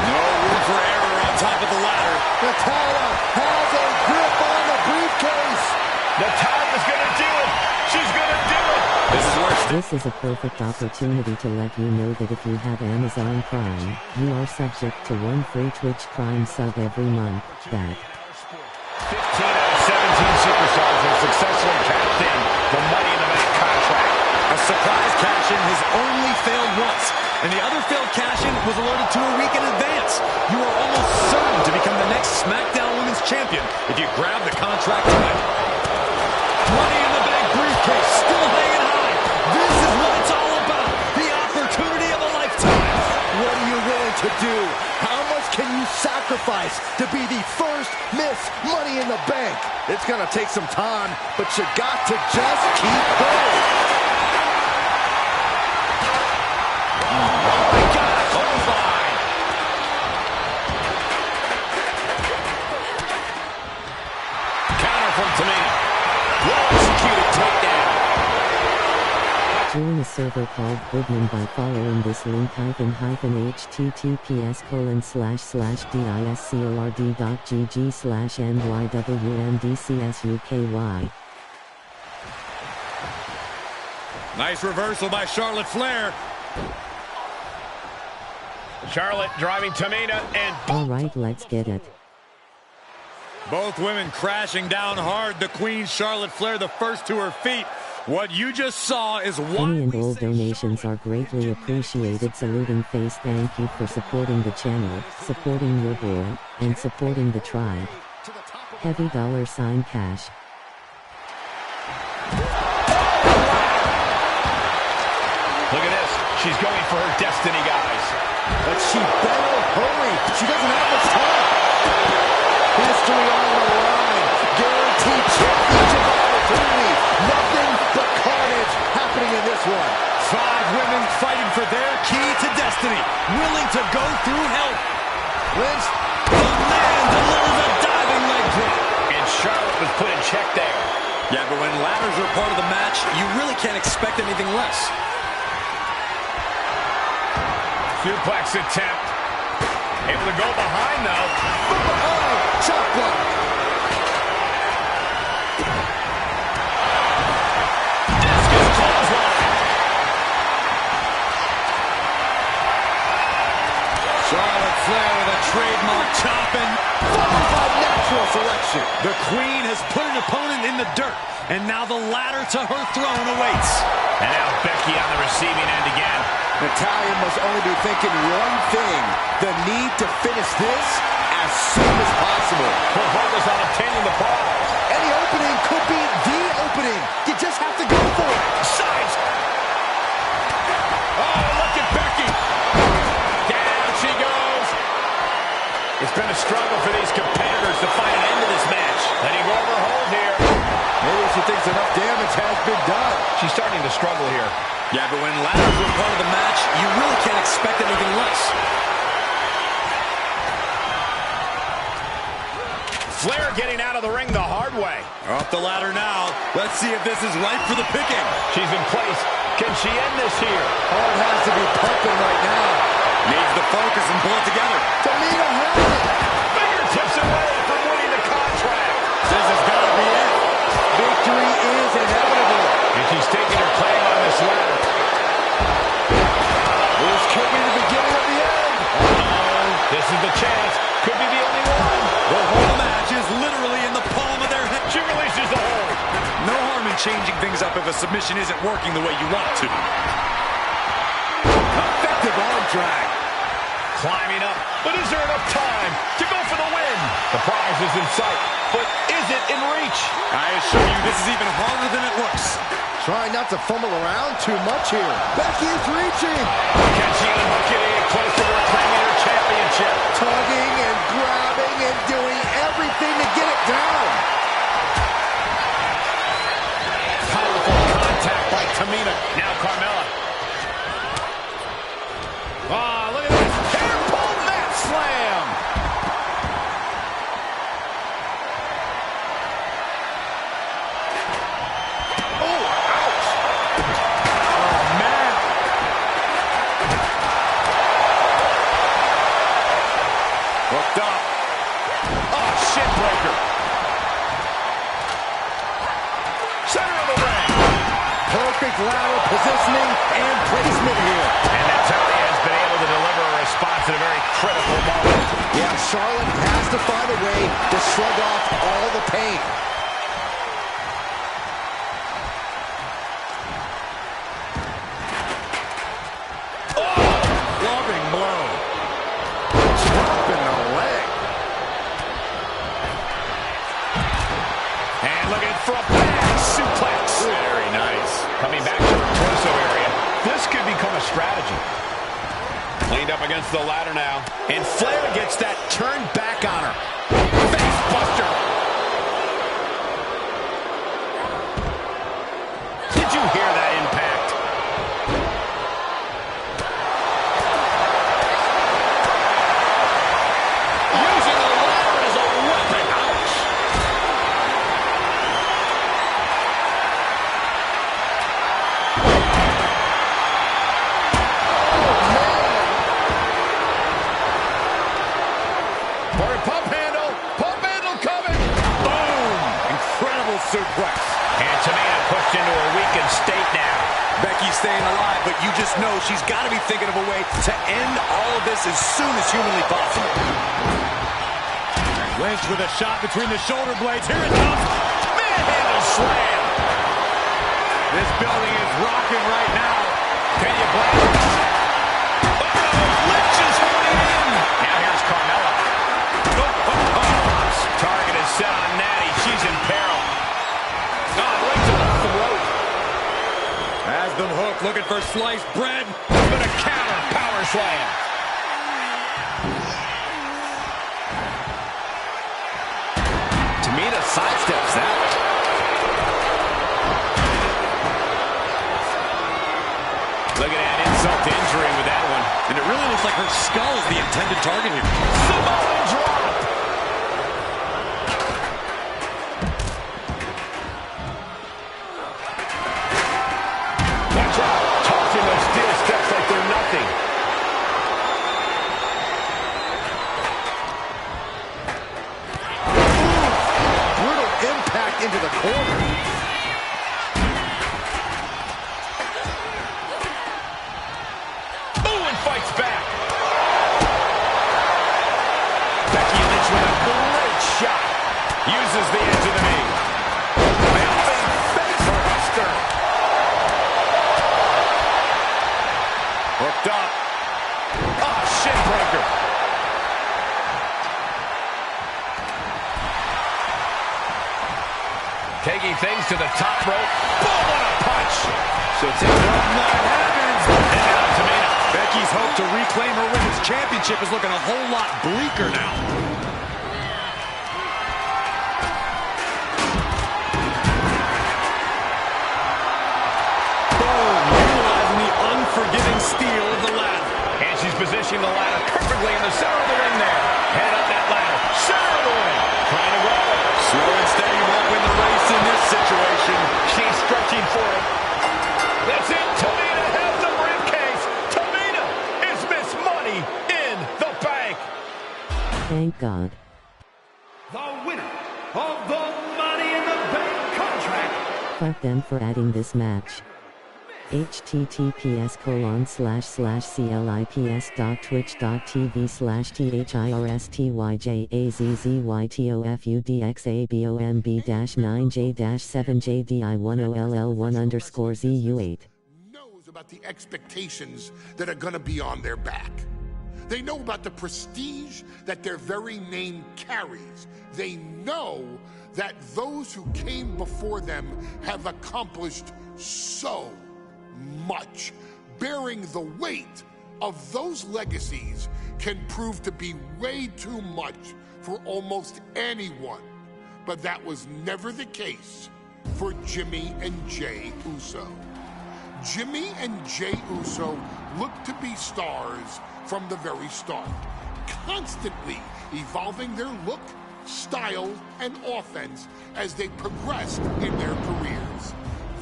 No room for error on top of the ladder. Natalya has a grip on the briefcase. Natalya's going to do it. She's going to do it. This is a perfect opportunity to let you know that if you have Amazon Prime, you are subject to 1 free Twitch Prime sub every month. That 15 out of 17 superstars have successfully cashed in the Money in the Bank contract. A surprise cash-in has only failed once, and the other failed cash-in was alerted to a week in advance. You are almost certain to become the next SmackDown Women's Champion if you grab the contract tonight. Money in the Bank briefcase still hanging high. This is what it's all about. The opportunity of a lifetime. What are you willing to do? How much can you sacrifice to be the first Miss Money in the Bank? It's going to take some time, but you got to just keep going. Oh my God, clothesline. Counter from Tamina. Well-executed takedown. join a server called Goodman by following this link https://discord.gg/nywmdcsUKY. Nice reversal by Charlotte Flair. Charlotte driving Tamina and... Alright, let's get it. Both women crashing down hard. The Queen, Charlotte Flair, the first to her feet. What you just saw is why Any and all donations are greatly appreciated. Saluting face, thank you for supporting the channel, supporting your boy, and supporting the tribe. Heavy $sign cash. Look at this. She's going for her destiny, guys. But she better hurry. She doesn't have much time. History on the line. Guaranteed championship opportunity. Nothing but carnage happening in this one. 5 women fighting for their key to destiny. Willing to go through hell. Lynch. The man delivers a diving leg drop. And Charlotte was put in check there. Yeah, but when ladders are part of the match, you really can't expect anything less. Suplex attempt. Able to go behind, though. Oh, chop block. Discus clothesline. Charlotte Flair with a trademark chopping. Followed by natural selection. The Queen has put an opponent in the dirt, and now the ladder to her throne awaits. And now Becky on the receiving end again. Natalya must only be thinking one thing, the need to finish this as soon as possible. Her focus on obtaining the prize. Any opening could be the opening. You just have to go for it. Sides. Oh, look at Becky. Down she goes. It's been a struggle for these competitors to find an end to this match. Letting go of her hold here. Maybe she thinks enough damage has been done. She's starting to struggle here. Yeah, but when ladders are part of the match, you really can't expect anything less. Flair getting out of the ring the hard way. Up the ladder now. Let's see if this is ripe for the picking. She's in place. Can she end this here? Heart has to be pumping right now. Needs to focus and pull it together. Tamina has it. Fingertips away from winning the contract. This has got to be it. Victory is inevitable. And she's taking her claim on this ladder. changing things up if a submission isn't working the way you want to. Effective arm drag. Climbing up, but is there enough time to go for the win? The prize is in sight, but is it in reach? I assure you, this is even harder than it looks. Trying not to fumble around too much here. Becky's reaching. Can she unhook it in close to reclaiming her championship? Tugging and grabbing and doing everything to get it down. Powerful contact by Tamina. Now Carmella. Ah, look at this. Hair pull mat slam. Oh, ouch. Oh, man. Hooked up. Oh, shin breaker. Center of the ring. Perfect lateral positioning and placement here. And that's how he has been able to deliver a response at a very critical moment. Yeah, Charlotte has to find a way to shrug off all the pain. Loving blow. Dropping the leg. And looking for a bad suplex. Very nice. Coming back to her torso area. This could become a strategy. Leaned up against the ladder now. And Flair gets that turned back on her. Face buster. Did you hear that impact? Using the ladder as a weapon. Ouch. Or pump handle coming. Boom. Incredible suplex. And Tamina pushed into a weakened state now. Becky's staying alive, but you just know she's got to be thinking of a way to end all of this as soon as humanly possible. Lynch with a shot between the shoulder blades. Here it comes. Manhandle slam. This building is rocking right now. Can you blame her? Lynch is holding in. Now here's Carmella. Target is set on Natty. She's in peril. Right to the throat. Has them hooked, looking for sliced bread. But a counter power slam. Tamina sidesteps that. Looking at insult to injury with that one. And it really looks like her skull is the intended target here. Samoan drop. Watch out. Tossing those steel steps like they're nothing. Brutal impact into the corner. Ooh, and fights back. Becky Lynch with a great shot. Uses the edge of the knee. Face buster. Hooked up. Oh, shin breaker. Taking things to the top rope. Boom, what a punch. She'll take it up, nine heavens. And now Tamina. Becky's hope to reclaim her women's championship is looking a whole lot bleaker now. Boom, utilizing the unforgiving steel of the ladder. And she's positioning the ladder perfectly in the center of the ring there. Head up that ladder. Center of the ring. Trying to roll. Slow and steady won't win the race in this situation. She's stretching for it. That's it. Tamina has the briefcase. Tamina is Miss Money in the Bank. Thank God. The winner of the Money in the Bank contract. Fuck them for adding this match. https://clips.tv/THIRSTYPS.twitch.tv/THIZZYTOFUDXABOMB-9J7JDI10L1_C4Z U8. About the expectations that are going to be on their back. They know about the prestige that their very name carries. They know that those who came before them have accomplished so much. Bearing the weight of those legacies can prove to be way too much for almost anyone. But that was never the case for Jimmy and Jey Uso. Jimmy and Jey Uso looked to be stars from the very start, constantly evolving their look, style, and offense as they progressed in their careers.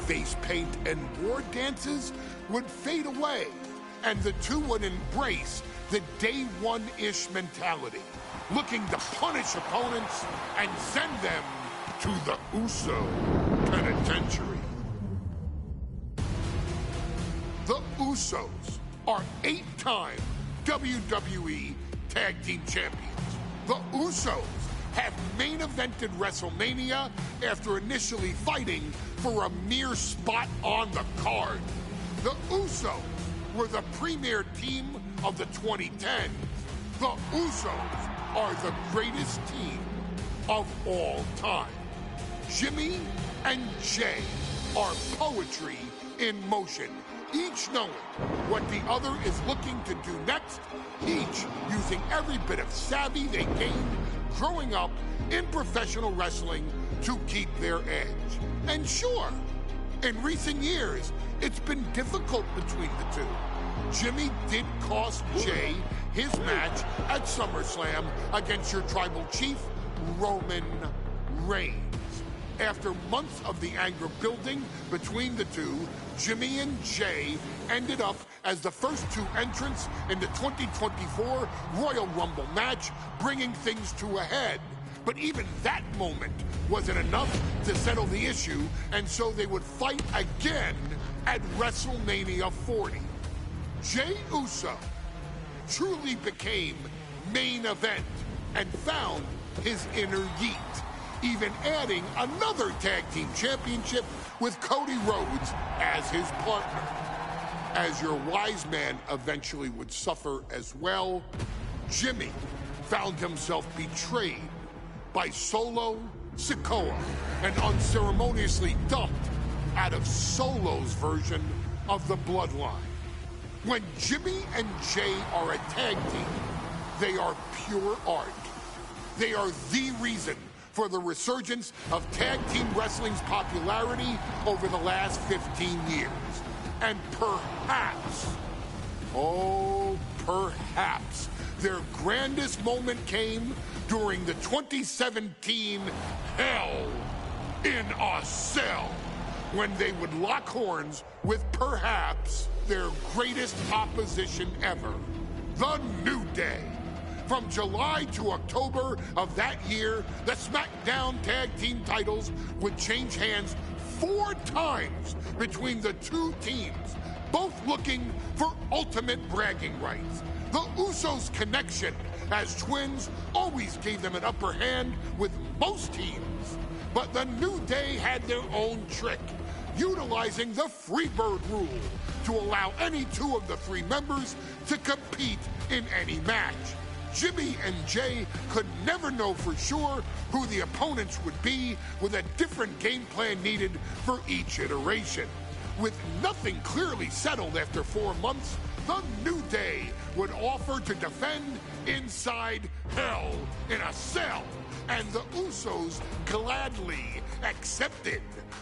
Face paint and war dances would fade away, and the two would embrace the day one-ish mentality, looking to punish opponents and send them to the Uso penitentiary. The Usos are 8-time WWE Tag Team Champions. The Usos have main evented WrestleMania after initially fighting for a mere spot on the card. The Usos were the premier team of the 2010s. The Usos are the greatest team of all time. Jimmy and Jey are poetry in motion, each knowing what the other is looking to do next, each using every bit of savvy they gained growing up in professional wrestling to keep their edge. And sure, in recent years, it's been difficult between the two. Jimmy did cost Jey his match at SummerSlam against your tribal chief, Roman Reigns. After months of the anger building between the two, Jimmy and Jey ended up as the first two entrants in the 2024 Royal Rumble match, bringing things to a head. But even that moment wasn't enough to settle the issue, and so they would fight again at WrestleMania 40. Jey Uso truly became main event and found his inner yeet, even adding another tag team championship with Cody Rhodes as his partner. As your wise man eventually would suffer as well, Jimmy found himself betrayed by Solo Sikoa and unceremoniously dumped out of Solo's version of the Bloodline. When Jimmy and Jey are a tag team, they are pure art. They are the reason for the resurgence of tag team wrestling's popularity over the last 15 years. And perhaps, oh, perhaps, their grandest moment came during the 2017 Hell in a Cell, when they would lock horns with perhaps their greatest opposition ever, The New Day. From July to October of that year, the SmackDown Tag Team titles would change hands 4 times between the two teams, both looking for ultimate bragging rights. The Usos' connection as twins always gave them an upper hand with most teams. But the New Day had their own trick, utilizing the Freebird rule to allow any 2 of the 3 members to compete in any match. Jimmy and Jey could never know for sure who the opponents would be, with a different game plan needed for each iteration. With nothing clearly settled after 4 months, the New Day would offer to defend inside Hell in a Cell, and the Usos gladly accepted.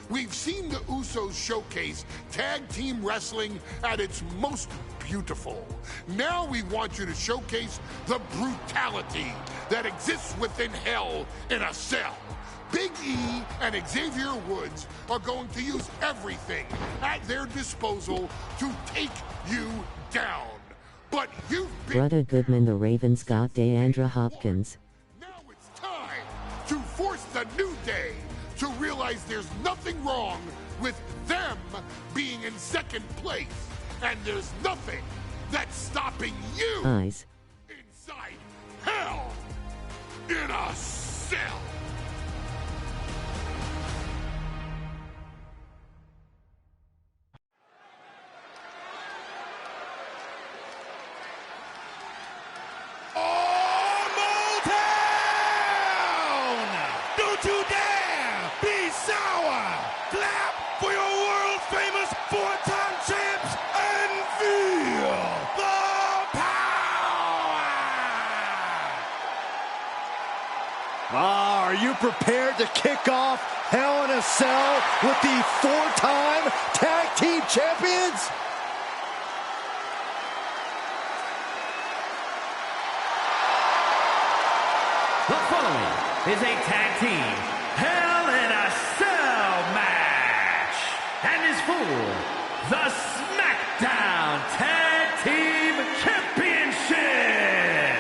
We've seen the Usos showcase tag team wrestling at its most beautiful. Now we want you to showcase the brutality that exists within Hell in a Cell. Big E and Xavier Woods are going to use everything at their disposal to take you down. But you've been... Brutta Goodman, the Ravens got DeAndre Hopkins. Now it's time to force the New Day to realize there's nothing wrong with them them being in second place. And there's nothing that's stopping you Eyes. inside hell in a cell. Don't you dare be sour! Clap for your world-famous four-time champs and feel the power! Are you prepared to kick off Hell in a Cell with the four-time tag team champions? The following is a tag team Hell in a Cell match and is for the SmackDown Tag Team Championship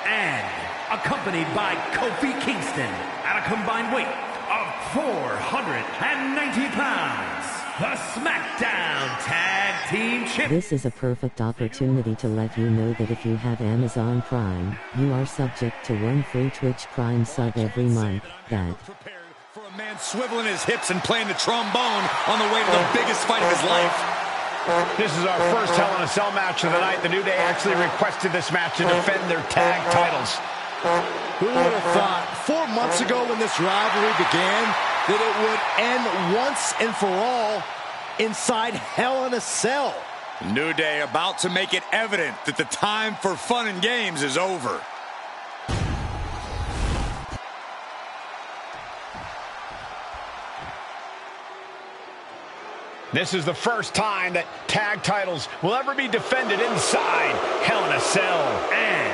and accompanied by Kofi Kingston at a combined weight of 490 pounds. The SmackDown Tag Team Championship. This is a perfect opportunity to let you know that if you have Amazon Prime, you are subject to one free Twitch Prime sub every month. That Prepared for a man swiveling his hips and playing the trombone on the way to the biggest fight of his life. This is our first Hell in a Cell match of the night. The New Day actually requested this match to defend their tag titles. Who would have thought 4 months ago when this rivalry began that it would end once and for all inside Hell in a Cell? New Day about to make it evident that the time for fun and games is over. This is the first time that tag titles will ever be defended inside Hell in a Cell. And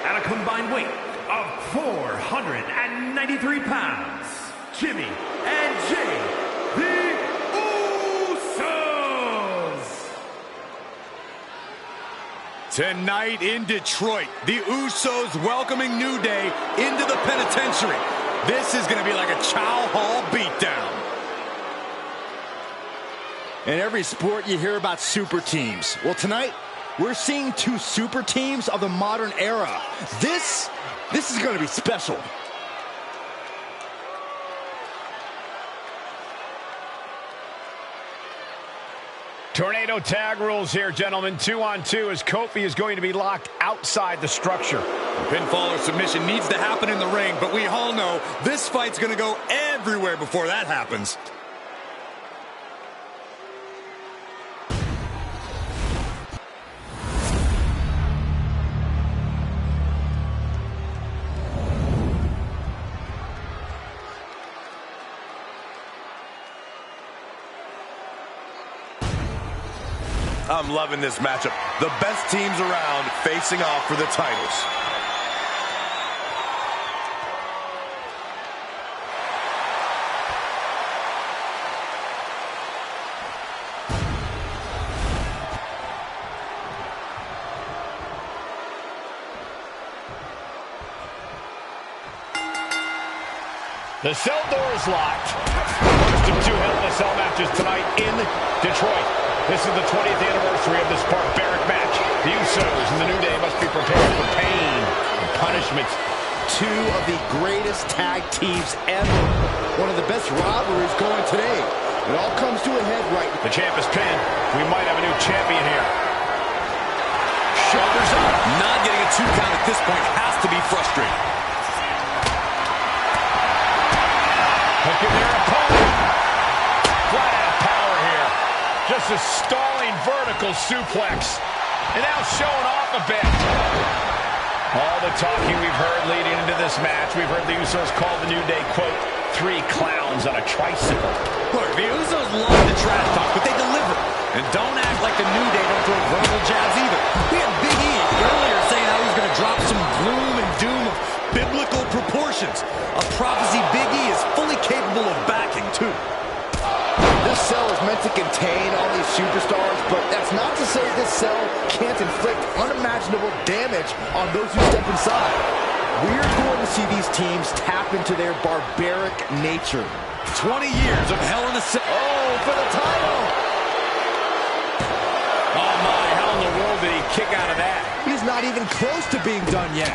at a combined weight of 493 pounds, Jimmy and Jay, the Usos. Tonight in Detroit, the Usos welcoming New Day into the penitentiary. This is going to be like a Chow Hall beatdown. In every sport, you hear about super teams. Well, tonight, we're seeing two super teams of the modern era. This is going to be special. Tornado tag rules here, gentlemen. 2-on-2 as Kofi is going to be locked outside the structure. Pinfall or submission needs to happen in the ring, but we all know this fight's going to go everywhere before that happens. I'm loving this matchup. The best teams around facing off for the titles. The cell door is locked. First of two Hell in a Cell matches tonight in Detroit. This is the 20th anniversary of this barbaric match. The Usos and the New Day must be prepared for pain and punishment. Two of the greatest tag teams ever. One of the best rivalries going today. It all comes to a head right. The champ is pinned. We might have a new champion here. Shoulders up. Not getting a 2 count at this point has to be frustrating. Hooking their opponent. Flat out power here. Just a stalling vertical suplex. And now showing off a bit. All the talking we've heard leading into this match, we've heard the Usos call the New Day, quote, 3 clowns on a tricycle. Look, the Usos love the trash talk, but they deliver. And don't act like the New Day don't throw verbal jabs either. We had Big E earlier saying how he's going to drop some gloom and doom of biblical proportions. A prophecy Big E is fully capable of backing, too. This cell is meant to contain all these superstars, but that's not to say this cell can't inflict unimaginable damage on those who step inside. We're going to see these teams tap into their barbaric nature. 20 years of Hell in a Cell. Oh, for the title. Oh my, how in the world did he kick out of that? He's not even close to being done yet.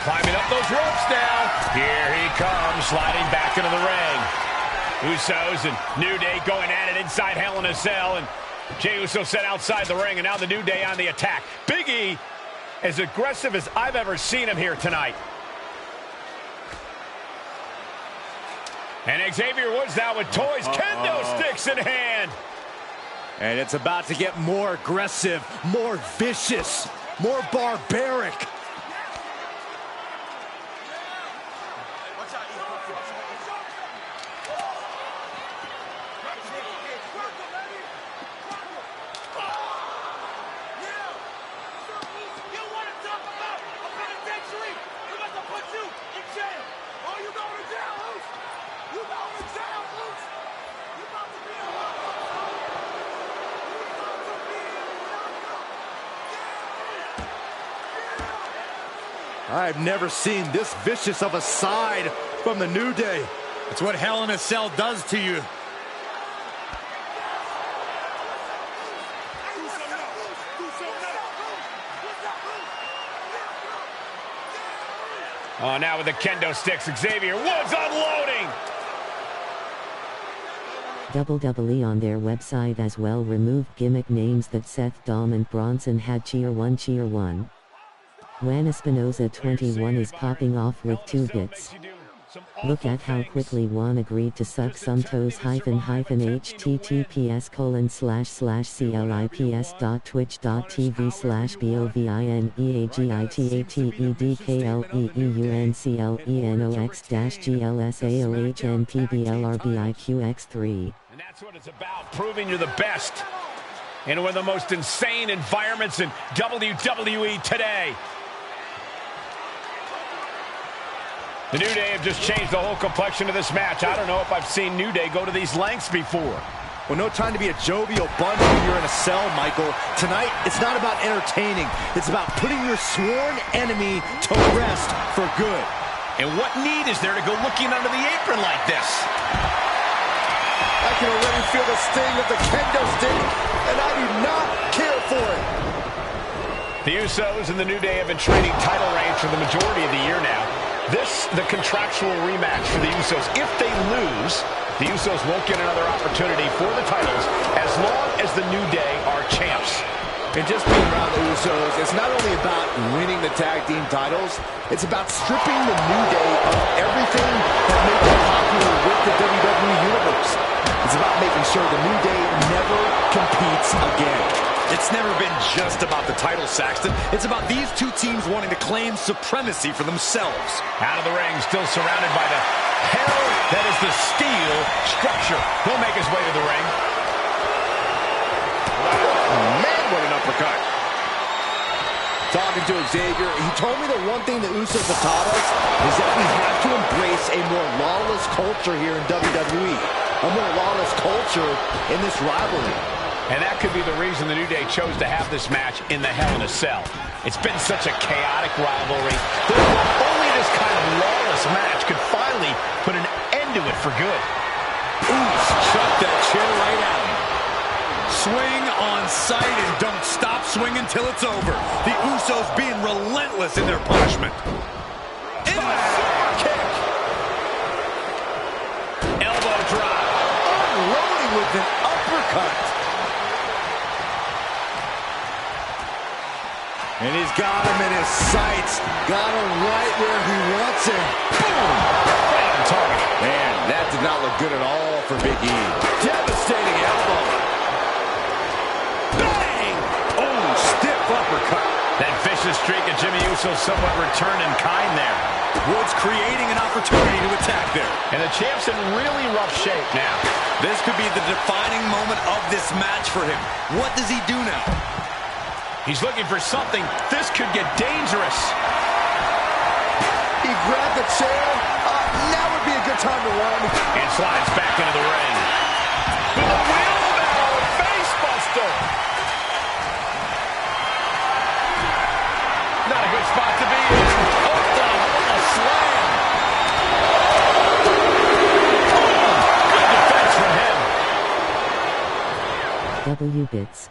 Climbing up those ropes now. Here he comes, sliding back into the ring. Usos and New Day going at it inside Hell in a Cell, and Jey Uso set outside the ring, and now the New Day on the attack. Big E, as aggressive as I've ever seen him here tonight. And Xavier Woods now with toys, kendo sticks in hand. And it's about to get more aggressive, more vicious, more barbaric. I've never seen this vicious of a side from the New Day. It's what Hell in a Cell does to you. Oh, now with the kendo sticks, Xavier Woods unloading. WWE on their website as well removed gimmick names that Seth, Dom and Bronson had. Cheer 1 Cheer 1. Juan Espinosa 21 is popping off with 2 bits. Look at how quickly Juan agreed to suck some toes https://CLIPS.twitch.tv/BOVINEAGITATEDKLEEUNCLENPBLRBIQX3. And that's what it's about, proving you're the best in one of the most insane environments in WWE today. The New Day have just changed the whole complexion of this match. I don't know if I've seen New Day go to these lengths before. Well, no time to be a jovial bunch when you're in a cell, Michael. Tonight, it's not about entertaining. It's about putting your sworn enemy to rest for good. And what need is there to go looking under the apron like this? I can already feel the sting of the kendo stick, and I do not care for it. The Usos and the New Day have been trading title reigns for the majority of the year now. This, the contractual rematch for the Usos. If they lose, the Usos won't get another opportunity for the titles as long as the New Day are champs. And just being around the Usos, it's not only about winning the tag team titles, it's about stripping the New Day of everything that made them popular with the WWE Universe. It's about making sure the New Day never competes again. It's never been just about the title, Saxton. It's about these two teams wanting to claim supremacy for themselves. Out of the ring, still surrounded by the hell that is the steel structure. He'll make his way to the ring. Man, what an uppercut. Talking to Xavier, he told me the one thing the Usos have taught us is that we have to embrace a more lawless culture here in WWE. A more lawless culture in this rivalry. And that could be the reason the New Day chose to have this match in the Hell in a Cell. It's been such a chaotic rivalry. Only this kind of lawless match could finally put an end to it for good. Ooh, shut that chair right out. Swing on sight and don't stop swinging till it's over. The Usos being relentless in their punishment. Into a super kick. Elbow drop. Unloading with an uppercut. And he's got him in his sights. Got him right where he wants him. Boom! Right on target. Man, that did not look good at all for Big E. Devastating elbow. Bang! Oh, stiff uppercut. That vicious streak of Jimmy Uso somewhat returned in kind there. Woods creating an opportunity to attack there. And the champ's in really rough shape now. This could be the defining moment of this match for him. What does he do now? He's looking for something. This could get dangerous. He grabbed the chair. Now would be a good time to run. And slides back into the ring. With a wheelbarrow face buster. Not a good spot to be in. Oh, the slam. Oh, my. What a bits.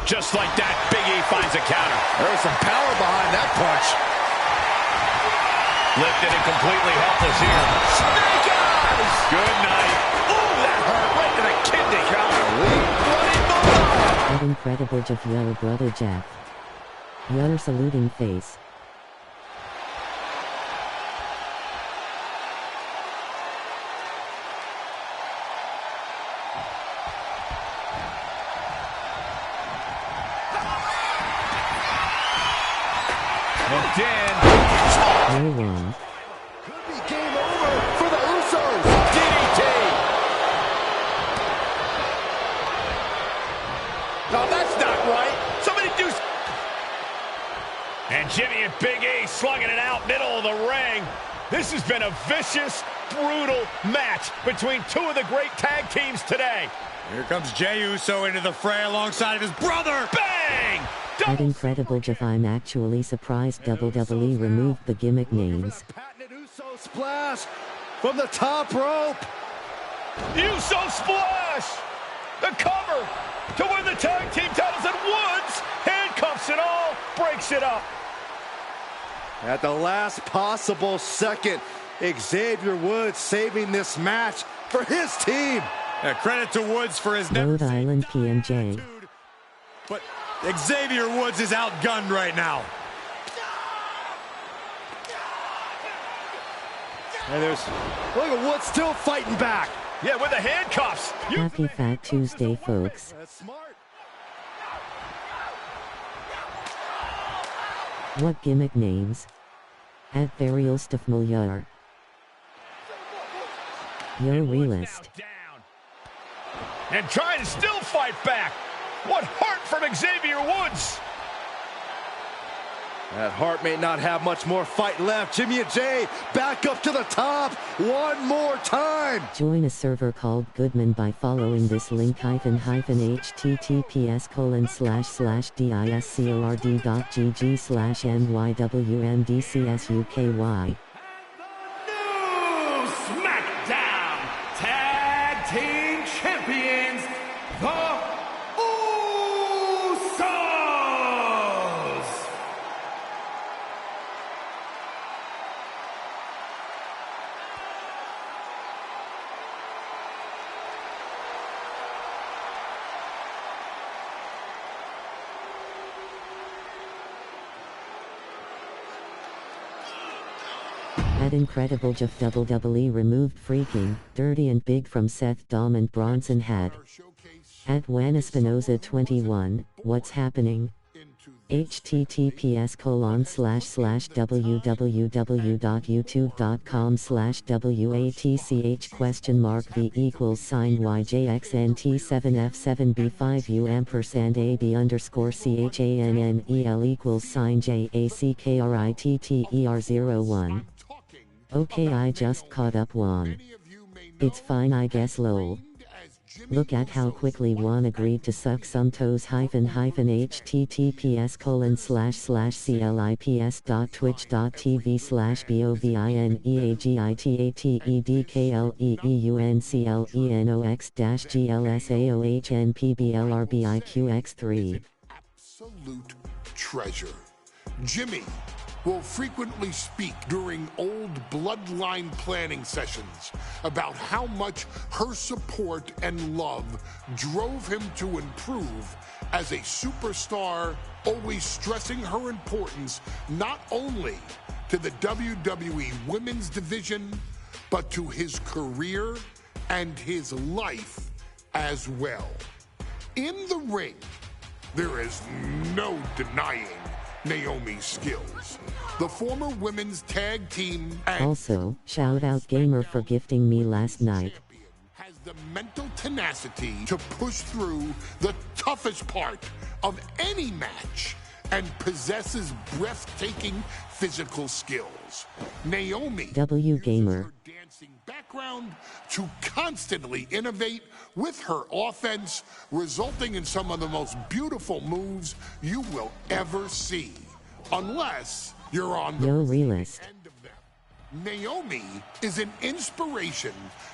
Just like that, Big E finds a counter. There's some power behind that punch. Lifted and completely helpless here. Snake eyes! Good night. Ooh, that hurt right to the kidney. That incredible of your brother Jeff. Your saluting face. No one. Could be game over for the Usos. DDT. No, that's not right. Somebody do. And Jimmy and Big E slugging it out middle of the ring. This has been a vicious, brutal match between two of the great tag teams today. Here comes Jey Uso into the fray alongside of his brother. Bang! That incredible Jeff. I'm actually surprised WWE removed the gimmick names. Patented Uso splash from the top rope. Uso splash! The cover to win the tag team titles, and Woods handcuffs it all, breaks it up. At the last possible second, Xavier Woods saving this match for his team. Credit to Woods for his Rhode Island PMJ. But Xavier Woods is outgunned right now. And look at Woods still fighting back. Yeah, with the handcuffs. Happy Fat Tuesday, folks. That's smart. What gimmick names? At Burial Stuff Mulyar. Yo realist. And trying to still fight back. What heart from Xavier Woods. That Hart may not have much more fight left. Jimmy and Jey back up to the top one more time. Join a server called Goodman by following this link https://discord.gg/mywmdcsUky. New SmackDown Tag Team Champions, the Usos! At Incredible Jeff WWE removed Freaking, Dirty and Big from Seth Dom and Bronson had. At Wanespinoza 21, what's happening? https://www.youtube.com/WATCHV5UM%AB_YV_JACKSNT7F7B5UM&ABC_CHANNEL_JACKSNT_7F7B5UM. Okay, I just caught up one. It's fine, I guess, lol. Look at how quickly one agreed to suck some toes https://clips.tv/bovineagiteatedkleanslashslipsdottviews/BOVINEAGITATEDGLSAOHNPBLRBIQX3. Absolute treasure. Jimmy will frequently speak during old bloodline planning sessions about how much her support and love drove him to improve as a superstar, always stressing her importance not only to the WWE Women's Division, but to his career and his life as well. In the ring, there is no denying Naomi's skills. The former women's tag team and also, shout out Gamer for gifting me last night. has the mental tenacity to push through the toughest part of any match and possesses breathtaking physical skills. Naomi W Gamer. uses her dancing background to constantly innovate with her offense, resulting in some of the most beautiful moves you will ever see. Unless you're on the Yo realist. end of them. Naomi is an inspiration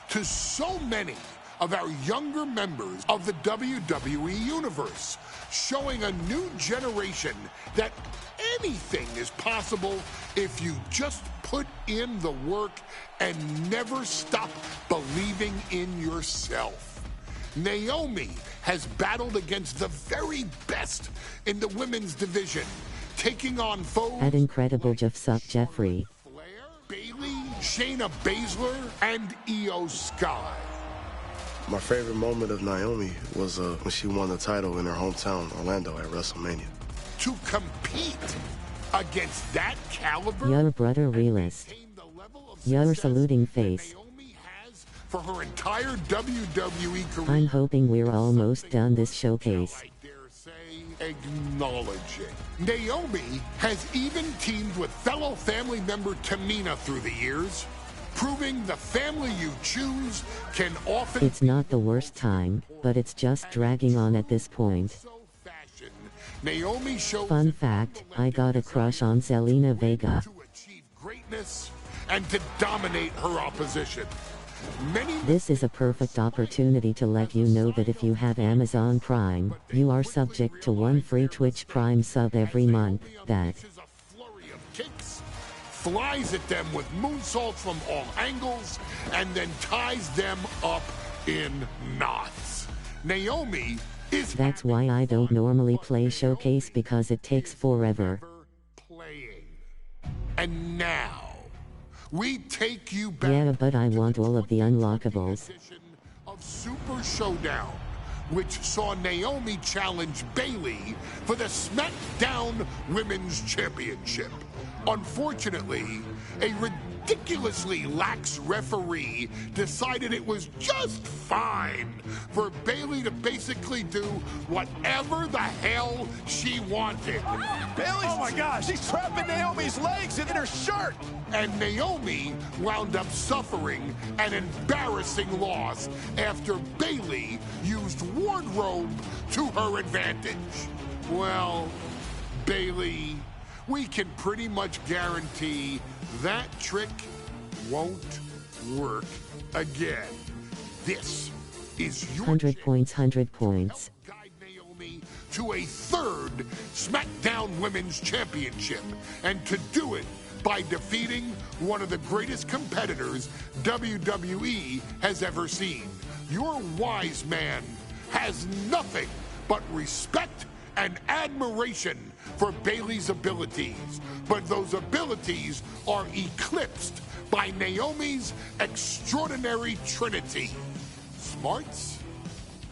to so many of our younger members of the WWE Universe, showing a new generation that anything is possible if you just put in the work and never stop believing in yourself. Naomi has battled against the very best in the women's division, taking on foes At Incredible Jeff Suck Jeffrey, Bayley, Shayna Baszler, and Io Sky. My favorite moment of Naomi was when she won the title in her hometown, Orlando, at WrestleMania. To compete against that caliber, your brother realist, your saluting face. for her entire WWE career, I'm hoping we're almost done this showcase. acknowledging. Naomi has even teamed with fellow family member Tamina through the years, proving the family you choose can often... It's not the worst time, but it's just dragging on at this point. Naomi shows Fun fact, I got a crush on Zelina Vega. to achieve greatness and to dominate her opposition. This is a perfect opportunity to let you know that if you have Amazon Prime, you are subject to one free Twitch Prime sub every month. That Kicks, flies at them with moonsaults from all angles, and then ties them up in knots. Naomi is That's why I don't normally play Showcase, because it takes forever. playing. And now, we take you back Yeah, but I want all of the unlockables. of Super Showdown, which saw Naomi challenge Bayley for the SmackDown Women's Championship. Unfortunately, a ridiculously lax referee decided it was just fine for Bayley to basically do whatever the hell she wanted. Bayley's, oh my gosh, she's trapping Naomi's legs in her shirt. And Naomi wound up suffering an embarrassing loss after Bayley used wardrobe to her advantage. Well, Bayley, we can pretty much guarantee that trick won't work again. This is your 100 points, 100 points. guide Naomi to a third SmackDown Women's Championship, and to do it by defeating one of the greatest competitors WWE has ever seen. Your wise man has nothing but respect and admiration for Bayley's abilities, but those abilities are eclipsed by Naomi's extraordinary trinity: smarts,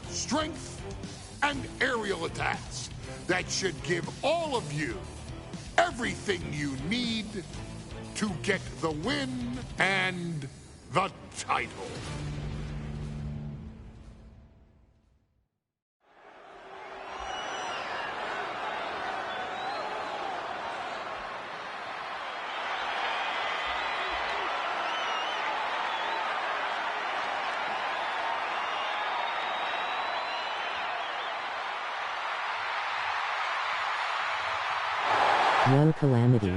strength, and aerial attacks that should give all of you everything you need to get the win and the title. Yo, Calamity.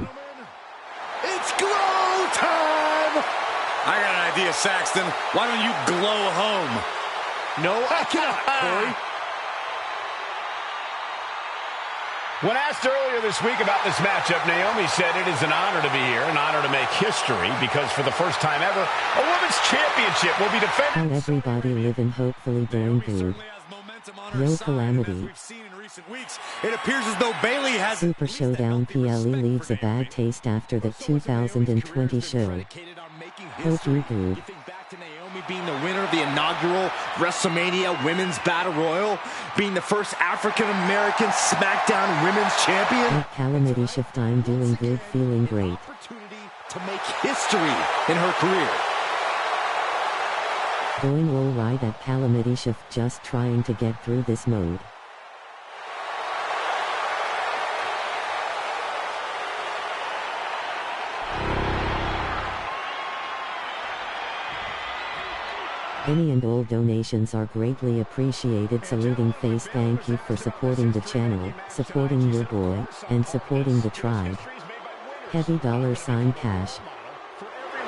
It's glow time! I got an idea, Saxton. Why don't you glow home? No, I cannot, Corey. When asked earlier this week about this matchup, Naomi said it is an honor to be here, an honor to make history, because for the first time ever, a women's championship will be defended. How everybody live and hopefully doing good. Yo, Calamity. It appears as though Bayley has Super Showdown PLE leaves a bad taste after the 2020 show. Hope you do. Being the winner of the inaugural WrestleMania Women's Battle Royal, being the first African-American SmackDown Women's Champion. At Calamity Shift, I'm doing good, feeling great. Opportunity to make history in her career. Going all right at Calamity Shift, just trying to get through this mode. Any and all donations are greatly appreciated. Saluting face, thank you for supporting the channel, supporting your boy, and supporting the tribe. Heavy $sign cash. For every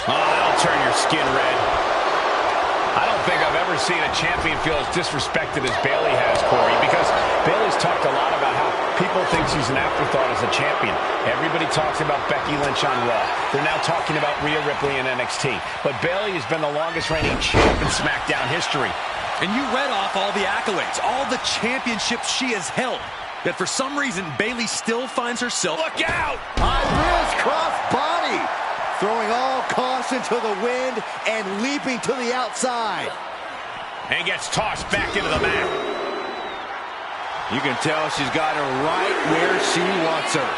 Oh, that'll turn your skin red. I don't think I've ever seen a champion feel as disrespected as Bayley has, Corey, because Bayley's talked a lot about how people think she's an afterthought as a champion. Everybody talks about Becky Lynch on Raw. They're now talking about Rhea Ripley in NXT. But Bayley has been the longest reigning champ in SmackDown history. And you read off all the accolades, all the championships she has held. Yet for some reason, Bayley still finds herself... Look out! High wrist cross body. Throwing all caution to the wind and leaping to the outside. And gets tossed back into the mat. You can tell she's got her right where she wants her.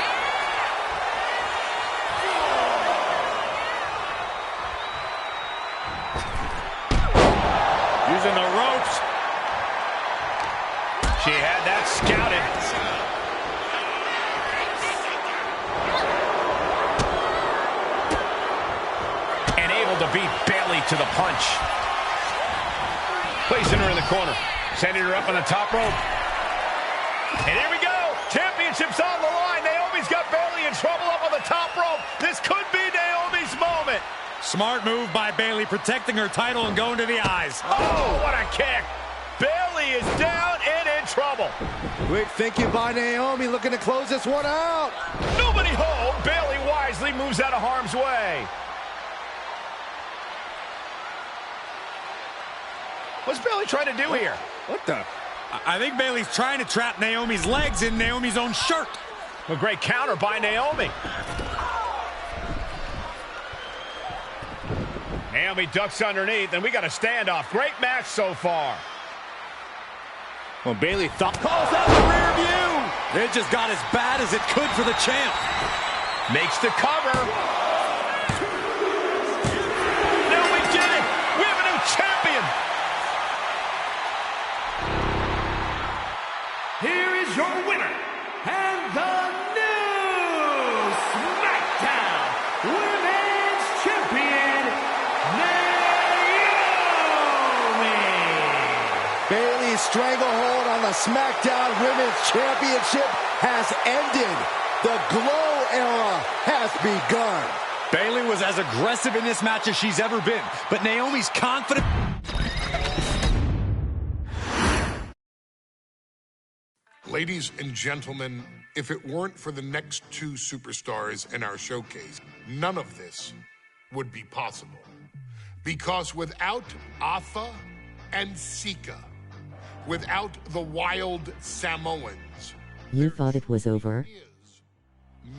Using the ropes. She had that scouted. And able to beat Bayley to the punch. Placing her in the corner. Sending her up on the top rope. And here we go. Championship's on the line. Naomi's got Bayley in trouble up on the top rope. This could be Naomi's moment. Smart move by Bayley, protecting her title and going to the eyes. Oh, what a kick. Bayley is down and in trouble. Quick thinking by Naomi, looking to close this one out. Nobody home. Bayley wisely moves out of harm's way. What's Bayley trying to do here? What the? I think Bayley's trying to trap Naomi's legs in Naomi's own shirt. A great counter by Naomi. Naomi ducks underneath, and we got a standoff. Great match so far. Well, Bayley calls out the rear view. It just got as bad as it could for the champ. Makes the cover. No, we did it. We have a new champion. Here is your winner, and the new SmackDown Women's Champion, Naomi. Bayley's stranglehold on the SmackDown Women's Championship has ended. The Glow era has begun. Bayley was as aggressive in this match as she's ever been, but Naomi's confident. Ladies and gentlemen, if it weren't for the next two superstars in our showcase, none of this would be possible. Because without Atha and Sika, without the Wild Samoans, You thought it was over?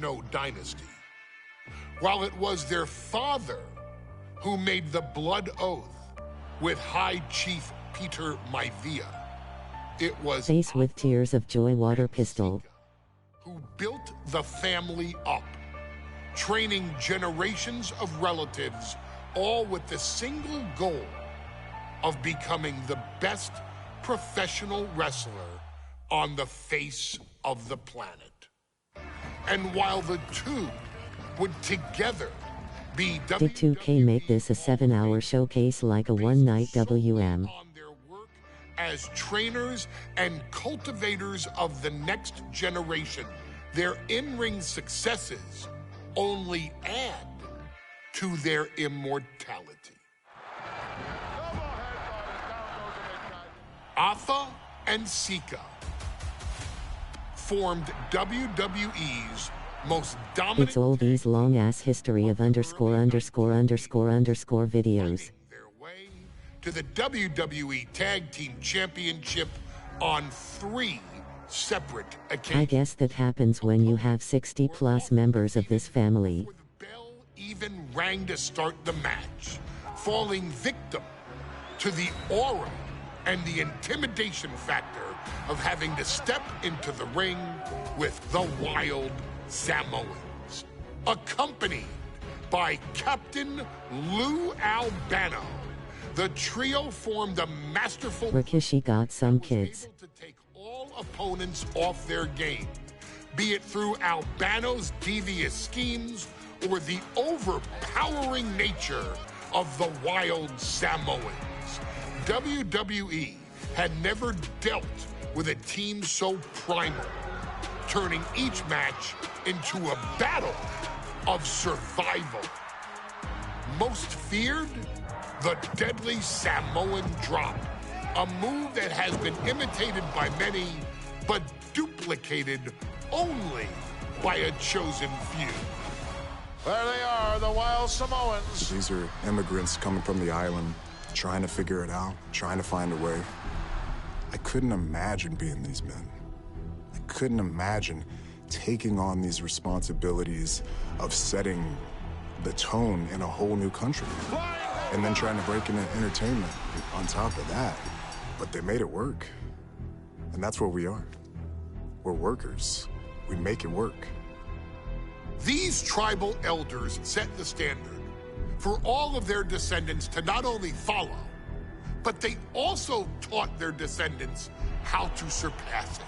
no dynasty. While it was their father who made the blood oath with High Chief Peter Maivia, it was Face with tears of joy water pistol. who built the family up, training generations of relatives, all with the single goal of becoming the best professional wrestler on the face of the planet. And while the two would together be Did 2K make this a 7-hour showcase like a one-night WM? as trainers and cultivators of the next generation, their in-ring successes only add to their immortality. Atha and Sika formed WWE's most dominant... It's all these long-ass history of ______ videos. to the WWE Tag Team Championship on 3 separate occasions. I guess that happens when you have 60+ members of this family. Even rang to start the match, falling victim to the aura and the intimidation factor of having to step into the ring with the Wild Samoans, accompanied by Captain Lou Albano. The trio formed a masterful... Rikishi got some kids. ...to take all opponents off their game, be it through Albano's devious schemes or the overpowering nature of the Wild Samoans. WWE had never dealt with a team so primal, turning each match into a battle of survival. most feared? The deadly Samoan drop. A move that has been imitated by many, but duplicated only by a chosen few. There they are, the Wild Samoans. These are immigrants coming from the island, trying to figure it out, trying to find a way. I couldn't imagine being these men. I couldn't imagine taking on these responsibilities of setting the tone in a whole new country. And then trying to break into entertainment on top of that. But they made it work. And that's what we are. We're workers. We make it work. These tribal elders set the standard for all of their descendants to not only follow, but they also taught their descendants how to surpass it.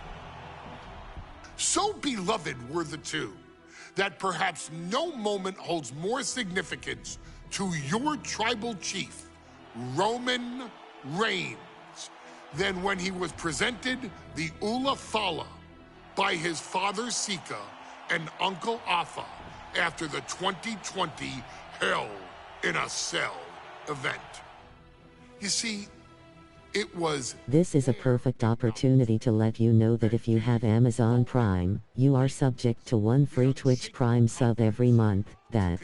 So beloved were the two that perhaps no moment holds more significance to your tribal chief, Roman Reigns, than when he was presented the Ula Fala by his father Sika and Uncle Afa after the 2020 Hell in a Cell event. You see, it was... This is a perfect opportunity to let you know that if you have Amazon Prime, you are subject to one free Twitch Prime sub every month. That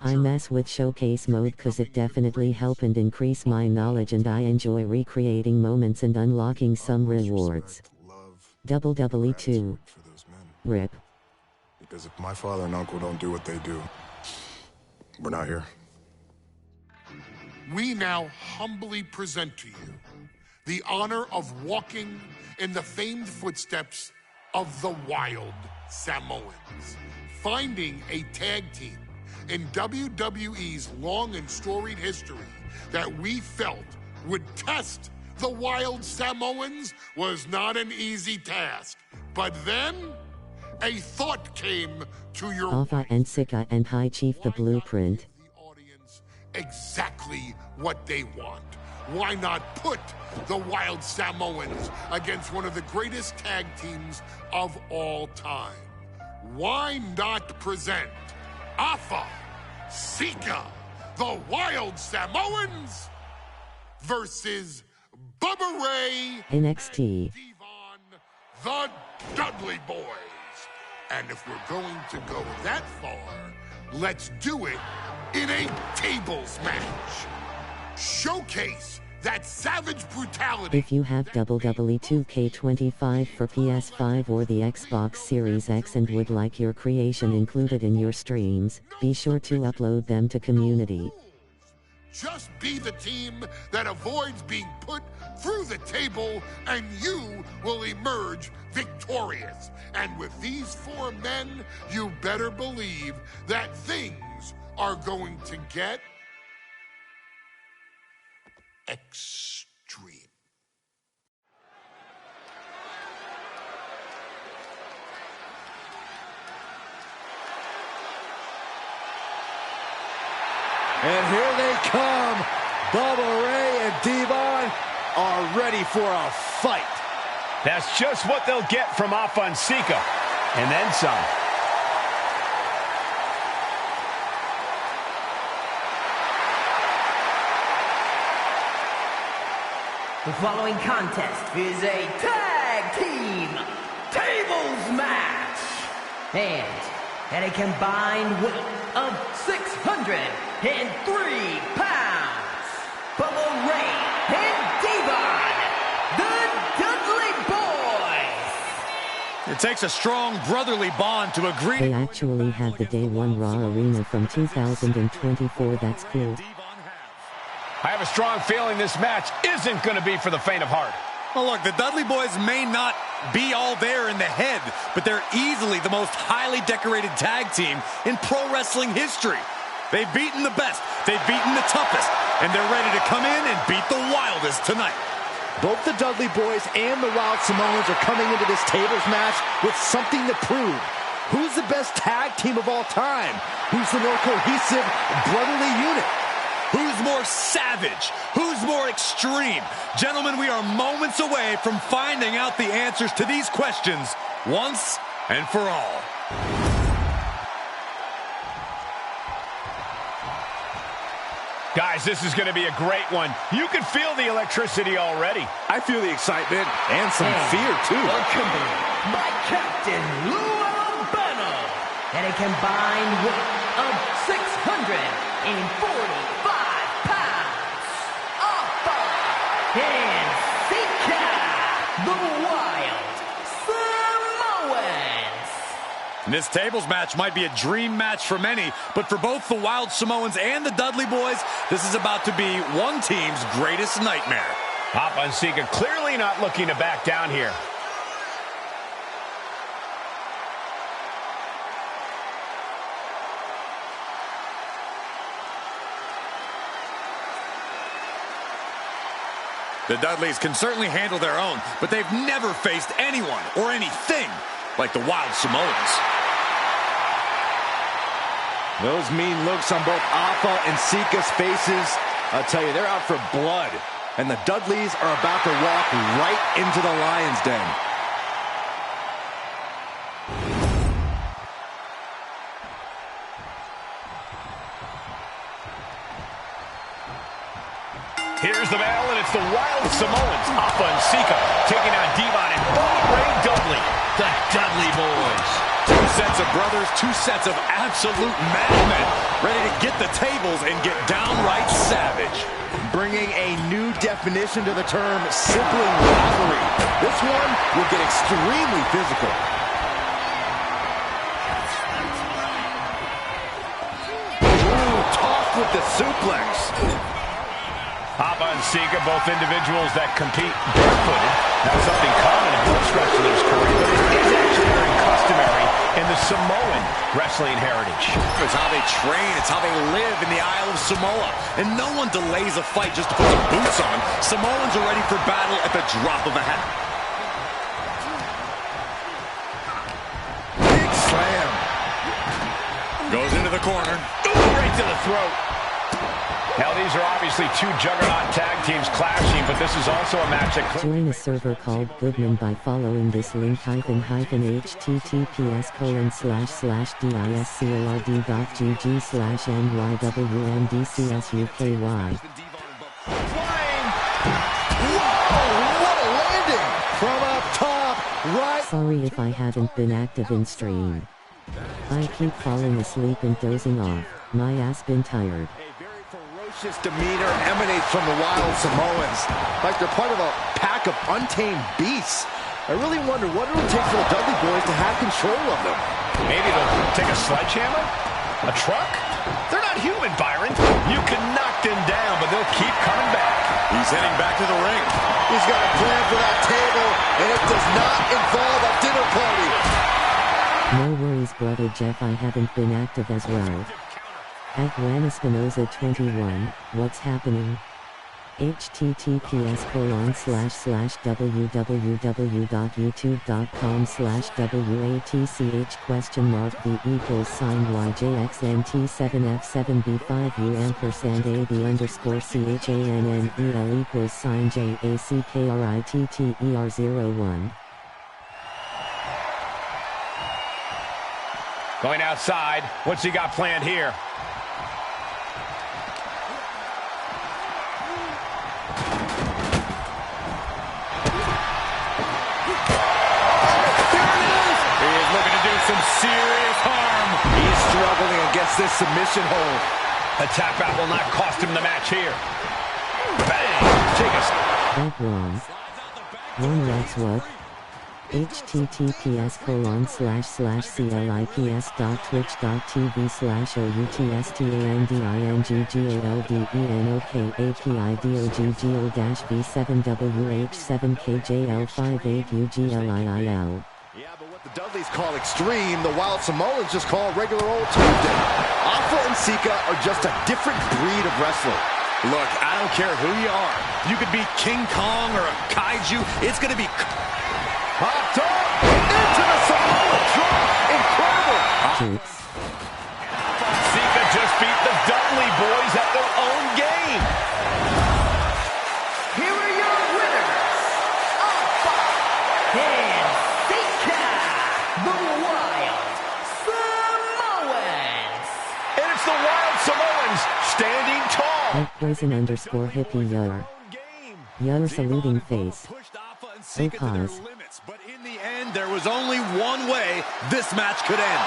I mess with showcase mode cause it definitely help and increase my knowledge, and I enjoy recreating moments and unlocking some rewards. WWE2. RIP. Because if my father and uncle don't do what they do, we're not here. We now humbly present to you the honor of walking in the famed footsteps of the Wild Samoans, finding a tag team in WWE's long and storied history that we felt would test the Wild Samoans was not an easy task. But then, a thought came to your Alpha and Sika and High Chief the Blueprint. Exactly what they want. Why not put the Wild Samoans against one of the greatest tag teams of all time? Why not present Alpha, Sika, the Wild Samoans versus Bubba Ray, NXT, the Dudley Boys. And if we're going to go that far, let's do it in a tables match. Showcase that savage brutality. If you have WWE 2K25 for PS5 or the Xbox Series X and would like your creation included in your streams, be sure to upload them to community. Just be the team that avoids being put through the table, and you will emerge victorious. And with these four men, you better believe that things are going to get extreme. And here they come. Bubba Ray and Devon are ready for a fight. That's just what they'll get from Alpha and Sika. And then some. The following contest is a tag team tables match. And at a combined weight of 603 pounds, Bubba Ray and Devon, the Dudley Boys. It takes a strong brotherly bond to agree. They actually had the Day 1 Raw Arena from 2024, that's cool. I have a strong feeling this match isn't going to be for the faint of heart. Well, look, the Dudley Boys may not be all there in the head, but they're easily the most highly decorated tag team in pro wrestling history. They've beaten the best, they've beaten the toughest, and they're ready to come in and beat the wildest tonight. Both the Dudley Boys and the Wild Samoans are coming into this tables match with something to prove. Who's the best tag team of all time? Who's the more cohesive, brotherly unit? Who's more savage? Who's more extreme? Gentlemen, we are moments away from finding out the answers to these questions once and for all. Guys, this is going to be a great one. You can feel the electricity already. I feel the excitement and some fear, too. Accompanied by Captain Lou Albano and a combined weight of 645 pounds. Alpha and Sika, the Wild Samoans. This tables match might be a dream match for many, but for both the Wild Samoans and the Dudley Boys, this is about to be one team's greatest nightmare. Alpha and Sika clearly not looking to back down here. The Dudleys can certainly handle their own, but they've never faced anyone or anything like the Wild Samoans. Those mean looks on both Alpha and Sika's faces. I'll tell you, they're out for blood. And the Dudleys are about to walk right into the Lion's Den. Here's the battle, and it's the Wild Samoans, Alpha and Sika, taking on Devon and Ray Dudley, the Dudley Boys. Two sets of brothers, two sets of absolute madmen, ready to get the tables and get downright savage. Bringing a new definition to the term sibling rivalry. This one will get extremely physical. Ooh, tossed with the suplex. Alpha and Sika, both individuals that compete barefooted. Not something common in most wrestlers' career, but it is actually very customary in the Samoan wrestling heritage. It's how they train, it's how they live in the Isle of Samoa. And no one delays a fight just to put some boots on. Samoans are ready for battle at the drop of a hat. Big slam. Goes into the corner. Right to the throat. Now, these are obviously two juggernaut tag teams clashing, but this is also a match that... Join a server called Goodman by following this link https://discord.gg/nywmdcsUKY. Flying! Whoa! What a landing! From up top, right... Sorry if I haven't been active in stream. I keep falling asleep and dozing off. My ass been tired. Ferocious demeanor emanates from the Wild Samoans, like they're part of a pack of untamed beasts. I really wonder what it would take for the Dudley Boys to have control of them. Maybe they'll take a sledgehammer? A truck? They're not human, Byron. You can knock them down, but they'll keep coming back. He's heading back to the ring. He's got a plan for that table, and it does not involve a dinner party. No worries, brother Jeff, I haven't been active as well. At Juanaspinoza21, what's happening? https://www.youtube.com/WATCHV5UAMPJ_ACKR-ABCHANNEL_CHANNEL_CHANNEL_1. Going outside. What's he got planned here? Some serious harm. He's struggling against this submission hold. A tap out will not cost him the match here. Bang! Take us. That wrong. One that's what? https://clips.tv/OUTSTANDINGGODBSWH7KJL58UGLIIL. Yeah, but what the Dudleys call extreme, the Wild Samoans just call regular old Tuesday. Alpha and Sika are just a different breed of wrestler. Look, I don't care who you are. You could be King Kong or a kaiju. It's going to be... Hot dog into the Samoa drop. Incredible. Jeez. Sika just beat the Dudley Boys at their own game. Here are your winners, Alpha and Sika, the Wild Samoans. And it's the Wild Samoans standing tall. That Poison_hippie Yer. Yer saluting face. Oh pause. But in the end, there was only one way this match could end.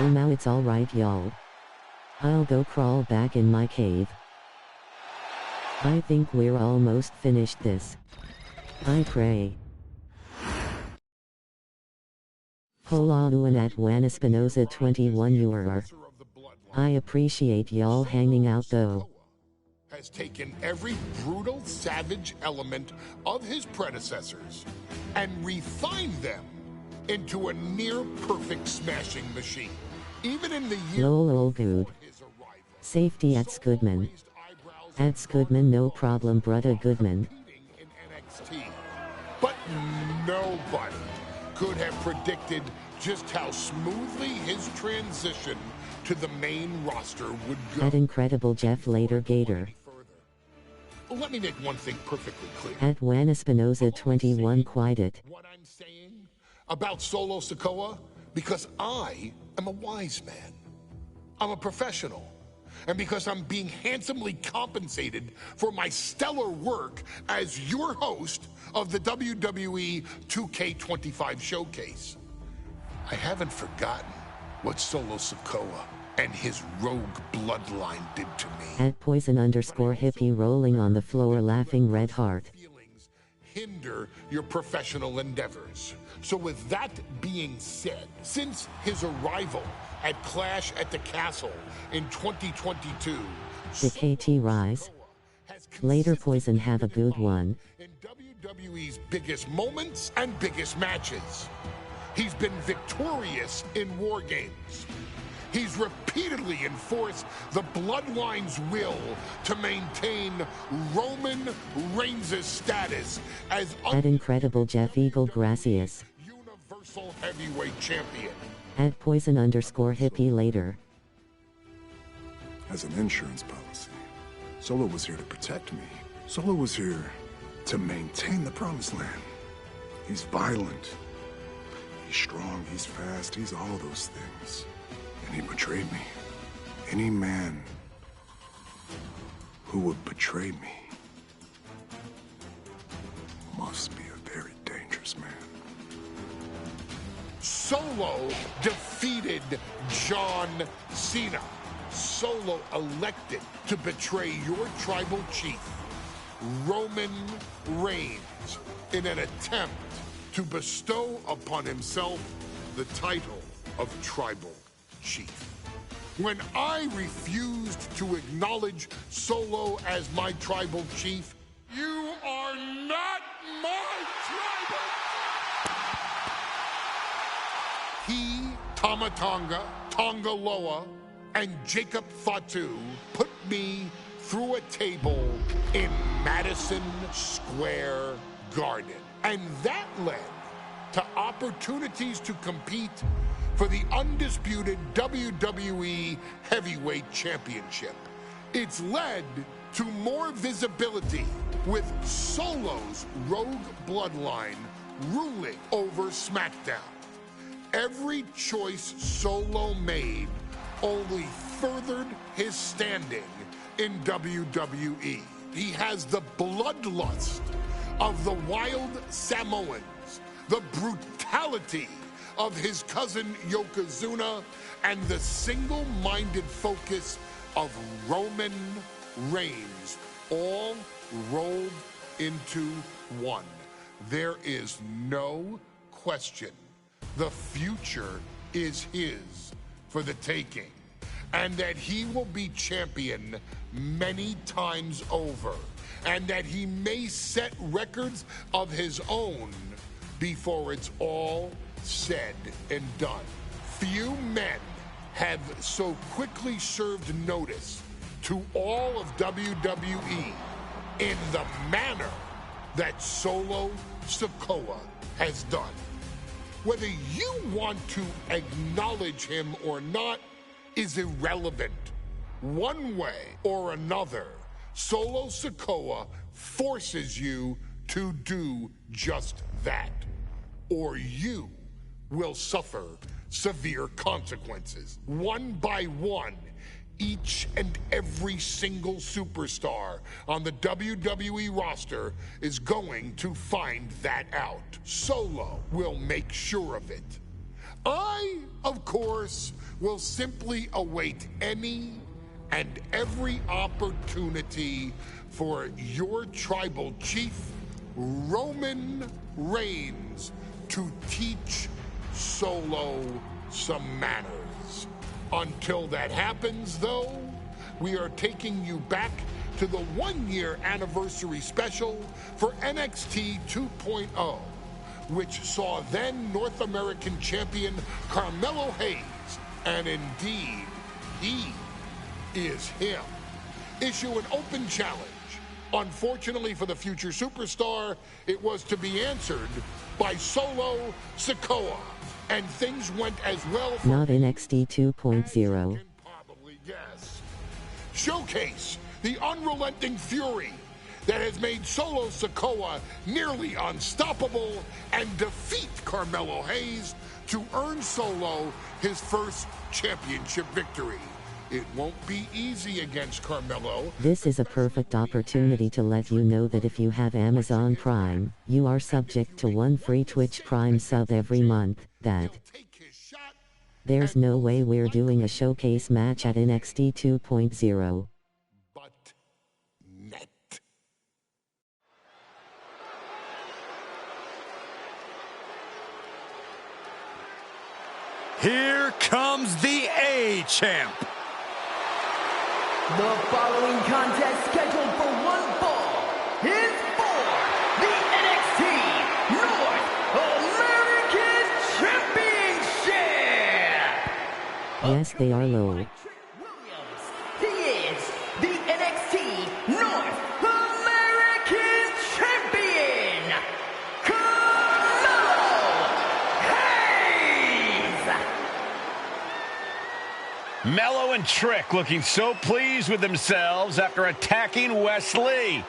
Oh, now it's alright, y'all. I'll go crawl back in my cave. I think we're almost finished this. I pray. Hola at Juan Espinosa 21 URR. I appreciate y'all hanging out though. Has taken every brutal, savage element of his predecessors and refined them into a near-perfect smashing machine. Even in the year Lol good. Safety at Goodman. At Goodman no problem brudda Goodman. in NXT. But nobody could have predicted just how smoothly his transition to the main roster would go. At Incredible Jeff Later Gator. Let me make one thing perfectly clear. At Juan Espinosa 21 Quiet. What I'm saying about Solo Sikoa, because I am a wise man. I'm a professional. And because I'm being handsomely compensated for my stellar work as your host of the WWE 2K25 showcase. I haven't forgotten what Solo Sikoa and his rogue bloodline did to me. At Poison_hippie rolling on the floor laughing red heart. Feelings hinder your professional endeavors. So with that being said, since his arrival at Clash at the Castle in 2022, The KT Rise. Later Poison have a good one. in WWE's biggest moments and biggest matches. He's been victorious in War Games. He's repeatedly enforced the Bloodline's will to maintain Roman Reigns' status as At Incredible Jeff Eagle Gracias. Universal Heavyweight Champion. At Poison_hippie later. As an insurance policy, Solo was here to protect me. Solo was here to maintain the promised land. He's violent. He's strong, he's fast, he's all those things. And he betrayed me. Any man who would betray me must be a very dangerous man. Solo defeated John Cena. Solo elected to betray your tribal chief, Roman Reigns, in an attempt to bestow upon himself the title of tribal chief. When I refused to acknowledge Solo as my tribal chief, you are not my tribal. He, Tamatonga, Tongaloa, and Jacob Fatu put me through a table in Madison Square Garden. And that led to opportunities to compete for the undisputed WWE Heavyweight Championship. It's led to more visibility with Solo's rogue bloodline ruling over SmackDown. Every choice Solo made only furthered his standing in WWE. He has the bloodlust of the wild Samoans, the brutality of his cousin Yokozuna, and the single-minded focus of Roman Reigns, all rolled into one. There is no question. The future is his for the taking, and that he will be champion many times over, and that he may set records of his own before it's all said and done. Few men have so quickly served notice to all of WWE in the manner that Solo Sikoa has done. Whether you want to acknowledge him or not is irrelevant. One way or another, Solo Sikoa forces you to do just that, or you will suffer severe consequences. One by one, each and every single superstar on the WWE roster is going to find that out. Solo will make sure of it. I, of course, will simply await any and every opportunity for your tribal chief, Roman Reigns, to teach Solo some manners. Until that happens, though, we are taking you back to the one-year anniversary special for NXT 2.0, which saw then North American champion Carmelo Hayes, and indeed, he is him, issue an open challenge. Unfortunately for the future superstar, it was to be answered by Solo Sikoa, and things went as well for not NXT 2.0. probably guess. Showcase the unrelenting fury that has made Solo Sikoa nearly unstoppable and defeat Carmelo Hayes to earn Solo his first championship victory. It won't be easy against Carmelo. This is a perfect opportunity to let you know that if you have Amazon Prime, you are subject to one free Twitch Prime sub every month. There's no way we're doing a showcase match at NXT 2.0. But net. Here comes the A-Champ. The following contest scheduled for one fall is for the NXT North American Championship! Yes, they are low. He is the NXT North American Champion, Carmelo Hayes! Mello and Trick looking so pleased with themselves after attacking Wesley.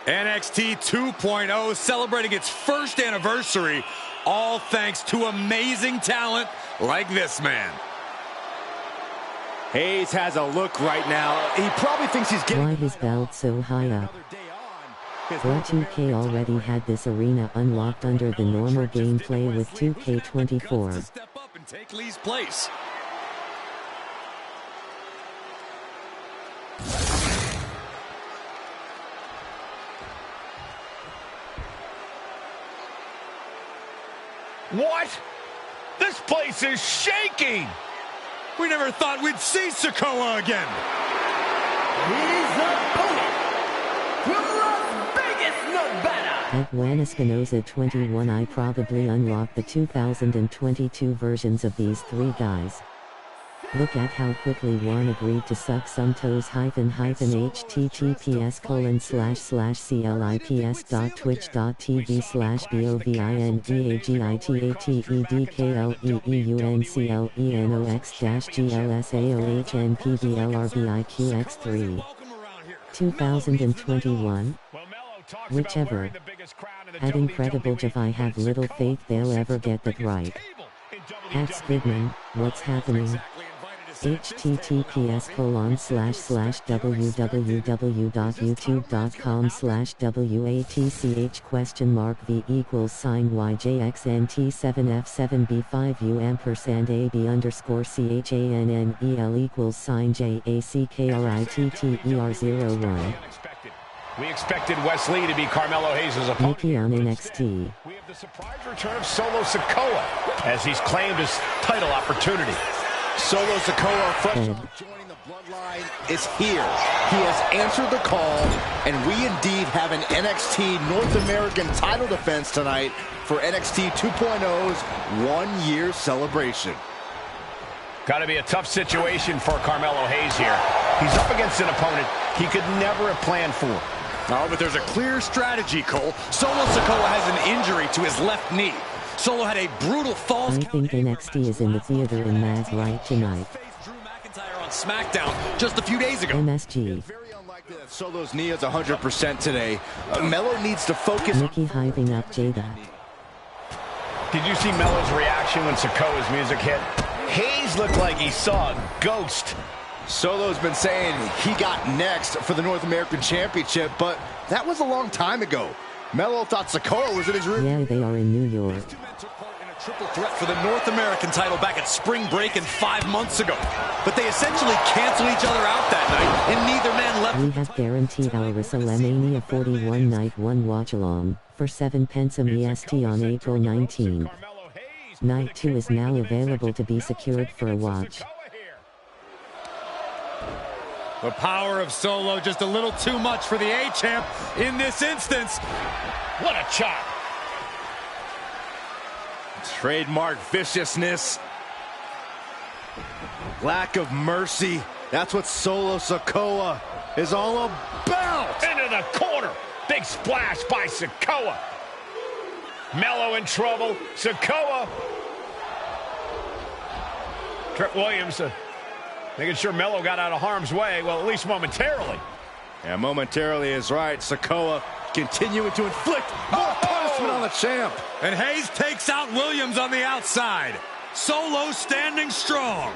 NXT 2.0 celebrating its first anniversary, all thanks to amazing talent like this man. Hayes has a look right now. He probably thinks he's getting... Why his belt so high up? Well, 2K already had this arena unlocked under the normal gameplay with 2K24. Step up and take Lee's place. What? This place is shaking! We never thought we'd see Sikoa again. His opponent from Las Vegas, Nevada. At Juan Espinosa 21, I probably unlocked the 2022 versions of these three guys. Look at how quickly Juan agreed to suck some toes https://clips.tv/bovinegbitedglsAOHNPBLRBIQX3. 2021? Whichever. At Incredible Jeff, I have little faith they'll ever get that right. At Spidman, what's happening? https://www.youtube.com/WATCHYYJXNT7F7B5UM%AB_YYJXNT7F7B5UM&JACKR-ITTER01. We expected Wesley to be Carmelo Hayes' opponent. Nikki on NXT. We have the surprise return of Solo Sikoa as he's claimed his title opportunity. Solo Sikoa, fresh off joining the bloodline, is here. He has answered the call, and we indeed have an NXT North American title defense tonight for NXT 2.0's one-year celebration. Got to be a tough situation for Carmelo Hayes here. He's up against an opponent he could never have planned for. Oh, but there's a clear strategy, Cole. Solo Sikoa has an injury to his left knee. Solo had a brutal false I think NXT is in the theater in Mad right tonight. Drew McIntyre on SmackDown just a few days ago. MSG. Very unlikely that Solo's knee is 100% today. Melo needs to focus. Nikki hyping up Jada. Did you see Melo's reaction when Sikoa's music hit? Hayes looked like he saw a ghost. Solo's been saying he got next for the North American Championship, but that was a long time ago. Melo thought Sikoa was in his room. Yeah, they are in New York. Triple threat for the North American title back at spring break and 5 months ago. But they essentially canceled each other out that night, and neither man left. We have guaranteed our WrestleMania 41 Night 1 watch-along for 7 pence EST on April 19. Night 2 is now available to be secured for a watch. The power of Solo just a little too much for the A-Champ in this instance. What a chop. Trademark viciousness. Lack of mercy. That's what Solo Sikoa is all about. Into the corner. Big splash by Sikoa. Melo in trouble. Sikoa. Trick Williams making sure Melo got out of harm's way. Well, at least momentarily. Yeah, momentarily is right. Sikoa continuing to inflict more punishment on the champ. And Hayes takes out Williams on the outside. Solo standing strong.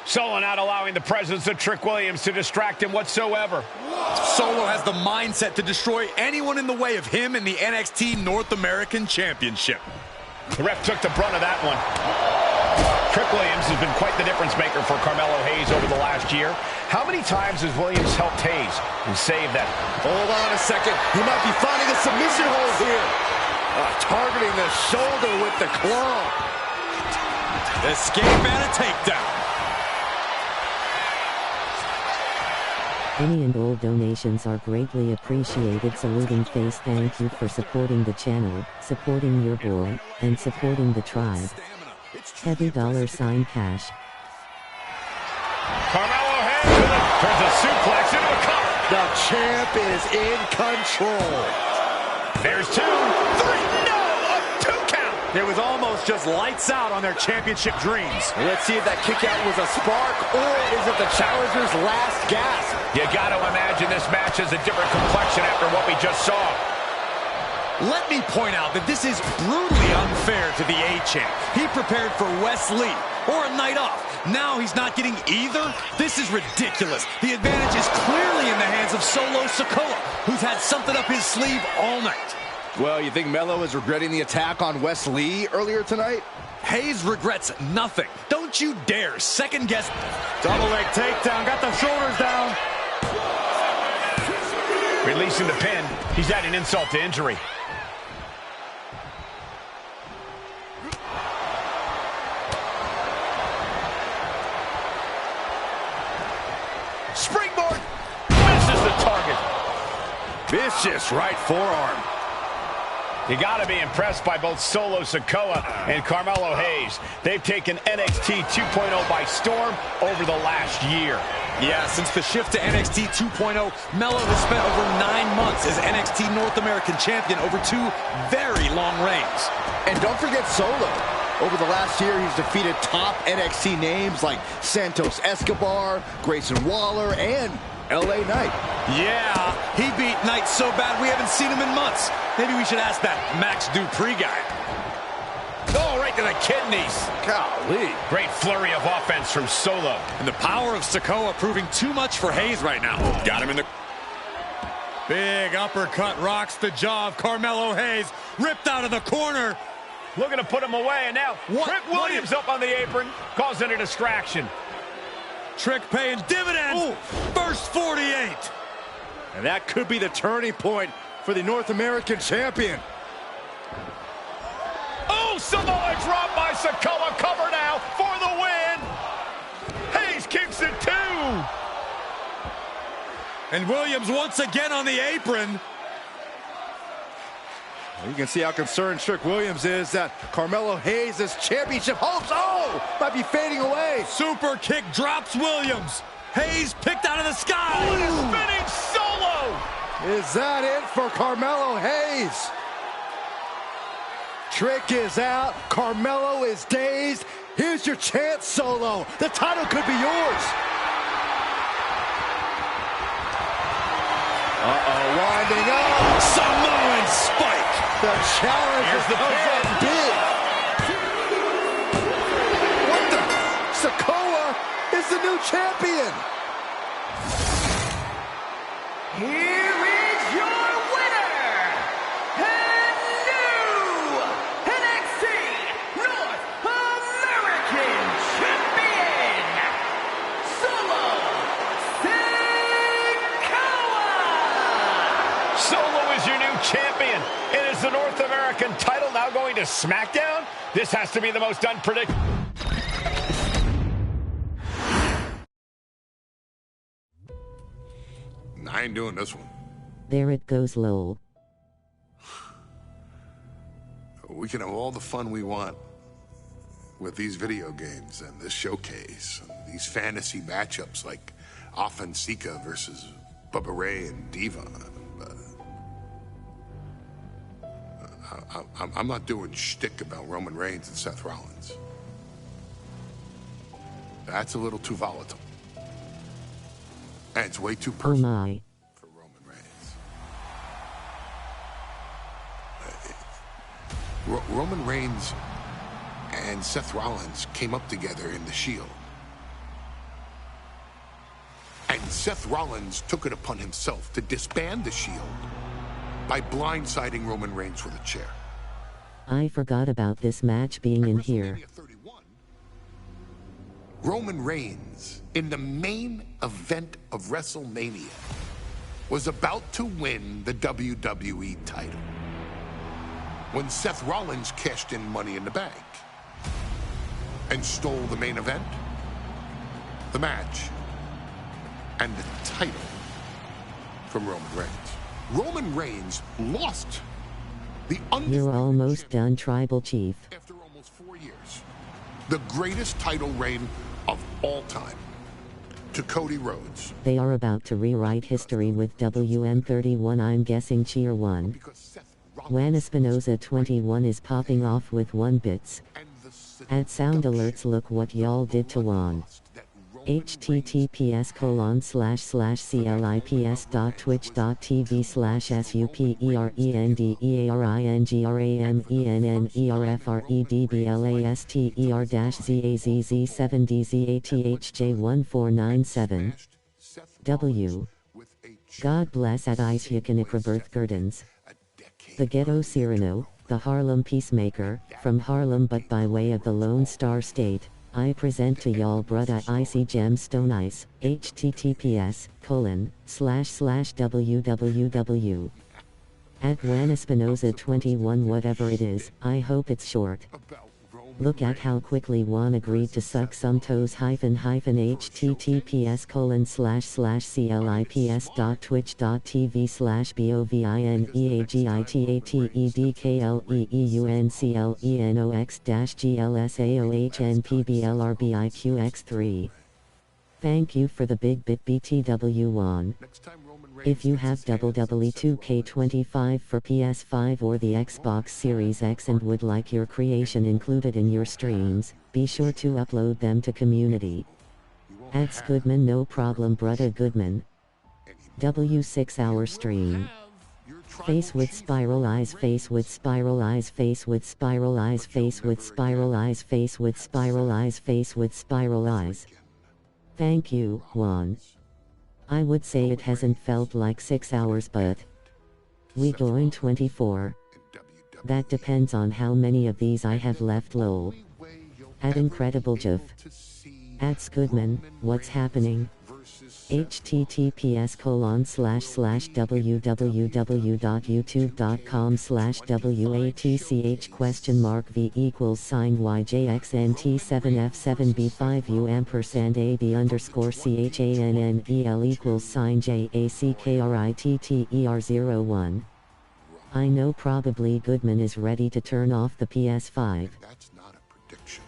Solo not allowing the presence of Trick Williams to distract him whatsoever. Solo has the mindset to destroy anyone in the way of him in the NXT North American Championship. The ref took the brunt of that one. Trick Williams has been quite the difference maker for Carmelo Hayes over the last year. How many times has Williams helped Hayes and saved that? Hold on a second. He might be finding a submission hold here. Targeting the shoulder with the claw. Escape and a takedown. Any and all donations are greatly appreciated. Saluting face, thank you for supporting the channel, supporting your boy, and supporting the tribe. Heavy $cash. Carmelo Hayes turns a suplex into a cover. The champ is in control. There's 2, 3, no, a 2 count. It was almost just lights out on their championship dreams. Let's see if that kick out was a spark, or is it the challenger's last gasp? You got to imagine this match has a different complexion after what we just saw. Let me point out that this is brutally unfair to the A-Champ. He prepared for Wes Lee, or a night off. Now he's not getting either? This is ridiculous. The advantage is clearly in the hands of Solo Sikoa, who's had something up his sleeve all night. Well, you think Melo is regretting the attack on Wes Lee earlier tonight? Hayes regrets nothing. Don't you dare second guess. Double leg takedown, got the shoulders down. Releasing the pin. He's adding insult to injury. Springboard. Misses the target. Vicious right forearm. You got to be impressed by both Solo Sikoa and Carmelo Hayes. They've taken NXT 2.0 by storm over the last year. Yeah, since the shift to NXT 2.0, Melo has spent over 9 months as NXT North American Champion over 2 very long reigns. And don't forget Solo. Over the last year, he's defeated top NXT names like Santos Escobar, Grayson Waller, and LA Knight. Yeah, he beat Knight so bad we haven't seen him in months. Maybe we should ask that Max Dupree guy. Oh, right to the kidneys. Golly. Great flurry of offense from Solo. And the power of Sikoa proving too much for Hayes right now. Got him in the... Big uppercut rocks the jaw of Carmelo Hayes. Ripped out of the corner. Looking to put him away, and now Trick Williams up on the apron, causing a distraction. Trick paying dividends. Ooh. First 48. And that could be the turning point for the North American champion. Oh, Samoa drop by Sikoa. Cover now for the win. Hayes kicks it too. And Williams once again on the apron. You can see how concerned Trick Williams is that Carmelo Hayes' championship hopes, might be fading away. Super kick drops Williams. Hayes picked out of the sky. Spinning Solo. Is that it for Carmelo Hayes? Trick is out. Carmelo is dazed. Here's your chance, Solo. The title could be yours. Uh-oh, winding up. Samoan spike. The challenge comes up big. What the? Sikoa is the new champion. Here is your winner, and new NXT North American Champion, Solo Sikoa! Solo is your new champion. And is the North American title now going to SmackDown? This has to be the most unpredictable. I ain't doing this one. There it goes, lol. We can have all the fun we want with these video games and this showcase, and these fantasy matchups like Offensika versus Bubba Ray and Devon. I'm not doing shtick about Roman Reigns and Seth Rollins. That's a little too volatile. And it's way too personal. Oh my. For Roman Reigns. Roman Reigns and Seth Rollins came up together in the Shield. And Seth Rollins took it upon himself to disband the Shield by blindsiding Roman Reigns with a chair. I forgot about this match being in here. Roman Reigns, in the main event of WrestleMania, was about to win the WWE title when Seth Rollins cashed in Money in the Bank and stole the main event, the match, and the title from Roman Reigns. Roman Reigns lost the You're almost done, Tribal Chief. after almost 4 years. The greatest title reign of all time to Cody Rhodes. They are about to rewrite history with WM31. I'm guessing Cheer 1. Juan Espinoza 21 is popping off with 1 bits. At sound alerts, look what y'all did to Juan. https://CLIPS.twitch.tv/SUPERENDERFREDBLASTEREMERZJ1497 W. God bless at Ice Birth Gardens. The Ghetto Cyrano, the Harlem Peacemaker, from Harlem but by way of the Lone Star State, I present to y'all brudda Icy Gemstone Ice, https://www. At Juan Espinoza 21 whatever it is, I hope it's short. Look at how quickly Juan agreed to suck some toes //CLIPS.twitch.tv/BOVINEAGITATEDKLEEUNCLENOXDASH-GLSAOHNPBLRBIQX3. Thank you for the big bit BTW Juan. If you have WWE 2K25 for PS5 or the Xbox Series X and would like your creation included in your streams, be sure to upload them to community. At Goodman, no problem brudda Goodman. W6-hour stream. Face with spiral eyes, face with spiral eyes, face with spiral eyes, face with spiral eyes, face with spiral eyes, face with spiral eyes. Thank you, Juan. I would say it hasn't felt like 6 hours, but we going 24. That depends on how many of these I have left, lol. At Incredible Jeff. At Scoodman, what's happening? https://www.youtube.com/WATCHV=YJXNT7F7B5UM%AB_JXNT7F7B5UM&JACKR-YTTER01. I know probably Goodman is ready to turn off the PS5. That's not a prediction.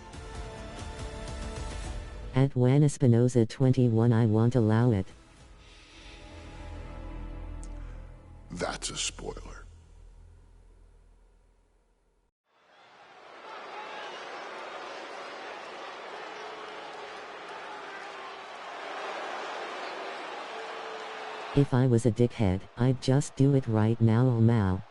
At Juan Espinoza 21 I won't allow it. That's a spoiler. If I was a dickhead, I'd just do it right now, oh Mao.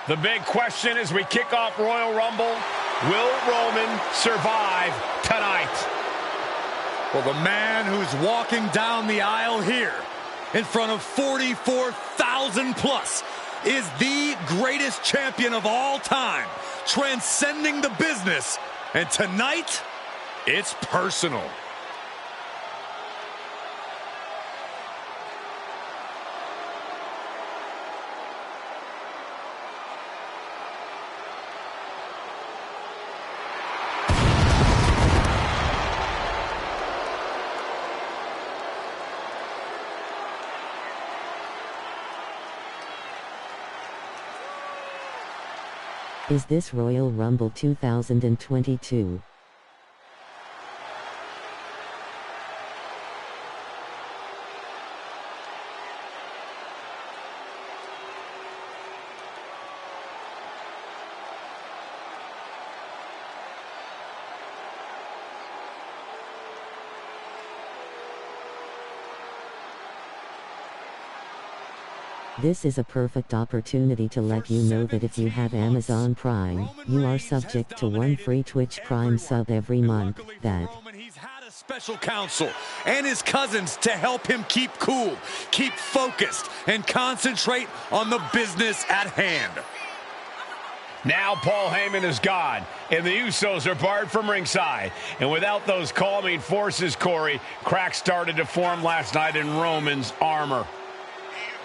The big question as we kick off Royal Rumble, will Roman survive tonight? Well, the man who's walking down the aisle here in front of 44,000 plus is the greatest champion of all time, transcending the business. And tonight, it's personal. Is this Royal Rumble 2022? This is a perfect opportunity to let you know that if you have Amazon Prime, you are subject to one free Twitch Prime sub every month. He's had a special counsel and his cousins to help him keep cool, keep focused, and concentrate on the business at hand. Now Paul Heyman is gone, and the Usos are barred from ringside. And without those calming forces, Corey, cracks started to form last night in Roman's armor.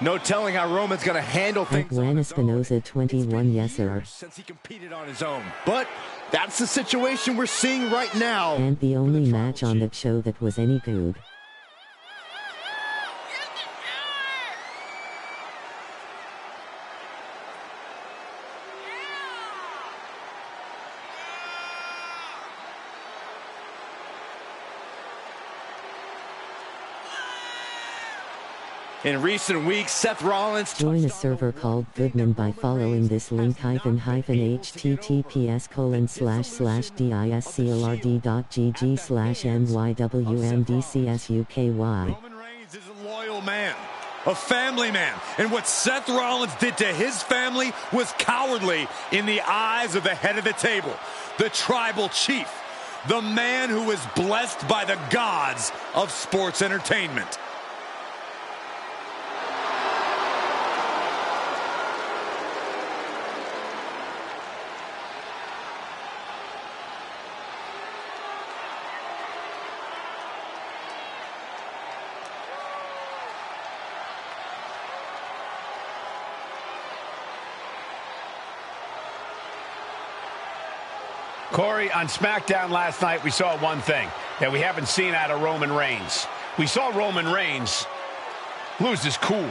No telling how Roman's going to handle things. Gwen Espinosa 21, yes sir. Since he competed on his own. But that's the situation we're seeing right now. And the only match on that show that was any good. In recent weeks, Seth Rollins... Join a server called Goodman by following this link https://discord.gg/mywmdcsuky. Roman Reigns is a loyal man, a family man, and what Seth Rollins did to his family was cowardly in the eyes of the head of the table, the tribal chief, the man who was blessed by the gods of sports entertainment. Corey, on SmackDown last night, we saw one thing that we haven't seen out of Roman Reigns. We saw Roman Reigns lose his cool.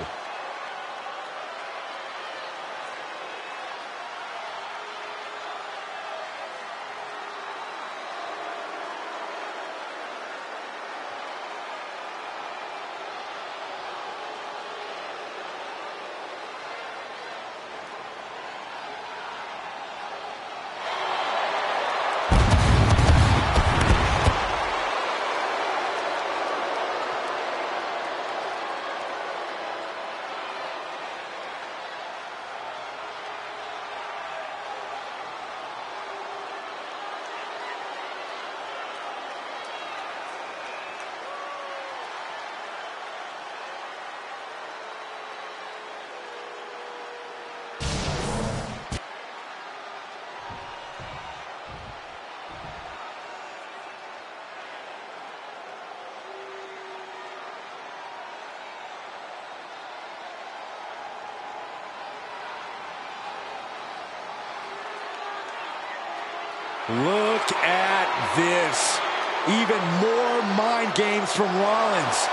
Look at this. Even more mind games from Rollins.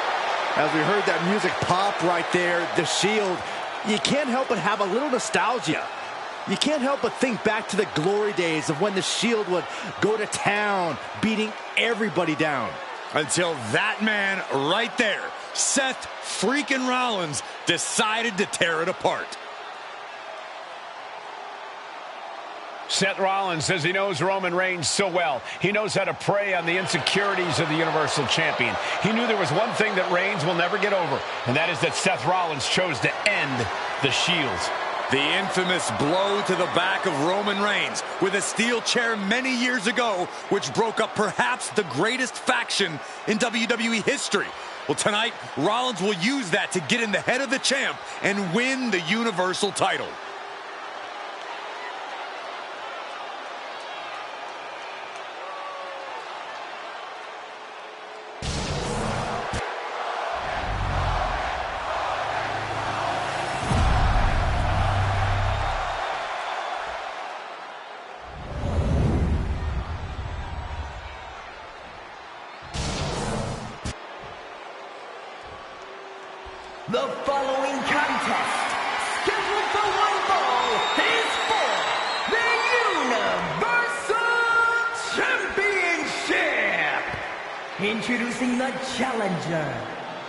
As we heard that music pop right there, the Shield, you can't help but have a little nostalgia. You can't help but think back to the glory days of when the Shield would go to town, beating everybody down. Until that man right there, Seth freaking Rollins, decided to tear it apart. Seth Rollins says he knows Roman Reigns so well. He knows how to prey on the insecurities of the Universal Champion. He knew there was one thing that Reigns will never get over, and that is that Seth Rollins chose to end the Shield. The infamous blow to the back of Roman Reigns with a steel chair many years ago, which broke up perhaps the greatest faction in WWE history. Well, tonight, Rollins will use that to get in the head of the champ and win the Universal title. The following contest, scheduled for one fall, is for the Universal Championship. Introducing the challenger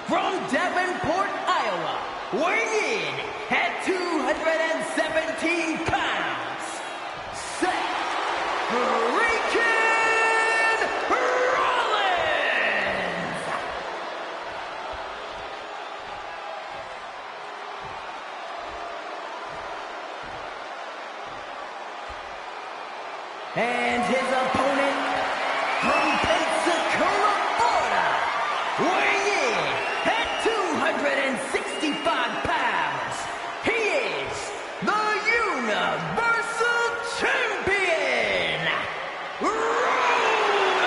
from Davenport, Iowa, weighing in at 217 pounds, Seth freaking Rollins. And his opponent from Pensacola, Florida, weighing in at 265 pounds, he is the Universal Champion, Roman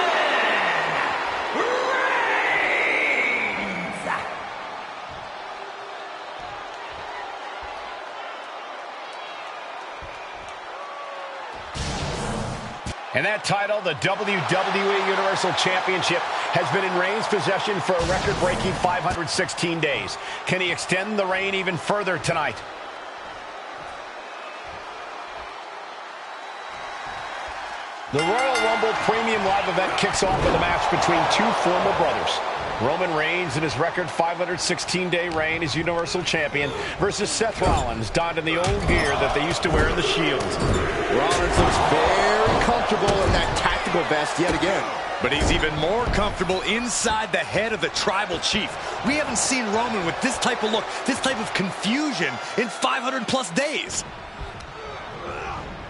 Reigns. And that title, the WWE Universal Championship, has been in Reigns' possession for a record-breaking 516 days. Can he extend the reign even further tonight? The Royal Rumble Premium Live event kicks off with a match between two former brothers. Roman Reigns in his record 516-day reign as Universal Champion versus Seth Rollins, donned in the old gear that they used to wear in the Shield. Rollins looks very comfortable in that tactical vest yet again. But he's even more comfortable inside the head of the Tribal Chief. We haven't seen Roman with this type of look, this type of confusion in 500-plus days.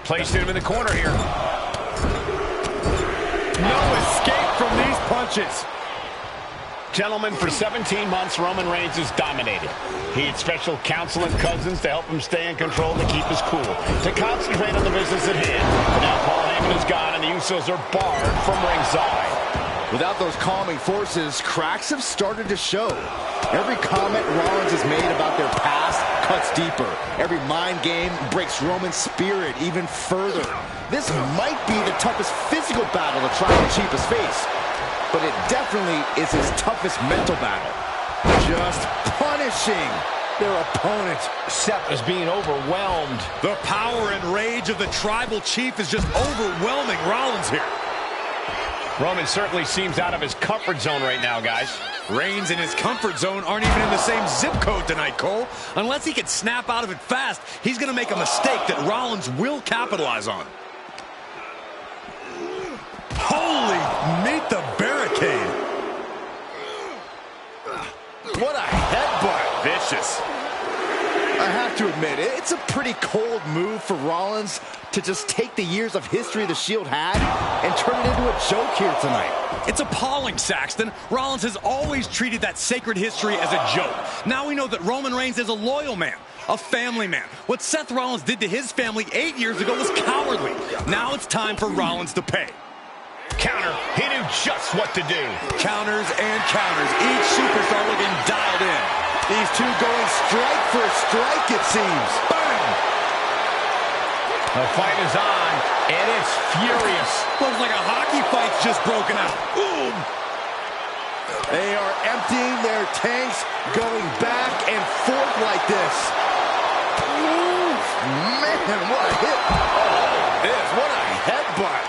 Placed him in the corner here. No escape from these punches. Gentlemen, for 17 months, Roman Reigns has dominated. He had special counsel and cousins to help him stay in control, to keep his cool, to concentrate on the business at hand. But now Paul Heyman is gone, and the Usos are barred from ringside. Without those calming forces, cracks have started to show. Every comment Rollins has made about their past cuts deeper. Every mind game breaks Roman's spirit even further. This might be the toughest physical battle the Tribal Chief has faced, but it definitely is his toughest mental battle. Just punishing their opponent. Seth is being overwhelmed. The power and rage of the Tribal Chief is just overwhelming Rollins here. Roman certainly seems out of his comfort zone right now, guys. Reigns and his comfort zone aren't even in the same zip code tonight, Cole. Unless he can snap out of it fast, he's going to make a mistake that Rollins will capitalize on. Holy, meet the barricade. What a headbutt. Vicious. I have to admit, it's a pretty cold move for Rollins to just take the years of history the Shield had and turn it into a joke here tonight. It's appalling, Saxton. Rollins has always treated that sacred history as a joke. Now we know that Roman Reigns is a loyal man, a family man. What Seth Rollins did to his family 8 years ago was cowardly. Now it's time for Rollins to pay. Counter. He knew just what to do. Counters and counters. Each superstar looking dialed in. These two going strike for strike, it seems. Bam! The fight is on, and it's furious. Looks like a hockey fight's just broken out. Boom! They are emptying their tanks, going back and forth like this. Ooh, man, what a hit. Oh, what a headbutt.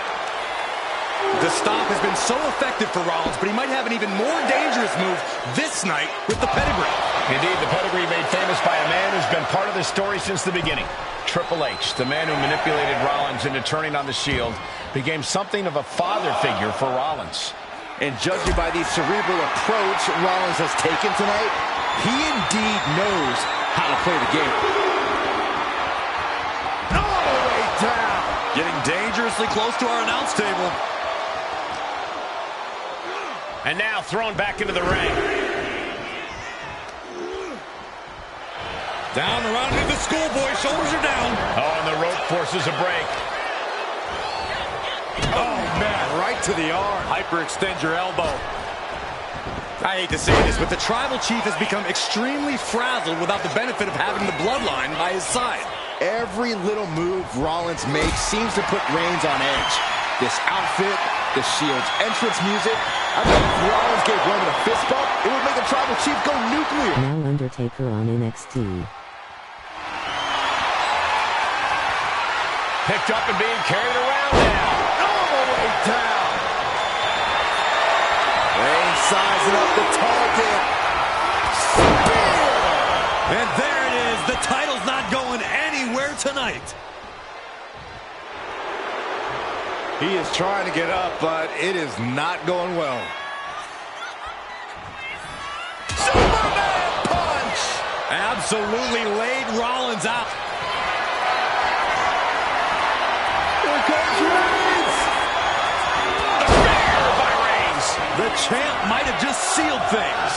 The stop has been so effective for Rollins, but he might have an even more dangerous move this night with the pedigree. Indeed, the pedigree made famous by a man who's been part of the story since the beginning. Triple H, the man who manipulated Rollins into turning on the Shield, became something of a father figure for Rollins. And judging by the cerebral approach Rollins has taken tonight, he indeed knows how to play the game. Getting dangerously close to our announce table. And now thrown back into the ring. Down around into the schoolboy. Shoulders are down. Oh, and the rope forces a break. Oh, man, right to the arm. Hyperextend your elbow. I hate to say this, but the Tribal Chief has become extremely frazzled without the benefit of having the Bloodline by his side. Every little move Rollins makes seems to put Reigns on edge. This outfit, the Shield's entrance music. I bet if Rollins gave Roman a fist bump, it would make the Tribal Chief go nuclear. Now Undertaker on NXT. Picked up and being carried around now. All the way down. Reigns sizing up the target. Spear! And there it is. The title's not going anywhere tonight. He is trying to get up, but it is not going well. Superman punch! Absolutely laid Rollins out. Here comes Reigns! The spear by Reigns. The champ might have just sealed things.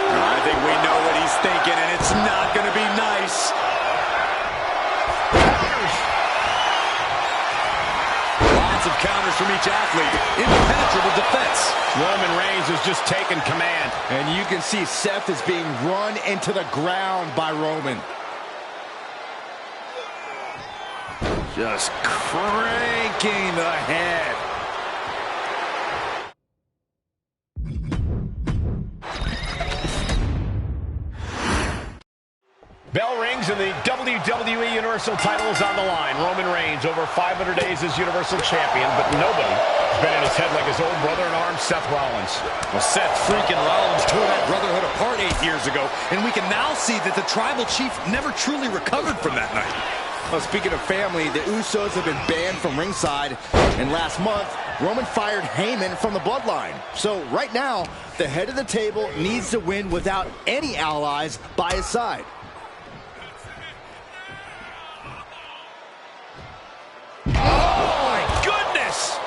I think we know what he's thinking, and it's not going to be nice. Lots of counters from each athlete. Impenetrable defense. Roman Reigns is just taking command. And you can see Seth is being run into the ground by Roman. Just cranking the head. Bell rings and the WWE Universal title is on the line. Roman Reigns over 500 days as Universal Champion, but nobody has been in his head like his old brother in arms, Seth Rollins. Well, Seth freaking Rollins tore that brotherhood apart 8 years ago, and we can now see that the Tribal Chief never truly recovered from that night. Well, speaking of family, the Usos have been banned from ringside, and last month, Roman fired Heyman from the Bloodline. So right now, the head of the table needs to win without any allies by his side. Oh, my goodness!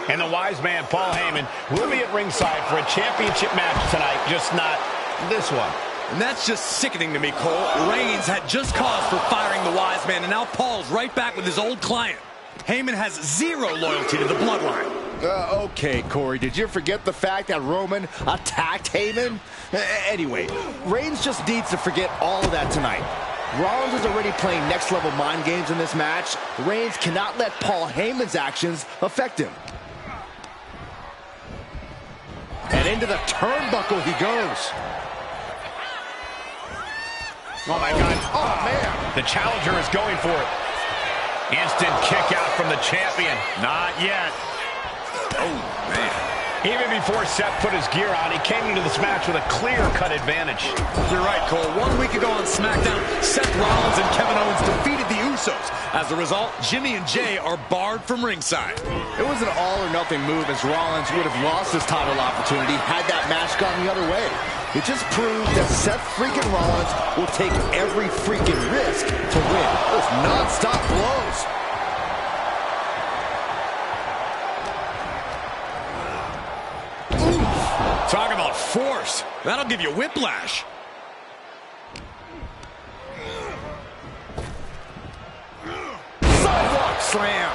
And the wise man, Paul Heyman, will be at ringside for a championship match tonight, just not this one. And that's just sickening to me, Cole. Reigns had just cause for firing the wise man, and now Paul's right back with his old client. Heyman has zero loyalty to the Bloodline. Okay, Corey, did you forget the fact that Roman attacked Heyman? Anyway, Reigns just needs to forget all of that tonight. Rollins is already playing next-level mind games in this match. Reigns cannot let Paul Heyman's actions affect him. And into the turnbuckle he goes. Oh, my God. Oh, man. The challenger is going for it. Instant kick out from the champion. Not yet. Oh, man. Even before Seth put his gear on, he came into this match with a clear-cut advantage. You're right, Cole. 1 week ago on SmackDown, Seth Rollins and Kevin Owens defeated the Usos. As a result, Jimmy and Jay are barred from ringside. It was an all-or-nothing move, as Rollins would have lost his title opportunity had that match gone the other way. It just proved that Seth freaking Rollins will take every freaking risk to win. Those non-stop blows. Talk about force. That'll give you whiplash. Sidewalk slam.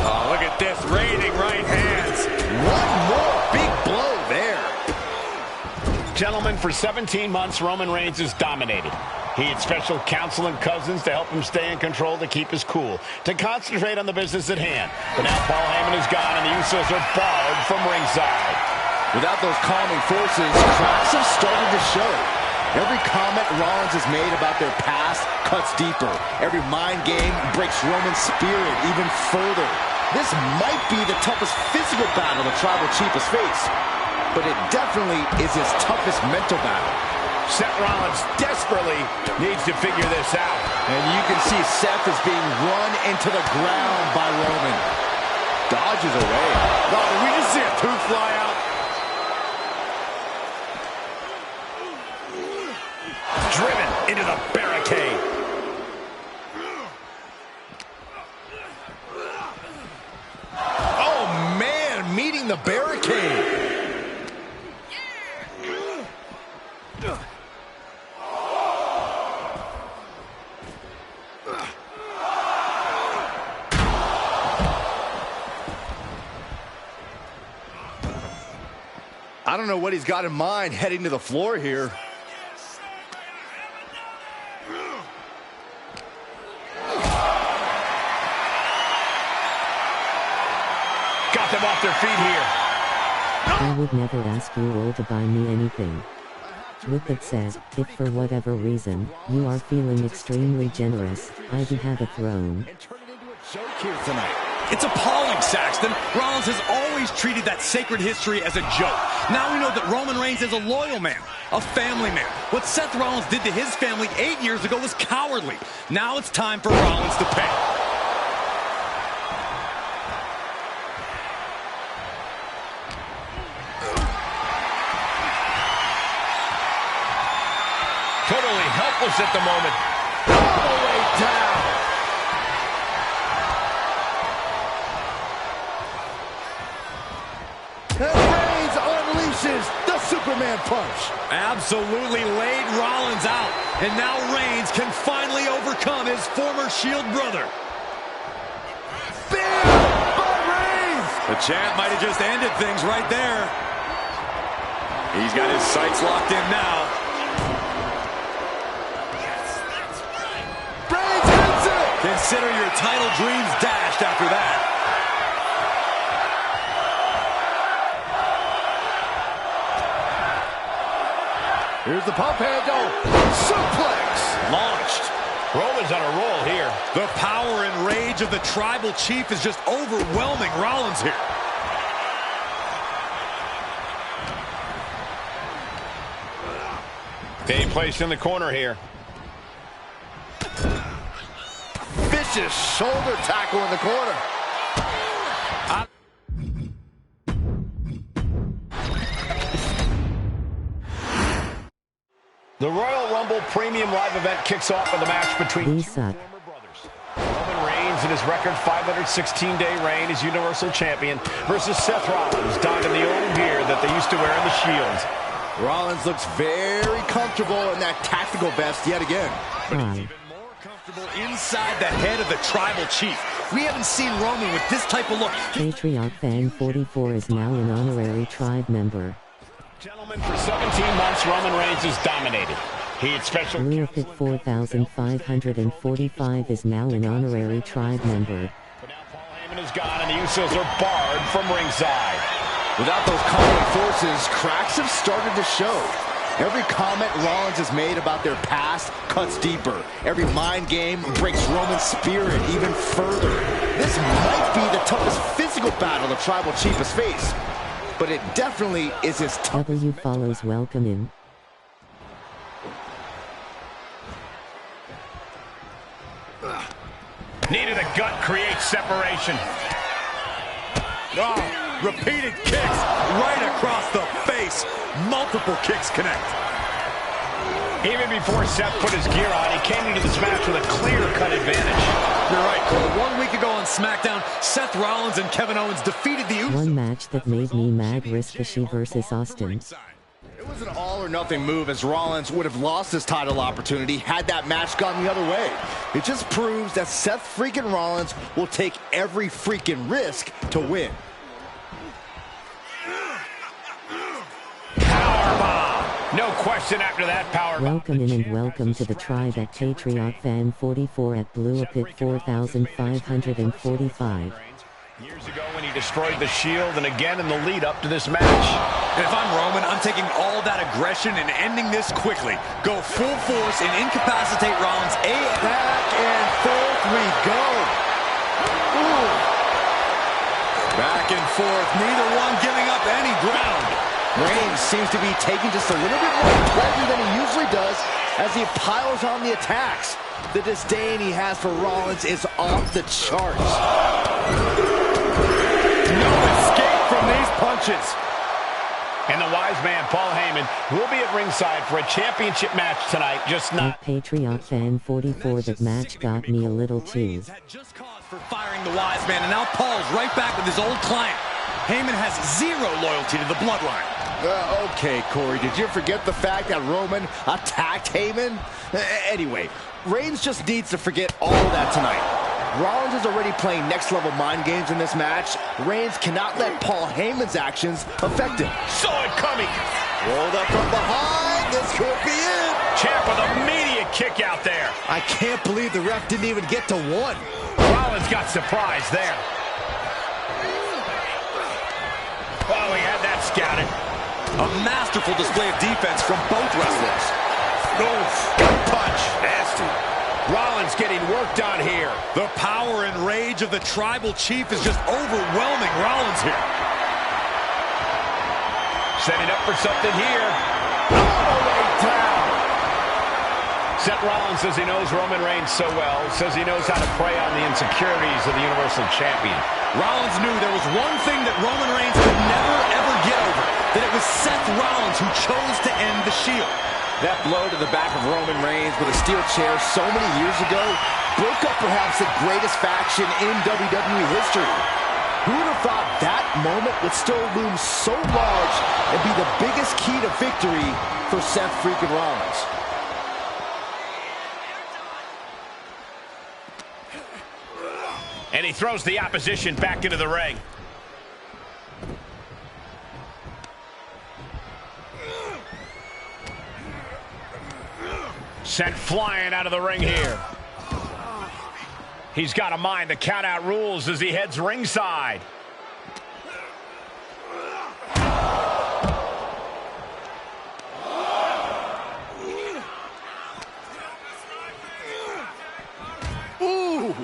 Oh, look at this. Raining right hands. One more big blow there. Gentlemen, for 17 months, Roman Reigns has dominated. He had special counsel and cousins to help him stay in control, to keep his cool, to concentrate on the business at hand. But now Paul Heyman is gone, and the Usos are barred from ringside. Without those calming forces, cracks have started to show. Every comment Rollins has made about their past cuts deeper. Every mind game breaks Roman's spirit even further. This might be the toughest physical battle the Tribal Chief has faced, but it definitely is his toughest mental battle. Seth Rollins desperately needs to figure this out. And you can see Seth is being run into the ground by Roman. Dodges away. Oh, did we just see a tooth fly out? into the barricade. Oh, man, meeting the barricade. I don't know what he's got in mind heading to the floor here. Got them off their feet here. I would never ask you all to buy me anything. With that said, if for whatever reason, you are feeling extremely generous, I do have a throne. Here tonight. It's appalling, Saxton. Rollins has always treated that sacred history as a joke. Now we know that Roman Reigns is a loyal man, a family man. What Seth Rollins did to his family 8 years ago was cowardly. Now it's time for Rollins to pay. Totally helpless at the moment. All the way down. And Reigns unleashes the Superman punch. Absolutely laid Rollins out. And now Reigns can finally overcome his former Shield brother. Bam! By Reigns! The champ might have just ended things right there. He's got his sights locked in now. Reigns hits it! Consider your title dreams dashed after that. Here's the pump handle. Suplex. Launched. Roman's on a roll here. The power and rage of the Tribal Chief is just overwhelming Rollins here. Being placed in the corner here. Vicious shoulder tackle in the corner. The Royal Rumble Premium Live event kicks off with a match between These suck. brothers. Roman Reigns in his record 516-day reign as Universal Champion versus Seth Rollins, donned in the old gear that they used to wear in the Shield. Rollins looks very comfortable in that tactical vest yet again. But he's even more comfortable inside the head of the Tribal Chief. We haven't seen Roman with this type of look. Patriot Fan 44 is now an honorary tribe member. Gentlemen, for 17 months, Roman Reigns has dominated. He had special... Blue Pit 4545 is now an honorary tribe member. But now Paul Heyman is gone and the Usos are barred from ringside. Without those common forces, cracks have started to show. Every comment Rollins has made about their past cuts deeper. Every mind game breaks Roman's spirit even further. This might be the toughest physical battle the Tribal Chief has faced. But it definitely is his W follows welcome in. Knee to the gut creates separation. Oh, repeated kicks right across the face. Multiple kicks connect. Even before Seth put his gear on, he came into this match with a clear-cut advantage. You're right, Cole. 1 week ago on SmackDown, Seth Rollins and Kevin Owens defeated the Usos. One match that made me mad: Ricochet versus Austin. It was an all-or-nothing move, as Rollins would have lost his title opportunity had that match gone the other way. It just proves that Seth freaking Rollins will take every freaking risk to win. No question after that power. Welcome in and welcome to the tribe at Patriot Fan 44 at Blue Pit 4545. Years ago when he destroyed the Shield and again in the lead up to this match. And if I'm Roman, I'm taking all that aggression and ending this quickly. Go full force and incapacitate Rollins. Back and forth we go. Ooh. Back and forth, neither one giving up any ground. Reigns seems to be taking just a little bit more pleasure than he usually does as he piles on the attacks. The disdain he has for Rollins is off the charts. No escape from these punches. And the wise man, Paul Heyman, will be at ringside for a championship match tonight, just not... Patriot Fan 44, that match got me a little too. Just cause for firing the wise man, and now Paul's right back with his old client. Heyman has zero loyalty to the bloodline. Okay, Corey, did you forget the fact that Roman attacked Heyman? Anyway, Reigns just needs to forget all of that tonight. Rollins is already playing next-level mind games in this match. Reigns cannot let Paul Heyman's actions affect him. Saw it coming. Rolled up from behind. This could be it. Champ with a immediate kick out there. I can't believe the ref didn't even get to one. Rollins got surprised there. Oh, he had that scouted. A masterful display of defense from both wrestlers. Gut punch. Nasty. Rollins getting worked on here. The power and rage of the Tribal Chief is just overwhelming Rollins here. Setting up for something here. All the way down. Seth Rollins says he knows Roman Reigns so well, says he knows how to prey on the insecurities of the Universal Champion. Rollins knew there was one thing that Roman Reigns could never, ever get over, that it was Seth Rollins who chose to end the Shield. That blow to the back of Roman Reigns with a steel chair so many years ago broke up perhaps the greatest faction in WWE history. Who would have thought that moment would still loom so large and be the biggest key to victory for Seth freaking Rollins? And he throws the opposition back into the ring. Sent flying out of the ring here. He's got to mind the count-out rules as he heads ringside. Ooh!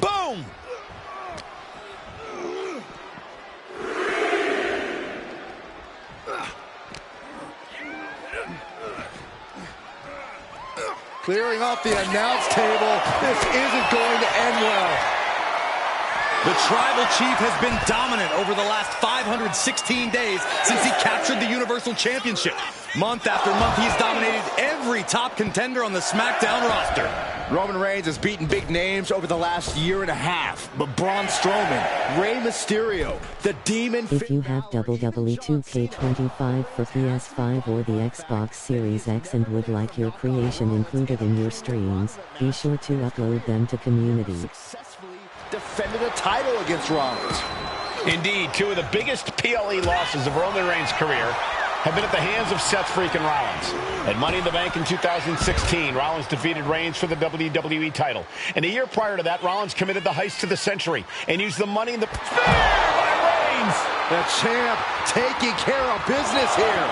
Boom! Clearing off the announce table. This isn't going to end well. The Tribal Chief has been dominant over the last 516 days since he captured the Universal Championship. Month after month, he's dominated every top contender on the SmackDown roster. Roman Reigns has beaten big names over the last year and a half. But Braun Strowman, Rey Mysterio, the Demon... If you have WWE 2K25 for PS5 or the Xbox Series X and would like your creation included in your streams, be sure to upload them to community. Successfully defended a title against Rollins. Indeed, two of the biggest PLE losses of Roman Reigns' career have been at the hands of Seth freaking Rollins. At Money in the Bank in 2016, Rollins defeated Reigns for the WWE title. And a year prior to that, Rollins committed the heist to the century and used the money in the... Spear by Reigns! The champ taking care of business here.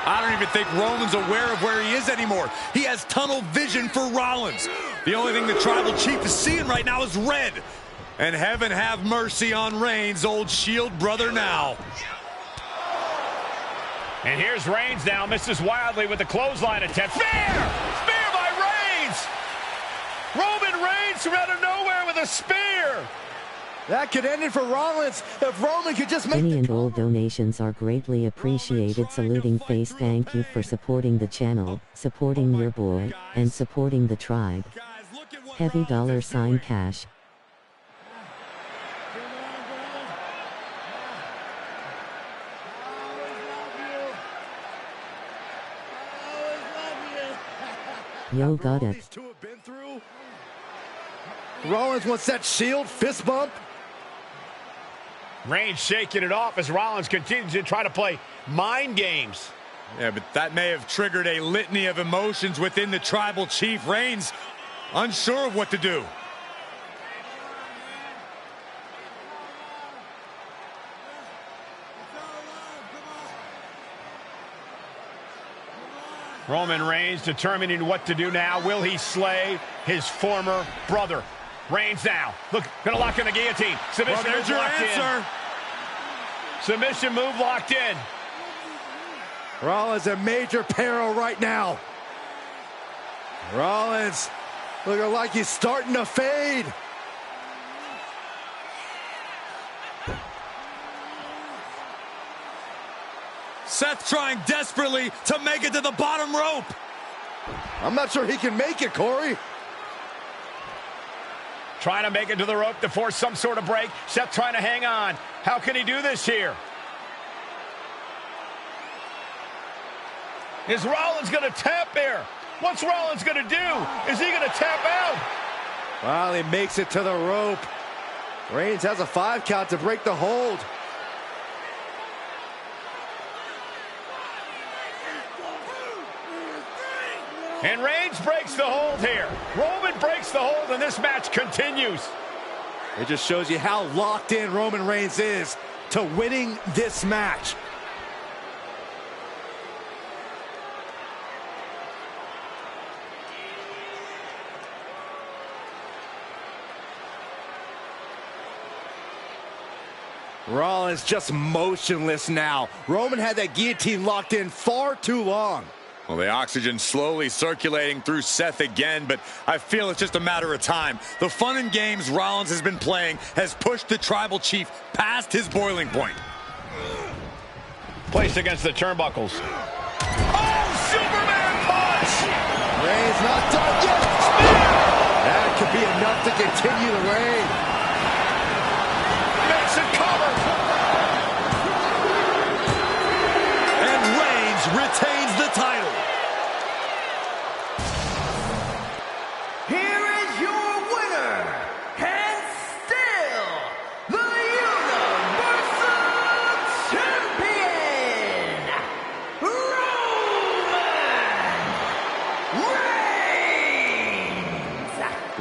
I don't even think Roman's aware of where he is anymore. He has tunnel vision for Rollins. The only thing the Tribal Chief is seeing right now is red. And heaven have mercy on Reigns, old Shield brother now. And here's Reigns now, misses wildly with the clothesline attempt. Spear! Spear by Reigns! Roman Reigns from out of nowhere with a spear! That could end it for Rollins if Roman could just make... Any and all donations are greatly appreciated. Saluting face, thank you for supporting the channel, supporting your boy, and supporting the tribe. Heavy $ cash. Yo, got it. Rollins wants that Shield fist bump. Reigns shaking it off as Rollins continues to try to play mind games. Yeah, but that may have triggered a litany of emotions within the Tribal Chief. Reigns unsure of what to do. Roman Reigns determining what to do now. Will he slay his former brother? Reigns now. Look, gonna lock in the guillotine. Submission well, there's your answer. Submission move locked in. Rollins in major peril right now. Rollins looking like he's starting to fade. Seth trying desperately to make it to the bottom rope. I'm not sure he can make it, Corey. Trying to make it to the rope to force some sort of break. Seth trying to hang on. How can he do this here? Is Rollins going to tap here? What's Rollins going to do? Is he going to tap out? Well, he makes it to the rope. Reigns has a 5 count to break the hold. And Reigns breaks the hold here. Roman breaks the hold, and this match continues. It just shows you how locked in Roman Reigns is to winning this match. Rollins just motionless now. Roman had that guillotine locked in far too long. Well, the oxygen slowly circulating through Seth again, but I feel it's just a matter of time. The fun and games Rollins has been playing has pushed the Tribal Chief past his boiling point. Placed against the turnbuckles. Oh, Superman punch! Reigns not done yet. Spear! That could be enough to continue the reign. Makes it cover. And Reigns retains the title. Here is your winner, and still the Universal Champion,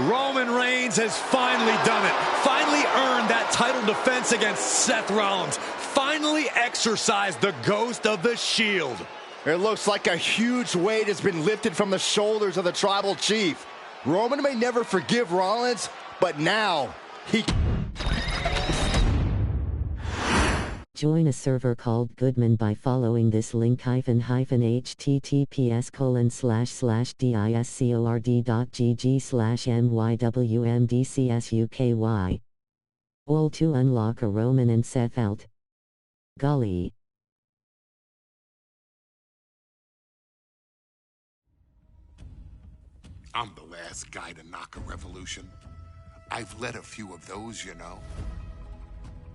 Roman Reigns has finally done it. Finally earned that title defense against Seth Rollins. Finally exorcised the ghost of the Shield. It looks like a huge weight has been lifted from the shoulders of the Tribal Chief. Roman may never forgive Rollins, but now he... Join a server called Goodman by following this link https://discord.gg/mywmdcsuky. All to unlock a Roman and Seth out. Golly. I'm the last guy to knock a revolution. I've led a few of those, you know.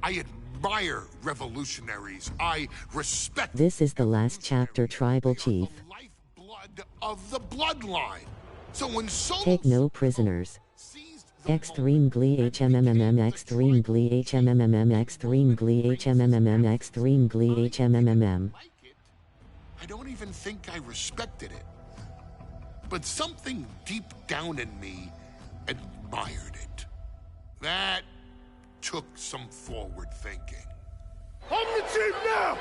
I admire revolutionaries. I respect... This is the last chapter, Tribal Chief. The lifeblood of the bloodline. So when Take no prisoners. Extreme Glee HMMM Extreme Glee HMMM Extreme Glee HMMM Extreme Glee HMMM. I don't even think I respected it. But something deep down in me admired it. That took some forward thinking. I'm the chief now!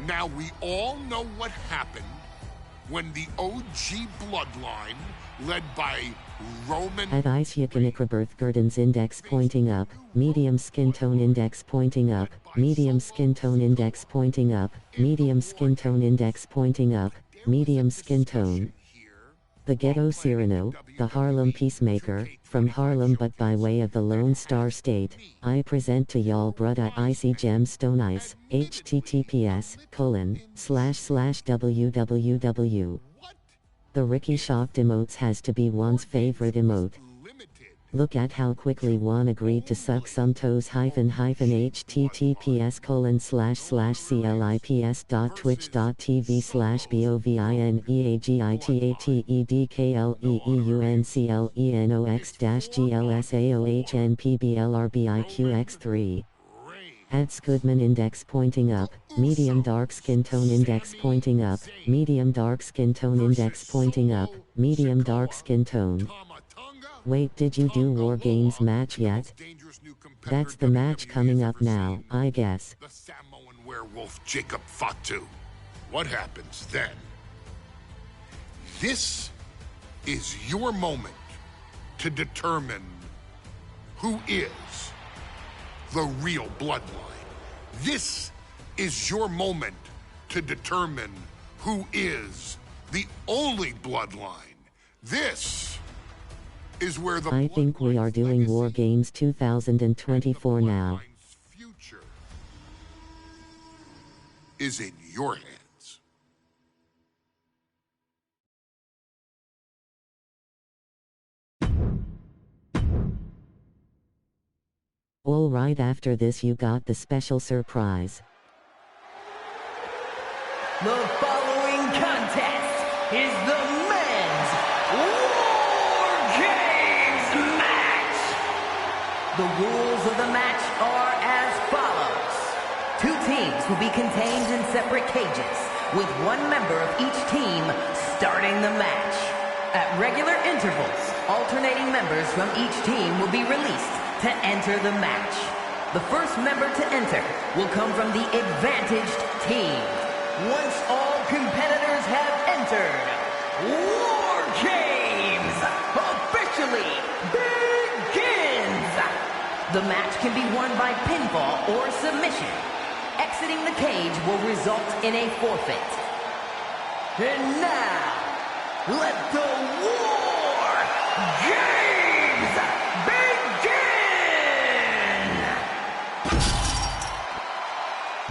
Now we all know what happened when the OG bloodline, led by Roman... At Isyakinikra Gurdon's index pointing up, medium skin tone index pointing up, medium skin tone index pointing up, medium skin tone index pointing up, medium skin tone. The Ghetto Cyrano, the Harlem Peacemaker, from Harlem but by way of the Lone Star State, I present to y'all brudda icy gemstone ice, https://www. The Ricky Shocked emotes has to be one's favorite emote. Look at how quickly one agreed to suck some toes //clips.twitch.tv/bovineagitedekleenox-glsaohnpblrbiqx3. Adds Goodman index pointing up, medium dark skin tone index pointing up, medium dark skin tone index pointing up, medium dark skin tone. Wait, did you do War Games match yet? That's the match coming up now, I guess. The Samoan werewolf Jacob Fatu. What happens then? This is your moment to determine who is the real bloodline. This is your moment to determine who is the only bloodline. This is where the I think we are doing War Games 2024 now. future is in your hands. Well, right after this you got the special surprise. The following contest is the men's War Games match. The rules of the match are as follows. 2 teams will be contained in separate cages, with 1 member of each team starting the match. At regular intervals, alternating members from each team will be released to enter the match. The first member to enter will come from the advantaged team. Once all competitors have entered, War Games officially begins! The match can be won by pinfall or submission. Exiting the cage will result in a forfeit. And now, let the War Games begin!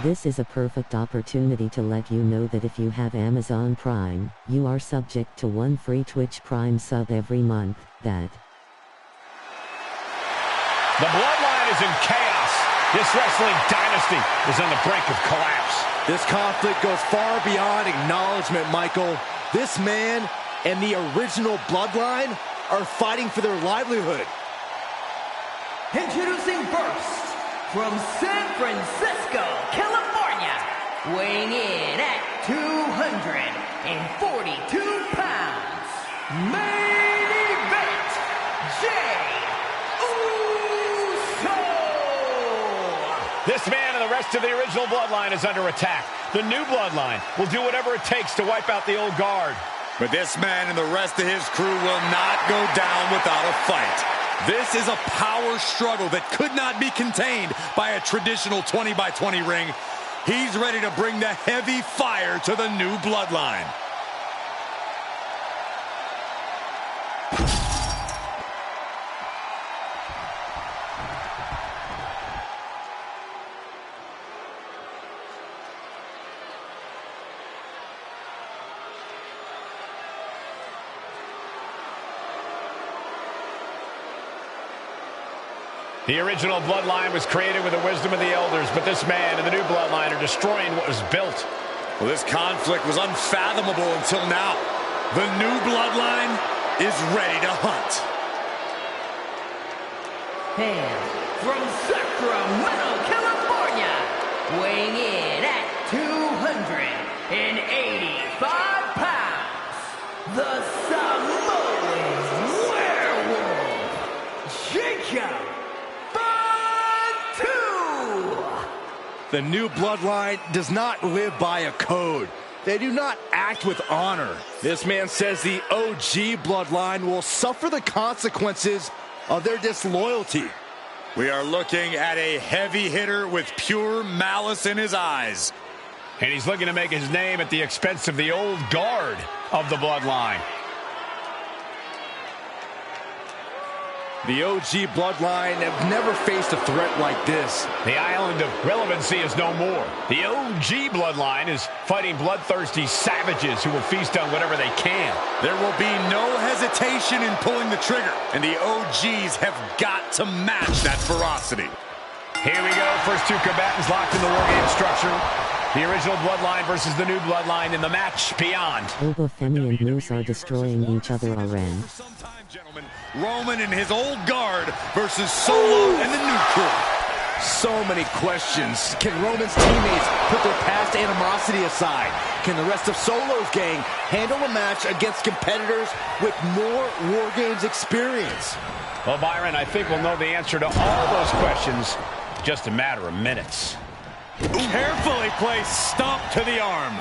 This is a perfect opportunity to let you know that if you have Amazon Prime, you are subject to 1 free Twitch Prime sub every month. That The Bloodline is in chaos. This wrestling dynasty is on the brink of collapse. This conflict goes far beyond acknowledgement, Michael. This man and the original Bloodline are fighting for their livelihood. Introducing first, from San Francisco, California, weighing in at 242 pounds, main event, Jey Uso! This man and the rest of the original Bloodline is under attack. The new Bloodline will do whatever it takes to wipe out the old guard. But this man and the rest of his crew will not go down without a fight. This is a power struggle that could not be contained by a traditional 20-by-20 ring. He's ready to bring the heavy fire to the new Bloodline. The original Bloodline was created with the wisdom of the elders, but this man and the new Bloodline are destroying what was built. Well, this conflict was unfathomable until now. The new Bloodline is ready to hunt. And from Sacramento, California, weighing in at 285 pounds, the Samoan werewolf, Jacob. The new Bloodline does not live by a code. They do not act with honor. This man says the OG Bloodline will suffer the consequences of their disloyalty. We are looking at a heavy hitter with pure malice in his eyes. And he's looking to make his name at the expense of the old guard of the Bloodline. The OG Bloodline have never faced a threat like this. The island of relevancy is no more. The OG Bloodline is fighting bloodthirsty savages who will feast on whatever they can. There will be no hesitation in pulling the trigger, and the OGs have got to match that ferocity. Here we go. First 2 combatants locked in the War Game structure. The original Bloodline versus the new Bloodline in the match beyond. Oba Femi and Moose are destroying each other already. Gentlemen, Roman and his old guard versus Solo and the new crew. So many questions. Can Roman's teammates put their past animosity aside? Can the rest of Solo's gang handle a match against competitors with more War Games experience? Well, Byron, I think we'll know the answer to all those questions in just a matter of minutes. Carefully placed stomp to the arm.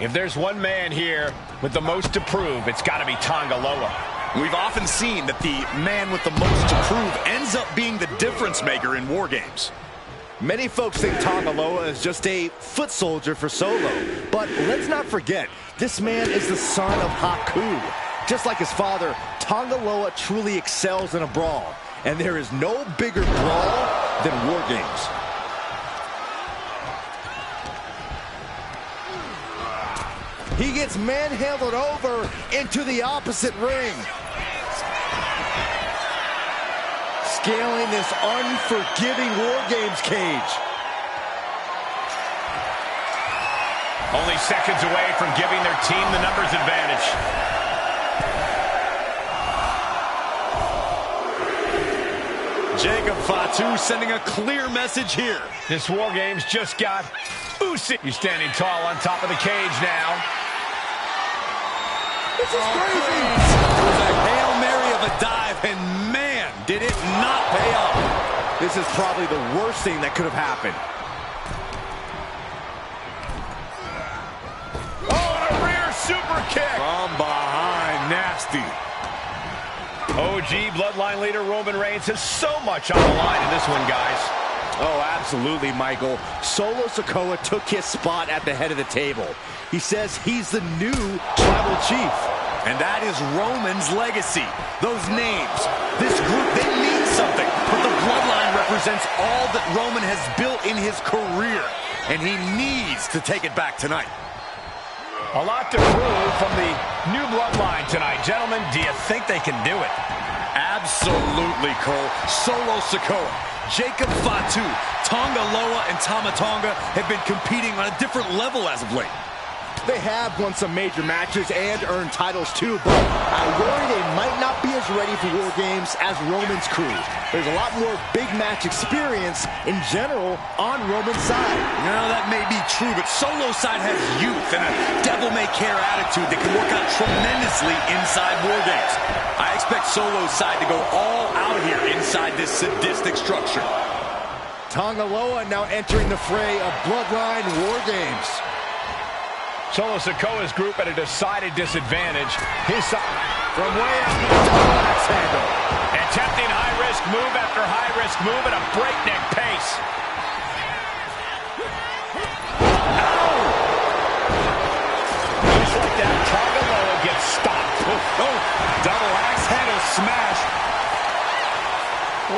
If there's one man here with the most to prove, it's got to be Tonga Loa. We've often seen that the man with the most to prove ends up being the difference maker in War Games. Many folks think Tonga Loa is just a foot soldier for Solo. But let's not forget, this man is the son of Haku. Just like his father, Tonga Loa truly excels in a brawl. And there is no bigger brawl than War Games. He gets manhandled over into the opposite ring. scaling this unforgiving War Games cage. Only seconds away from giving their team the numbers advantage. Jacob Fatu sending a clear message here. This War Games just got Ucey. He's standing tall on top of the cage now. This is crazy. It was a Hail Mary of a dive, and man, did it not pay off. This is probably the worst thing that could have happened. Super kick. From behind, nasty. OG Bloodline leader Roman Reigns has so much on the line in this one, guys. Oh, absolutely, Michael. Solo Sikoa took his spot at the head of the table. He says he's the new tribal chief. And that is Roman's legacy. Those names, this group, they mean something. But the Bloodline represents all that Roman has built in his career. And he needs to take it back tonight. A lot to prove from the new Bloodline tonight. Gentlemen, do you think they can do it? Absolutely, Cole. Solo Sikoa, Jacob Fatu, Tonga Loa, and Tama Tonga have been competing on a different level as of late. They have won some major matches and earned titles too, but I worry they might not be as ready for War Games as Roman's crew. There's a lot more big match experience in general on Roman's side. No, that may be true, but Solo's side has youth and a devil-may-care attitude that can work out tremendously inside War Games. I expect Solo's side to go all out here inside this sadistic structure. Tonga Loa now entering the fray of Bloodline War Games. Solo Sikoa's group at a decided disadvantage. His side from way out the axe handle. Attempting high-risk move after high-risk move at a breakneck pace. Ow! Just like that, Tonga Loa gets stopped. Oh, double axe handle smash.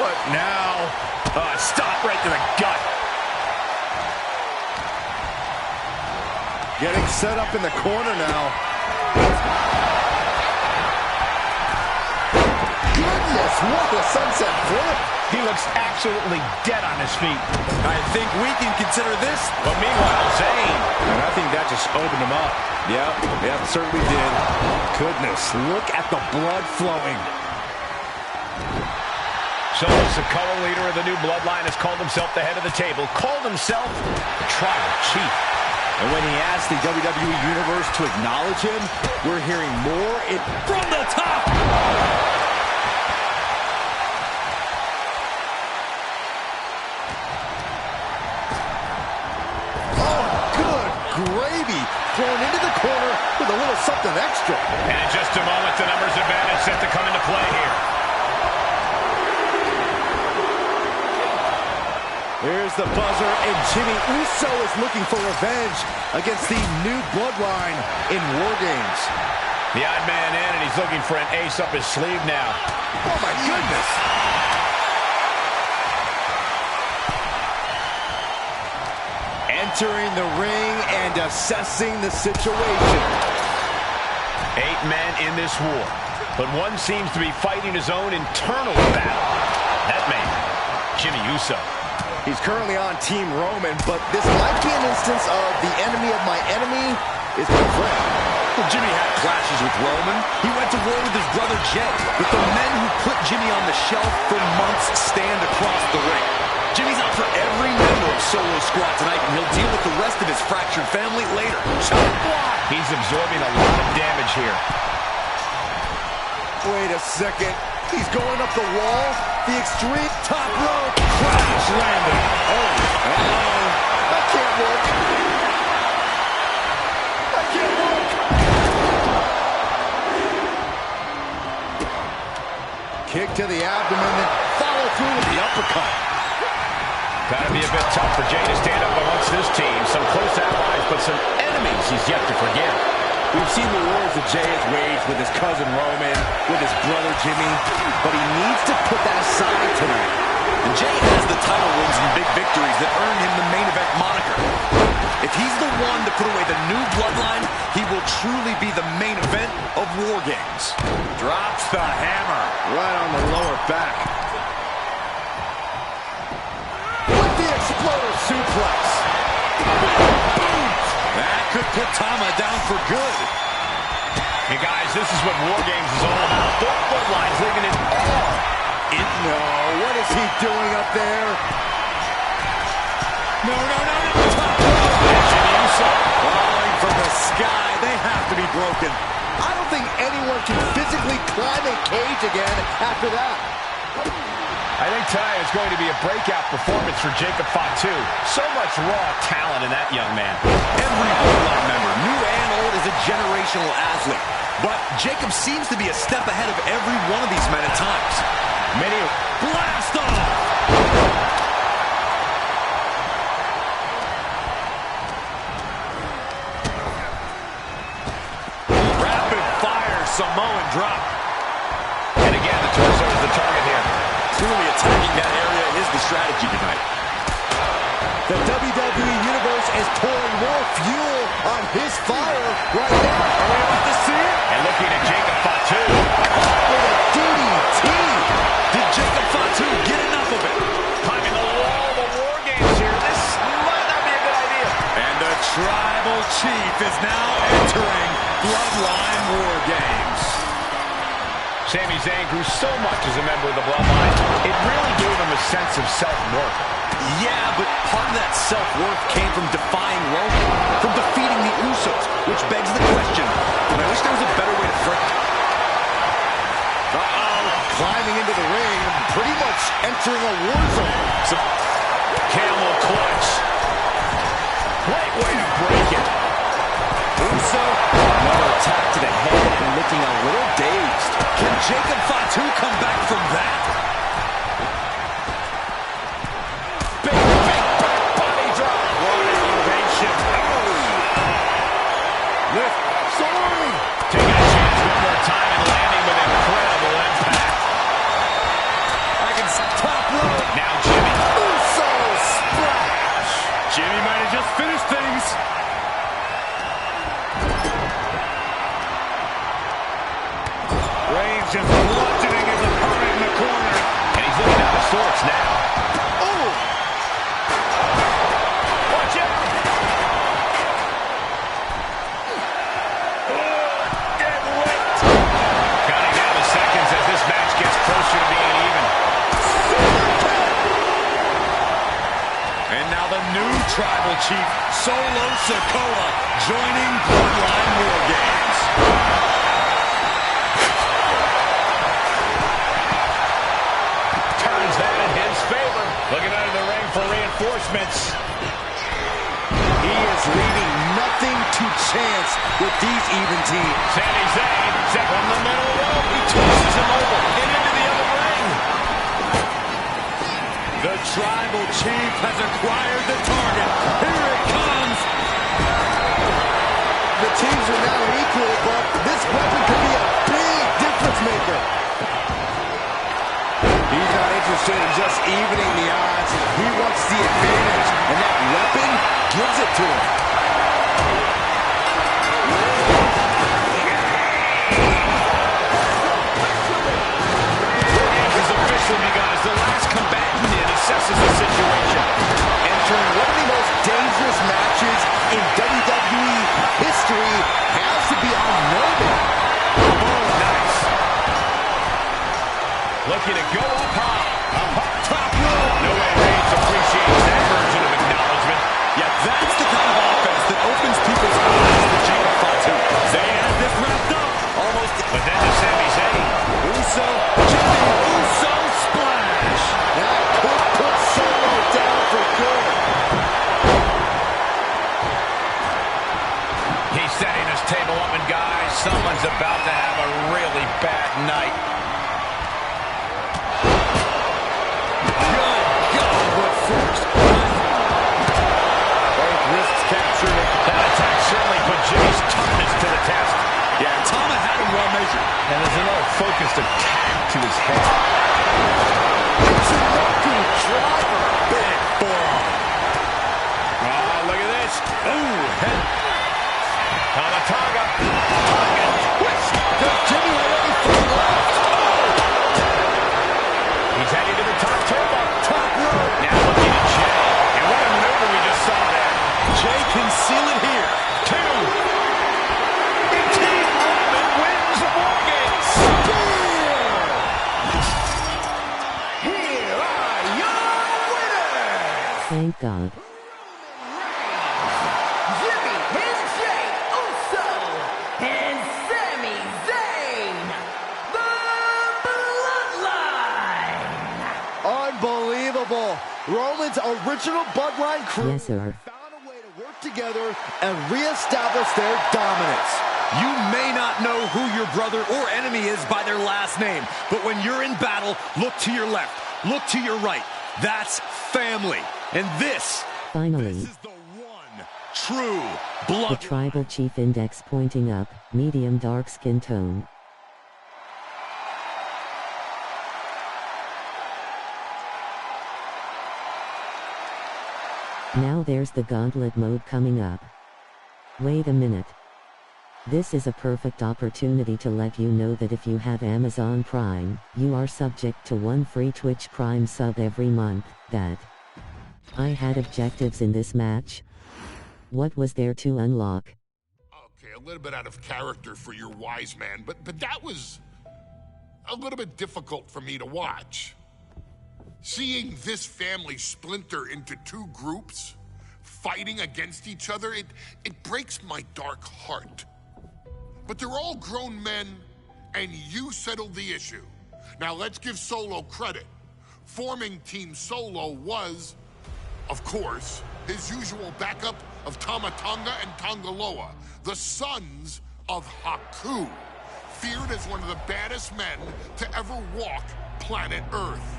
What now? Stop right to the gut. Getting set up in the corner now. Goodness, what a sunset flip. He looks absolutely dead on his feet. I think we can consider this. But meanwhile, Zayn. And I think that just opened him up. Yep, certainly did. Goodness, look at the blood flowing. Solo Sikoa, leader of the new Bloodline, has called himself the head of the table. Called himself the tribal chief. And when he asked the WWE Universe to acknowledge him, we're hearing more from the top. Oh, good gravy. Thrown into the corner with a little something extra. And in just a moment, the numbers advantage set to come into play here. Here's the buzzer, and Jimmy Uso is looking for revenge against the new Bloodline in War Games. The odd man in, and he's looking for an ace up his sleeve now. Oh, my goodness. Entering the ring and assessing the situation. 8 men in this war, but one seems to be fighting his own internal battle. That man, Jimmy Uso. He's currently on Team Roman, but this might be an instance of the enemy of my enemy is my friend. Well, Jimmy had clashes with Roman. He went to war with his brother Jey, but the men who put Jimmy on the shelf for months stand across the ring. Jimmy's out for every member of Solo Squad tonight, and he'll deal with the rest of his fractured family later. He's absorbing a lot of damage here. Wait a second. He's going up the wall. The extreme top rope. Crash landing. Oh, that can't work. That can't work. Kick to the abdomen, then follow through with the uppercut. Gotta be a bit tough for Jey to stand up amongst this team. Some close allies, but some enemies he's yet to forgive. We've seen the wars that Jey has waged with his cousin Roman, with his brother Jimmy, but he needs to put that aside tonight. And Jey has the title wins and big victories that earn him the main event moniker. If he's the one to put away the new Bloodline, he will truly be the main event of War Games. Drops the hammer right on the lower back. suplex. That could put Tama down for good. Hey guys, this is what War Games is all about. Both bloodlines leaving it all. No, what is he doing up there? No. Top rope. Falling from the sky. They have to be broken. I don't think anyone can physically climb a cage again after that. I think tonight is going to be a breakout performance for Jacob Fatu. So much raw talent in that young man. Every bloodline member, new and old, is a generational athlete. But Jacob seems to be a step ahead of every one of these men at times. Many blast off! Rapid fire Samoan drop. And again, the torso is the target here. Clearly attacking that area is the strategy tonight. The WWE Universe is pouring more fuel on his fire right now. Are we about to see it? And looking at Jacob Fatu. With a DDT. Did Jacob Fatu get enough of it? Climbing the wall of the War Games here. This might not be a good idea. And the Tribal Chief is now entering Bloodline War Games. Sami Zayn grew so much as a member of the Bloodline, it really gave him a sense of self-worth. Yeah, but part of that self-worth came from defying Roman, from defeating the Usos, which begs the question, and I wish there was a better way to frame it. Climbing into the ring, pretty much entering a war zone. Some camel clutch. Great way to break it. Uso, another attack to the head and looking a little dazed. Can Jacob Fatu come back from that? Big back body drop. What an elevation. Lift. Soaring. Taking a chance one more time and landing with incredible impact. Top rope. Now Jimmy. Uso splash. Jimmy might have just finished things. Reigns just bludgeoning his opponent in the corner. And he's looking out of sorts now. Oh! Watch out! Get licked. Counting down the seconds as this match gets closer to being even. And now the new Tribal Chief, Solo Sikoa, joining Bloodline War Games. Turns that in his favor. Looking under the ring for reinforcements. He is leaving nothing to chance with these even teams. Sami Zayn set from the middle rope. He tosses him over and into the other ring. The Tribal Chief has acquired the target. Here it comes. The teams are now equal, but this weapon could be a big difference maker. He's not interested in just evening the odds. He wants the advantage, and that weapon gives it to him. This is official, you guys. The last combatant assesses the situation. Entering one of the most dangerous matches in WWE history has to be on Roman. Oh, nice. Looking to go up high. Up high. Top rope. No way Reigns appreciates that version of acknowledgement. Yeah, that's the kind of offense that opens people's eyes to Jacob Fatu. They had this wrapped up. Almost. But then to Sami Zayn. Uso. Jimmy Uso splash. That could put Solo down for good. He's setting this table up, and guys, someone's about to have a really bad night. Good God, what force. Both wrists captured. That attack certainly put Jimmy's toughness to the test. Yeah, Tama had him well measured. And there's another focused attack to his head. Sudoku driver. Big forearm. Oh, look at this. Ooh, head. Tamataga. Twist. Does Jimmy have any front left? He's heading to the top table. Top rope. Now looking at Jay. And what a maneuver we God. Jimmy and Jay Uso and Sami Zayn, the Bloodline. Unbelievable. Roman's original Bloodline crew Yes, sir. found a way to work together and reestablish their dominance. You may not know who your brother or enemy is by their last name, but when you're in battle, look to your left, look to your right. That's family. And this Finally, is the one true the blood. tribal chief index pointing up, medium dark skin tone. Now there's the gauntlet mode coming up. Wait a minute. This is a perfect opportunity to let you know that if you have Amazon Prime, you are subject to one free Twitch Prime sub every month. That I had objectives in this match. What was there to unlock? Okay, a little bit out of character for your wise man, but that was a little bit difficult for me to watch. Seeing this family splinter into two groups, fighting against each other, it breaks my dark heart. But they're all grown men, and you settled the issue. Now let's give Solo credit. Forming Team Solo was, of course, his usual backup of Tama Tonga and Tonga Loa, the sons of Haku, feared as one of the baddest men to ever walk planet Earth.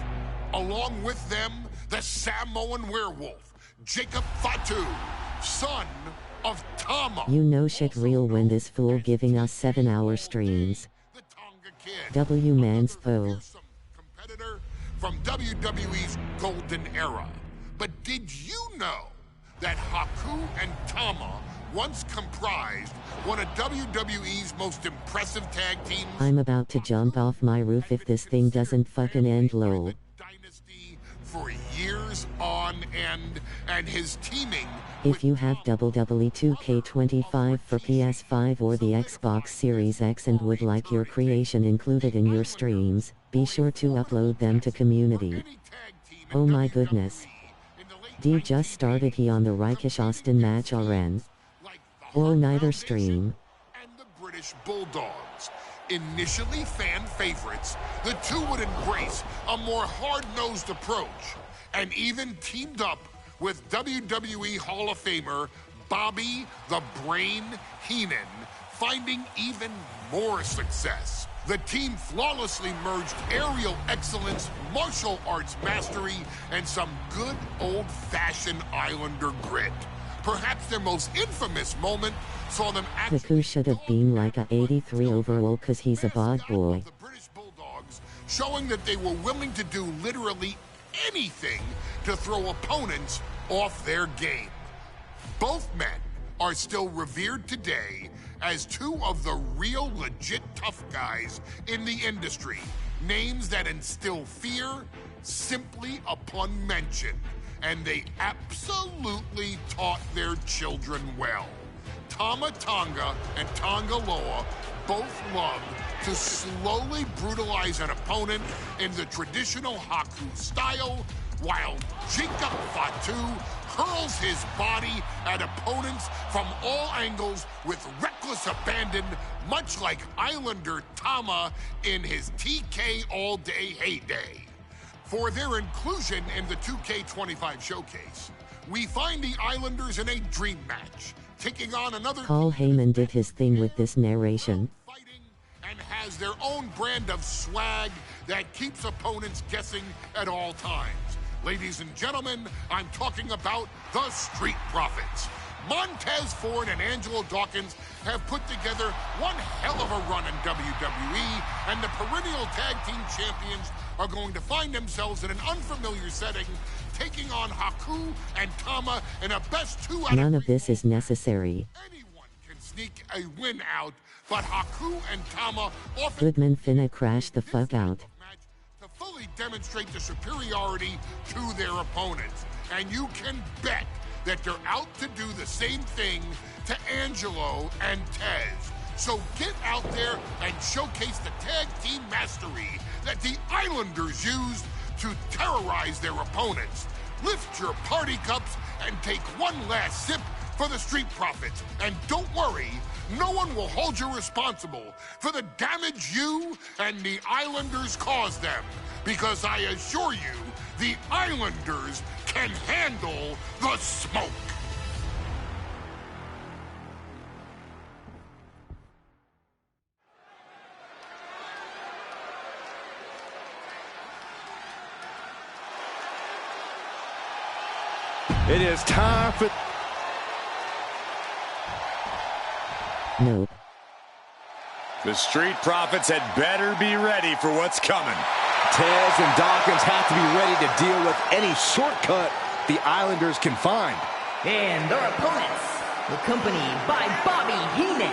Along with them, the Samoan werewolf, Jacob Fatu, son of Tama. You know shit real when this fool giving us 7-hour streams. The Tonga Kid, W man's though. fearsome competitor from WWE's golden era. But did you know that Haku and Tama once comprised one of WWE's most impressive tag teams? I'm about to jump off my roof if this thing doesn't fucking end, lol. Dynasty for years on end, and his teaming If you have WWE 2K25 for PS5 or the Xbox Series X and would like your creation included in your streams, be sure to upload them to community. Oh my goodness. D just started he on the Rikish Austin match RN. All nighter stream. and the British Bulldogs. Initially fan favorites, the two would embrace a more hard-nosed approach and even teamed up with WWE Hall of Famer Bobby the Brain Heenan, finding even more success. The team flawlessly merged aerial excellence, martial arts mastery, and some good old-fashioned Islander grit. Perhaps their most infamous moment saw them Haku should have been like a 83 overall cause he's a bad boy. the British Bulldogs, showing that they were willing to do literally anything to throw opponents off their game. Both men are still revered today as two of the real legit tough guys in the industry, names that instill fear simply upon mention, and they absolutely taught their children well. Tama Tonga and Tonga Loa both loved to slowly brutalize an opponent in the traditional Haku style, while Jacob Fatu hurls his body at opponents from all angles with reckless abandon, much like Islander Tama in his TK all-day heyday. For their inclusion in the 2K25 showcase, we find the Islanders in a dream match, taking on another Paul Heyman did his thing with this narration. fighting and has their own brand of swag that keeps opponents guessing at all times. Ladies and gentlemen, I'm talking about the Street Profits. Montez Ford and Angelo Dawkins have put together one hell of a run in WWE, and the perennial tag team champions are going to find themselves in an unfamiliar setting, taking on Haku and Tama in a best 2 out None of of this is necessary. anyone can sneak a win out, but Haku and Tama often Goodman finna crash the fuck out. match to fully demonstrate the superiority to their opponents. And you can bet that they're out to do the same thing to Angelo and Tez. So get out there and showcase the tag team mastery that the Islanders used to terrorize their opponents. lift your party cups and take one last sip for the Street Profits. And don't worry, no one will hold you responsible for the damage you and the Islanders caused them. Because I assure you, the Islanders can handle the smoke. It is time for... Nope. The Street Profits had better be ready for what's coming. Taz and Dawkins have to be ready to deal with any shortcut the Islanders can find. And their opponents, accompanied by Bobby Heenan,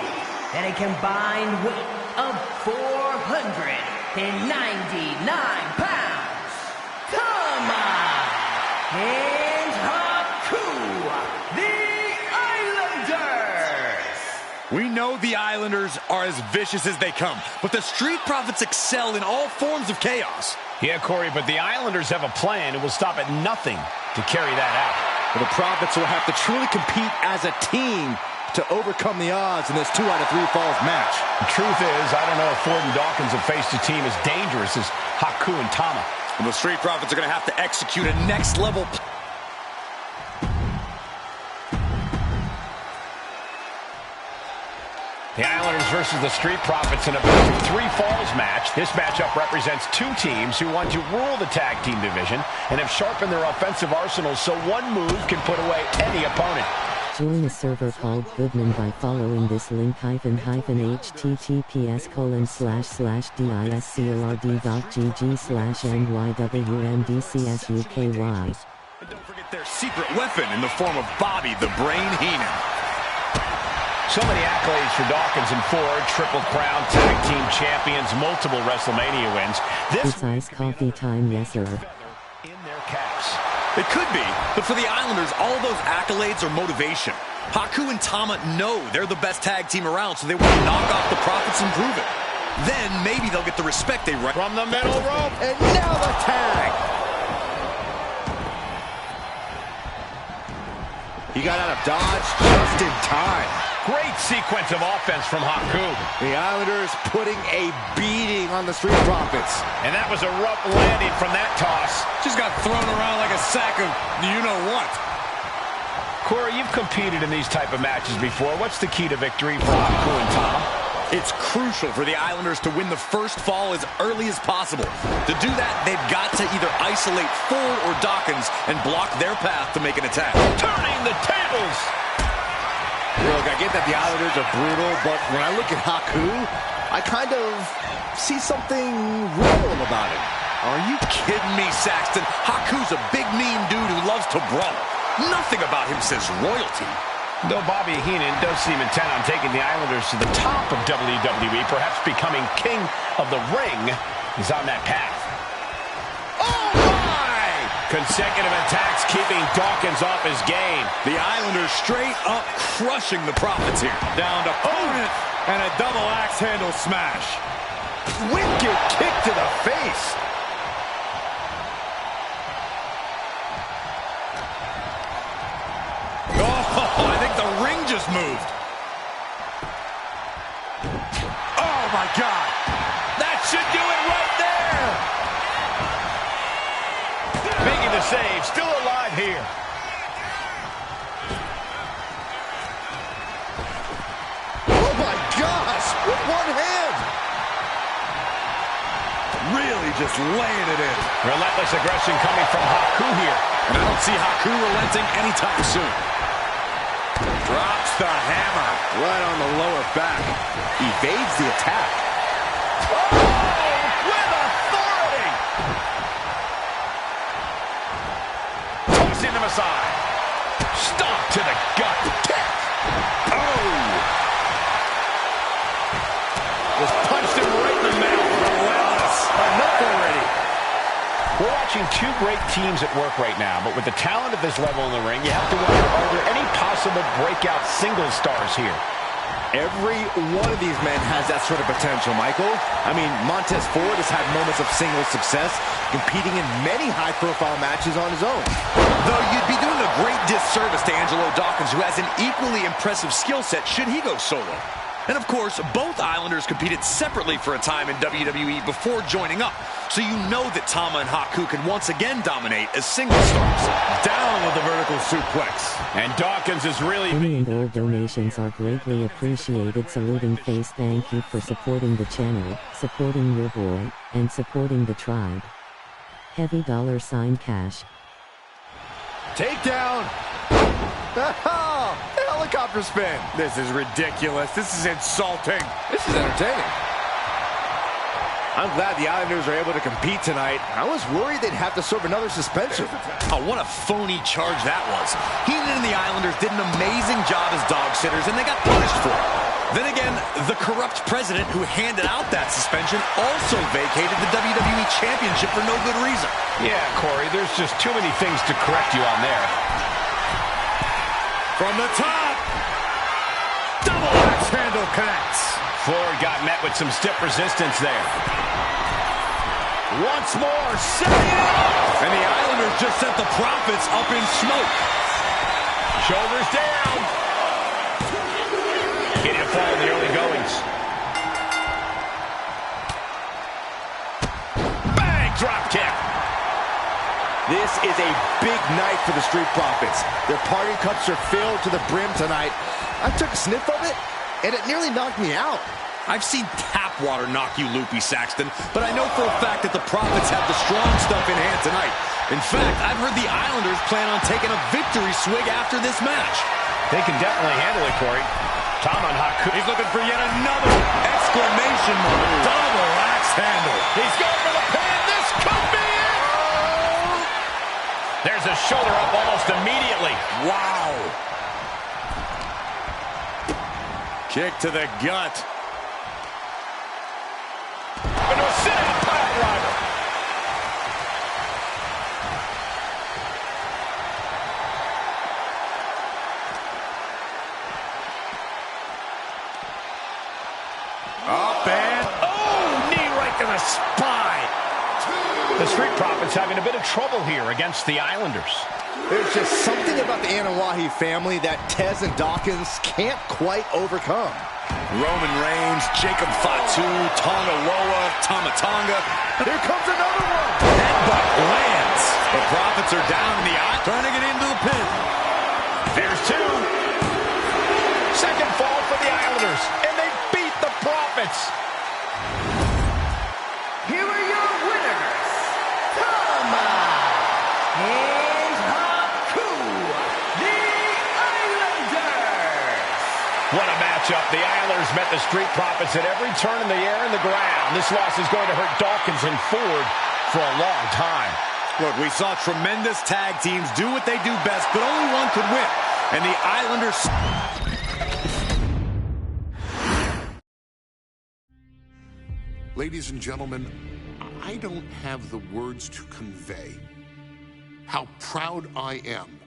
and a combined weight of 499 pounds, Tama and Haku, the Islanders! We know the Islanders are as vicious as they come, but the Street Profits excel in all forms of chaos. Yeah, Corey, but the Islanders have a plan and will stop at nothing to carry that out. But the Profits will have to truly compete as a team to overcome the odds in this 2 out of 3 falls match. The truth is, I don't know if Ford and Dawkins have faced a team as dangerous as Haku and Tama. And the Street Profits are going to have to execute a next-level... The Islanders versus the Street Profits in a best of 3 falls match. This matchup represents 2 teams who want to rule the tag team division and have sharpened their offensive arsenals so one move can put away any opponent. Join a server called Goodman by following this link https://discord.gg/nywmdcsuky. And don't forget their secret weapon in the form of Bobby the Brain Heenan. So many accolades for Dawkins and Ford, Triple Crown, Tag Team Champions, multiple WrestleMania wins. It's iced coffee time, yes sir. In their caps. It could be, but for the Islanders, all those accolades are motivation. Haku and Tama know they're the best tag team around, so they want to knock off the Profits and prove it. Then maybe they'll get the respect they right from the middle rope. And now the tag. He got out of dodge just in time. Great sequence of offense from Haku. The Islanders putting a beating on the Street Profits. And that was a rough landing from that toss. Just got thrown around like a sack of you-know-what. Corey, you've competed in these type of matches before. What's the key to victory for Haku and Tama? It's crucial for the Islanders to win the first fall as early as possible. To do that, they've got to either isolate Ford or Dawkins and block their path to make an attack. Turning the tables! Look, I get that the Islanders are brutal, but when I look at Haku, I kind of see something royal about it. Are you kidding me, Saxton? Haku's a big, mean dude who loves to brawl. Nothing about him says royalty. Though Bobby Heenan does seem intent on taking the Islanders to the top of WWE, perhaps becoming king of the ring, is on that path. Oh, my! Consecutive attacks keeping Dawkins off his game. The Islanders straight up crushing the Profits here. Down to opponent and a double axe handle smash. Wicked kick to the face. Oh, I think the ring just moved. Oh, my God. That should do it right there. Making the save, still alive here. Oh, my gosh, with one hand. Really just laying it in. Relentless aggression coming from Haku here. And I don't see Haku relenting anytime soon. Drops the hammer. Right on the lower back. Evades the attack. Oh, with authority. Tossing him aside. Stomp to the gut. Kick. Oh. Just punched him right in the mouth. Relentless. Enough already. We're watching 2 great teams at work right now, but with the talent at this level in the ring, you have to wonder, are there any possible breakout single stars here? Every one of these men has that sort of potential, Michael. I mean, Montez Ford has had moments of single success, competing in many high-profile matches on his own. Though you'd be doing a great disservice to Angelo Dawkins, who has an equally impressive skill set should he go solo. And of course, both Islanders competed separately for a time in WWE before joining up. So you know that Tama and Haku can once again dominate as single stars. Down with the vertical suplex. And Dawkins is really... Any and all donations are greatly appreciated. Saluting Face, thank you for supporting the channel, supporting your boy, and supporting the tribe. Heavy $ cash. Takedown. Helicopter spin. This is ridiculous. This is insulting. This is entertaining. I'm glad the Islanders are able to compete tonight. I was worried they'd have to serve another suspension. Oh, what a phony charge that was. Heenan and the Islanders did an amazing job as dog sitters, and they got punished for it. Then again, the corrupt president who handed out that suspension also vacated the WWE Championship for no good reason. Yeah, Corey, there's just too many things to correct you on there. From the top. Double axe handle connects. Ford got met with some stiff resistance there. Once more, setting it up. And the Islanders just sent the Profits up in smoke. Shoulders down. Getting a fall in the early goings. Bang! Drop kick. This is a big night for the Street Profits. Their party cups are filled to the brim tonight. I took a sniff of it, and it nearly knocked me out. I've seen tap water knock you loopy, Saxton, but I know for a fact that the Profits have the strong stuff in hand tonight. In fact, I've heard the Islanders plan on taking a victory swig after this match. They can definitely handle it, Corey. Tom on Haku. He's looking for yet another exclamation mark. Double axe handle. He's going for the pin. This could be it. There's a shoulder up almost immediately. Wow. Kick to the gut. Into a sit-out pile driver. Up and... Oh, knee right to the spine. The Street Profits having a bit of trouble here against the Islanders. There's just something about the Anawahi family that Tez and Dawkins can't quite overcome. Roman Reigns, Jacob Fatu, Tonga Loa, Tama Tonga. Here comes another one. Headbutt lands. The Profits are down in the eye, turning it into the pin. There's two. Second fall for the Islanders, and they beat the Profits. Here are your winners, Tama and Haku, the Islanders. What a matchup. The Islanders met the Street Profits at every turn in the air and the ground. This loss is going to hurt Dawkins and Ford for a long time. Look, we saw tremendous tag teams do what they do best, but only one could win. And the Islanders... Ladies and gentlemen, I don't have the words to convey how proud I am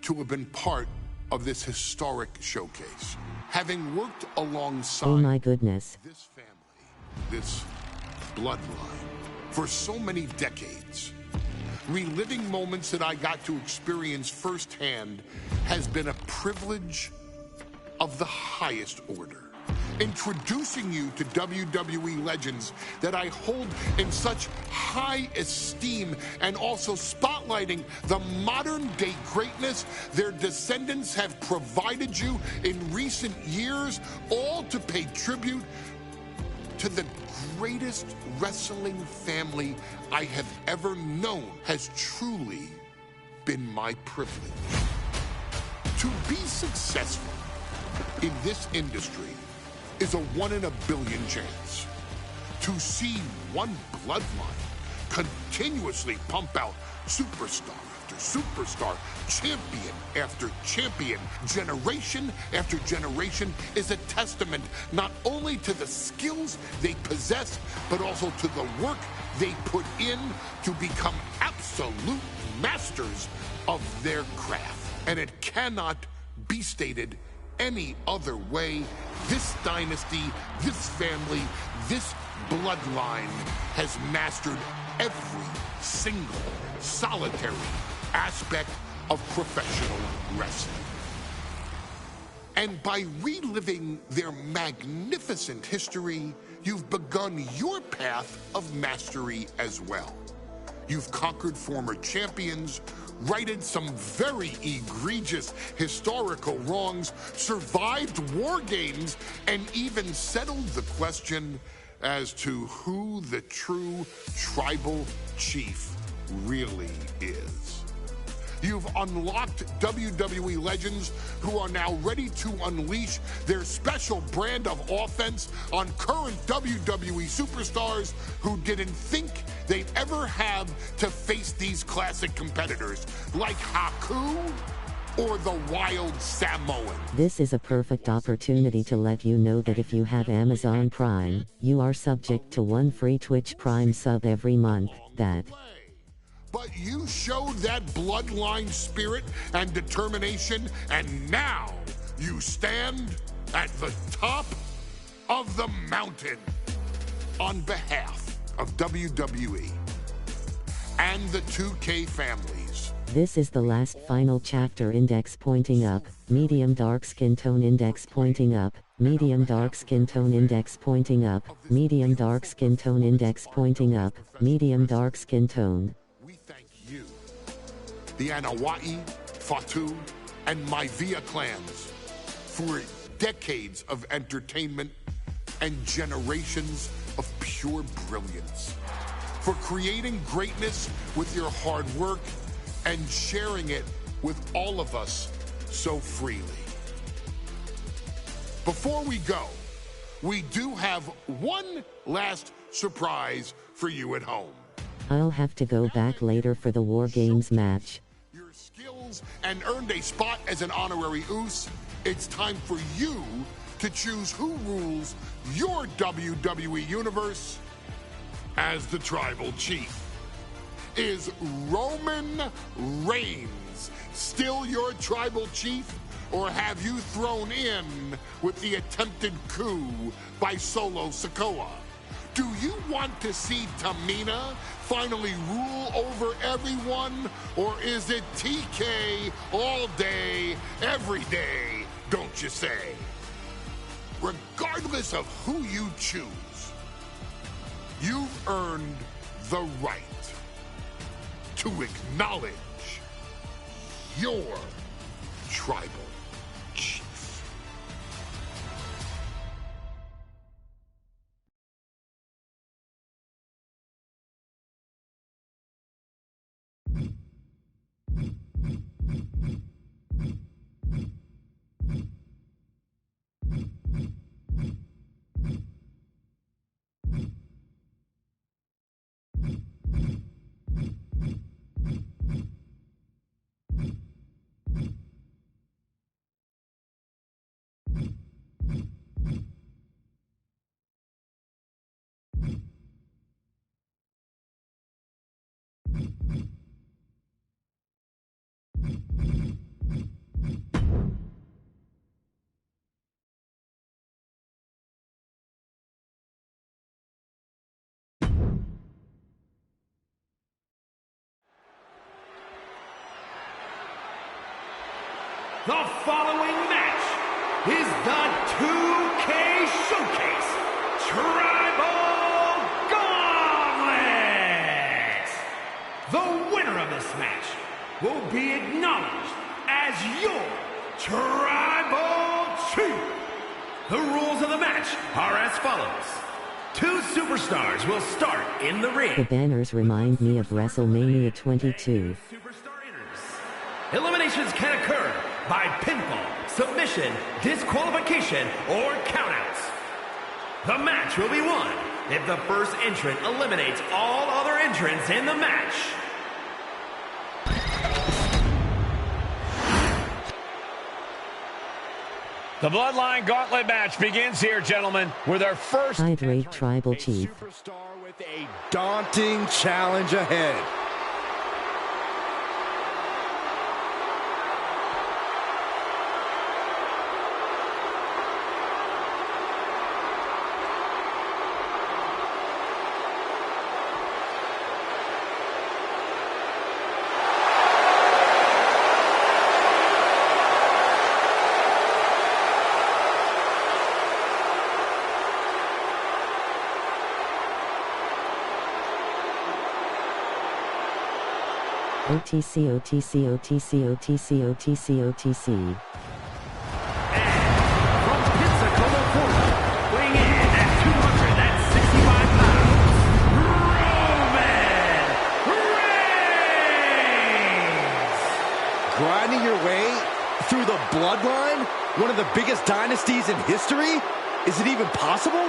to have been part of this historic showcase. Having worked alongside Oh my goodness. this family, this bloodline, for so many decades, reliving moments that I got to experience firsthand has been a privilege of the highest order. Introducing you to WWE legends that I hold in such high esteem, and also spotlighting the modern day greatness their descendants have provided you in recent years, all to pay tribute to the greatest wrestling family I have ever known, has truly been my privilege. To be successful in this industry is a 1 in a billion chance. To see one bloodline continuously pump out superstar after superstar, champion after champion, generation after generation, is a testament not only to the skills they possess, but also to the work they put in to become absolute masters of their craft. And it cannot be stated any other way. This dynasty, this family, this bloodline has mastered every single solitary aspect of professional wrestling. And by reliving their magnificent history, you've begun your path of mastery as well. You've conquered former champions, righted some very egregious historical wrongs, survived war games, and even settled the question as to who the true tribal chief really is. You've unlocked WWE legends who are now ready to unleash their special brand of offense on current WWE superstars who didn't think they'd ever have to face these classic competitors, like Haku or the Wild Samoan. This is a perfect opportunity to let you know that if you have Amazon Prime, you are subject to one free Twitch Prime sub every month. But you showed that bloodline spirit and determination, and now you stand at the top of the mountain. On behalf of WWE and the 2K families, this is the last final chapter. Index pointing up, medium dark skin tone index pointing up, medium dark skin tone index pointing up, medium dark skin tone index pointing up, medium dark skin tone. The Anawai, Fatu, and Maivia clans for decades of entertainment and generations of pure brilliance. For creating greatness with your hard work and sharing it with all of us so freely. Before we go, we do have one last surprise for you at home. I'll have to go back later for the War Games match. And earned a spot as an honorary Uce, it's time for you to choose who rules your WWE universe as the tribal chief. Is Roman Reigns still your tribal chief, or have you thrown in with the attempted coup by Solo Sikoa? Do you want to see Tamina finally rule over everyone? Or is it TK all day, every day, don't you say? Regardless of who you choose, you've earned the right to acknowledge your tribal chief. The following match is the 2K Showcase Tribal Gauntlet. The winner of this match will be acknowledged as your Tribal Chief. The rules of the match are as follows. 2 superstars will start in the ring. The banners remind me of WrestleMania 22. Eliminations can occur by pinfall, submission, disqualification, or countouts. The match will be won if the first entrant eliminates all other entrants in the match. The Bloodline Gauntlet match begins here, gentlemen, with our first Hydrate Tribal Chief. Superstar with a daunting challenge ahead. OTC, OTC, OTC, OTC, OTC, OTC. From Pensacola, Florida, weighing in at 265 pounds, Roman Reigns! Grinding your way through the bloodline? One of the biggest dynasties in history? Is it even possible?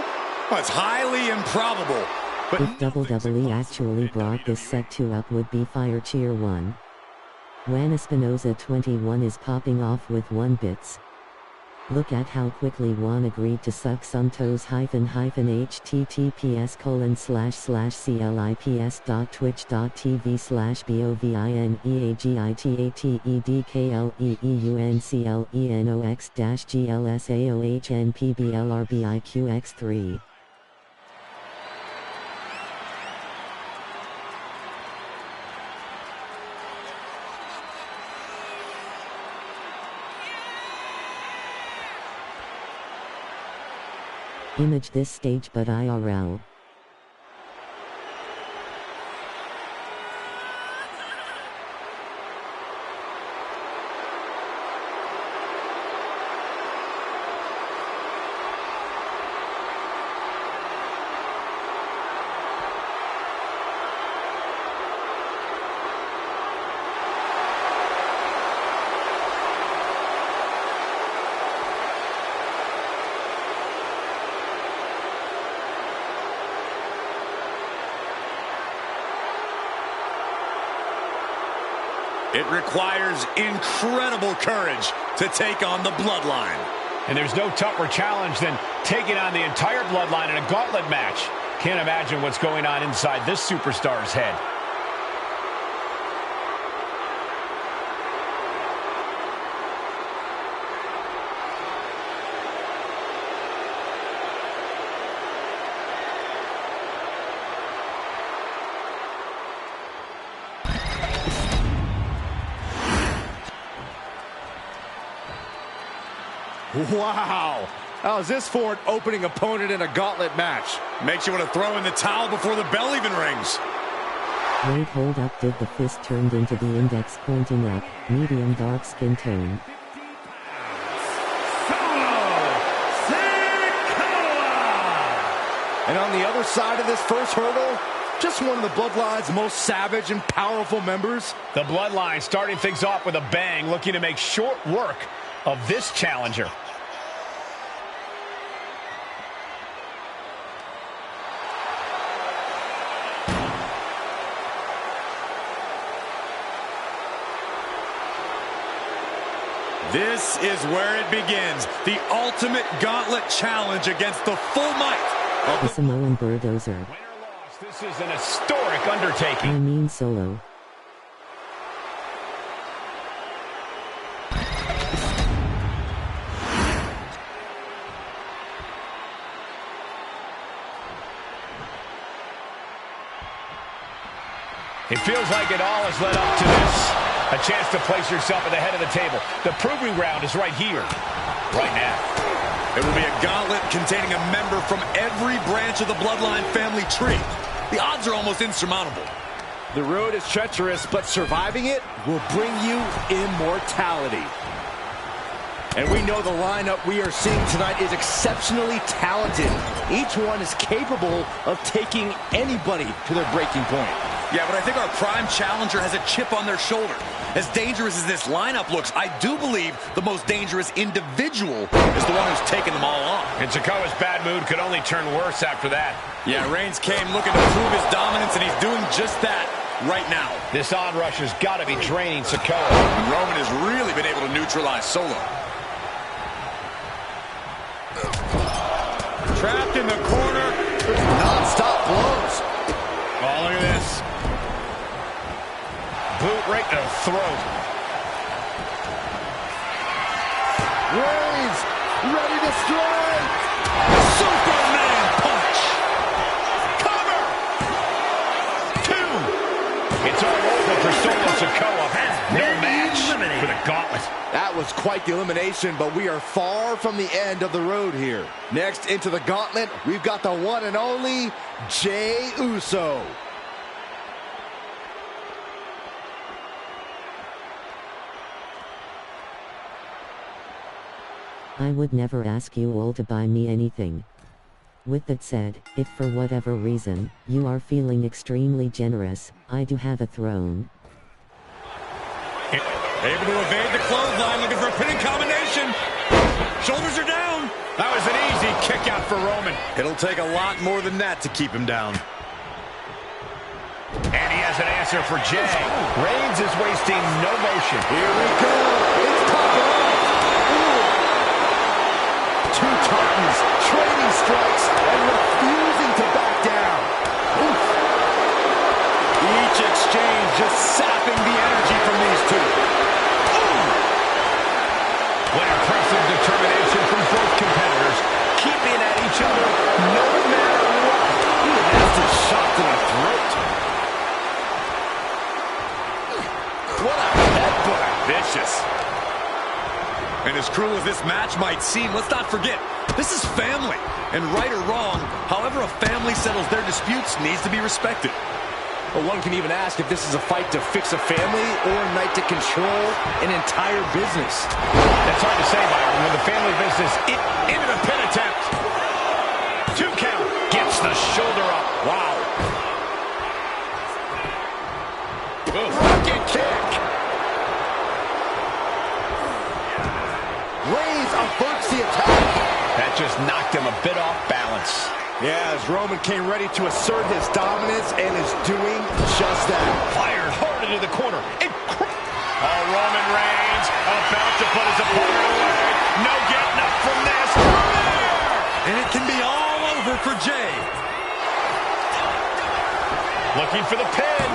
Well, it's highly improbable. But if WWE actually brought this set 2 up, would be fire. Cheer 1. Juan Espinoza 21 is popping off with 1 bits. Look at how quickly Juan agreed to suck some toes. https://clips.twitch.tv/bovineagiteateglseohnpblrbiqx3. Image this stage but IRL. it requires incredible courage to take on the Bloodline. And there's no tougher challenge than taking on the entire Bloodline in a gauntlet match. Can't imagine what's going on inside this superstar's head. Wow! How's this for an opening opponent in a gauntlet match? Makes you want to throw in the towel before the bell even rings. Wait, hold up. Did the fist turned into the index pointing up, medium dark skin tone? And on the other side of this first hurdle, just one of the Bloodline's most savage and powerful members. The Bloodline starting things off with a bang, looking to make short work of this challenger. This is where it begins. The ultimate gauntlet challenge against the full might of the Samoan Bulldozer. Win or loss, this is an historic undertaking. I mean Solo. It feels like it all has led up to this. A chance to place yourself at the head of the table. The proving ground is right here, right now. It will be a gauntlet containing a member from every branch of the Bloodline family tree. The odds are almost insurmountable. The road is treacherous, but surviving it will bring you immortality. And we know the lineup we are seeing tonight is exceptionally talented. Each one is capable of taking anybody to their breaking point. Yeah, but I think our prime challenger has a chip on their shoulder. As dangerous as this lineup looks, I do believe the most dangerous individual is the one who's taken them all on. And Sikoa's bad mood could only turn worse after that. Yeah, Reigns came looking to prove his dominance, and he's doing just that right now. This onrush has got to be draining Sikoa. And Roman has really been able to neutralize Solo. Trapped in the corner. Non-stop blows. Oh, look at this. Boot right to the throat. Reigns, ready to strike. Superman punch. Cover. 2. It's all over for Solo Sikoa. No match for the gauntlet. That was quite the elimination, but we are far from the end of the road here. Next into the gauntlet, we've got the one and only Jey Uso. I would never ask you all to buy me anything. With that said, if for whatever reason, you are feeling extremely generous, I do have a throne. Able to evade the clothesline, looking for a pinning combination. Shoulders are down. That was an easy kick out for Roman. It'll take a lot more than that to keep him down. And he has an answer for Jay. Reigns is wasting no motion. Here we go. It's popping off. Two Titans trading strikes and refusing to back down. Oof. Each exchange just sapping the energy from these two. What impressive determination from both competitors, keeping at each other no matter what. He has a shot to the throat. What a headbutt. Vicious. And as cruel as this match might seem, let's not forget, this is family. And right or wrong, however a family settles their disputes needs to be respected. Well, one can even ask if this is a fight to fix a family or a night to control an entire business. That's hard to say, Byron, when the family business into the pin attempt. 2 count. Gets the shoulder up. Wow. Rocket kick. Reigns averts the attack. That just knocked him a bit off balance. Yeah, as Roman came ready to assert his dominance and is doing just that. Fired hard into the corner. Roman Reigns about to put his opponent away. No getting up from this. And it can be all over for Jay. Looking for the pin.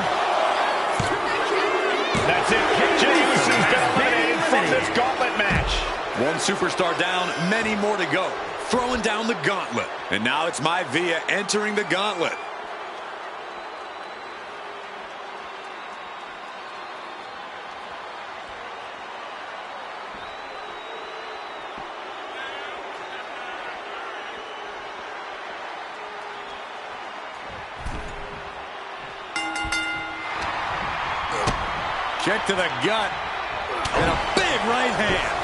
That's it. Jey Uso's been eliminated from this gauntlet match. One superstar down, many more to go. Throwing down the gauntlet. And now it's Maivia entering the gauntlet. Kick to the gut. And a big right hand.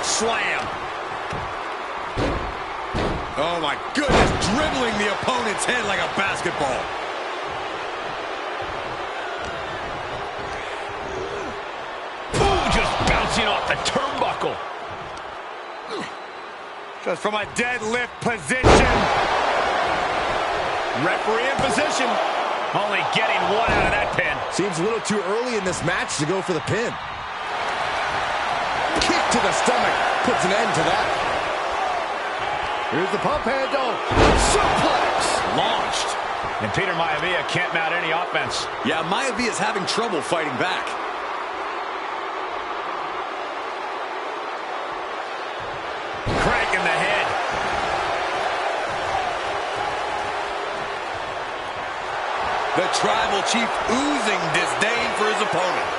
Slam. Oh my goodness, dribbling the opponent's head like a basketball. Boom, just bouncing off the turnbuckle. Just from a deadlift position. Referee in position. Only getting one out of that pin. Seems a little too early in this match to go for the pin. Kick to the stomach puts an end to that. Here's the pump handle. Suplex. Launched. And Peter Maivia can't mount any offense. Yeah, Maivia's having trouble fighting back. Crank in the head. The Tribal Chief oozing disdain for his opponent.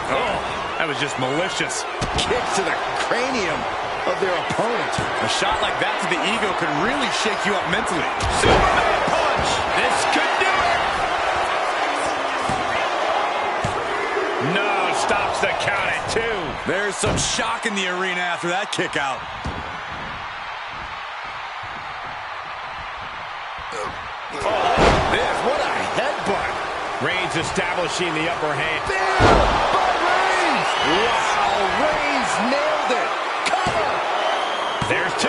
Oh, that was just malicious. Kick to the cranium of their opponent. A shot like that to the ego could really shake you up mentally. Superman punch. This could do it. No, stops the count at 2. There's some shock in the arena after that kick out. What a headbutt. Reigns establishing the upper hand. By Reigns. Wow, Reigns nailed it. Cover. There's 2.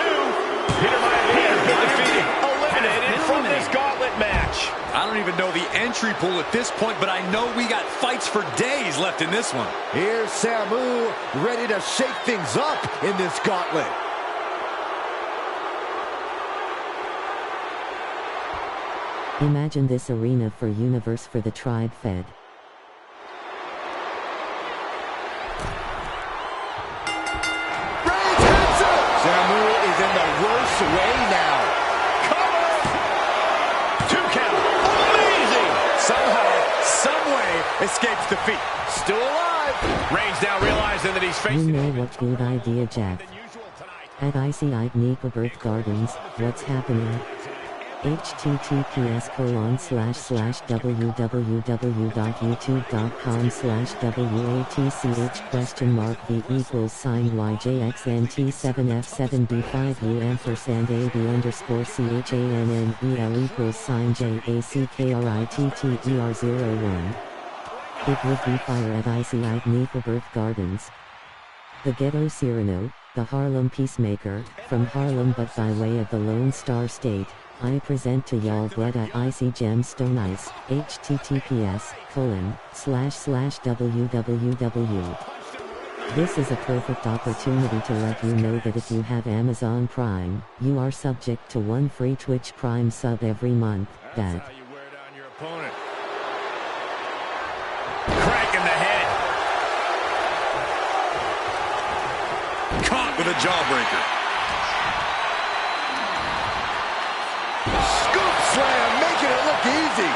Peter Maivia has been defeated. Eliminated from this gauntlet match. I don't even know the entry pool at this point, but I know we got fights for days left in this one. Here's Samu ready to shake things up in this gauntlet. Imagine this arena for Universe for the Tribe Fed. Reigns hits it! Samu is in the worst way now. Cover! 2 count. Amazing! Somehow, someway, escapes defeat. Still alive. Reigns now realizing that he's facing... You know what good idea, Jack. At Icy-Eyed Nickelbirth Gardens, what's happening? https://www.youtube.com/WATCHBAB&T7F7B5UM4Sandy_AB_CYAN_T7F7B5UM. It would be fire at Icy Birth Gardens. The Ghetto Cyrano, the Harlem Peacemaker, from Harlem but by way of the Lone Star State, I present to y'all Bretta Icy Gemstone Ice, https://www. This is a perfect opportunity to let you know that if you have Amazon Prime, you are subject to one free Twitch Prime sub every month. That. How you wear down your opponent. Crank in the head. Caught with a jawbreaker. Scoop slam, making it look easy.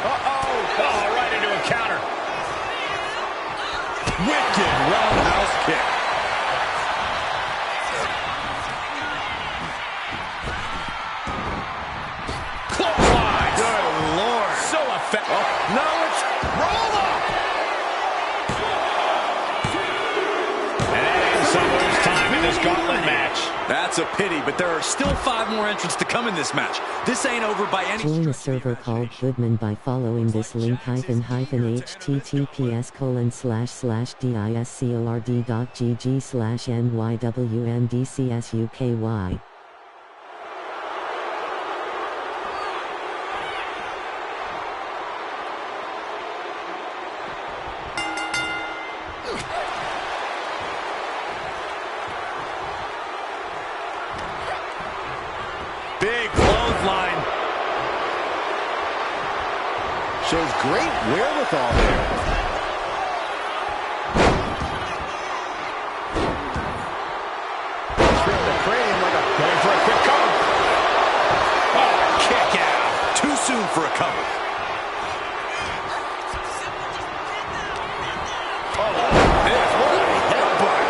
Uh-oh. Oh, right into a counter. Wicked roundhouse kick. Clothesline. Good Lord. So effective. Oh, now it's roll up. And that ends someone's time in this gauntlet match. That's a pity, but there are still 5 more entrants to come in this match. This ain't over by any Join a server called Goodman by following this link https://discord.gg/nywmdcsuky. Big clothesline. Shows great wherewithal there. Trim the cranium like a... Going for a quick cover. Oh, kick out. Too soon for a cover. Oh, this what a headbutt.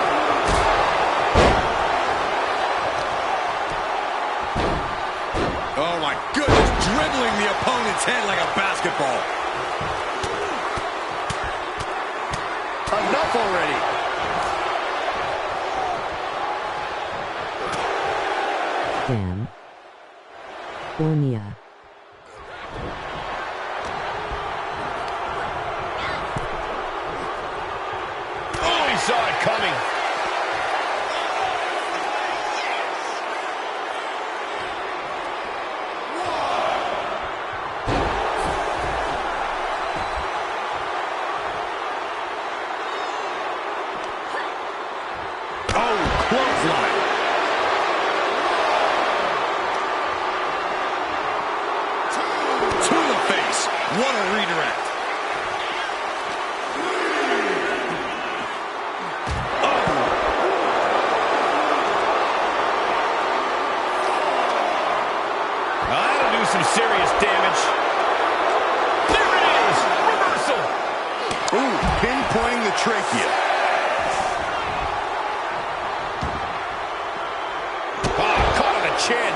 Oh my goodness, dribbling the opponent's head like a basketball. Enough already. Damn. Cornea. Oh, he saw it coming. Oh, clothesline. To the face. What a redirect. That'll do some serious damage. There it is! Reversal! Ooh, pinpointing the trachea. Caught on the chin.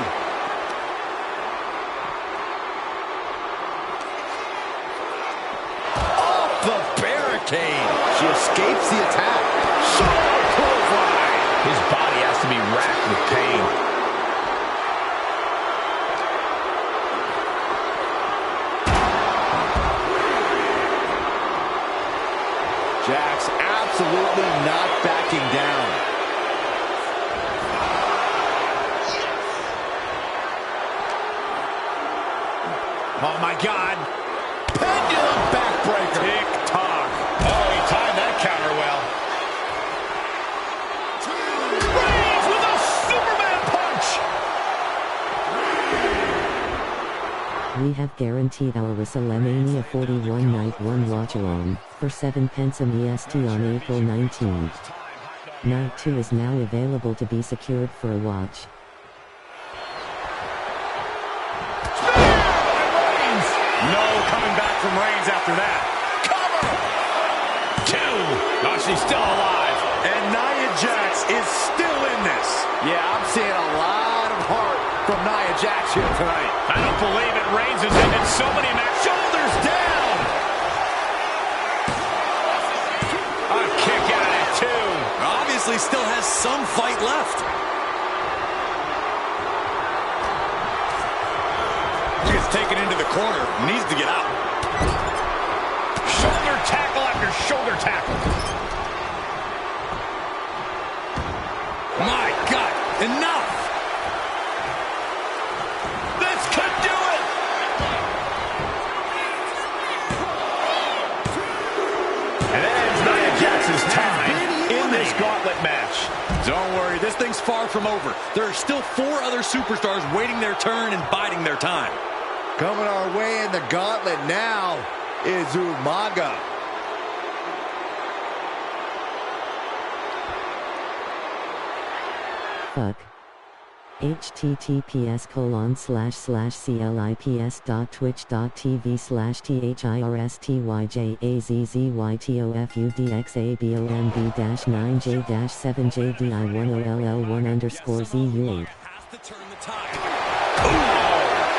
Off the barricade. She escapes the attack. Solid clothesline. His body has to be racked with pain. Jax absolutely not backing down. Oh, my God. Pendulum backbreaker. Tick-tock. Oh, he timed that counter well. Reigns with a Superman punch. We have guaranteed our WrestleMania 41 Night 1 watch-along, for 7 pence EST on April 19th. Night 2 is now available to be secured for a watch. No coming back from Reigns after that. Cover! 2. Oh, she's still alive. And Nia Jax is still in this. Yeah, I'm seeing a lot of heart from Nia Jax here tonight. I don't believe it. Reigns has ended so many matches. Shoulders down. A kick out at 2. Obviously still has some fight left. He gets taken into the corner. Needs to get out. Shoulder tackle after shoulder tackle. My God, enough! This could do it! And that ends Nia Jax's time in this gauntlet match. Don't worry, this thing's far from over. There are still 4 other superstars waiting their turn and biding their time. Coming our way in the gauntlet now is Umaga. Fuck. https://clipstop.twitch.tv/THIRSTYJAZZYTOFUDXABOMB-9J-7JDI1OLL1_ZU8.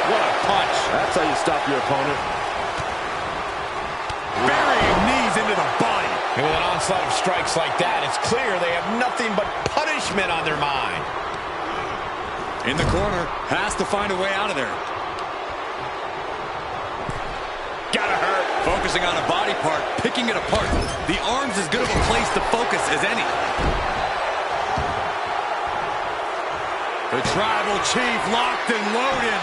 What a punch. That's how you stop your opponent. Burying knees into the body. And with an onslaught of strikes like that, it's clear they have nothing but punishment on their mind. In the corner, has to find a way out of there. Gotta hurt. Focusing on a body part, picking it apart. The arm's as good of a place to focus as any. The Tribal Chief locked and loaded.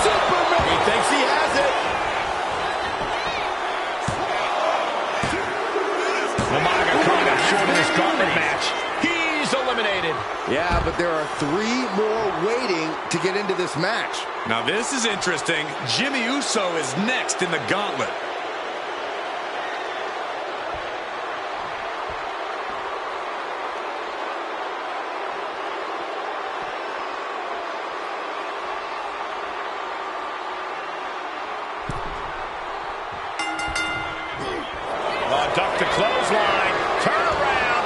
Superman! He thinks he has it. Umaga coming up short in this gauntlet match. He's eliminated. Yeah, but there are 3 more waiting to get into this match. Now this is interesting. Jimmy Uso is next in the gauntlet. Duck the clothesline. Turn around.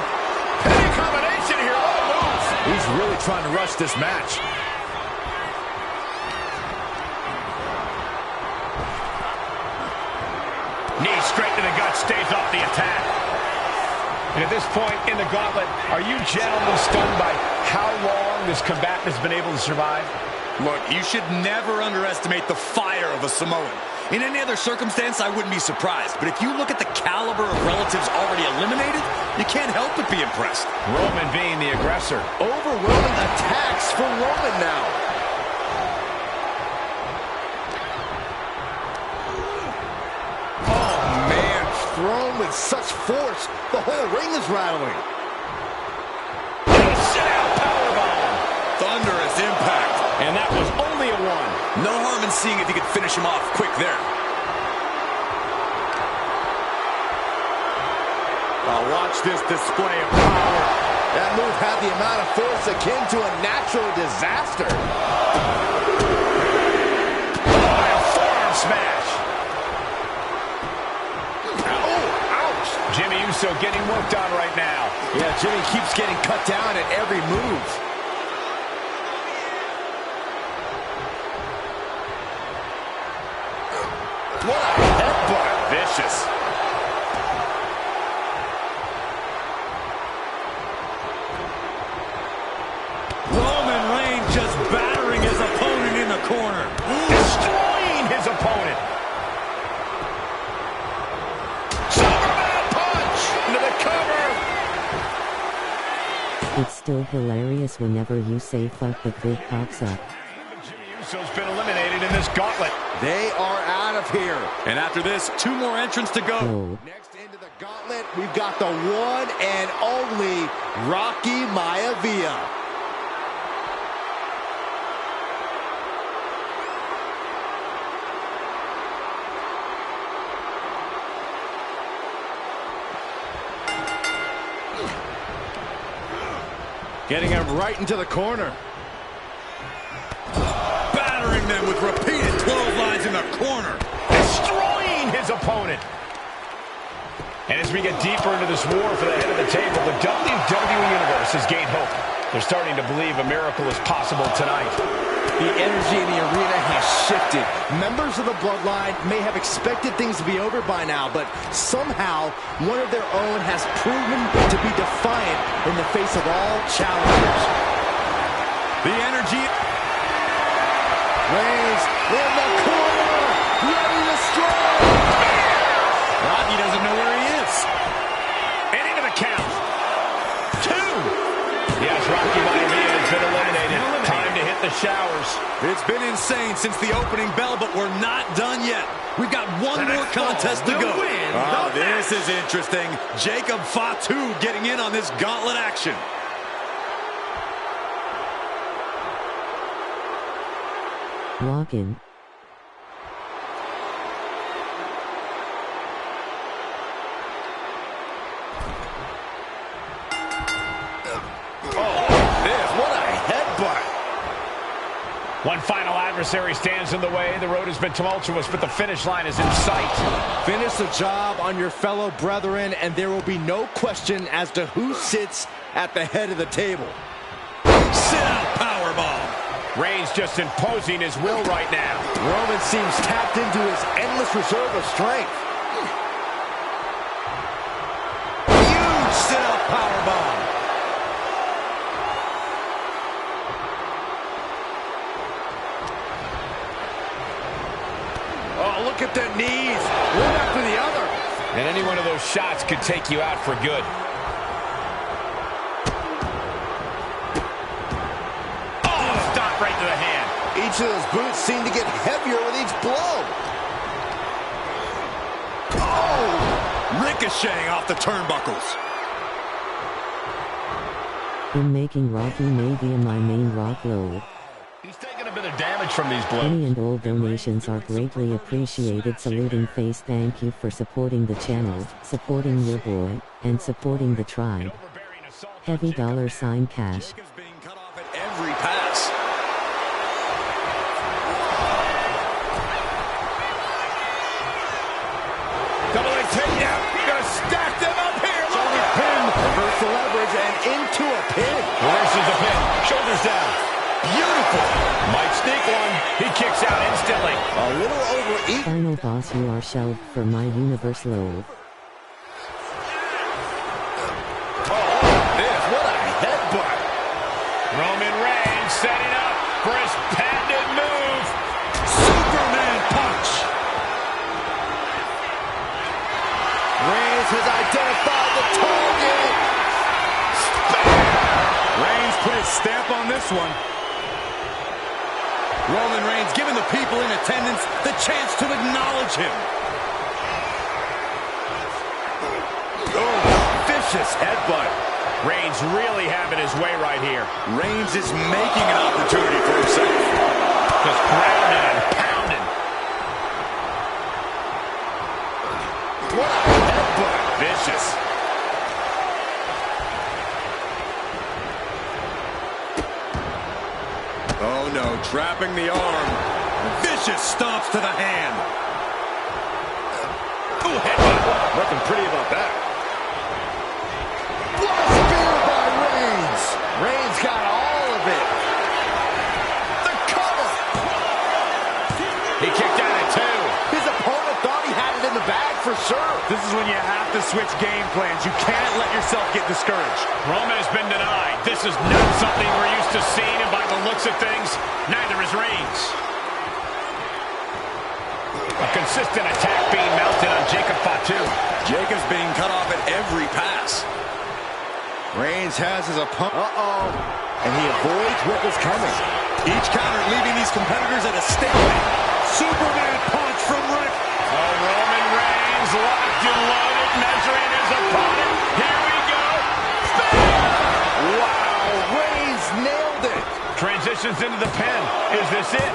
Penny combination here. What a move. He's really trying to rush this match. Knee straight to the gut, staves off the attack. And at this point in the gauntlet, are you gentlemen stunned by how long this combatant has been able to survive? Look, you should never underestimate the fire of a Samoan. In any other circumstance, I wouldn't be surprised. But if you look at the caliber of relatives already eliminated, you can't help but be impressed. Roman being the aggressor. Overwhelming attacks for Roman now. Oh, man. Thrown with such force, the whole ring is rattling. Sit-out powerbomb. Thunderous impact. And that was only a 1. No harm in seeing if he could finish him off quick there. Oh, watch this display of power. That move had the amount of force akin to a natural disaster. Oh, a forearm smash. Oh, ouch. Jimmy Uso getting worked on right now. Yeah, Jimmy keeps getting cut down at every move. What a headbutt. Vicious. Roman Reigns just battering his opponent in the corner. Destroying his opponent. Superman punch into the cover. It's still hilarious whenever you say fuck the group pops up. Jimmy Uso's been eliminated in this gauntlet. They are out of here. And after this, 2 more entrants to go. Oh. Next into the gauntlet, we've got the one and only Rocky Maivia. Getting him right into the corner. Battering them with repeated clotheslines in the corner. Destroying his opponent. And as we get deeper into this war for the head of the table, the WWE Universe has gained hope. They're starting to believe a miracle is possible tonight. The energy in the arena has shifted. Members of the Bloodline may have expected things to be over by now, but somehow one of their own has proven to be defiant in the face of all challengers. The energy. Reigns in the corner, ready to strike. Rocky doesn't know where he is. And into the count. 2. Yes, Rocky Maivia has been eliminated. Time to hit the showers. It's been insane since the opening bell, but we're not done yet. We've got one more contest to go. Oh, this is interesting. Jacob Fatu getting in on this gauntlet action. Walk in. One final adversary stands in the way. The road has been tumultuous, but the finish line is in sight. Finish the job on your fellow brethren, and there will be no question as to who sits at the head of the table. Sit-out powerbomb. Reigns just imposing his will right now. Roman seems tapped into his endless reserve of strength. Huge sit-out powerbomb. Oh, look at the knees. One after the other. And any one of those shots could take you out for good. Oh, stop right to the hand. Each of those boots seem to get heavier with each blow. Oh! Ricocheting off the turnbuckles. In making Rocky Maivia my main Rock Lord. He's taking a bit of damage from these blows. Any and all donations are greatly appreciated. Saluting face, thank you for supporting the channel, supporting your boy, and supporting the tribe. Heavy $sign cash. Being cut off at every pass. Double leg takedown. Gonna stack them up here. Shoulder pin. Reverse the leverage and into a pin. Reverses the pin. Shoulders down. Beautiful. Might sneak one. He kicks out instantly. A little overeat. Final boss, you are shelved for my universe Lord. What a headbutt. Roman Reigns setting up for his patented move. Superman punch. Reigns has identified the target. Reigns put his stamp on this one. Roman Reigns giving the people in attendance the chance to acknowledge him. Oh, vicious headbutt. Reigns really having his way right here. Reigns is making an opportunity for himself. Just grounding and pounding. What a headbutt. Vicious. Oh no, trapping the arm. Vicious stomps to the hand. Ooh, headbutt. Looking pretty about that. What a spear by Reigns. Reigns got all of it. The cover. He kicked out at 2. His opponent thought he had it in the bag for sure. This is when you have to switch game plans. You can't let yourself get discouraged. Roman has been denied. This is not something we're used to seeing, and by the looks of things, neither is Reigns. A consistent attack being mounted on Jacob Fatu. Jacob's being cut off at every pass. Reigns has his opponent. Uh-oh. And he avoids what was coming. Each counter leaving these competitors at a stalemate. Superman punch from Rick. Oh, Roman Reigns locked and loaded, measuring his opponent. Here we go. Wow, Reigns nailed it. Transitions into the pin. Is this it?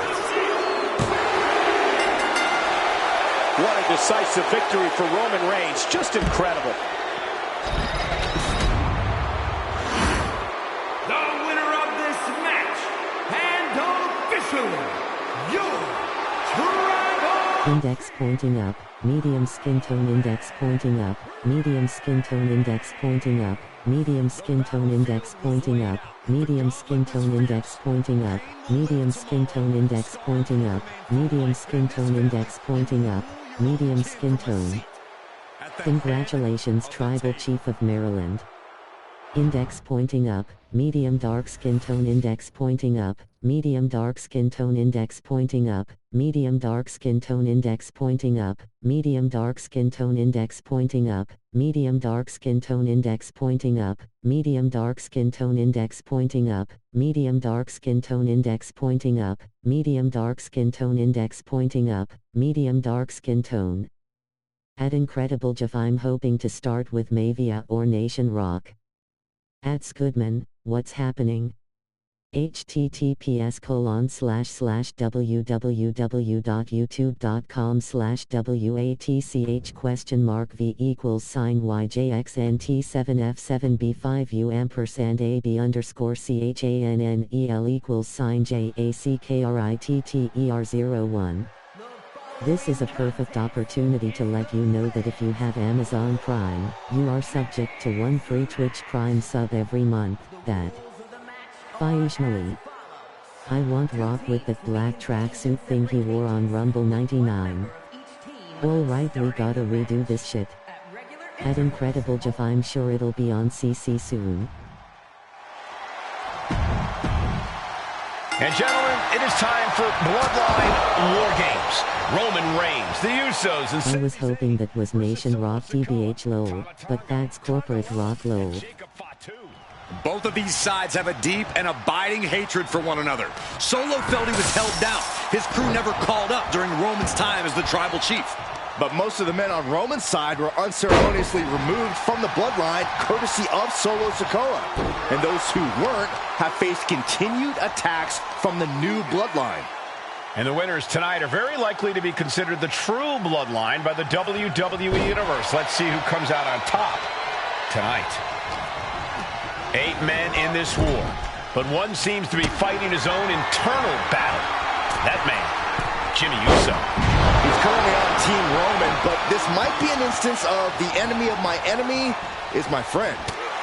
What a decisive victory for Roman Reigns. Just incredible. The winner of this match, and officially, your Tribal Index pointing up, medium skin tone index pointing up, medium skin tone index pointing up, medium skin tone index pointing up, medium skin tone index pointing up, medium skin tone index pointing up, medium skin tone index pointing up, medium skin tone. Congratulations, Tribal Chief of Maryland. Index pointing up, medium dark skin tone index pointing up, medium dark skin tone index pointing up, medium dark skin tone index pointing up, medium dark skin tone index pointing up, medium dark skin tone index pointing up, medium dark skin tone index pointing up, medium dark skin tone index pointing up, medium dark skin tone index pointing up, medium dark skin tone. At Incredible Jeff, I'm hoping to start with Mavia or Nation Rock. At Scoodman, what's happening? https://www.youtube.com/WATCHV=sign YJXNT7F7B5UM&AB_CHANNEL This is a perfect opportunity to let you know that if you have Amazon Prime, you are subject to one free Twitch Prime sub every month. That Fayushmali. I want Rock with that black tracksuit thing he wore on Rumble 99. Alright, we gotta redo this shit. At Incredible Jeff, I'm sure it'll be on CC soon. And gentlemen, it is time for Bloodline War Games. Roman Reigns, the Usos, and I was hoping that was Nation Rock TBH lol, but that's Corporate Rock lol. Both of these sides have a deep and abiding hatred for one another. Solo felt he was held down. His crew never called up during Roman's time as the Tribal Chief. But most of the men on Roman's side were unceremoniously removed from the bloodline, courtesy of Solo Sikoa. And those who weren't have faced continued attacks from the new bloodline. And the winners tonight are very likely to be considered the true bloodline by the WWE Universe. Let's see who comes out on top tonight. 8 men in this war, but one seems to be fighting his own internal battle. That man, Jimmy Uso. He's currently on Team Roman, but this might be an instance of the enemy of my enemy is my friend.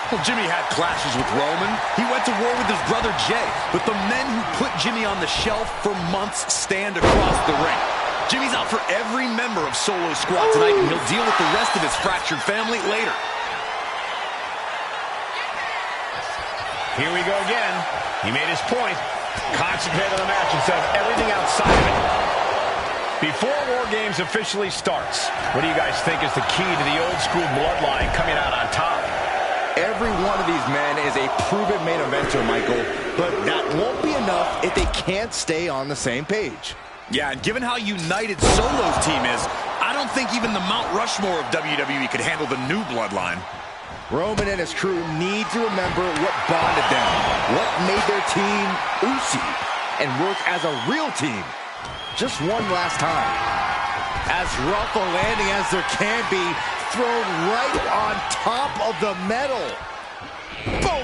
Well, Jimmy had clashes with Roman. He went to war with his brother Jay, but the men who put Jimmy on the shelf for months stand across the ring. Jimmy's out for every member of Solo's squad tonight, and he'll deal with the rest of his fractured family later. Here we go again. He made his point. Concentrate on the match instead of everything outside of it. Before War Games officially starts, what do you guys think is the key to the old school bloodline coming out on top? Every one of these men is a proven main eventer, Michael, but that won't be enough if they can't stay on the same page. Yeah, and given how united Solo's team is, I don't think even the Mount Rushmore of WWE could handle the new bloodline. Roman and his crew need to remember what bonded them, what made their team Ucey, and work as a real team. Just one last time. As rough a landing as there can be, thrown right on top of the metal.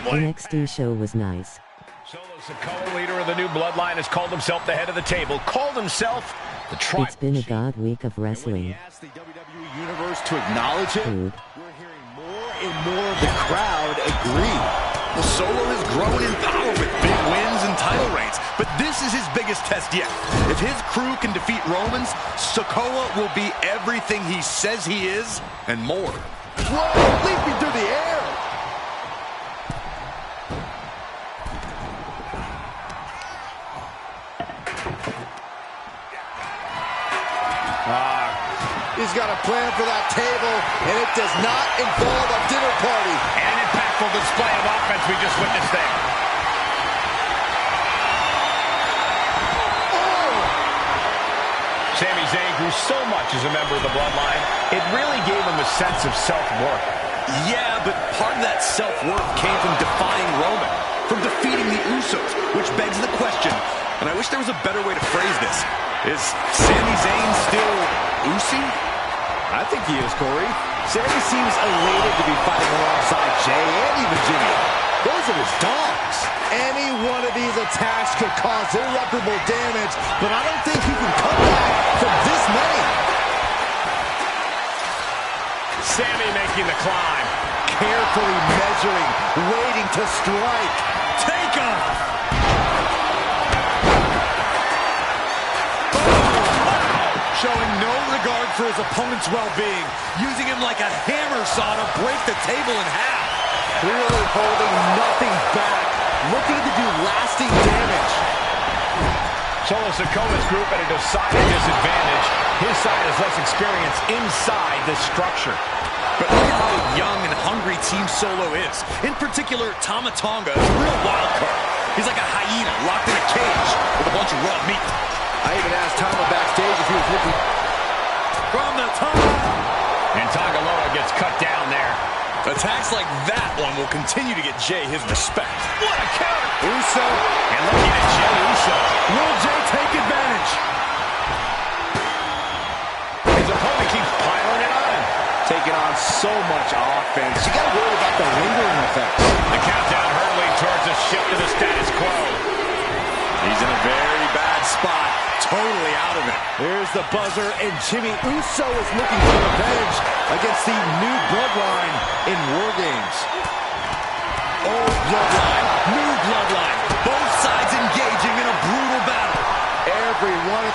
NXT show was nice. Solo Sikoa, leader of the new bloodline, has called himself the head of the table, called himself the Tribal. It's been a god week of wrestling. And when he asked the WWE Universe to acknowledge it, Dude. we're hearing more and more of the crowd agree. Well, Solo has grown in power with big wins and title reigns, but this is his biggest test yet. If his crew can defeat Roman's, Sikoa will be everything he says he is and more. Whoa, leaping through the air. He's got a plan for that table, and it does not involve a dinner party. An impactful display of offense we just witnessed there. Sami Zayn grew so much as a member of the bloodline, it really gave him a sense of self-worth. Yeah, but part of that self-worth came from defying Roman, from defeating the Usos, which begs the question, and I wish there was a better way to phrase this. Is Sami Zayn still Ucey? I think he is, Corey. Sami seems elated to be fighting alongside Jay and even Jimmy. Those are his dogs. Any one of these attacks could cause irreparable damage, but I don't think he can come back from this many. making the climb. Carefully measuring, waiting to strike. Take off! Showing no regard for his opponent's well-being, using him like a hammer saw to break the table in half. Clearly holding nothing back, looking to do lasting damage. Solo Sikoa's group at a decided disadvantage. His side has less experience inside this structure. But look at how young and hungry Team Solo is. In particular, Tama Tonga is a real wild card. He's like a hyena locked in a cage with a bunch of raw meat. I even asked Tama backstage if he was looking from the top. And Tonga Loa gets cut down there. Attacks like that one will continue to get Jay his respect. What a counter! Uso. And looking at Jey Uso. Will Jay take advantage? His opponent keeps piling it on him. Taking on so much offense. You gotta worry about the lingering effects. The countdown hurtling towards a shift to the status quo. He's in a very bad spot. Totally out of it. Here's the buzzer, and Jimmy Uso is looking for revenge against the new bloodline in War Games. Old bloodline, new bloodline. Both sides engaging in a brutal battle. Everyone.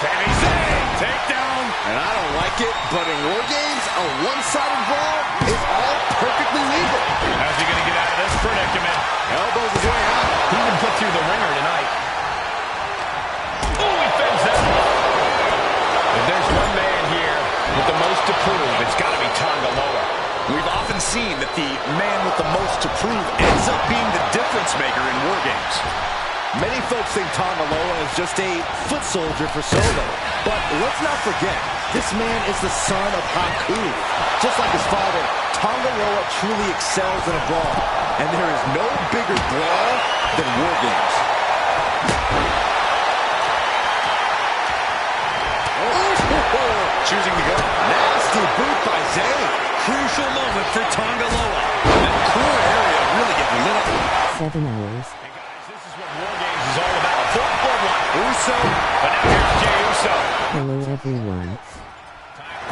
Sami Zayn, takedown. And I don't like it, but in War Games, a one-sided brawl is all perfectly legal. How's he going to get out of this predicament? Elbows his way out. He even put through the ringer tonight. Oh, he fends that. If there's one man here with the most to prove, it's got to be Tonga Loa. We've often seen that the man with the most to prove ends up being the difference maker in War Games. Many folks think Tonga Loa is just a foot soldier for Solo. But let's not forget, this man is the son of Haku. Just like his father, Tonga Loa truly excels in a brawl. And there is no bigger brawl than War Games. Choosing to go. Nasty boot by Zayn. Crucial moment for Tonga Loa. That core area really getting lit up. 7 hours. Hey guys, this is what War Games is all about. Full bloodline. Uso. But now here's Jey Uso. Hello everyone.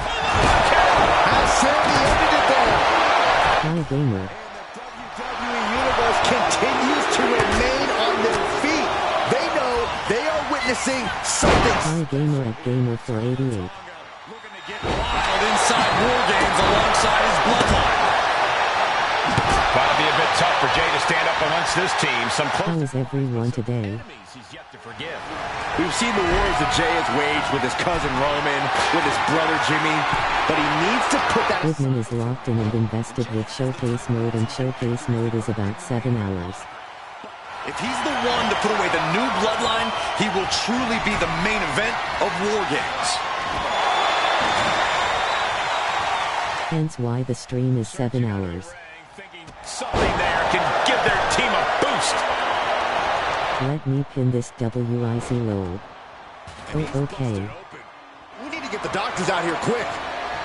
Has Sammy ended it there? Hi gamer. WWE Universe continues to remain on their feet. They know they are witnessing something. Hi gamer at Gamer488. Looking to get wild inside War Games alongside his bloodline. Gotta be a bit tough for Jey to stand up amongst this team. Some How is everyone today? he's yet to forgive. We've seen the wars that Jey has waged with his cousin Roman, with his brother Jimmy, but he needs to put that... Goodman is locked in and invested with Showcase Mode, and Showcase Mode is about 7 hours. If he's the one to put away the new bloodline, he will truly be the main event of War Games. Hence why the stream is 7 hours. Something there can give their team a boost. Let me pin this WIC low. Oh, okay. We need to get the doctors out here quick.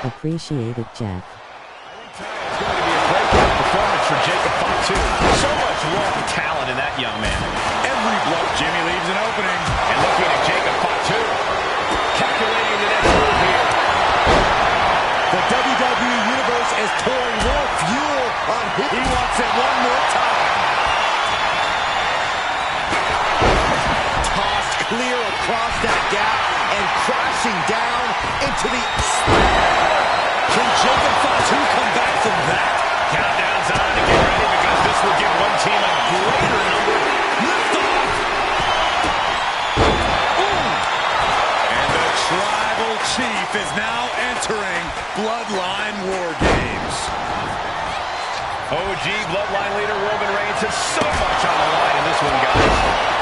Appreciate it, Jack. It's going to be a breakout performance for Jacob Fatu. So much raw talent in that young man. Every blow, Jimmy leaves an opening. And looking at Jacob Fatu. Calculating the next move here. The WWE Universe is pouring more fuel on him. He wants it one more time. Tossed clear across that gap and crashing down into the... Can Jacob Fatu come back from that? Countdown's on to get ready because this will give one team a greater number. Lift off! And the Tribal Chief is now entering Bloodline War Games. OG Bloodline leader Roman Reigns has so much on the line in this one, guys.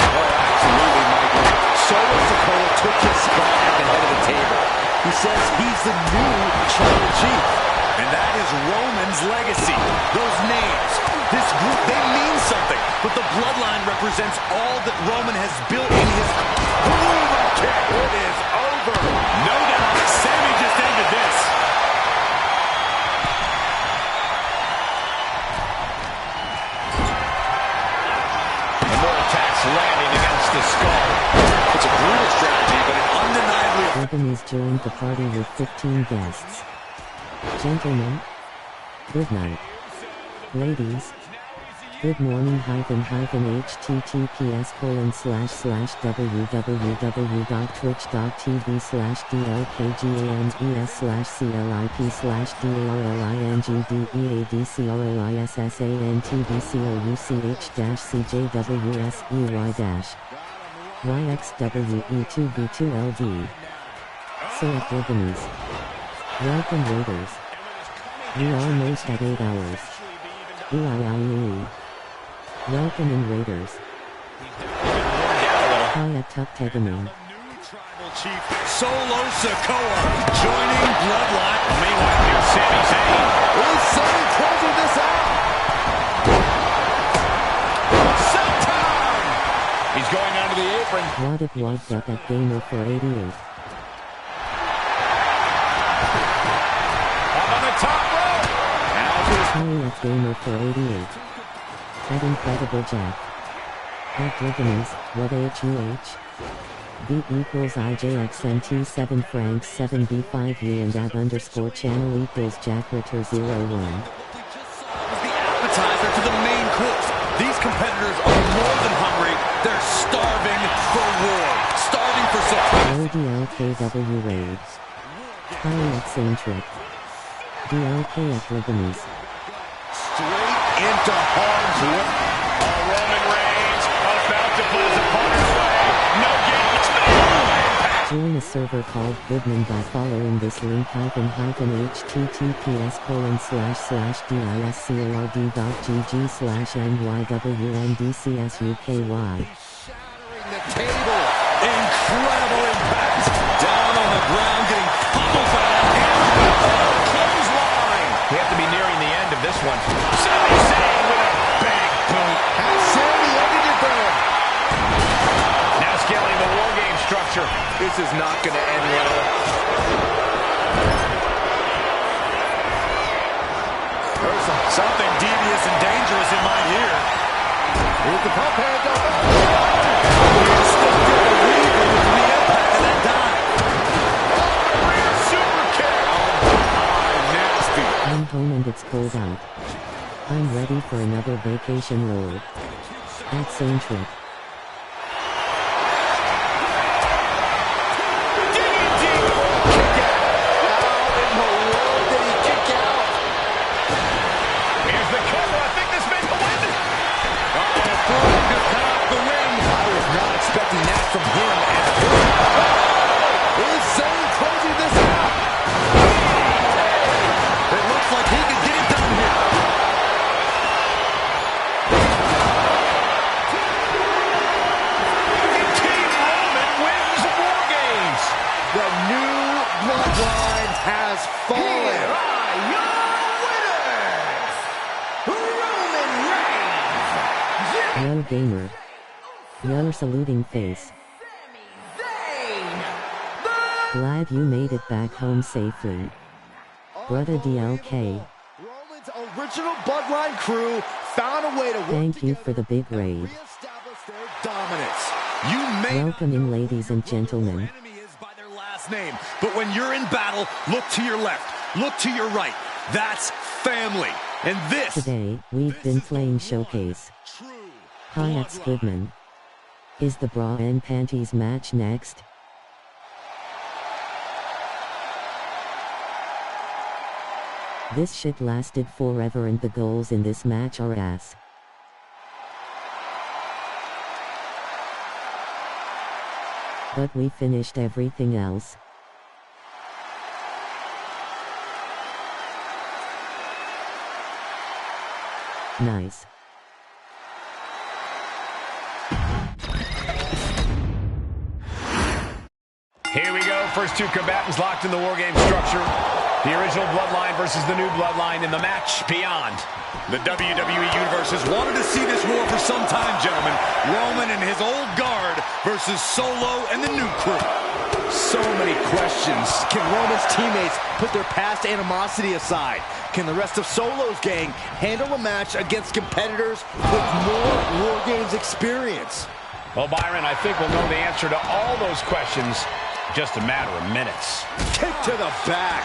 Oh, absolutely, Michael. Solo Sikoa took his spot at the head of the table. He says he's the new Tribal Chief. And that is Roman's legacy. Those names, this group, they mean something. But the Bloodline represents all that Roman has built in his... Boom! Kick. It is over. No doubt, Sammy just ended this. And more attacks landing against the skull. It's a brutal strategy, but it undeniably... Urban is joined the party with 15 guests. Gentlemen, Good night. Ladies. Good morning www.twitch.tv/DLKGAMES/CLIP/DALKGAMES/DLKGAMES/CLIP/DALKGAMES/YXWE2V2LD. Select Lebanese. Welcome Raiders. We almost at 8 hours. Ucey. Welcome in Raiders. Kaya Tuktegaming. Chief Solo Sikoa joining Bloodline. Meanwhile, here's Sami Zayn. Ucey closing this out. Showtime! He's going onto the apron. What it was up at Gamer for 88. Up on the top rope. Kaya at Gamer for 88. At Incredible Jack. At Lebanese, what HUH? B equals IJXNT7 Franks 7B5U and @_channel equals JackRitter01. The appetizer to the main course. These competitors are more than hungry. They're starving for war. Starving for support. DLKW raids. Kaya at Saintrick. DLK at Lebanese. Straight into harm's way. Roman Reigns about to put his opponent's way. No gain. Join a server called Goodman by following this link https://discord.gg/nywndcsuky. The table. Incredible impact. Down on the ground, getting pummeled by that clothesline. We have to be nearing the end of this one. Sami Zayn with a big boot. Has Sami ended it there? Now scaling the War Game structure. This is not going to end well. There's something devious and dangerous in my ear. Here's the pump handle. I'm home and it's cold out. I'm ready for another vacation roll. At Saintrick. From him is Zayn closing this out. It looks like he can get it done here. Team Roman wins War Games. The new bloodline has fallen. Here are your winners, Roman Reigns. Yo gamer. Yo saluting face. Glad you made it back home safely. Brother DLK. Roman's original bloodline crew found a way to Thank you for the big raid. reestablish their dominance. You may Welcome in ladies and gentlemen. enemy is by their last name, but when you're in battle, look to your left, look to your right. That's family. And this Today, we've been playing Showcase. Hi at Goodman. Is the bra and panties match next? This shit lasted forever and the goals in this match are ass. But we finished everything else. Nice. Here we go. First two combatants locked in the War Game structure. The original Bloodline versus the new Bloodline in the match beyond. The WWE Universe has wanted to see this war for some time, gentlemen. Roman and his old guard versus Solo and the new crew. So many questions. Can Roman's teammates put their past animosity aside? Can the rest of Solo's gang handle a match against competitors with more War Games experience? Well, Byron, I think we'll know the answer to all those questions in just a matter of minutes. Kick to the back.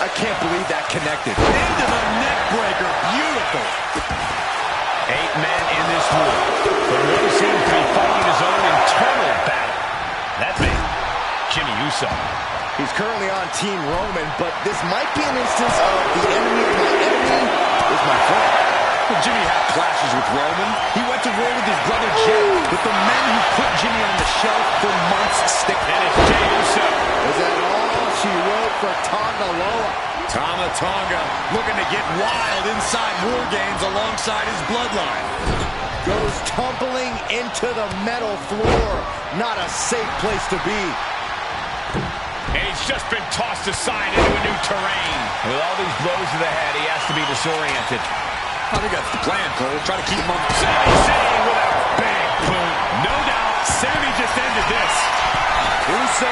I can't believe that connected. Into the neck breaker. Beautiful. 8 men in this war, but one seems to be fighting his own internal battle. That man, Jimmy Ucey. He's currently on Team Roman, but this might be an instance of the enemy of my enemy is my friend. Well, Jimmy had clashes with Roman. He went to war with his brother Jay, but the men who put Jimmy on the shelf for months stick. And it's Jey Uso. Is that all she wrote for Tonga Loa? Tonga looking to get wild inside War Games alongside his bloodline. Goes tumbling into the metal floor. Not a safe place to be. And he's just been tossed aside into a new terrain. With all these blows to the head, he has to be disoriented. I think that's the plan, Cole. Try to keep him on the side. Sami with a big boot. No doubt, Sami just ended this. Uso.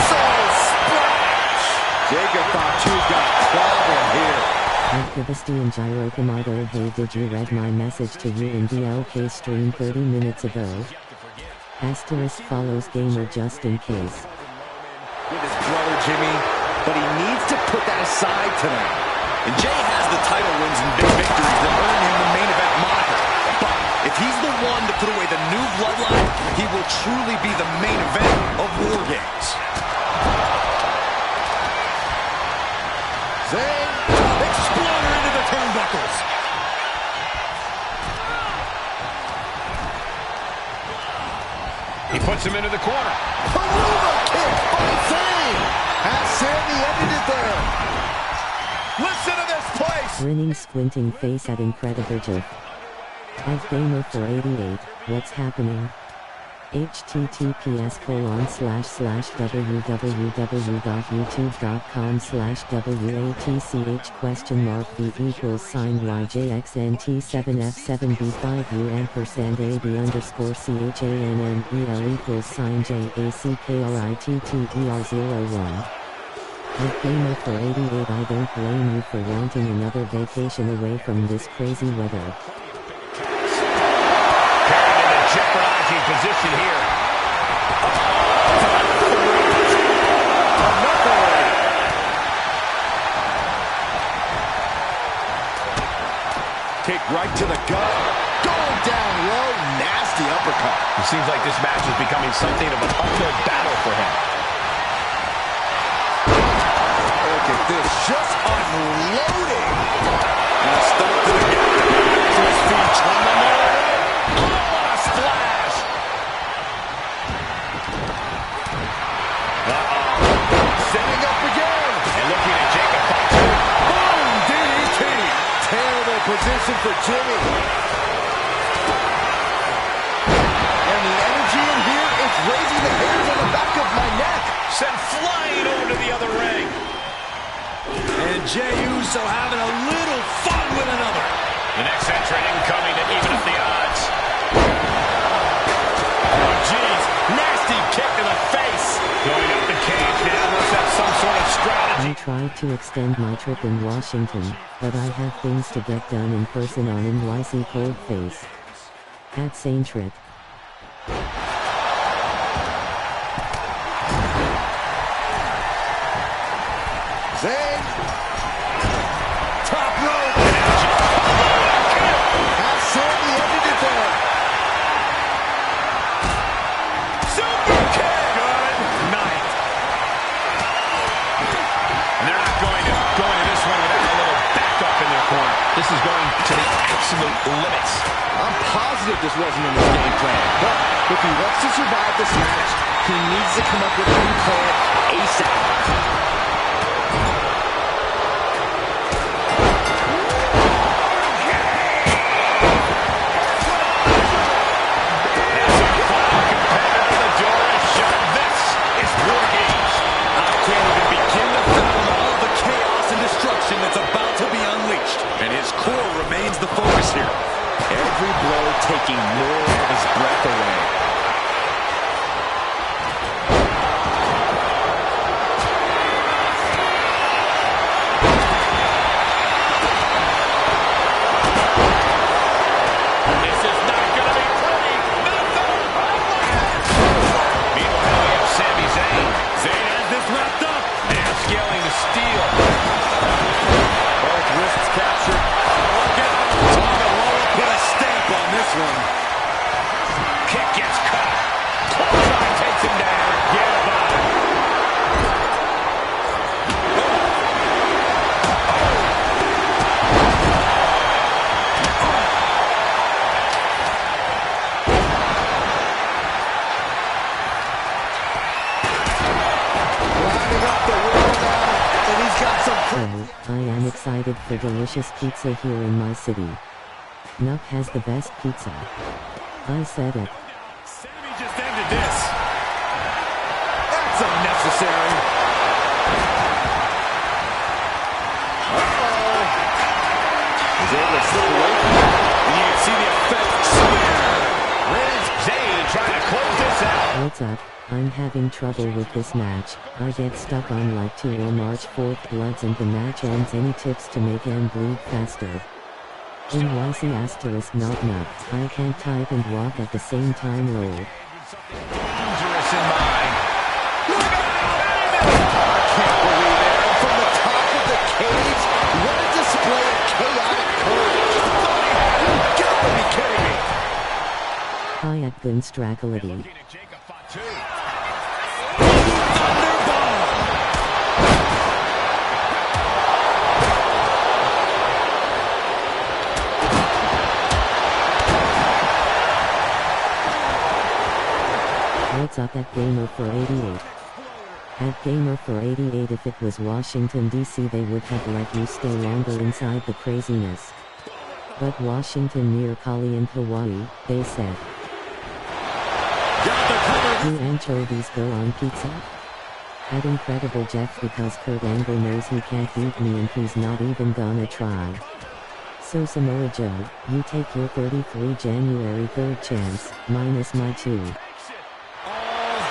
Splash. Jacob Fatu got a problem here. Activity and Gyro Kamado. Hey, did you read my message to you in BLK stream 30 minutes ago? Asterisk follows gamer just in case. With his brother Jimmy, but he needs to put that aside tonight. And Jay has the title wins and big victories that earn him the main event moniker. But if he's the one to put away the new bloodline, he will truly be the main event of War Games. Zayn, exploder into the turnbuckles. He puts him into the corner. Haruma kick by Zayn. Has Sami ended it there? Listen to this place. Grinning, squinting face at Incrediburger. Gamer for 88. What's happening? https://www.youtube.com/WATCHMarkV=$YJXNT7F7B5UAMPV_JXNT7F7B5UR01. Gamer for 88. I don't blame you for wanting another vacation away from this crazy weather. Jeopardizing position here. Kick right to the gut. Going down low. Nasty uppercut. It seems like this match is becoming something of an uphill battle for him. Look at this. Just unloading. And a stomp to the gut. To his feet. Tumbling there. Splash! Setting up again. And looking at Jacob Fatu. Boom! DDT. Terrible position for Jimmy. And the energy in here is raising the hairs on the back of my neck. Sent flying over to the other ring. And Jey Uso having a little fun with another. The next entrant incoming to even up the odds. Oh, jeez. Nasty kick to the face. Going up the cage now. Must have some sort of strategy. I tried to extend my trip in Washington, but I have things to get done in person on NYC Coldface. At Same Trip. Zayn. Top rope. Has Sami ended it there. Super kick. Good night. And they're not going to go into this one without a little backup in their corner. This is going to the absolute limits. I'm positive this wasn't in his game plan, but if he wants to survive this match, he needs to come up with a new plan ASAP. That's about to be unleashed. And his core remains the focus here. Every blow taking more of his breath away. This is not going to be pretty. Meanwhile, we have Sami Zayn. Zayn has this wrapped up. And scaling the steel. I am excited for delicious pizza here in my city. Nuck has the best pizza. I said it. Sammy just ended this. That's unnecessary. He's able to slip away from it. You can see the effect. Riz Zayn trying to close this out. What's up? I'm having trouble with this match. I get stuck on like 2 or March 4th bloods and the match ends. Any tips to make him bleed faster? NYC asterisk not nut. I can't type and walk at the same time. Lol. Dangerous in mind. Look out! I can't believe it. From the top of the cage, what a display of chaotic courage. You've got to be kidding me. Hi at Gunstrackability. What's up at Gamer for 88? At Gamer for 88, if it was Washington DC they would have let you stay longer inside the craziness. But Washington near Cali in Hawaii, they said. Do anchovies go on pizza? At Incredible Jeff because Kurt Angle knows he can't beat me and he's not even gonna try. So Samoa Joe, you take your 33 January 3rd chance, minus my 2.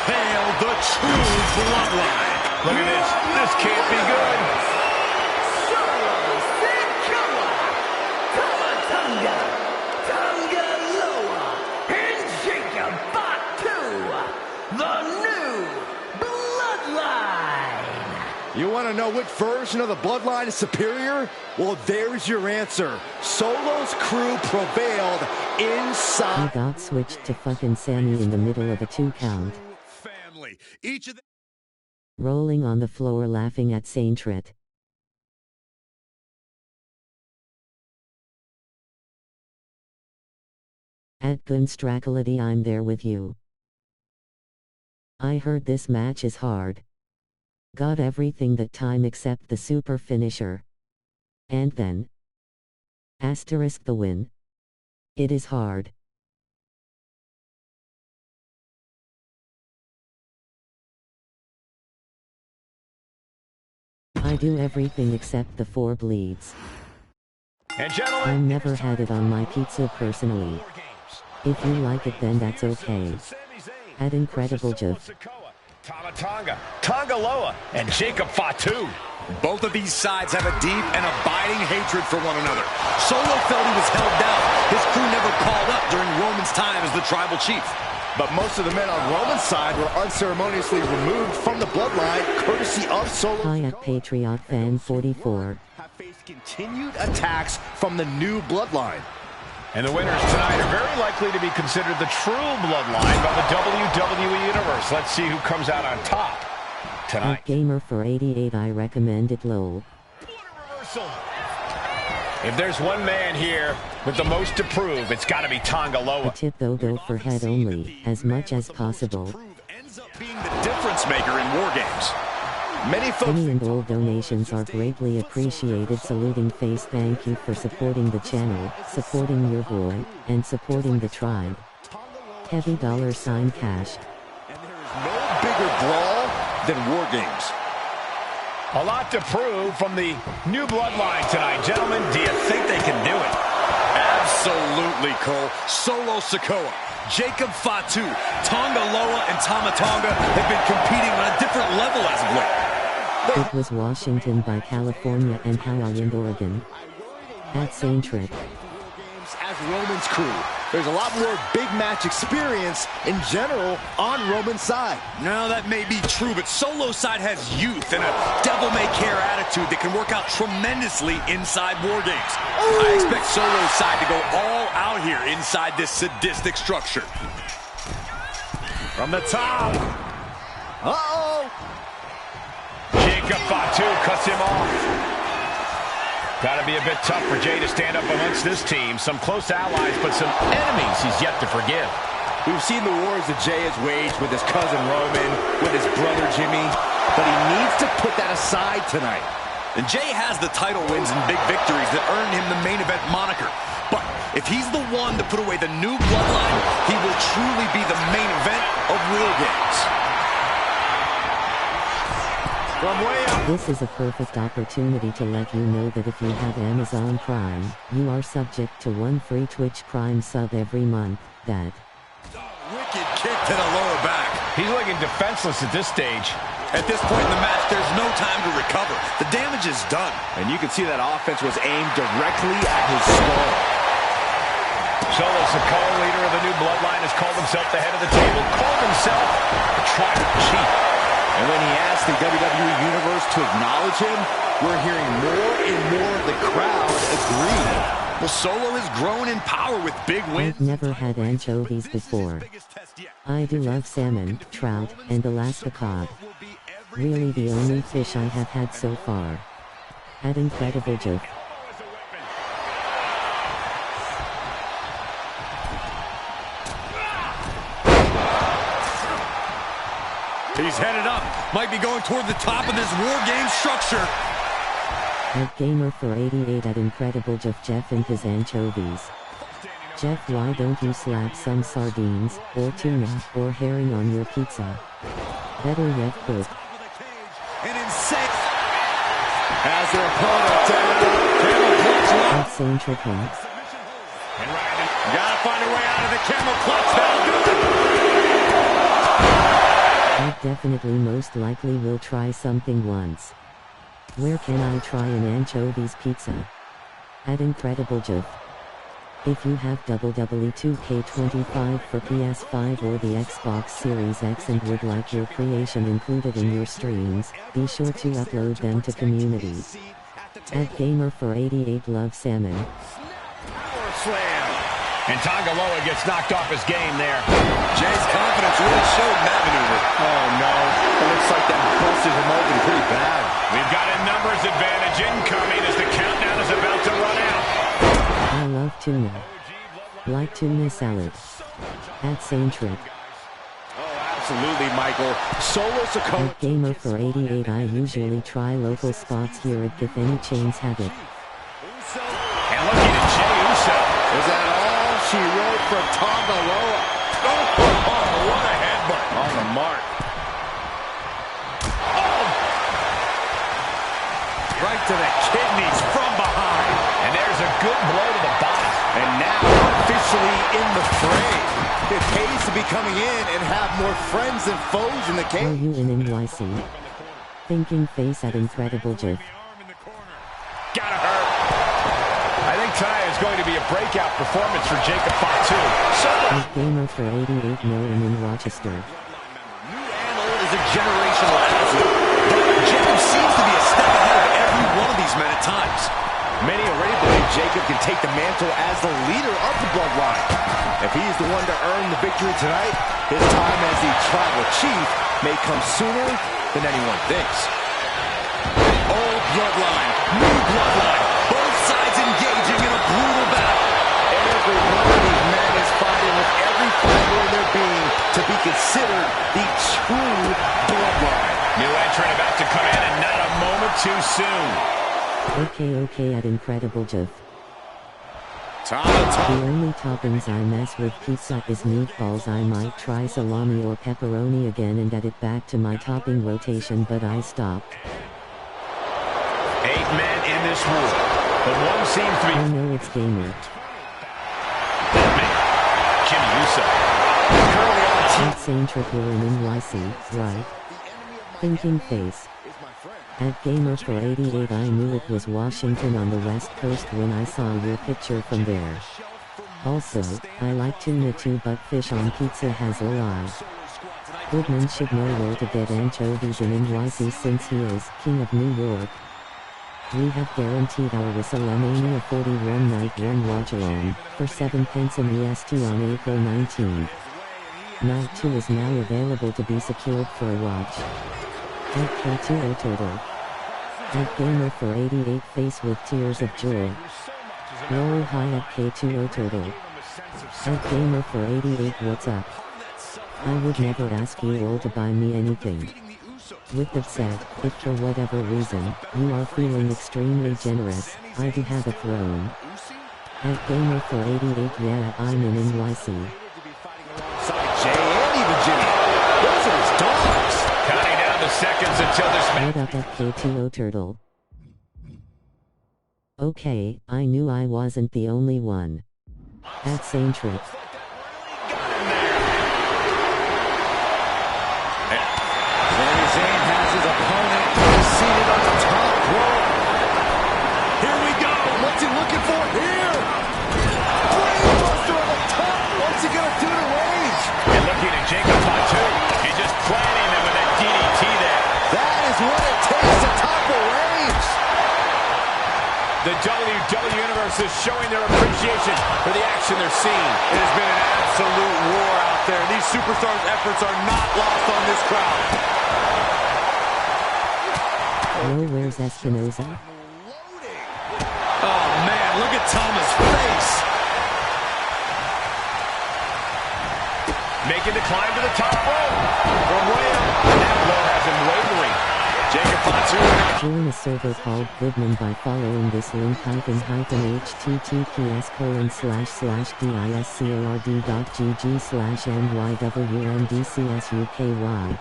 Hail the true bloodline. Look at this. This can't be good. And Jacob Fatu, the new bloodline. You want to know which version of the bloodline is superior? Well, there's your answer. Solo's crew prevailed inside. He got switched to fucking Sammy in the middle of a 2 count. Each of them Rolling on the floor laughing at Saintrit. At Gunstrackability, I'm there with you. I heard this match is hard. Got everything that time except the super finisher. And then asterisk the win. It is hard. I do everything except the 4 bleeds. and gentlemen, I never had it on my pizza personally. If you like it then that's okay. At Incredible Jeff. Tama Tonga Loa, and Jacob Fatu. both of these sides have a deep and abiding hatred for one another. Solo felt he was held down. His crew never called up during Roman's time as the tribal chief. But most of the men on Roman's side were unceremoniously removed from the bloodline, courtesy of Solo. Hi at Patriot Fan 44. Have faced continued attacks from the new bloodline. And the winners tonight are very likely to be considered the true bloodline by the WWE Universe. Let's see who comes out on top tonight. At Gamer for 88, I recommend it. Lol. If there's one man here with the most to prove, it's got to be Tonga Loa. A tip though, go for head only, as much as possible. Ends up being the difference maker in War Games. Many folks. Any and all donations are greatly appreciated. Saluting face, thank you for supporting the channel, supporting your boy, and supporting the tribe. Heavy $sign cash. And there is no bigger brawl than War Games. A lot to prove from the new bloodline tonight. Gentlemen, do you think they can do it? Absolutely, Cole. Solo Sikoa, Jacob Fatu, Tonga Loa, and Tama Tonga have been competing on a different level as of late. It was Washington by California and Hawaii and Oregon. At St. Trip. As Roman's crew, there's a lot more big match experience in general on Roman's side. Now that may be true, but Solo's side has youth and a devil-may-care attitude that can work out tremendously inside War Games. I expect Solo's side to go all out here inside this sadistic structure. From the top. Uh-oh! Jacob Fatu cuts him off. Got to be a bit tough for Jay to stand up amongst this team. Some close allies, but some enemies he's yet to forgive. We've seen the wars that Jay has waged with his cousin Roman, with his brother Jimmy, but he needs to put that aside tonight. And Jay has the title wins and big victories that earned him the main event moniker. But if he's the one to put away the new bloodline, he will truly be the main event of War Games. From way up. This is a perfect opportunity to let you know that if you have Amazon Prime, you are subject to 1 free Twitch Prime sub every month. That Wicked kick to the lower back. He's looking defenseless at this stage. At this point in the match, there's no time to recover. The damage is done. And you can see that offense was aimed directly at his skull. Solo Sikoa, leader of the new bloodline, has called himself the head of the table, called himself a tribal chief. And when he asked the WWE Universe to acknowledge him, we're hearing more and more of the crowd agree. Well, Solo has grown in power with big wins. I've never had anchovies before. I do love salmon, trout, and Alaska cod. Really the only fish I have had so far. At Incredible Joe. He's headed up. Might be going toward the top of this War Game structure. At Gamer for 88 at Incredible Jeff and his anchovies. Jeff, why don't you slap some sardines, or tuna, or herring on your pizza? Better yet, cook. An insane. As their opponent down. At Same Tripping. Gotta find a way out of the camel clutch. That'll do I definitely most likely will try something once. Where can I try an anchovies pizza? At Incredible Jeff. If you have WWE 2K25 for PS5 or the Xbox Series X and would like your creation included in your streams, be sure to upload them to community. At Gamer for 88 love salmon. Slam. And Tangaloa gets knocked off his game there. Jay's confidence really showed in that maneuver. Oh no, it looks like that busted him open pretty bad. We've got a numbers advantage incoming as the countdown is about to run out. I love tuna. Like tuna salad. At Same Trick. Oh, absolutely, Michael. Solo Sikoa. At Gamer for 88 I usually try local spots here at If Any Chains Have It. And looking at Jey Uso. Is that all she wrote from Tangaloa? Oh, what a headbutt. On the mark. Right to the kidneys from behind. And there's a good blow to the body. And now officially in the fray. It pays to be coming in and have more friends than foes in the Are cage. you in NYC? Thinking face at Incredible Jeff. Gotta hurt. I think tonight is going to be a breakout performance for Jacob Fatu. At Gamer for 88 Nolan in Rochester. New and old is a generational athlete. But Jacob seems to be a step ahead of every one of these men at times. Many already believe Jacob can take the mantle as the leader of the bloodline. If he's the one to earn the victory tonight, his time as the tribal chief may come sooner than anyone thinks. Old bloodline, new bloodline, both sides engaging in a brutal battle. Every one of these men is fighting with every fiber in their being to be considered the true bloodline. New entrant about to come in and not a moment too soon. Okay at Incredible Jeff. The only toppings I mess with pizza is meatballs. I might try salami or pepperoni again and add it back to my topping rotation, but I stopped. 8 men in this war, but one seems to be... I know it's Gamer. Jimmy Uso. Currently on team. At Same Triple in NYC, right? Thinking face. At Gamer for 88 I knew it was Washington on the West Coast when I saw your picture from there. Also, I like tuna too, but fish on pizza has OI. Goodman should know where to get anchovies in NYC since he is King of New York. We have guaranteed our WrestleMania 41 Night 1 watch-along for 7 pence in EST on April 19. Night 2 is now available to be secured for a watch. At K2O Turtle. At Gamer for 88 face with tears of joy. Roll high at K2O Turtle. At Gamer for 88 what's up? I would never ask you all to buy me anything. With that said, if for whatever reason, you are feeling extremely generous, I do have a throne. At Gamer488, yeah, I'm in NYC. Jay and even Jimmy. Those are his dogs. Counting down the seconds until this match. What up FK2O Turtle? Okay, I knew I wasn't the only one. At same trip. Sami Zayn has his opponent seated on the top rope. Here we go. What's he looking for here? Brainbuster on the top. What's he going to do to Reigns? And looking at Jacob Fatu. He's just planting him with a DDT there. That is what it takes to topple Reigns. The WWE Universe is showing their appreciation for the action they're seeing. It has been an absolute war out there. These superstars' efforts are not lost on this crowd. Yo, where's Espinoza? Oh, man, look at Thomas' face. Making the climb to the top rope. From way up. That blow has him wavering. Jacob Fatu. Join a server called Goodman by following this link https://discord.gg/nywmdcsUKY.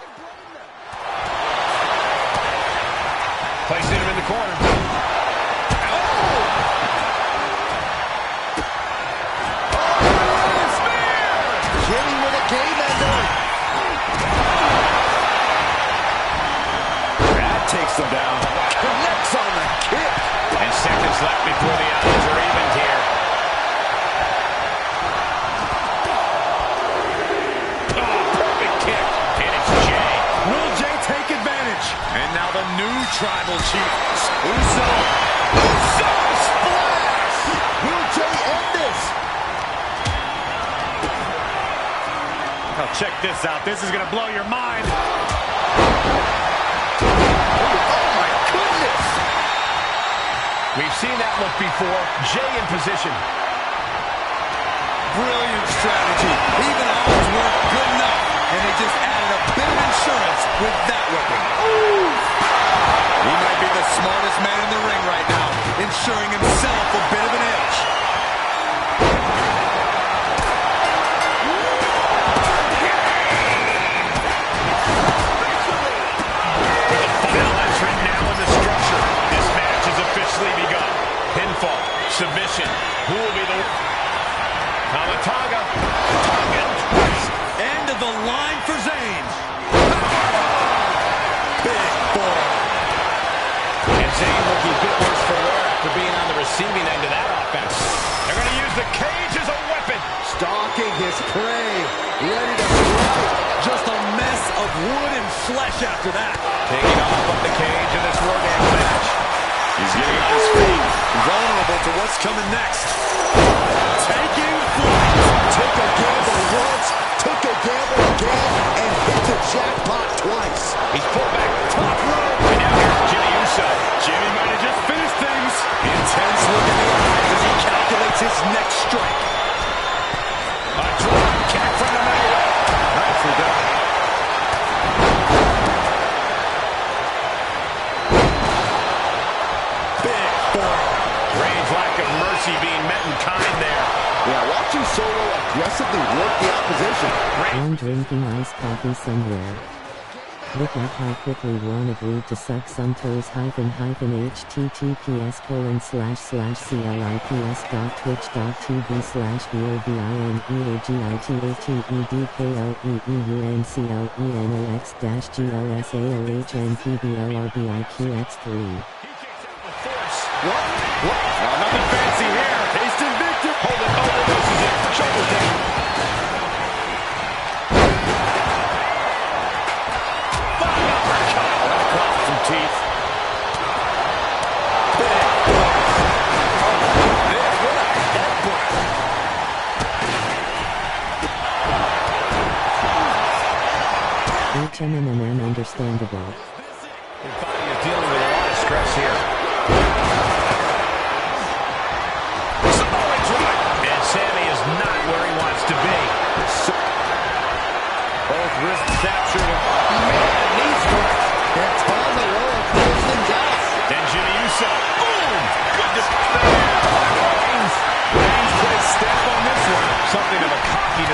Placing him in the corner. Jimmy with a game ender. That takes him down. Connects on the kick. And seconds left before the odds are evened here. Oh, perfect kick. And it's Jay. Will Jay take advantage? And now the new tribal chief, Uso. Uso splash. Will Jay end this? Now check this out. This is going to blow your mind. Oh my goodness. We've seen that look before. Jay in position. Brilliant strategy. Even odds weren't good enough, and they just added a bit of insurance with that weapon. He might be the smartest man in the ring right now, ensuring himself a bit of an edge. Final entrant now in the structure. This match has officially begun. Pinfall, submission. Who will be the... Kamataga. End of the line for Zayn. Big boy. And Zayn looking a bit worse for wear after being on the receiving end of that offense. They're going to use the cage as a weapon. Stalking his prey. Ready to strike. Just a mess of wood and flesh after that. Taking off of the cage in this War Games match. He's getting on his feet, vulnerable to what's coming next. Taking flight. Took a gamble once, took a gamble again, and hit the jackpot twice. He's pulled back top rope. And now here's Jimmy Uso. Jimmy might have just finished things. Intense look in the eyes as he calculates his next strike. A drop kick from the middle. Nicely done. Big forearm. Reigns' lack of mercy being met in kind there. Yeah, watching Solo aggressively work the opposition. I'm drinking iced coffee somewhere. Look at how quickly one agreed to suck some toes https://clips.twitch.tv/VOBINEAGITEVGLSAOHNPBLRBIQX3. What? Nothing fancy here. Tasted victory. Hold it, overdoses it. Shoulders down. Fire uppercut. Right across some teeth. Big. Oh, man, what a headbutt. HMMM understandable. Your body is dealing with a lot of stress here. And Sami is not where he wants to be. Both wrists captured. Man, knee strikes.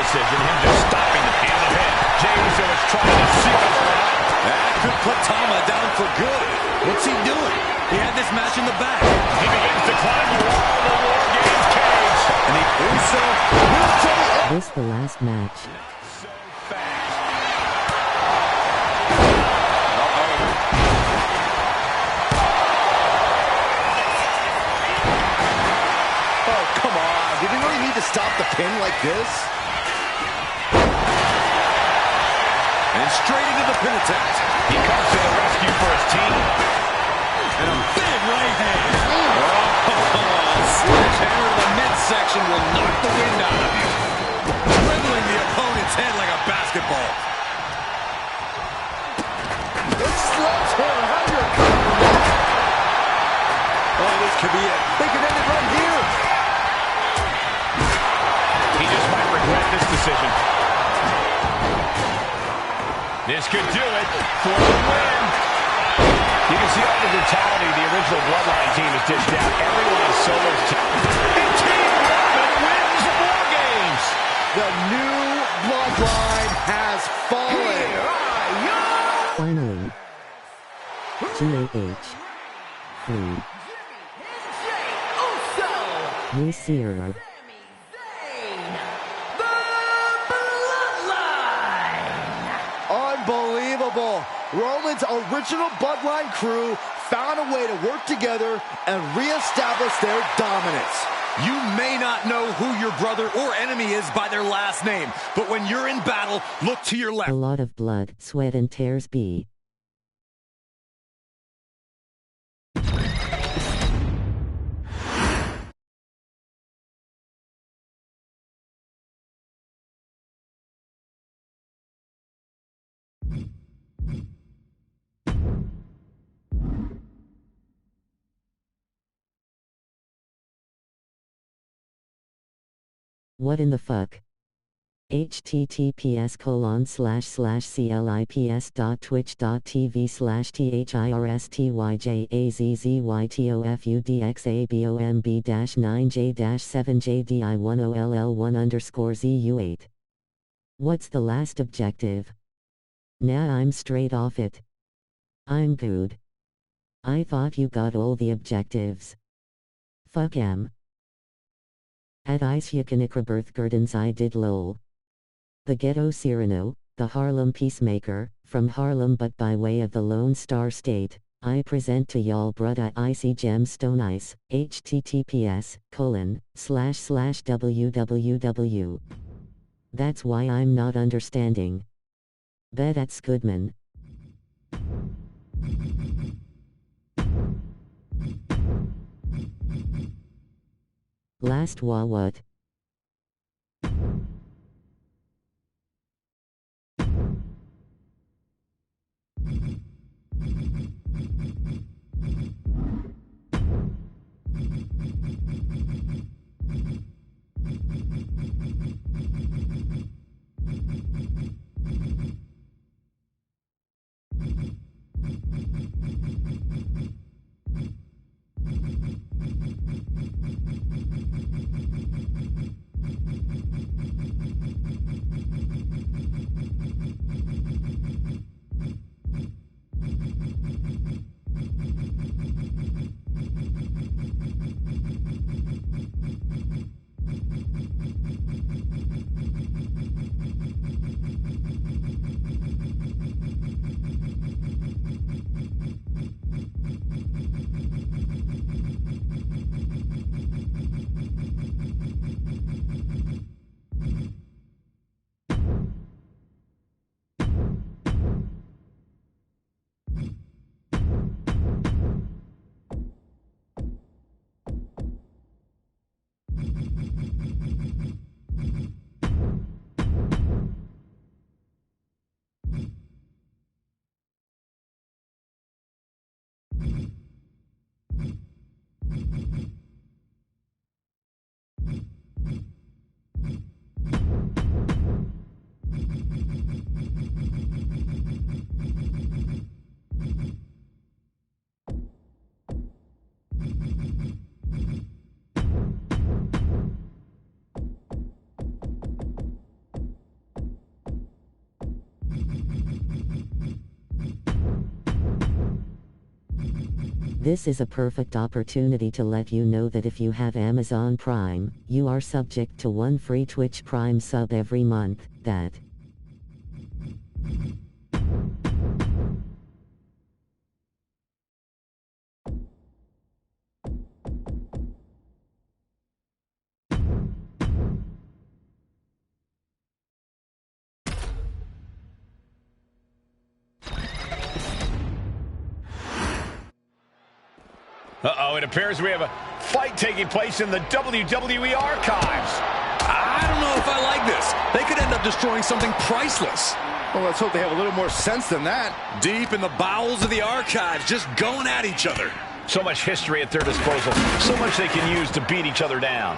decision, him just stopping the pin. Jey Uso is trying to seal his way. That could put Tama down for good. What's he doing? He had this match in the bag. He begins to climb the wall of the War Games cage. And the Uso This the last match. Oh, come on. Did he really need to stop the pin like this? And straight into the pin attempt. He comes to the rescue for his team. And a big right hand. Oh, sledgehammer to the midsection will knock the wind out of you. Dribbling the opponent's head like a basketball. It's sledgehammer. How do you recover from that? Oh, this could be it. They could end it right here. He just might regret this decision. This could do it for the win. You can see all the brutality the original Bloodline team has dished out. Everyone on Solo's team. And Team Roman wins War Games. The new Bloodline has fallen. Finally. GAH. 3. Ucey. Unbelievable. Roman's original Bloodline crew found a way to work together and reestablish their dominance. You may not know who your brother or enemy is by their last name, but when you're in battle, look to your left. A lot of blood, sweat and tears be. What in the fuck? https://clips.twitch.tv/THIRSTYJAZZYTOFUDXABOMB-9J-7JDI10L1_ZU8. What's the last objective? Nah, I'm straight off it. I'm good. I thought you got all the objectives. Fuck 'em. At Isyakanikaberthgardens I did lol. The Ghetto Cyrano, the Harlem Peacemaker, from Harlem but by way of the Lone Star State, I present to y'all brudda icy gemstone ice, https://www. That's why I'm not understanding. Bet at Scoodman. Last what? This is a perfect opportunity to let you know that if you have Amazon Prime, you are subject to 1 free Twitch Prime sub every month. That Uh-oh, it appears we have a fight taking place in the WWE archives. I don't know if I like this. They could end up destroying something priceless. Well, let's hope they have a little more sense than that. Deep in the bowels of the archives, just going at each other. So much history at their disposal. So much they can use to beat each other down.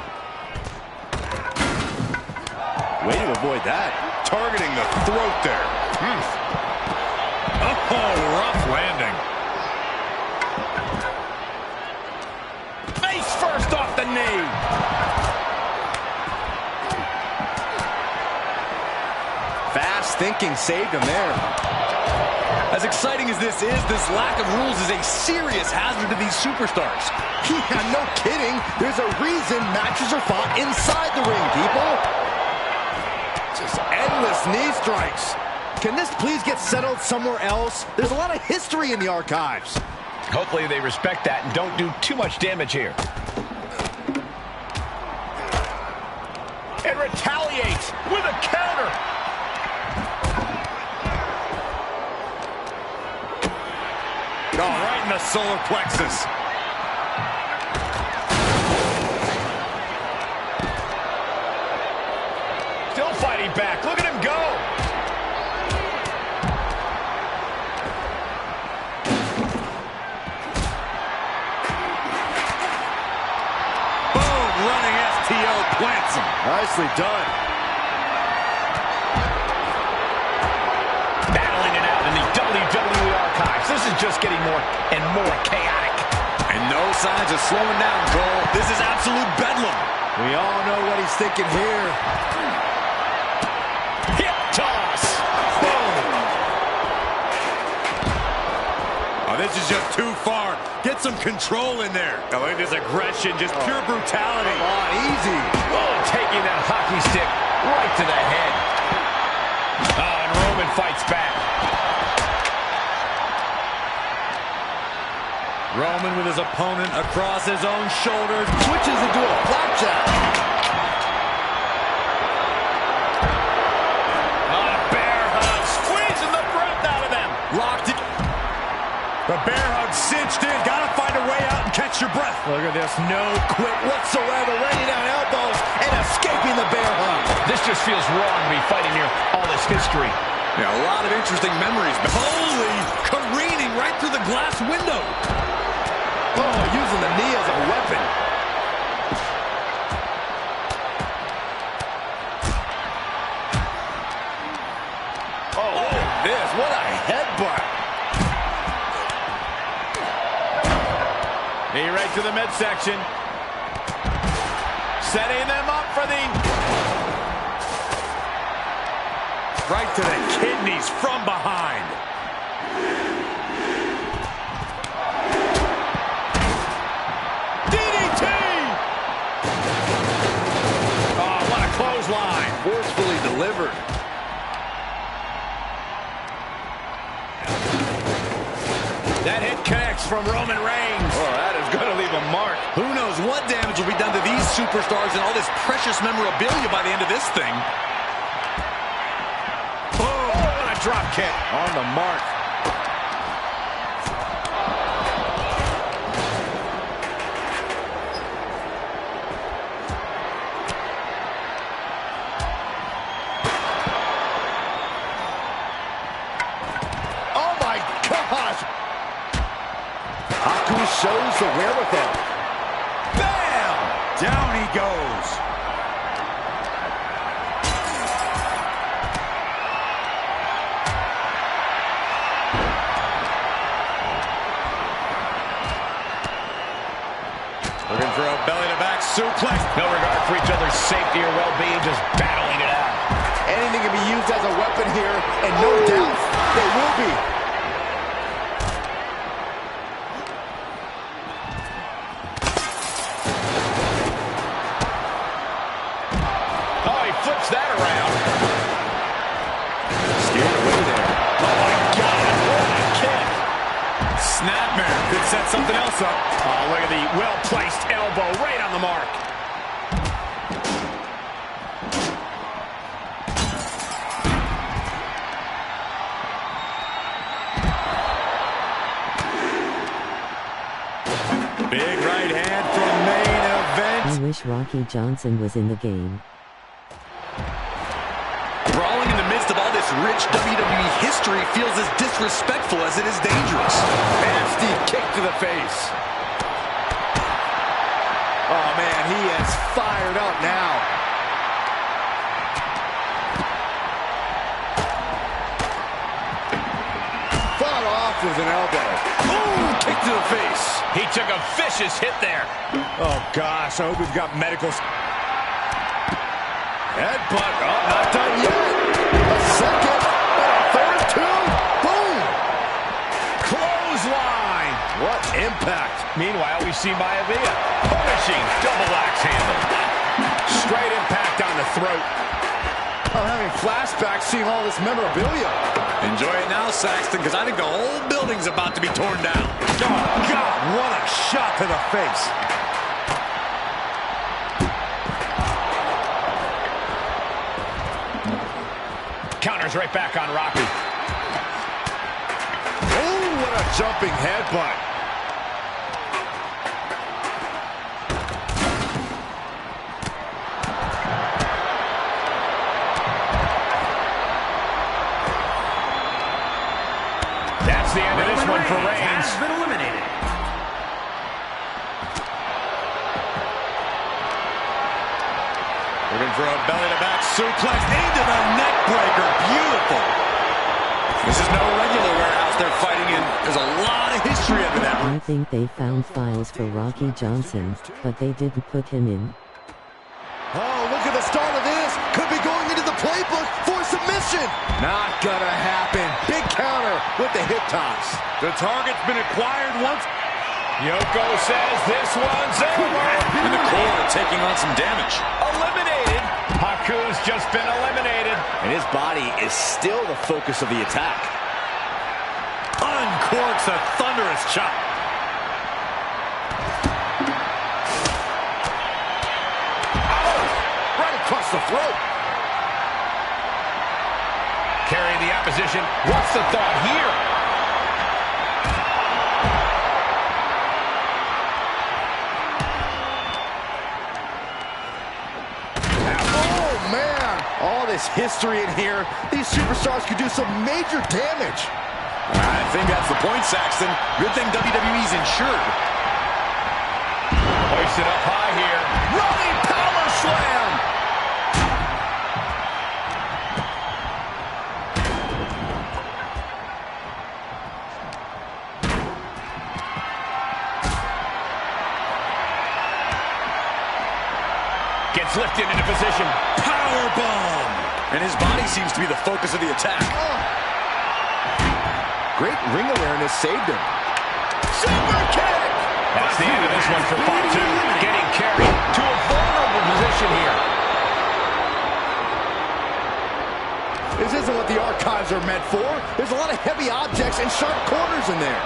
Way to avoid that. Targeting the throat there. Oh, rough landing. Face first off the knee. Fast thinking saved him there. As exciting as this is, this lack of rules is a serious hazard to these superstars. Yeah, no kidding. There's a reason matches are fought inside the ring, people. Just endless knee strikes. Can this please get settled somewhere else? There's a lot of history in the archives. Hopefully they respect that and don't do too much damage here. And retaliates with a counter. Oh, right in the solar plexus. Still fighting back. Look at him go. Boom, running STO plants him. Nicely done. Battling it out in the WWE archives. This is just getting more and more chaotic. And no signs of slowing down, Cole. This is absolute bedlam. We all know what he's thinking here. Hip toss. Boom. Oh, this is just too far. Get some control in there. I like this aggression, just pure brutality. Come on, easy. Oh, taking that hockey stick right to the head. Oh, and Roman fights back. Roman with his opponent across his own shoulders. Switches into a flapjack. Bear hug, squeezing the breath out of them. Locked it. The bear hug cinched in. Gotta find a way out and catch your breath. Look at this. No quit whatsoever. Raining down elbows and escaping the bear hug. This just feels wrong to be fighting here. All this history. Yeah, a lot of interesting memories. Holy, careening right through the glass window. Oh, using the knee as a weapon. Oh, look at this. What a headbutt. Knee right to the midsection. Setting them up for the... Right to the kidneys from behind. DDT! Oh, what a clothesline. Forcefully delivered. That hit connects from Roman Reigns. Oh, that is going to leave a mark. Who knows what damage will be done to these superstars and all this precious memorabilia by the end of this thing. Drop kick. On the mark. Oh my gosh! Haku shows the wherewithal. Bam! Down he goes. Looking for a belly-to-back suplex. No regard for each other's safety or well-being, just battling it out. Anything can be used as a weapon here, and no doubt they will be. something else up. Oh, look at the well-placed elbow right on the mark. Big right hand from main event. I wish Rocky Johnson was in the game. Brawling in the midst of all this rich WWE history feels as disrespectful as it is dangerous. Nasty kick to the face. Oh, man, he is fired up now. Fought off with an elbow. Ooh, kick to the face. He took a vicious hit there. Oh, gosh, I hope we've got medicals. Headbutt. Oh, not done yet. A second. And a third, two. Boom. Clothesline. What impact. Meanwhile, we see Maivia punishing double axe handle. Straight impact on the throat. I'm having flashbacks seeing all this memorabilia. Enjoy it now, Saxton, because I think the whole building's about to be torn down. Oh, God, what a shot to the face. Counters right back on Rocky. Oh, what a jumping headbutt. That's the end of this one for Reigns. Has been eliminated. Looking for a belly-to-back suplex into the neck breaker. Beautiful. This is no regular warehouse they're fighting in. There's a lot of history under that one. I think they found files for Rocky Johnson, but they didn't put him in. Oh, look at the start of this. Could be going into the playbook for submission. Not gonna happen. Big counter with the hip toss. The target's been acquired once. Yoko says this one's over. In the corner, taking on some damage. Eliminated. Haku's just been eliminated. And his body is still the focus of the attack. Uncorks a thunderous chop. Right across the throat. Carrying the opposition. What's the thought here? All this history in here, these superstars could do some major damage. I think that's the point, Saxton. Good thing WWE's insured. Hoisted up high here. Running power slam. Gets lifted into position. Powerbomb. And his body seems to be the focus of the attack. Oh. Great ring awareness saved him. Super kick! That's the end of this one for part two. Getting carried to a vulnerable position here. This isn't what the archives are meant for. There's a lot of heavy objects and sharp corners in there.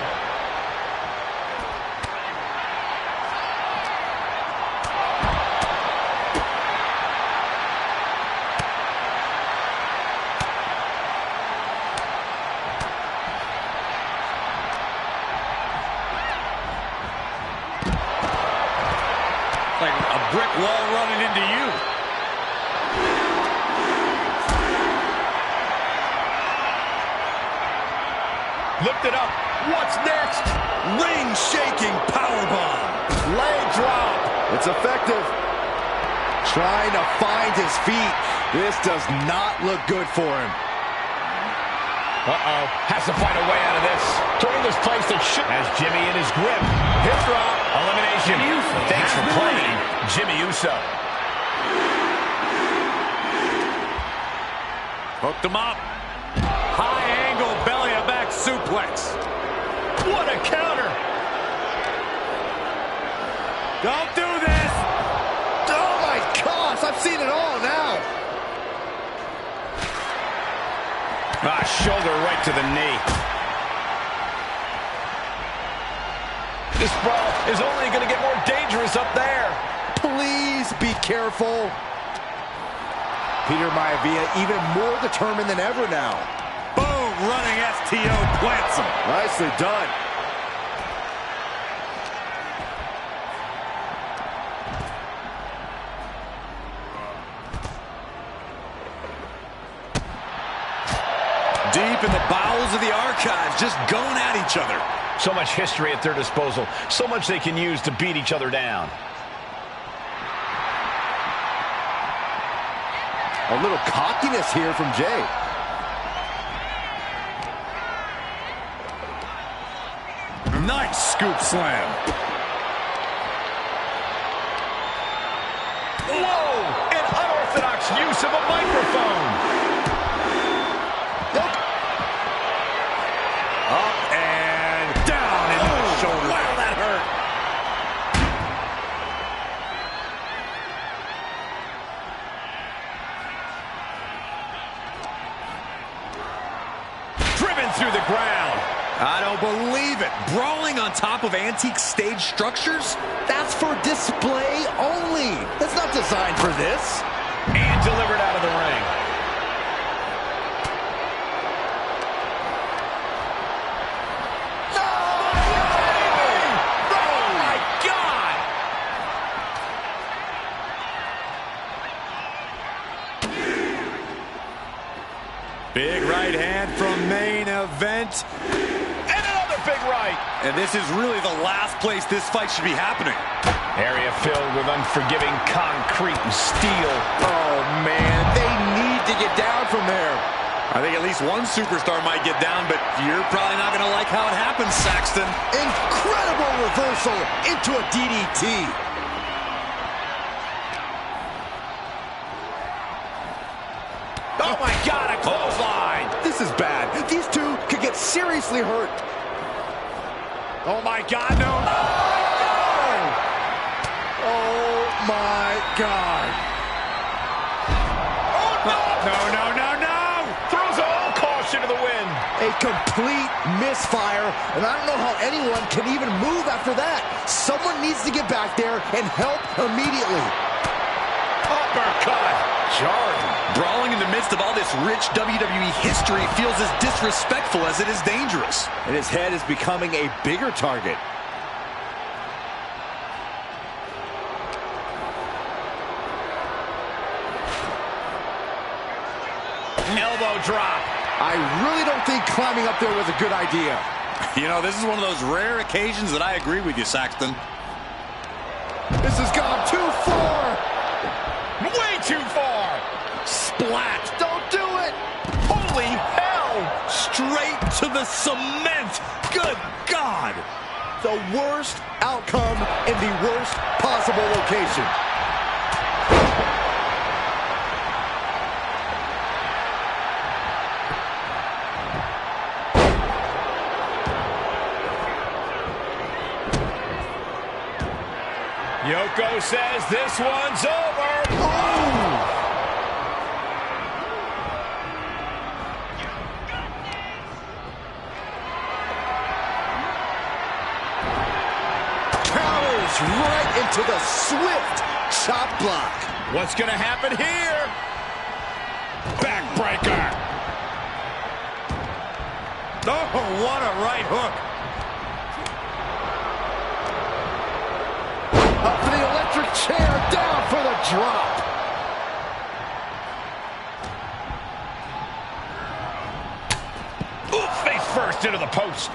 Like a brick wall running into you. Lifted up. What's next? Ring-shaking powerbomb. Leg drop. It's effective. Trying to find his feet. This does not look good for him. Uh-oh. Has to find a way out of this. Toward this place that should... Has Jimmy in his grip. Hip drop. Elimination. Thanks for playing, Jimmy Uso. Hooked him up. High angle belly-to-back suplex. What a counter. Don't do this. Oh my gosh, I've seen it all now. Shoulder right to the knee. This brawl is only going to get more dangerous up there. Please be careful. Peter Maivia even more determined than ever now. Boom, running STO plants him. Nicely done. Deep in the bowels of the archives, just going at each other. So much history at their disposal. So much they can use to beat each other down. A little cockiness here from Jay. Nice scoop slam. Whoa! An unorthodox use of a microphone. Up and down into the shoulder. Wow, that hurt. Driven through the ground. I don't believe it. Brawling on top of antique stage structures? That's for display only. That's not designed for this. And delivered out of the ring. Big right hand from main event. And another big right. And this is really the last place this fight should be happening. Area filled with unforgiving concrete and steel. Oh, man. They need to get down from there. I think at least one superstar might get down, but you're probably not going to like how it happens, Saxton. Incredible reversal into a DDT. Oh, my God, a clothesline. This is bad. These two could get seriously hurt. Oh, my God, no. Oh, my God. Oh, no. Throws all caution to the wind. A complete misfire, and I don't know how anyone can even move after that. Someone needs to get back there and help immediately. Uppercut. Jarring. Brawling in the midst of all this rich WWE history feels as disrespectful as it is dangerous. And his head is becoming a bigger target. Elbow drop. I really don't think climbing up there was a good idea. You know, this is one of those rare occasions that I agree with you, Saxton. This has gone too far. Way too far. Splat. Don't do it. Holy hell. Straight to the cement. Good God. The worst outcome in the worst possible location. Yoko says this one's over. Oh! Powers right into the swift chop block. What's going to happen here? Backbreaker. Oh, what a right hook. Up for the electric chair, down for the drop. Ooh, face first into the post.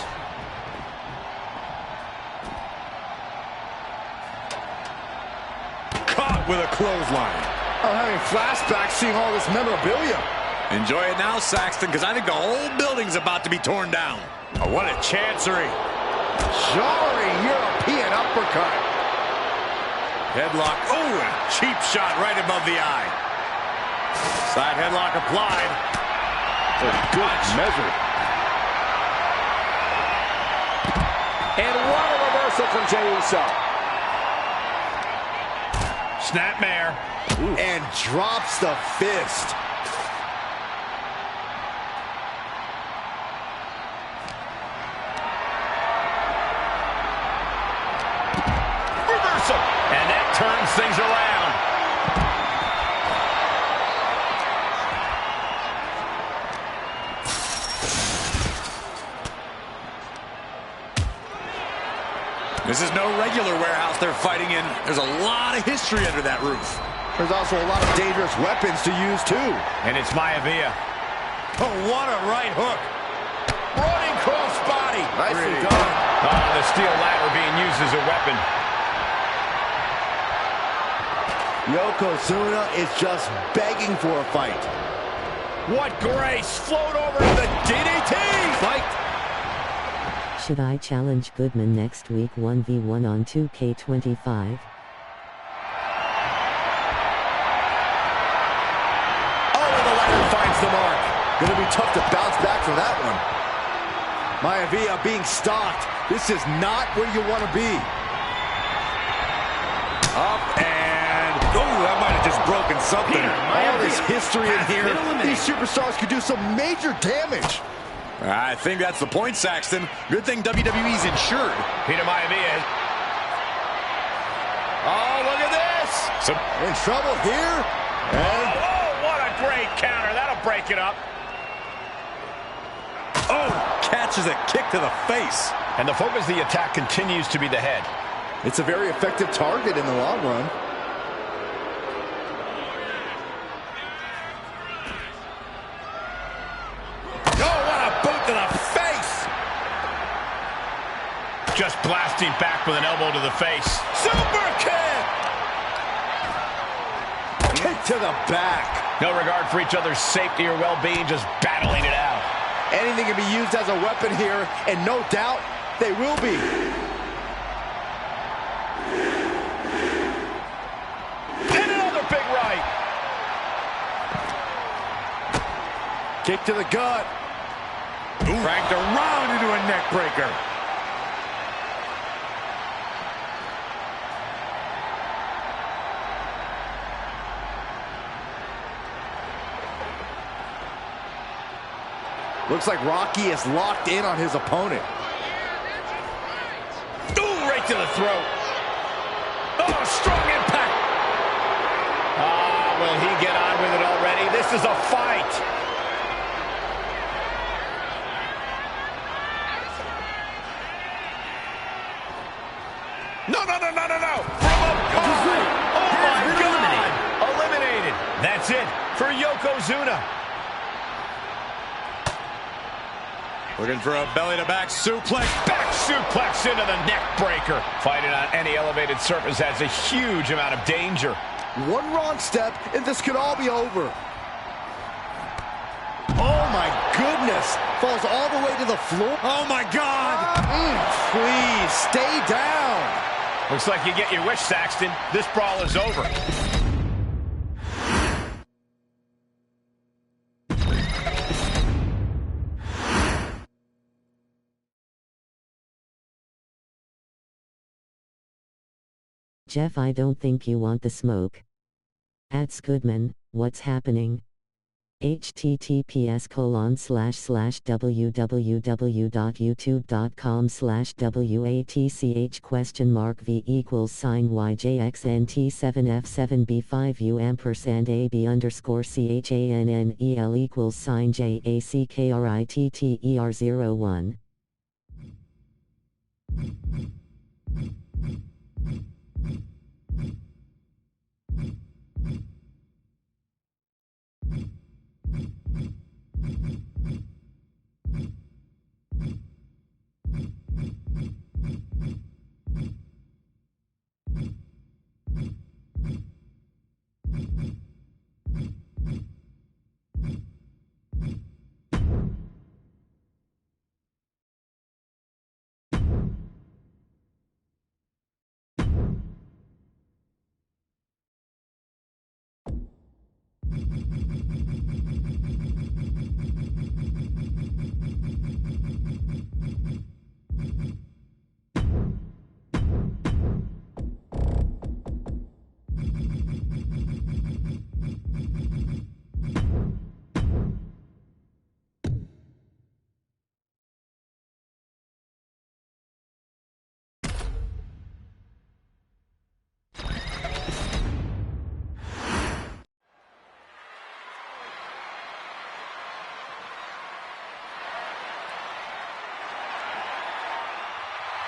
Caught with a clothesline. I'm having flashbacks seeing all this memorabilia. Enjoy it now, Saxton, because I think the whole building's about to be torn down. Oh, what a chancery. Jarring European uppercut. Headlock. Oh, a cheap shot right above the eye. Side headlock applied. A good measure. And what a reversal from Jey Uso. Snapmare. And drops the fist. turns things around. This is no regular warehouse they're fighting in. There's a lot of history under that roof. There's also a lot of dangerous weapons to use, too. And it's Maivia. Oh, what a right hook. Running cross body. Nicely done. Oh, the steel ladder being used as a weapon. Yokozuna is just begging for a fight. What grace. Float over to the DDT. Fight. Should I challenge Goodman next week 1v1 on 2K25? Finds the mark. Gonna be tough to bounce back from that one. Maivia being stalked. This is not where you want to be. Up and... oh, that might have just broken something. All this history in here. These superstars could do some major damage. I think that's the point, Saxton. Good thing WWE's insured. Peter Maivia. Oh, look at this. In trouble here. And what a great counter. That'll break it up. oh, catches a kick to the face. And the focus of the attack continues to be the head. it's a very effective target in the long run. Just blasting back with an elbow to the face. Super kick! Kick to the back. No regard for each other's safety or well-being, just battling it out. Anything can be used as a weapon here, and no doubt they will be. And another big right. Kick to the gut. Cranked around into a neck breaker. Looks like Rocky is locked in on his opponent. Ooh, right to the throat. Oh, strong impact. Ah, will he get on with it already? This is a fight. No. From above. Oh, my God. Eliminated. That's it for Yokozuna. Looking for a belly-to-back suplex. Back suplex into the neck breaker. Fighting on any elevated surface has a huge amount of danger. One wrong step, and this could all be over. Oh, my goodness. Falls all the way to the floor. Oh, my God. Please, stay down. Looks like you get your wish, Saxton. This brawl is over. Jeff, I don't think you want the smoke. @Scoodman, what's happening? https://www.youtube.com/WATCHV=YJXNT7F7B5UM&AB_CHANNEL_JACKCHANNEL_V=JACKSN_V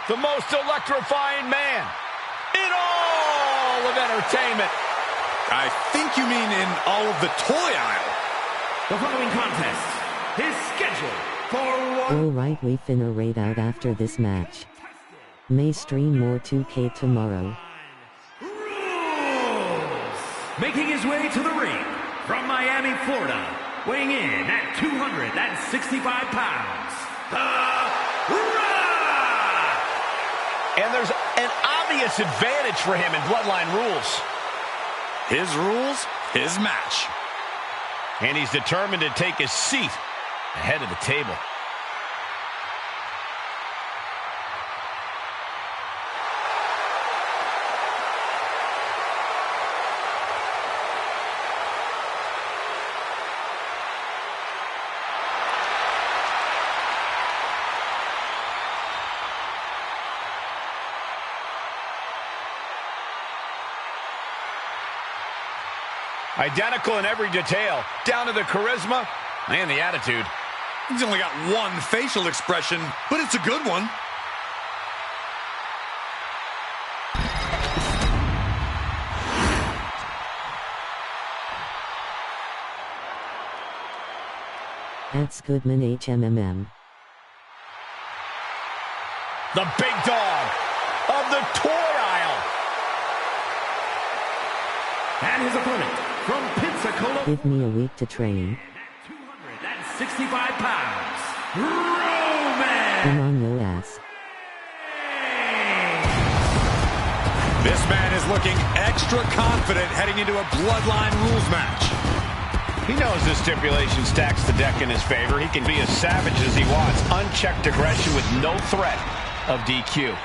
The most electrifying man in all of entertainment. I think you mean in all of the toy aisle. The following contest is scheduled for one. Alright, we finna raid out after this match. May stream more 2K tomorrow. Rules! Making his way to the ring from Miami, Florida, weighing in at 265 pounds, The Rock! And there's an obvious advantage for him in Bloodline rules. His rules, his match. And he's determined to take his seat ahead of the table. Identical in every detail, down to the charisma and the attitude. He's only got one facial expression, but it's a good one. That's Goodman HMMM. The big dog of the toy aisle. And his opponent from Pensacola. Give me a week to train. 265 pounds, Roman. Come on, yo ass. This man is looking extra confident heading into a Bloodline rules match. He knows this stipulation stacks the deck in his favor. He can be as savage as he wants. Unchecked aggression with no threat of DQ.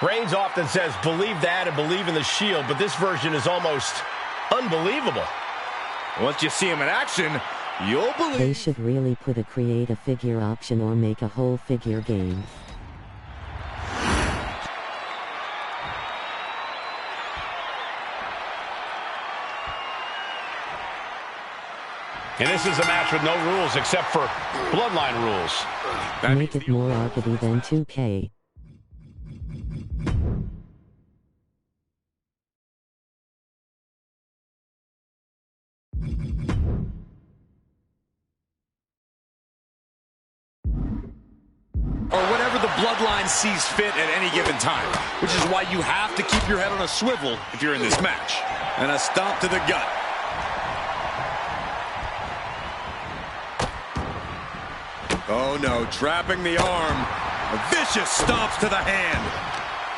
Reigns often says, believe that and believe in the Shield, but this version is almost unbelievable. Once you see him in action, you'll believe. They should really put a create a figure option or make a whole figure game. And this is a match with no rules except for Bloodline rules. Make it more arcadey than 2K. Or whatever the Bloodline sees fit at any given time, which is why you have to keep your head on a swivel if you're in this match. And a stomp to the gut. Oh no, trapping the arm. A vicious stomps to the hand.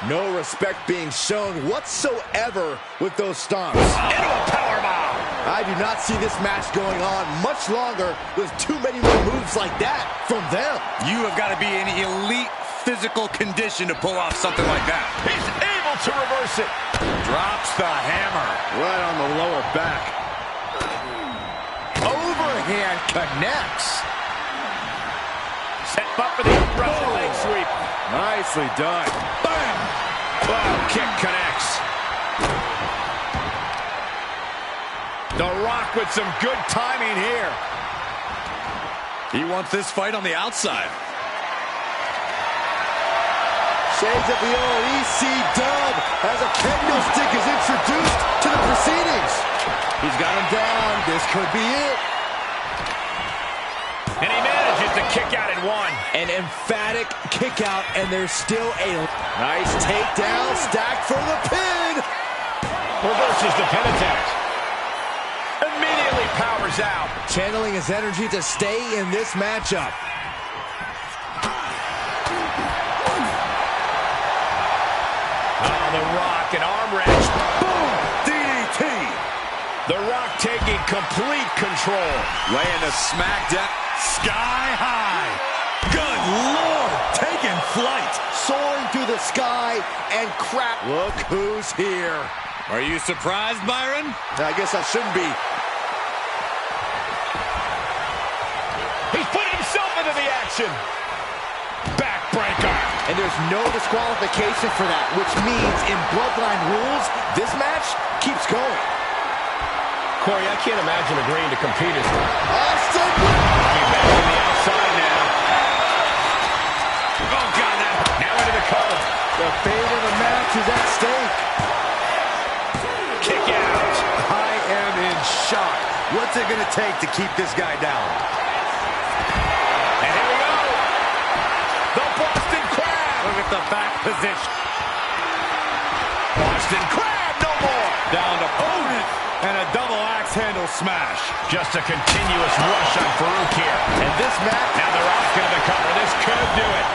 No respect being shown whatsoever with those stomps. Into a powerbomb. I do not see this match going on much longer with too many more moves like that from them. You have got to be in elite physical condition to pull off something like that. He's able to reverse it. Drops the hammer. Right on the lower back. Overhand connects. Set up for the Russian leg sweep. Nicely done. Bam! Oh, kick connects. The Rock with some good timing here. He wants this fight on the outside. Shades of the old EC dub as a kendo stick is introduced to the proceedings. He's got him down. This could be it. And he manages to kick out at one. An emphatic kick out, and there's still a nice takedown, stacked for the pin. Reverses the pin attempt. Immediately powers out. Channeling his energy to stay in this matchup. Oh, The Rock, an arm wrench. Boom! DDT. The Rock taking complete control. Laying a smackdown. Sky high. Good Lord. Taking flight. Soaring through the sky and crap. Look who's here. Are you surprised, Byron? I guess I shouldn't be. He's putting himself into the action. Backbreaker. And there's no disqualification for that, which means in Bloodline rules, this match keeps going. Corey, I can't imagine agreeing to compete as Austin! He's back on the outside now. Oh, God, now into the cover. The fate of the match is at stake. Kick out. I am in shock. What's it going to take to keep this guy down? And here we go. The Boston Crab. Look at the back position. Boston Crab, no more. Down to opponent. And a double axe handle smash. Just a continuous rush on Farouk here. And this match... Now The Rock's into the cover. This could do it.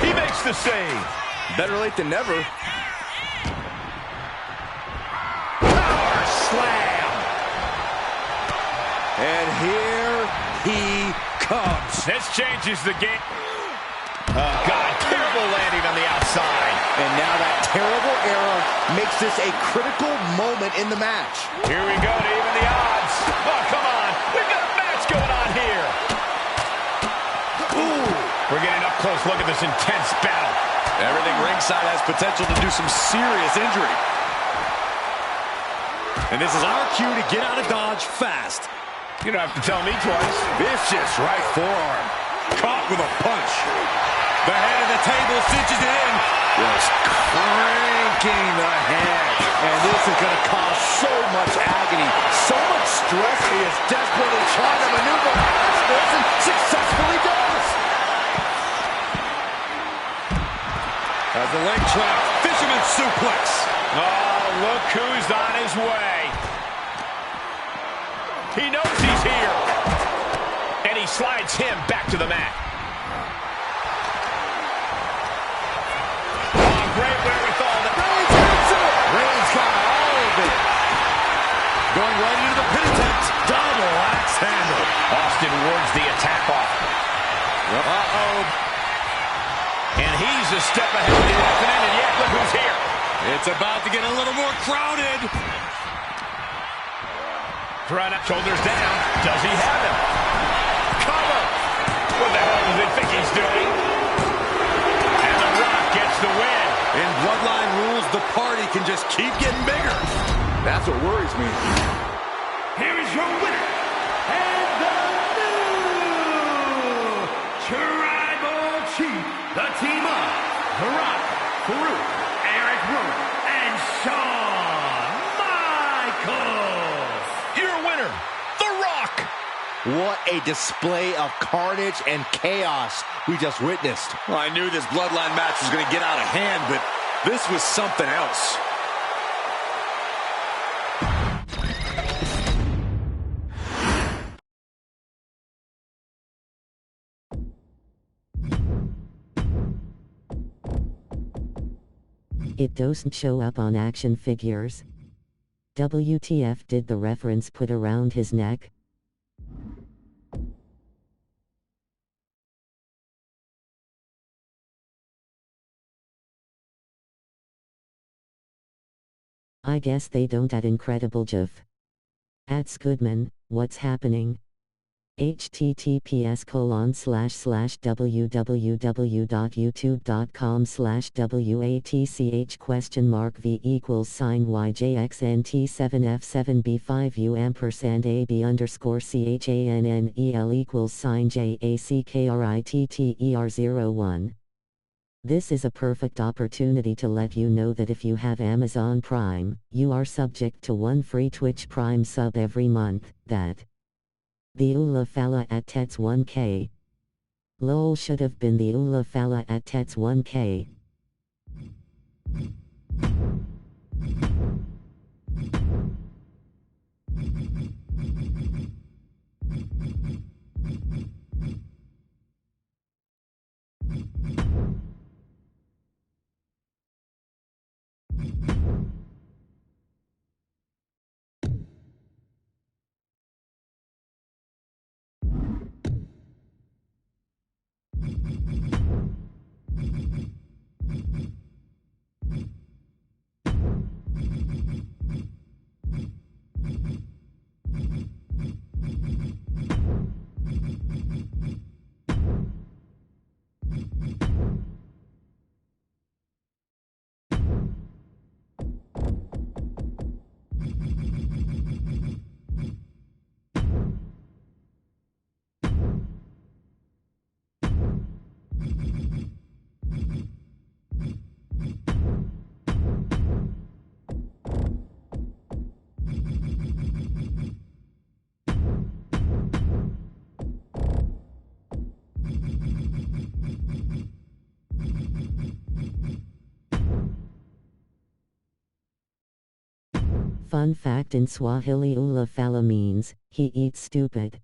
He makes the save. Better late than never. Power slam. And here he comes. This changes the game. Oh, God, terrible landing on the outside. And now that terrible error makes this a critical moment in the match. Here we go to even the odds. Oh, come on. We've got a match going on here. Ooh. We're getting up close. Look at this intense battle. Everything ringside has potential to do some serious injury. And this is our cue to get out of Dodge fast. You don't have to tell me twice. Vicious right forearm. Caught with a punch. The head of the table cinches it in. Just cranking the head. And this is going to cause so much agony, so much stress. He is desperately trying to maneuver past this and successfully does. As the leg trap, fisherman suplex. Oh, look who's on his way. He knows he's here. And he slides him back to the mat. Oh, great wherewithal. Reigns got all of it. Going right into the pin attempt. Double axe handle. Austin wards the attack off. Uh-oh. And he's a step ahead of the opponent, and yet look who's here. It's about to get a little more crowded. Run up, shoulders down. Does he have him? Cover. What the hell does he think he's doing? And The Rock gets the win. In Bloodline rules, the party can just keep getting bigger. That's what worries me. Here is your winner, and the new Tribal Chief, the team of The Rock, Farouk, Eric Rowan, and Shawn Michaels. Your winner, The Rock. What a display of carnage and chaos we just witnessed. Well, I knew this Bloodline match was going to get out of hand, but this was something else. It doesn't show up on action figures. WTF did the reference put around his neck? I guess they don't at Incredible Jeff. At Scoodman, what's happening? https://www.youtube.com/WATCHQV5UampersandAB_CHANNEL_YJXNT7F7B5UampersandAB_CHANNEL_YJXCKRITTER01. This is a perfect opportunity to let you know that if you have Amazon Prime, you are subject to one free Twitch Prime sub every month. That The Ula Fala at Tets 1K. Lol should have been the Ula Fala at Tets 1K. Fun fact: in Swahili, Ula Fala means, he eats stupid.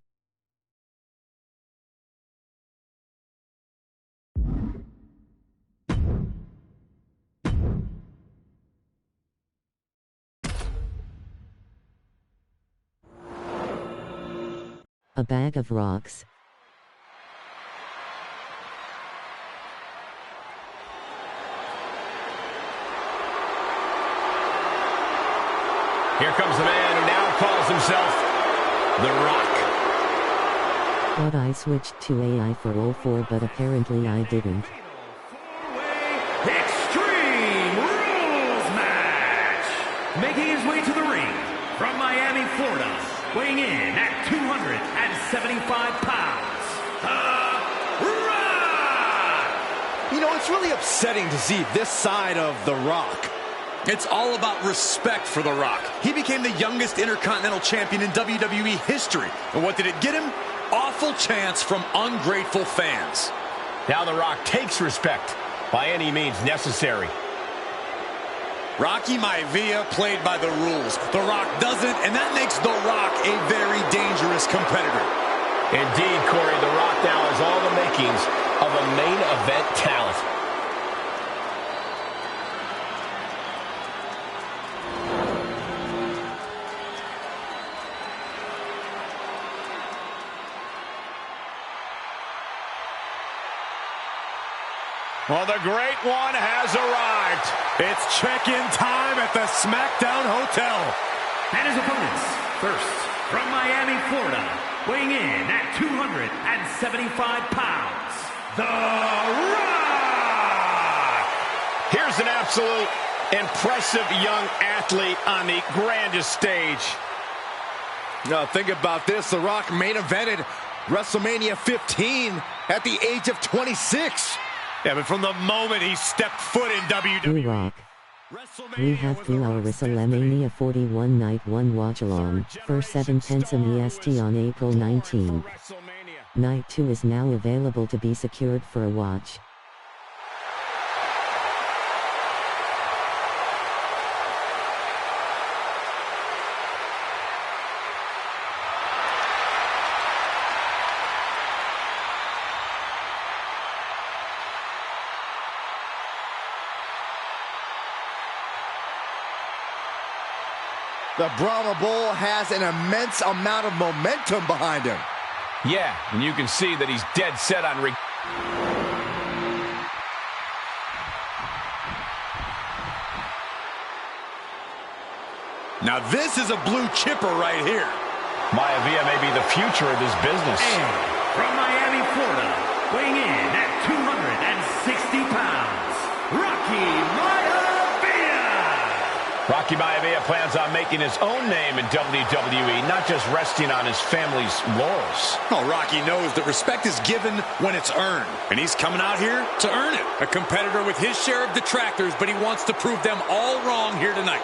A bag of rocks. Here comes the man who now calls himself The Rock. Thought I switched to AI for all four, but apparently I didn't. Extreme Rules match! Making his way to the ring from Miami, Florida, weighing in at 275 pounds, The Rock! You know, it's really upsetting to see this side of The Rock. It's all about respect for The Rock. He became the youngest Intercontinental Champion in WWE history. And what did it get him? Awful chants from ungrateful fans. Now The Rock takes respect by any means necessary. Rocky Maivia played by the rules. The Rock doesn't, and that makes The Rock a very dangerous competitor. Indeed, Corey, The Rock now has all the makings of a main event talent. Well, the Great One has arrived. It's check-in time at the SmackDown Hotel. And his opponents, first, from Miami, Florida, weighing in at 275 pounds, The Rock! Here's an absolute impressive young athlete on the grandest stage. Now, think about this. The Rock main evented WrestleMania 15 at the age of 26. Yeah, but from the moment he stepped foot in WWE. The Rock. We have through our WrestleMania 41 Night 1 watch-along, for 7 pence EST on April 19. Night 2 is now available to be secured for a watch. The Brahma Bull has an immense amount of momentum behind him. Yeah, and you can see that he's dead set on Now this is a blue chipper right here. Maivia may be the future of this business. And from Miami, Florida, weighing in at 260 pounds, Rocky Maivia! Rocky Maivia plans on making his own name in WWE, not just resting on his family's laurels. Oh, Rocky knows that respect is given when it's earned, and he's coming out here to earn it. A competitor with his share of detractors, but he wants to prove them all wrong here tonight.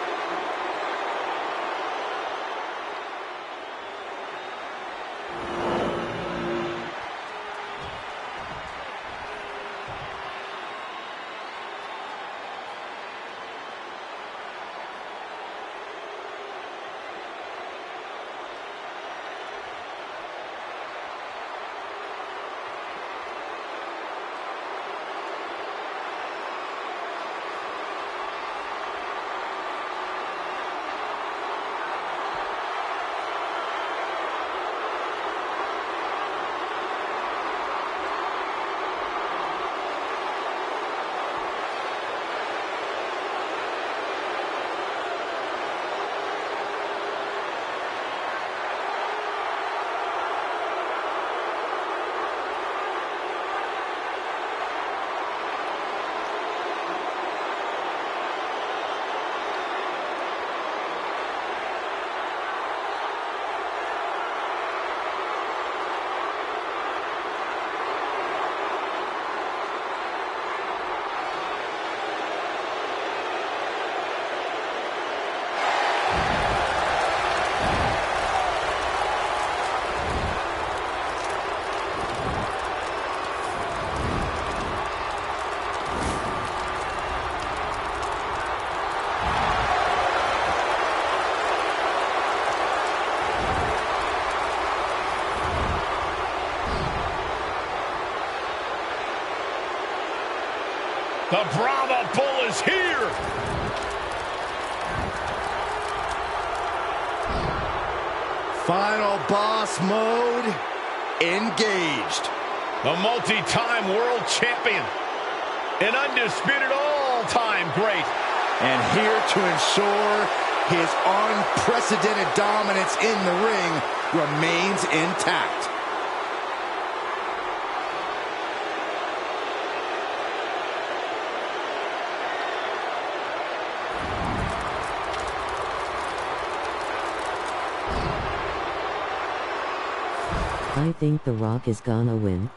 The Brahma Bull is here. Final boss mode engaged. A multi-time world champion. An undisputed all-time great. And here to ensure his unprecedented dominance in the ring remains intact. I think The Rock is gonna win.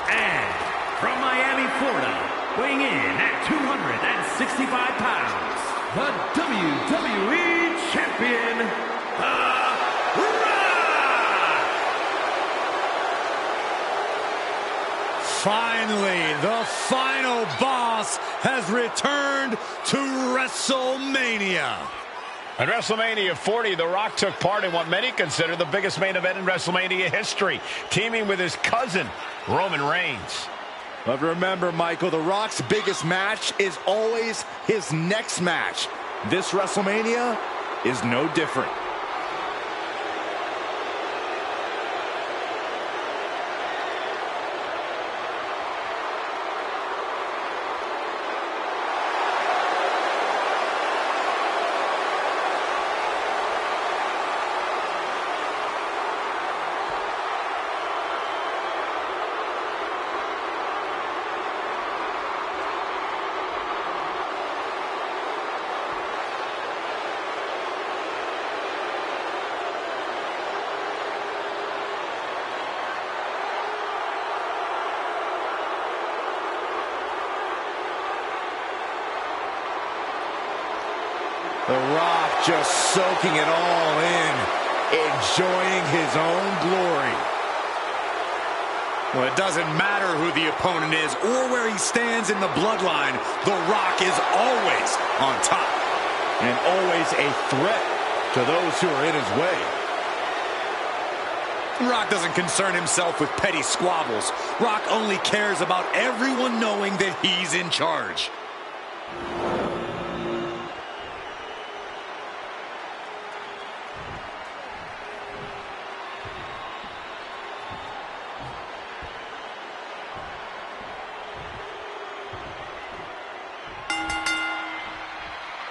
And from Miami, Florida, weighing in at 265 pounds, the WWE Champion, The Rock! Finally, the final boss has returned to WrestleMania. At WrestleMania 40, The Rock took part in what many consider the biggest main event in WrestleMania history, teaming with his cousin, Roman Reigns. But remember, Michael, The Rock's biggest match is always his next match. This WrestleMania is no different. The Rock just soaking it all in, enjoying his own glory. Well, it doesn't matter who the opponent is or where he stands in the bloodline. The Rock is always on top. And always a threat to those who are in his way. Rock doesn't concern himself with petty squabbles. Rock only cares about everyone knowing that he's in charge.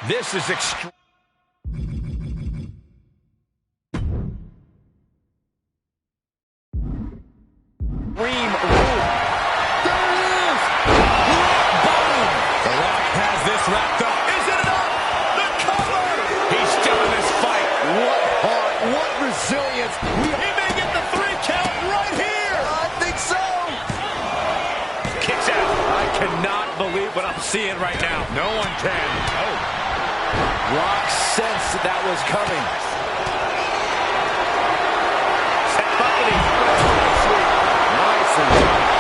This is extreme. Wrapped up. Is it enough? The cover! He's still in this fight. What heart, what resilience. He may get the 3 count right here. I think so. Kicks out. I cannot believe what I'm seeing right now. No one can. Oh. Rock sensed that was coming. Nicely done.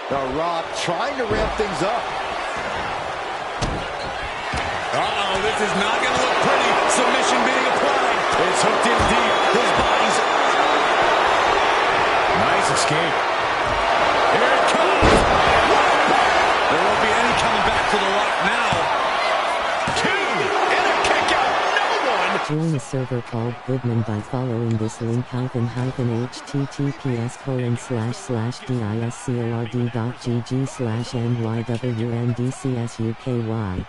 The Rock trying to ramp things up. Uh-oh, this is not going to look pretty. Submission being applied. It's hooked in deep. His body's... Nice escape. Here it comes. There won't be any coming back for The Rock now. 2 and a kick out. No one. Join the server called Goodman by following this link https://discord.gg/nywndcsuky.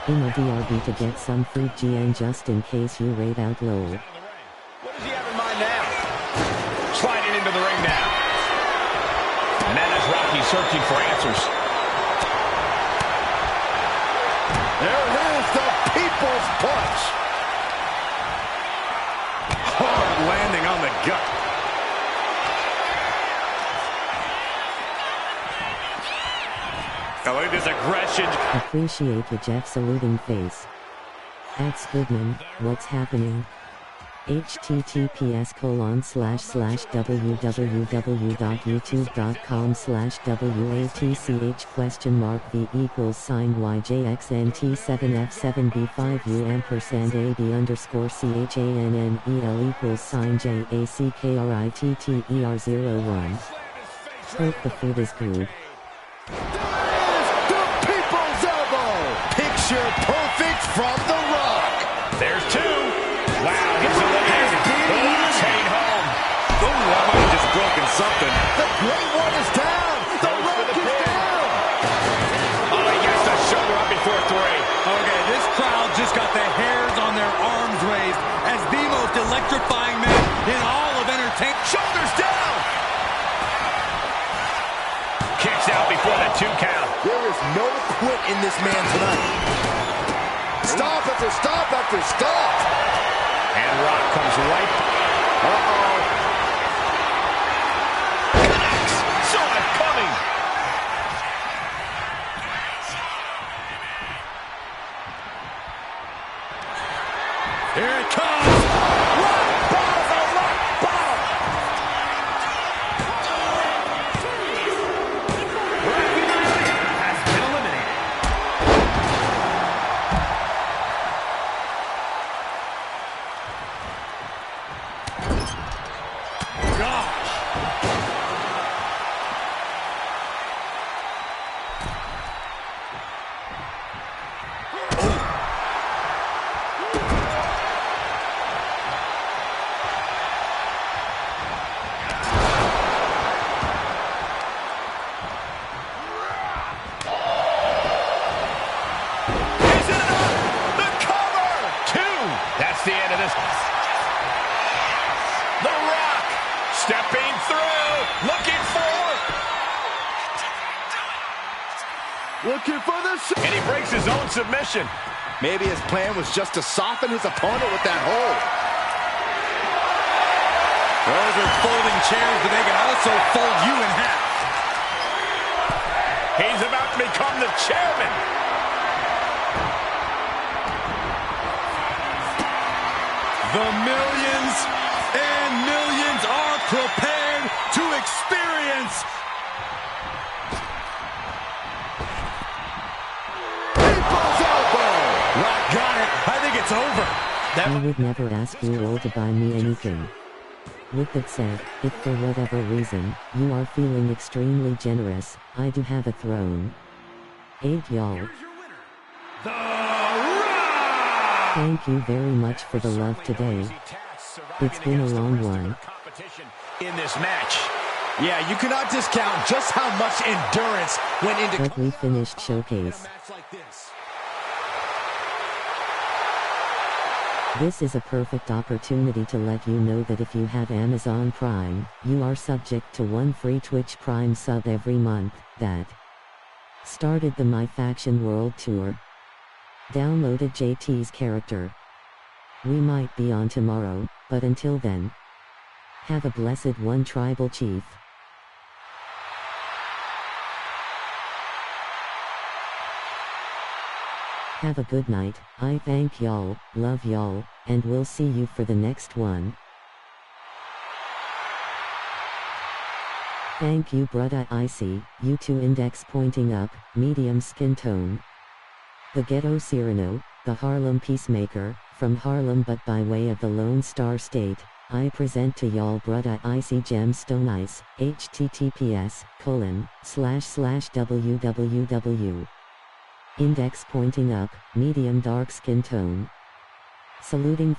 DRB to get some free GN just in case you raid out low. What does he have in mind now? Sliding into the ring now. And that is Rocky searching for answers. There it is, the People's Punch. Hard landing on the gut. Oh, look at this aggression. Appreciate the Jeff saluting face. That's Goodman, what's happening? https://www.youtube.com/WATCHQuestionmark Hope the food is good. The People's Elbow! Picture perfect from The Rock. There's two. Wow, gets eliminated. The Rock's heading home. Oh, I might have just broken something. The Great One is down. The Rock is down. Oh, he gets the shoulder up before three. Okay, this crowd just got the hairs on their arms raised as the most electrifying man in all of entertainment. Shoulders down. Kicks out before the 2 count. There is no quit in this man tonight. Stop after stop after stop. And Rock comes right. Uh-oh. Connects. Saw it coming. Here it comes. Rock bottom, rock bottom. Has been eliminated. That's the end of this. The Rock stepping through, looking for the... And he breaks his own submission. Maybe his plan was just to soften his opponent with that hold. Those are folding chairs, but they can also fold you in half. He's about to become the chairman. The millions and millions are prepared to experience. People's Elbow! Rock got it. I think it's over. I would never ask you all to buy me anything. With that said, if for whatever reason, you are feeling extremely generous, I do have a throne. 8 y'all. Thank you very much for the love today. It's been a long one. In this match. Yeah, you cannot discount just how much endurance went into... But we finished showcase. This is a perfect opportunity to let you know that if you have Amazon Prime, you are subject to 1 free Twitch Prime sub every month. That started the My Faction World Tour. Downloaded JT's character. We might be on tomorrow, but until then, have a blessed one, Tribal Chief. Have a good night. I thank y'all, love y'all, and we'll see you for the next one. Thank you, brudda Ucey. U2 index pointing up, medium skin tone. The Ghetto Cyrano, the Harlem Peacemaker, from Harlem but by way of the Lone Star State, I present to y'all brudda Ucey Gemstone Ice, https://www. Index pointing up, medium dark skin tone. Saluting